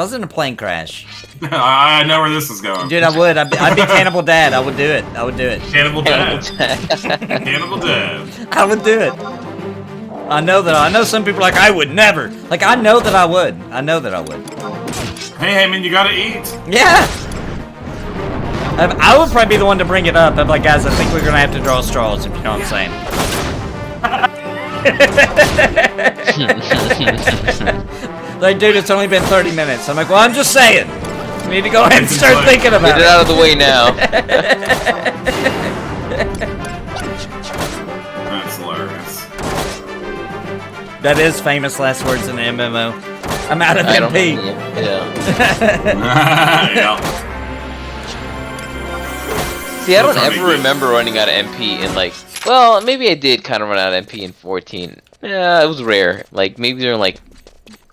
know where this is going. dude, I would. I'd be Cannibal Dad. I would do it. Cannibal Dad. Cannibal Dad. I would do it. I know that. I know some people are like, I would never. Like, I know that I would. I know that I would. Hey, man, you gotta eat. Yeah. I would probably be the one to bring it up. I'm like, guys, I think we're gonna have to draw straws, if you know what I'm saying. Like, dude, it's only been 30 minutes. I'm like, well, I'm just saying. We need to go ahead and start thinking about Get it out of the way now. That's hilarious. That is famous last words in the MMO. I'm out of I don't MP. Yeah. Yeah. See, I don't That's ever funny. remember running out of MP in like. Well, maybe I did kind of run out of MP in 14. Yeah, it was rare. Like maybe they're like,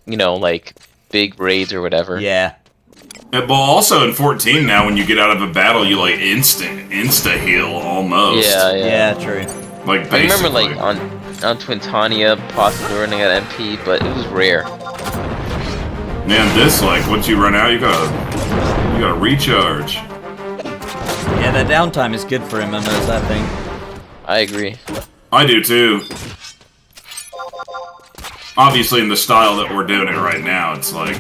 you know, like big raids or whatever. Yeah. Well, also in 14 now, when you get out of a battle, you like insta heal almost. Yeah. Yeah, true. Like I remember basically. like on Twintania possibly running out of MP, but it was rare. Man, this like once you run out, you gotta recharge. Yeah, that downtime is good for MMOs, I think. I agree. I do too. Obviously, in the style that we're doing it right now, it's like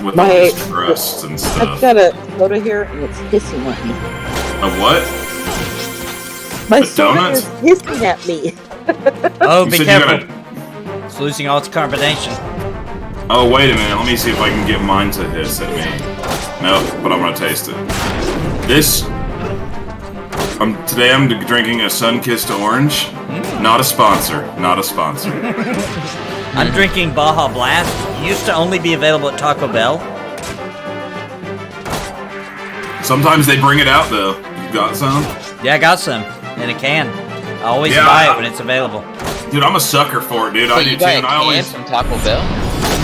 with all these trusts and I've stuff. got a soda here and it's hissing at me. A what? My A soda donut? is hissing at me. Oh, You be said you careful. gotta- It's losing all its carbonation. Oh, wait a minute. Let me see if I can get mine to hiss at me. Nope, but I'm gonna taste it. This... today I'm drinking a sun-kissed orange. Not a sponsor. Not a sponsor. I'm drinking Baja Blast. It used to only be available at Taco Bell. Sometimes they bring it out, though. You got some? Yeah, I got some in a can. I always Yeah, buy it when it's available. Dude, I'm a sucker for it, dude. I Wait, do you too, buy a and I can always... from Taco Bell?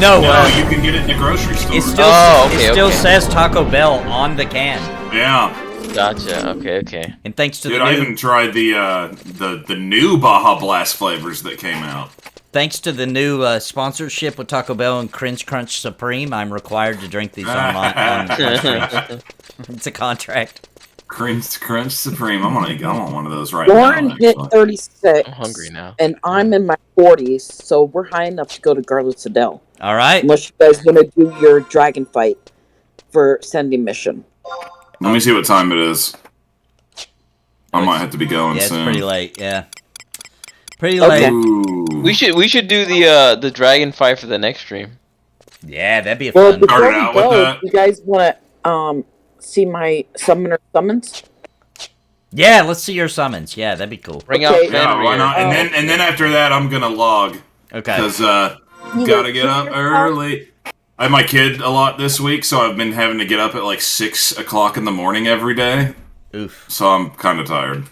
No, No, you can get it in the grocery store. it still, Oh, okay. says Taco Bell on the can. Yeah. Gotcha. Okay. And thanks to Dude, the I new, even tried the new Baja Blast flavors that came out. thanks to the new sponsorship with Taco Bell and Crunch Crunch Supreme, I'm required to drink these on stream. It's a contract. Crunch Supreme. I want one of those right Lauren now. hit actually. 36. I'm hungry now. And I'm in my 40s, so we're high enough to go to Garland Sedell. All right. Unless you guys want to do your dragon fight for sending mission. Let me see what time it is. I might have to be going Yeah, it's soon. pretty late. Yeah, pretty Okay. late. Ooh. We should do the dragon fight for the next stream. Yeah, that'd be a Well, fun. before Started we out with go, that. you guys want to see my summoner summons? Yeah, let's see your summons. Yeah, that'd be cool. Bring Okay. out Yeah, Fenrir. why not? And then after that, I'm gonna log Okay. because gotta get up early. I have my kid a lot this week, so I've been having to get up at like 6 o'clock in the morning every day. Oof. So I'm kind of tired.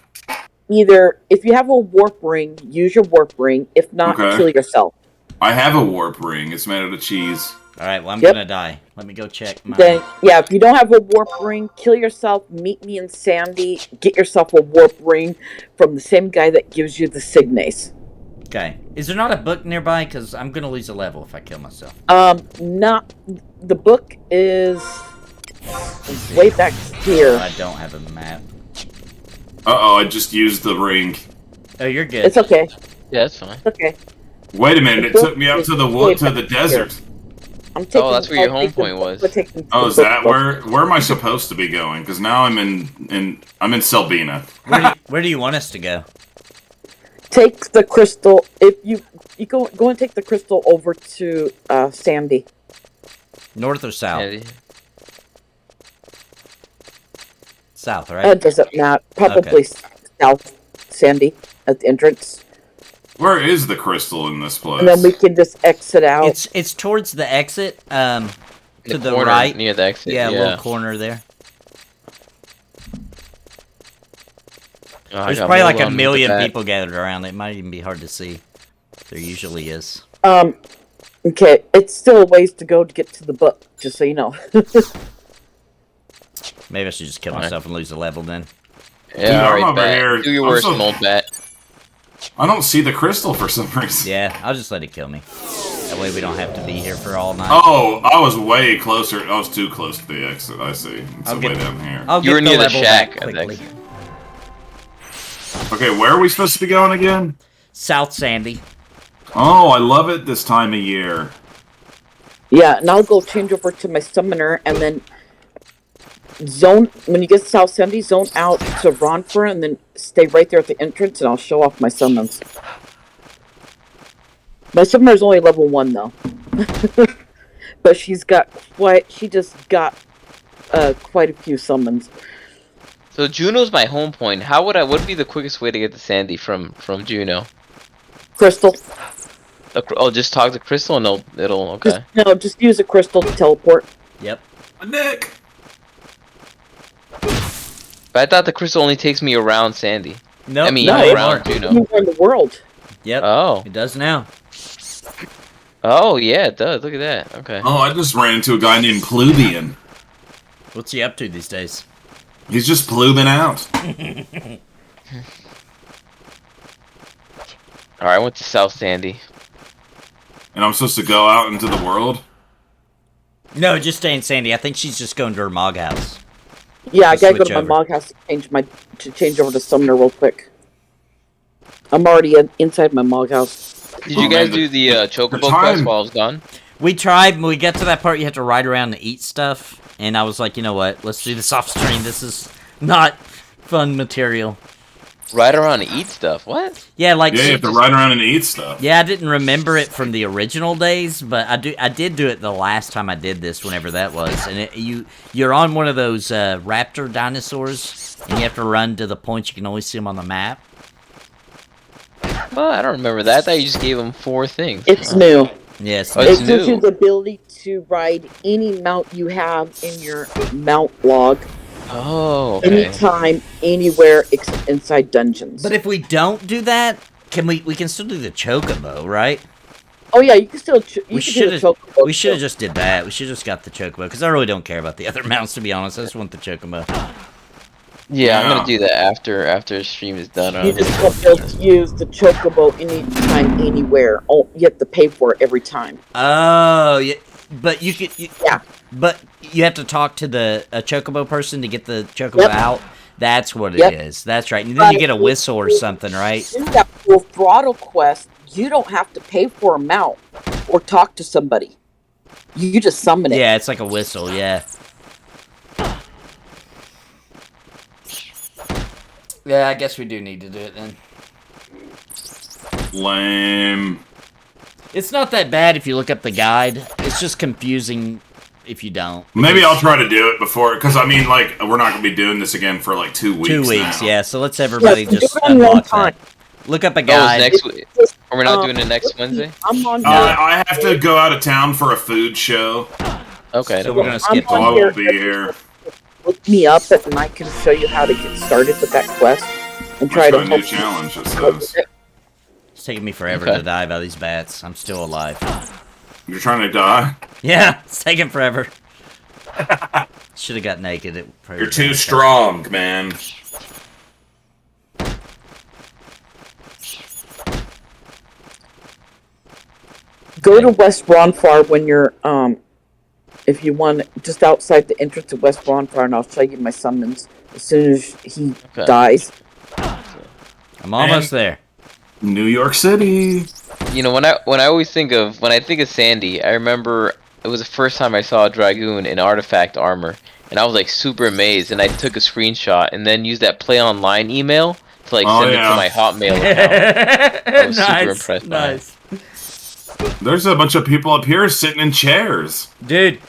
Either, if you have a warp ring, use your warp ring. If not, Okay. kill yourself. I have a warp ring. It's made out of cheese. All right. Well, I'm Yep. gonna die. Let me go check. Then, yeah, if you don't have a warp ring, kill yourself, meet me in Sandy, get yourself a warp ring from the same guy that gives you the Signace. Okay. Is there not a book nearby? Because I'm gonna lose a level if I kill myself. Not, the book is way back here. I don't have a map. Uh-oh, I just used the ring. Oh, you're good. It's okay. Yeah, that's fine. It's okay. Wait a minute, it took me up to the wood, to the desert. I'm taking, Oh, that's where your I'll home take the point book, was. but take them to Oh, the is that book. where am I supposed to be going? Because now I'm in Selbina. Where do you want us to go? Take the crystal. If you go and take the crystal over to Sandy. North or south? Yeah, South, right? It doesn't matter. Probably south, Sandy, at the entrance, Where is the crystal in this place? and then we can just exit out. It's towards the exit. To the corner right. near the exit. Yeah, a little corner there. Oh, I There's got probably like Mola a on the million back. people gathered around. It might even be hard to see. There usually is. Okay, it's still a ways to go to get to the book. Just so you know. Maybe I should just kill Alright. myself and lose a level then. Yeah, Dude, I'm alright, over bat. here. Do your I'm worst, so- old bat. I don't see the crystal for some reason. Yeah, I'll just let it kill me. That way we don't have to be here for all night. Oh, I was way closer. I was too close to the exit. I see. It's I'll way get- down here. I'll You were get near the level shack, back I quickly. think. Okay, where are we supposed to be going again? South Sandy. Oh, I love it this time of year. Yeah, and I'll go change over to my summoner, and then zone when you get to South Sandy, zone out to Ronford, and then stay right there at the entrance, and I'll show off my summons. My summoner is only level 1 though, but she just got quite a few summons. So Juno's my home point. How would what would be the quickest way to get to Sandy from Juno? Crystal, Oh, just talk to Crystal and it'll okay. just use a crystal to teleport. Yep. Nick! But I thought the crystal only takes me around Sandy. No, I mean, no, around anymore. Juno. Anywhere in the world. Yep. Oh. It does now. Oh, yeah, it does. Look at that. Okay. Oh, I just ran into a guy named Plubian. What's he up to these days? He's just plubing out. Alright, I went to South Sandy. And I'm supposed to go out into the world? No, just stay in Sandy. I think she's just going to her Mog house. Yeah, I Just gotta go switch to my over. Mog house to change over to summoner real quick. I'm already inside my Mog house. Did Oh, you guys man, do the Chocobo the quest time- while I was gone? We tried, when we get to that part, you have to ride around and eat stuff. And I was like, you know what? Let's do this off stream. This is not fun material. Ride around and eat stuff. What? Yeah, like Yeah, you have to ride around and eat stuff. yeah, I didn't remember it from the original days, but I did do it the last time I did this, whenever that was. And you're on one of those raptor dinosaurs, and you have to run to the point you can only see them on the map. Well, I don't remember that. I thought you just gave them 4 things. It's new. Yes. Oh, It it's gives new. you the ability to ride any mount you have in your mount log, Oh, okay. anytime, anywhere, inside dungeons. But if we don't do that, we can still do the Chocobo, right? Oh yeah, you can still. We should have just did that. We should have just got the Chocobo, because I really don't care about the other mounts, to be honest. I just want the Chocobo. Yeah, I'm Yeah. gonna do that after the stream is done. You just won't be able to use the Chocobo anytime, anywhere. Oh, you have to pay for it every time. Oh, yeah, but you could. Yeah. But you have to talk to a Chocobo person to get the Chocobo Yep. out. That's what it Yep. is. That's right. And then you get a whistle or something, right? In that full throttle quest, you don't have to pay for a mount or talk to somebody. You just summon it. Yeah, it's like a whistle. Yeah. Yeah, I guess we do need to do it then. Lame. It's not that bad if you look up the guide. It's just confusing if you don't. Maybe I'll try to do it before, because I mean, like, we're not gonna be doing this again for like 2 weeks. 2 weeks, now. yeah. So let's everybody Yes, just do it on your own unlock time. that. Look up a Oh, guide. it's next week. Just, Or we're not doing it next Wednesday? I'm on I have to go out of town for a food show, Okay. So no we're problem. gonna skip so I on won't be here. Look me up and I can show you how to get started with that quest and try Try to a new help challenge. It you. says It's taking me forever Okay. to die by these bats. I'm still alive. you're trying to die. Yeah, it's taking forever. Should have got naked. You're too strong, man. Go to West Ronfar when you're if you want, just outside the entrance of West Ronfar, and I'll show you my summons as soon as he Okay. dies. I'm almost there. New York City. You know, when I think of Sandy, I remember it was the first time I saw a Dragoon in artifact armor, and I was like super amazed, and I took a screenshot and then used that play online email to like Oh, send it yeah. to my Hotmail account. I was super Nice, impressed by it. nice. There's a bunch of people up here sitting in chairs. Dude,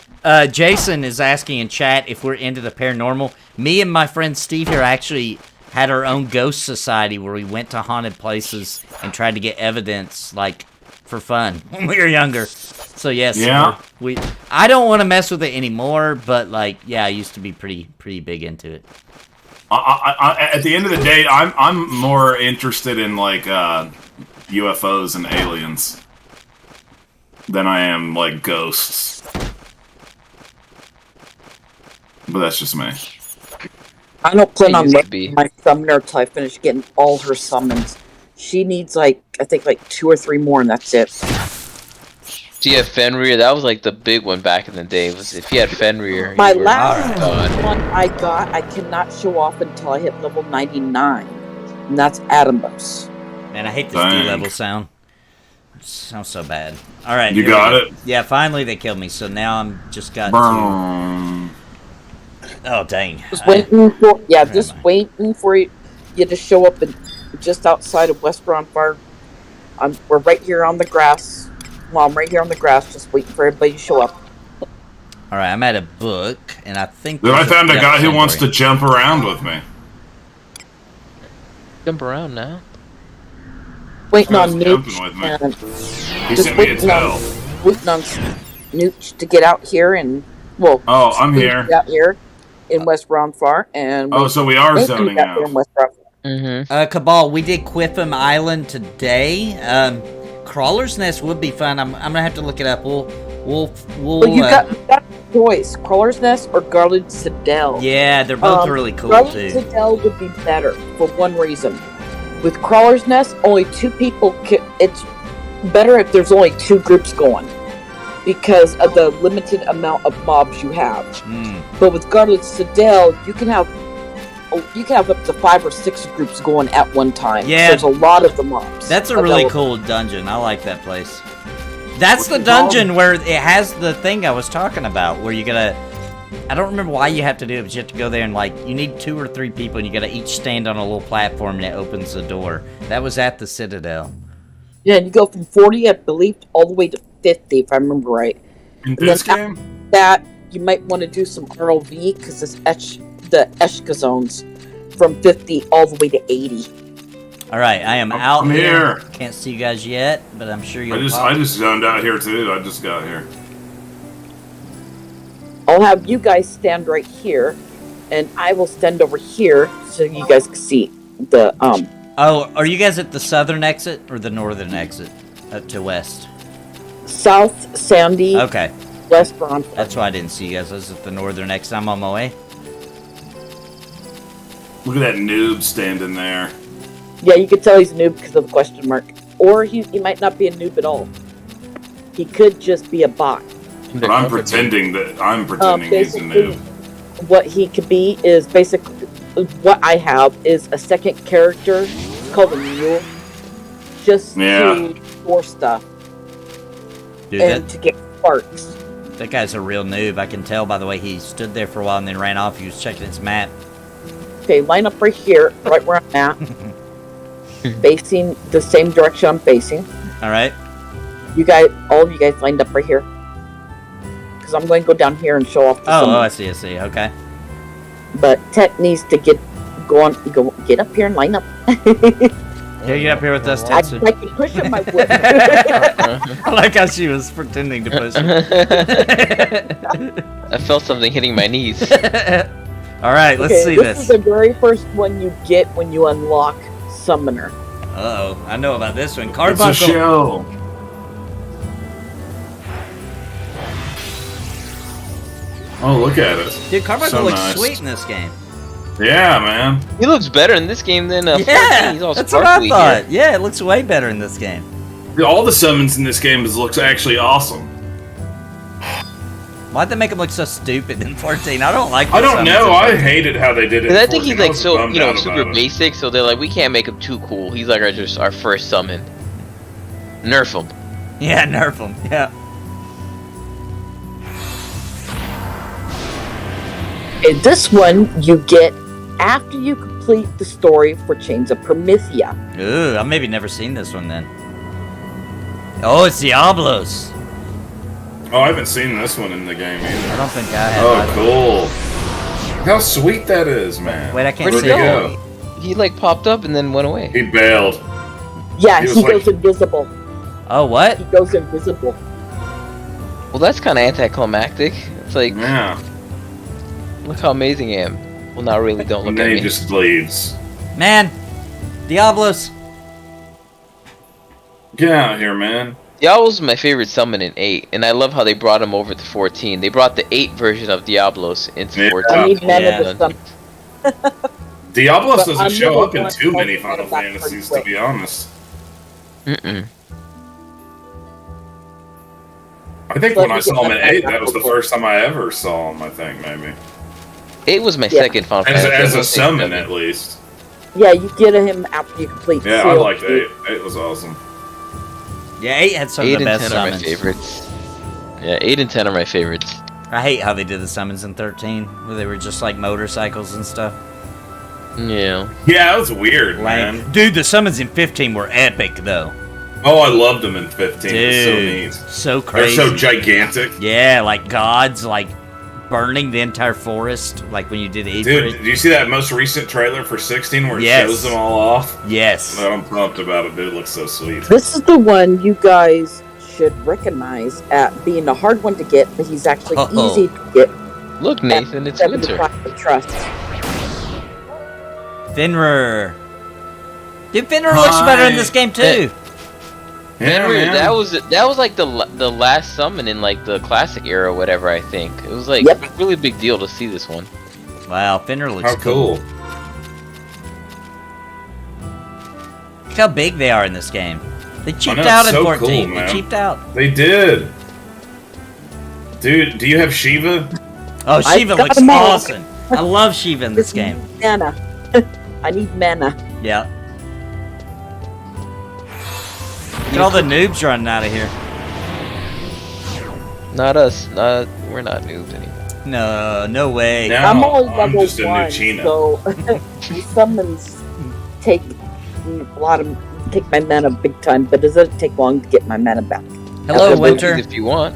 Jason is asking in chat if we're into the paranormal. Me and my friend Steve here actually had our own ghost society where we went to haunted places and tried to get evidence, like, for fun when we were younger. So yes, Yeah. I don't want to mess with it anymore, but like, yeah, I used to be pretty big into it. At the end of the day, I'm more interested in like UFOs and aliens than I am like ghosts. But that's just me. I don't plan It on used to making be. my summoner until I finish getting all her summons. She needs like, I think like 2 or 3 more, and that's it. Do you have Fenrir? That was like the big one back in the day. Was if you had Fenrir, My you were last done. one I got, I cannot show off until I hit level 99, and that's Atomos. Man, I hate this Dang. D-level sound. It sounds so bad. All right, You here we got go. it? Yeah, finally they killed me. So now I'm just got to. Boom. Oh dang! Just waiting for Where just am I? waiting for you to show up just outside of West Ronfar. We're right here on the grass. Well, I'm right here on the grass, just waiting for everybody to show up. All right, I'm at a book, and I think. Then I there's found a yeah, guy who don't wants to worry. jump around with me. Jump around now. Waiting Guy's on jumping Nooch with me. and He just sent me a waiting on tell. Nooch to get out here and Oh, I'm Steve here. to get out here in West Ronfar and Oh, so we are Nathan to zoning get out here out. in West Ronfar. Mm-hmm. Cabal, we did Quifam Island today. Crawler's Nest would be fun. I'm gonna have to look it up. We'll Well, you got a choice: Crawler's Nest or Guarded Citadel. yeah, they're both really cool Guarded too. Citadel would be better for one reason. With Crawler's Nest, only 2 people. It's better if there's only 2 groups going because of the limited amount of mobs you have. Mm. But with Guarded Citadel, you can have up to 5 or 6 groups going at one time. Yeah. There's a lot of the mobs. That's a really available. cool dungeon. I like that place. That's What's the it called? dungeon where it has the thing I was talking about, where you gotta I don't remember why you have to do it, but you have to go there and, like, you need 2 or 3 people, and you gotta each stand on a little platform, and it opens the door. That was at the Citadel. Yeah, and you go from 40, I believe, all the way to 50, if I remember right. In And this then game? that, you might want to do some RLV, because it's the Eshka zones from 50 all the way to 80. Alright, I am out I'm here. Can't see you guys yet, but I'm sure you'll I just zoned out here too. I just got here. I'll have you guys stand right here, and I will stand over here so you guys can see the, Oh, are you guys at the southern exit or the northern exit? Up to west. South Sandy, Okay. West Bronx. That's why I didn't see you guys. I was at the northern exit. I'm on my way. Look at that noob standing there. Yeah, you could tell he's a noob because of the question mark. Or he might not be a noob at all. He could just be a bot. But I'm pretending he's a noob. What he could be is basically what I have is a second character. It's called a mule. Just to store stuff. Dude, and to get sparks. That guy's a real noob. I can tell by the way he stood there for a while and then ran off. He was checking his map. Okay, line up right here, right where I'm at. Facing the same direction I'm facing. Alright. You guys, all of you guys lined up right here. Because I'm going to go down here and show off the I see, okay. But Tet needs to get up here and line up. Yeah, get up here with us, Tetsu. I can push him, I would. I like how she was pretending to push him. I felt something hitting my knees. Alright, let's see this is the very first one you get when you unlock Summoner. Uh-oh, I know about this one. It's a Carbuncle. show. Oh, look at it. Dude, Carbuncle So looks nice. sweet in this game. Yeah, man. He looks better in this game than 14. He's all that's what I sparkly thought. here. Yeah, it looks way better in this game. All the summons in this game looks actually awesome. Why'd they make him look so stupid in 14? I don't like I don't summons know. in I 14. hated how they did it. Because I in think 14. he's like was so, bummed you know, out super about it. basic, so they're like, we can't make him too cool. He's like our first summon. Nerf him. Yeah, nerf him. Yeah. And this one you get after you complete the story for Chains of Promethea. Ooh, I've maybe never seen this one then. Oh, it's Diablos. Oh, I haven't seen this one in the game either. I don't think I have. Oh, either. cool. How sweet that is, man. Wait, I can't Where'd see he it. go? He like popped up and then went away. He bailed. Yeah, He was he like- goes invisible. Oh, what? He goes invisible. Well, that's kind of anticlimactic. It's like, Yeah. look how amazing I am. Well, not really. Don't look And at then he me. just leaves. Man, Diablos. Get out of here, man. Diablos is my favorite summon in 8, and I love how they brought him over to 14. They brought the 8 version of Diablos into Yeah. 14. I need mana Yeah. to summon. Diablos But doesn't I'm show never up in going too to many go Final back Fantasies, pretty to be honest. Mm-mm. I think Let when I me saw get him in that 8, back that was the before. first time I ever saw him, I think, maybe. 8 was my Yeah. second Final As, Fantasy. as I a think summon, 7. at least. Yeah, you get him after you complete Yeah, Seal. I liked 8. 8 was awesome. Yeah, 8 had some 8 of the and best 10 are my summons. favorites. Yeah, 8 and 10 are my favorites. I hate how they did the summons in 13, where they were just like motorcycles and stuff. Yeah. Yeah, that was weird, Lame. man. Dude, the summons in 15 were epic, though. Oh, I loved them in 15. It's so Dude, neat. so They're crazy. so gigantic. Yeah, like gods, like burning the entire forest, like when you did Dude, Idris. did you see that most recent trailer for 16 where it Yes. shows them all off? Yes. Oh, I'm pumped about it, dude. It looks so sweet. This is the one you guys should recognize at being a hard one to get, but he's actually Oh. easy to get. Look, Nathan, it's winter. 75 trust. Finrer. Dude, Finrer looks better in this game too. Yeah, Remember, man. that was like the last summon in like the classic era or whatever, I think. It was like Yep. a really big deal to see this one. Wow, Finrer looks How cool. Look how big they are in this game. They cheaped know, out it's in so 14. cool, They man. cheaped out. They did. Dude, do you have Shiva? Oh, I Shiva got looks them all. awesome. I love Shiva in this game. Mana. I need mana. Yeah. Look at all the noobs running out of here. Not us. We're not noobs anymore. No way. No, I'm only I'm level just a new 1, Chino. so the summons take take my mana big time, but it doesn't take long to get my mana back. Hello, Have Winter. abilities if you want.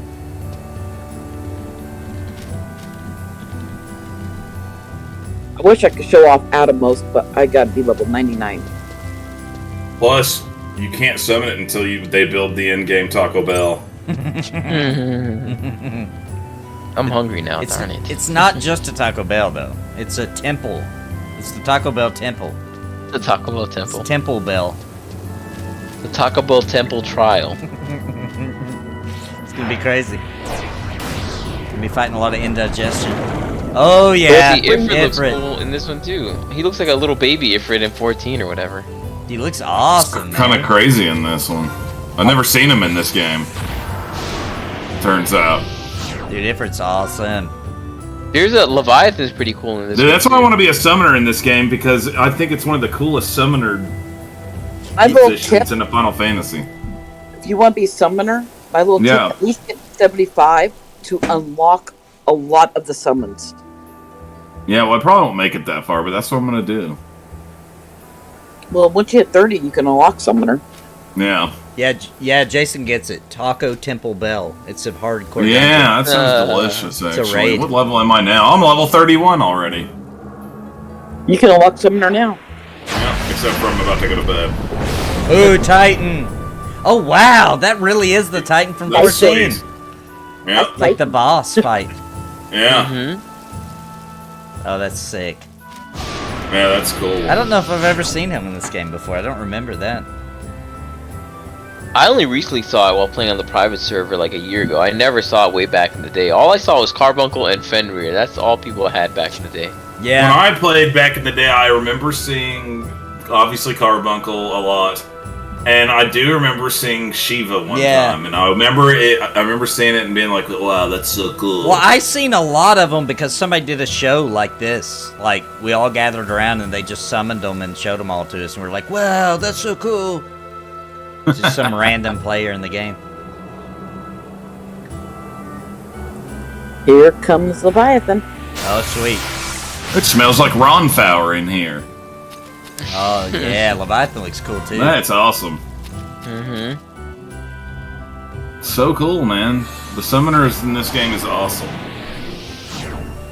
I wish I could show off Atomos, but I gotta be level 99. Plus, you can't summon it until they build the in-game Taco Bell. I'm hungry now, It's, darn it. it's not just a Taco Bell, though. It's a temple. It's the Taco Bell temple. The Taco Bell Temple. It's Temple Bell. The Taco Bell Temple Trial. It's gonna be crazy. Gonna be fighting a lot of indigestion. Oh yeah, The Ifrit looks Ifrit. cool in this one too. He looks like a little baby Ifrit in 14 or whatever. He looks awesome. Kind of man. crazy in this one. I've never seen him in this game. Turns out. Dude, Ifrit's awesome. There's a Leviathan's pretty cool in this Dude, one. that's why I want to be a summoner in this game, because I think it's one of the coolest summoner My little positions tip, in a Final Fantasy. if you want to be a summoner, my little Yeah. tip, at least get 75 to unlock a lot of the summons. Yeah, well, I probably won't make it that far, but that's what I'm going to do. Well, once you hit 30, you can unlock summoner. Yeah. Yeah, Jason gets it. Taco Temple Bell. It's a hardcore. Yeah, that sounds Uh, delicious, it's a actually. raid. What level am I now? I'm level 31 already. You can unlock summoner now. Yeah, except for I'm about to go to bed. Ooh, Titan. Oh wow, that really is the Titan from That's 14. sweet. Yeah, Like the boss fight. yeah. Mm-hmm. Oh, that's sick. Yeah, that's cool. I don't know if I've ever seen him in this game before. I don't remember that. I only recently saw it while playing on the private server like a year ago. I never saw it way back in the day. All I saw was Carbuncle and Fenrir. That's all people had back in the day. Yeah. When I played back in the day, I remember seeing, obviously, Carbuncle a lot. And I do remember seeing Shiva one time. And I remember seeing it and being like, wow, that's so cool. Well, I seen a lot of them because somebody did a show like this. Like, we all gathered around and they just summoned them and showed them all to us. And we're like, wow, that's so cool. It's just some random player in the game. Here comes Leviathan. Oh, sweet. It smells like Ronflower in here. Oh, yeah, Leviathan looks cool, too. That's awesome. Mm-hmm. So cool, man. The summoners in this game is awesome.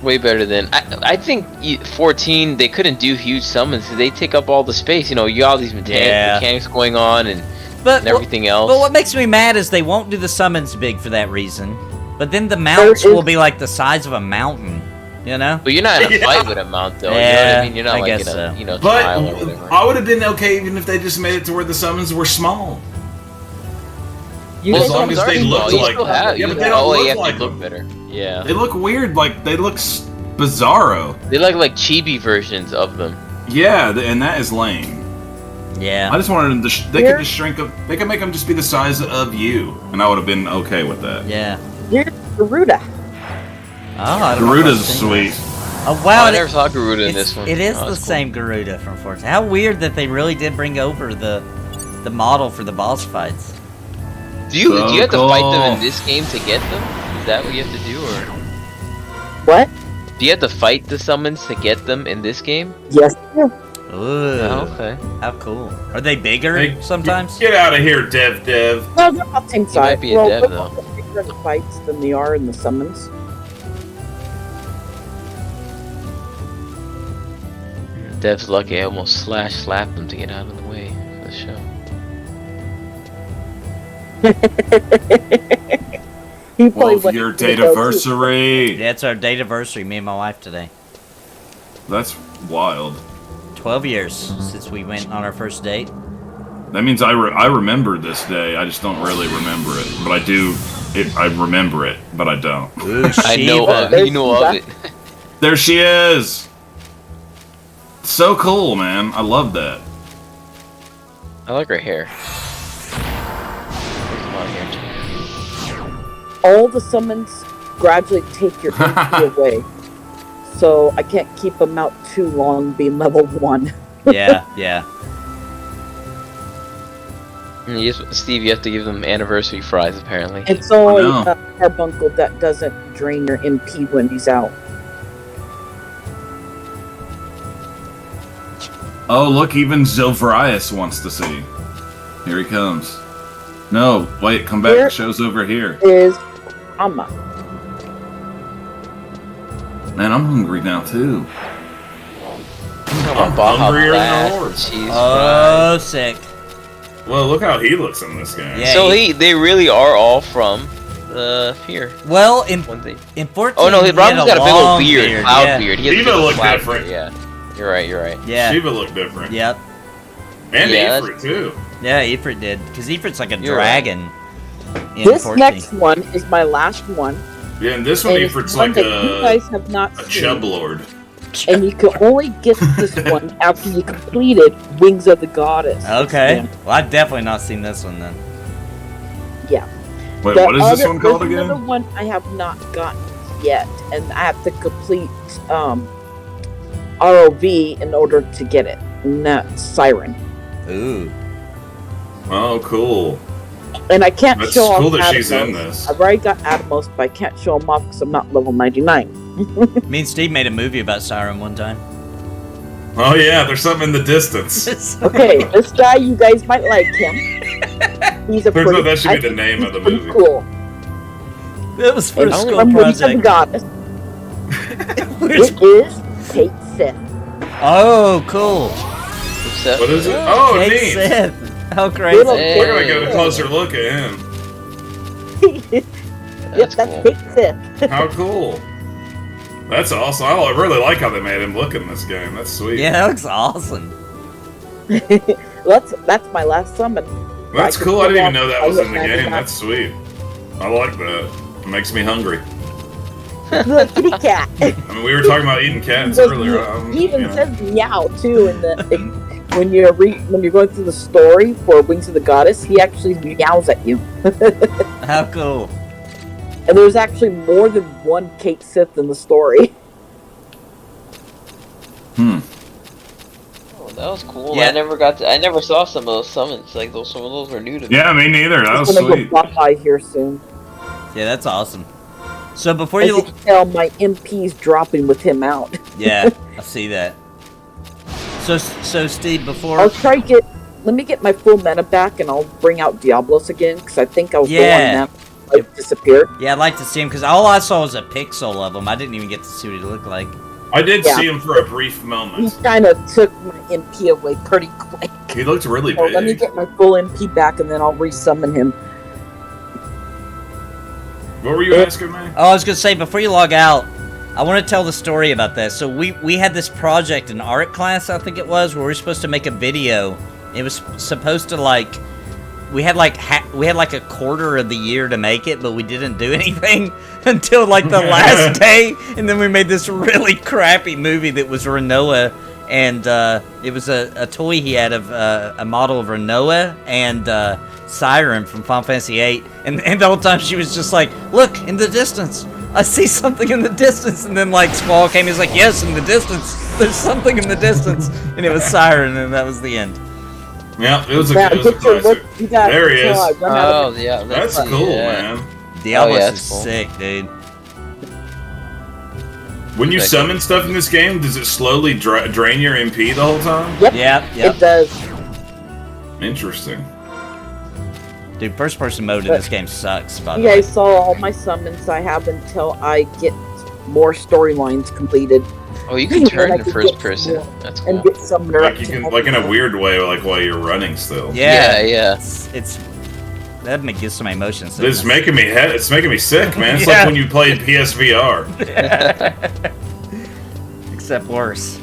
Way better than I think 14. They couldn't do huge summons because they take up all the space. You know, you got all these mechanics going on and everything else. But what makes me mad is they won't do the summons big for that reason. But then the mounts will be like the size of a mountain, you know? But you're not in a fight with a mount, though. You know what I mean? You're not like in a trial or whatever. I would have been okay even if they just made it to where the summons were small. As long as they look like... Yeah, but they don't look like look them. better. Yeah. They look weird, like, they look bizarro. They look like chibi versions of them. Yeah, and that is lame. Yeah. I just wanted them to... They could just shrink them... They could make them just be the size of you, and I would have been okay with that. Yeah. Here's Garuda. Oh, I don't know if Garuda's I've seen sweet. that. Oh, wow. I never saw Garuda in this one. It is Oh, the that's cool. same Garuda from 14. How weird that they really did bring over the model for the boss fights. Do you have to fight them cool. in this game to get them? Is that what you have to do, or What? do you have to fight the summons to get them in this game? Yes. Ooh. Oh, okay. How cool. Are they bigger Hey, sometimes? Get out of here, Dev. No, they're about the same size. might be a dev, though. They're bigger in the fights than they are in the summons. Dev's lucky. I almost slapped them to get out of the way for the show. He probably Well, went your to the go, too. dataversary. Yeah, it's our date anniversary, me and my wife today. That's wild. 12 years since we went on our first date. That means I remember this day. I just don't really remember it, but I do. I remember it, but I don't. Ooh, I know Shiva. of it. You know of it. There she is. So cool, man. I love that. I like her hair. There's a lot of hair to her. All the summons gradually take your HP away. So I can't keep them out too long being level 1. Yeah, yeah. Steve, you have to give them anniversary fries, apparently. It's only Oh, no. Carbuncle that doesn't drain your MP when he's out. Oh, look, even Zilvrius wants to see. Here he comes. No, wait, come back. Here The show's over here. Is Amma. Man, I'm hungry now, too. I'm hungrier than the horse. Oh, sick. Well, look how he looks in this game. Yeah. So they really are all from here. Well, in One thing. 14, Oh no, he Robin's had got a big old long beard, cloud yeah. beard. He has a Shiva big old looked cloud different. beard, Yeah, you're right. Yeah. Shiva looked different. Yep. And Yeah, Ifrit, too. Yeah, Ifrit did. Because Ifrit's like a You're dragon. In This 14. next one is my last one. Yeah, and this one, And it's Ifrit's one like that you guys have not a seen. chub lord. And you can only get this one after you completed Wings of the Goddess. Okay. Yeah. Well, I've definitely not seen this one then. Yeah. Wait, The what is this other- one called there's again? Another one I have not gotten yet, and I have to complete ROV in order to get it. And that's Siren. Ooh. Oh, cool. And I can't That's show cool off that she's Atomos. in this. I've already got Atomos, but I can't show him off because I'm not level 99. Me and Steve made a movie about Siren one time. Oh, yeah, there's something in the distance. Okay, this guy, you guys might like him. He's a Turns pretty, out that should be I the think name he's of the pretty movie. Cool. It was for a It's school from Wings of the project. Goddess. It is Kate Sith. Oh, cool. What's that? What is it? Oh, Kate neat. Sith. How crazy. Little Hey. We're gonna get a closer look at him. Yep, That's that's cool. Kate Sith. How cool. That's awesome. I really like how they made him look in this game. That's sweet. Yeah, that looks awesome. That's my last summon. That's I cool. I can didn't even pull know that off was in the all your game. magic That's sweet. I like that. It makes me hungry. The kitty cat. I mean, we were talking about eating cats He earlier. he even you know. says meow too in the when you're going through the story for Wings of the Goddess. He actually meows at you. How cool. And there's actually more than one Kate Sith in the story. Oh, that was cool. Yeah. I never saw some of those summons. Like some of those were new to me. Yeah, me neither. That was He's gonna sweet. go bye here soon. Yeah, that's awesome. So before As you you... can tell, my MP's dropping with him out. Yeah, I see that. So Steve, before... I'll try to let me get my full mana back, and I'll bring out Diablos again because I think I was Yeah. the one that disappeared. Yeah, I'd like to see him, because all I saw was a pixel of him. I didn't even get to see what he looked like. I did Yeah. see him for a brief He moment. kind of took my MP away pretty quick. He looked really So let me big. get my full MP back, and then I'll resummon him. What were you asking me? Oh, I was going to say, before you log out, I want to tell the story about this. So we had this project in art class, I think it was, where we were supposed to make a video. It was supposed to, like... We had like a quarter of the year to make it, but we didn't do anything until like the last day, and then we made this really crappy movie that was Renoa, and it was a toy he had of a model of Renoa and Siren from Final Fantasy VIII, and the whole time she was just like, "Look in the distance, I see something in the distance," and then like Squall came, he's like, "Yes, in the distance, there's something in the distance," and it was Siren, and that was the end. Yeah, it was a, Now, it was a get your classic. look. You got There he until is. I run out of- Oh yeah, That's funny, cool, yeah. man. Diablos yeah, is it's cool. sick, dude. When you Okay. summon stuff in this game, does it slowly drain your MP the whole time? Yep, Yep. it does. Interesting. Dude, first person mode in this game sucks, by the You way. guys saw all my summons I have until I get more storylines completed Oh, you can And turn I to could first get person. more. That's and cool. get summoner Like up you to can, help like in a me. weird way, like while you're running still. Yeah, Yeah. It's that gives some emotions. It's making me it's making me sick, man. It's Yeah. like when you played PSVR. Except worse.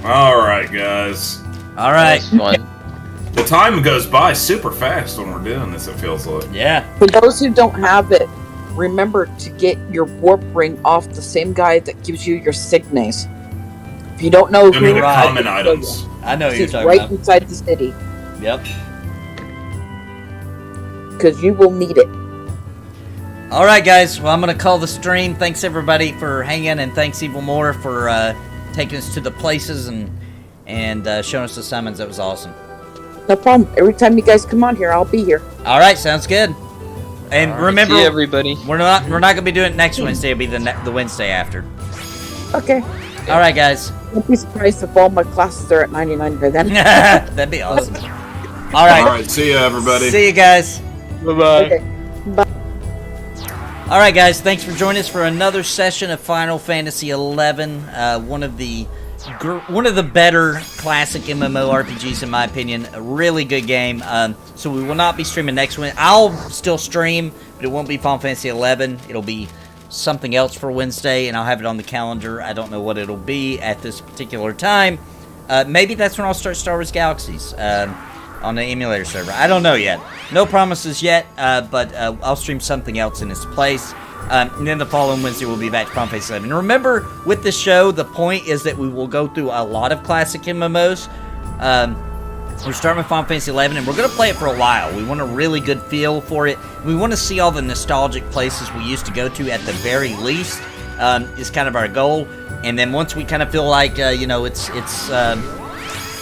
All right, guys. All right. That's fun. The time goes by super fast when we're doing this. It feels like. Yeah. For those who don't have it, remember to get your warp ring off the same guy that gives you your signes. If you don't know I mean, who, the Right. common items. I know what you're he's talking right about. inside the city Yep. because you will need it. All right, guys. Well, I'm gonna call the stream. Thanks everybody for hanging, and thanks Evil More for taking us to the places and and showing us the summons. That was awesome. No problem. Every time you guys come on here, I'll be here. All right, sounds good. And remember, see everybody. we're not gonna be doing it next Wednesday. It'll be the Wednesday after. Okay. All right, guys. Don't be surprised if all my classes are at 99 by then. That'd be awesome. All right. All right. See ya, everybody. See you guys. Bye-bye. Okay. Bye. All right, guys. Thanks for joining us for another session of Final Fantasy XI. One of the better classic MMORPGs in my opinion. A really good game. So we will not be streaming next week. I'll still stream, but it won't be Final Fantasy XI. It'll be something else for Wednesday, and I'll have it on the calendar. I don't know what it'll be at this particular time. Maybe that's when I'll start Star Wars Galaxies on the emulator server. I don't know yet. No promises yet, but I'll stream something else in its place. And then the following Wednesday we'll be back to Final Fantasy XI. And remember, with this show, the point is that we will go through a lot of classic MMOs. We're starting with Final Fantasy XI, and we're going to play it for a while. We want a really good feel for it. We want to see all the nostalgic places we used to go to at the very least, is kind of our goal. And then once we kind of feel like,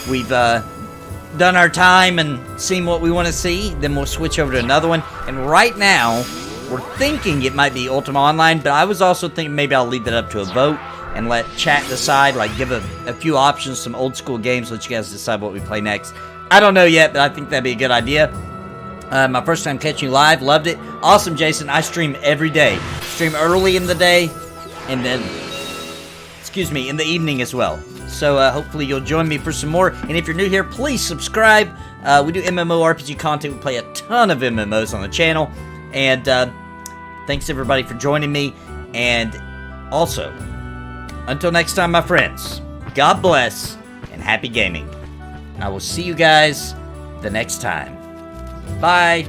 we've done our time and seen what we want to see, then we'll switch over to another one. And right now, we're thinking it might be Ultima Online, but I was also thinking maybe I'll leave that up to a vote and let chat decide, like give a few options, some old school games, let you guys decide what we play next. I don't know yet, but I think that'd be a good idea. My first time catching you live, loved it. Awesome, Jason. I stream every day. Stream early in the day, and then, in the evening as well. So hopefully you'll join me for some more. And if you're new here, please subscribe. We do MMORPG content. We play a ton of MMOs on the channel. And thanks everybody for joining me. And also, until next time, my friends, God bless and happy gaming. I will see you guys the next time. Bye.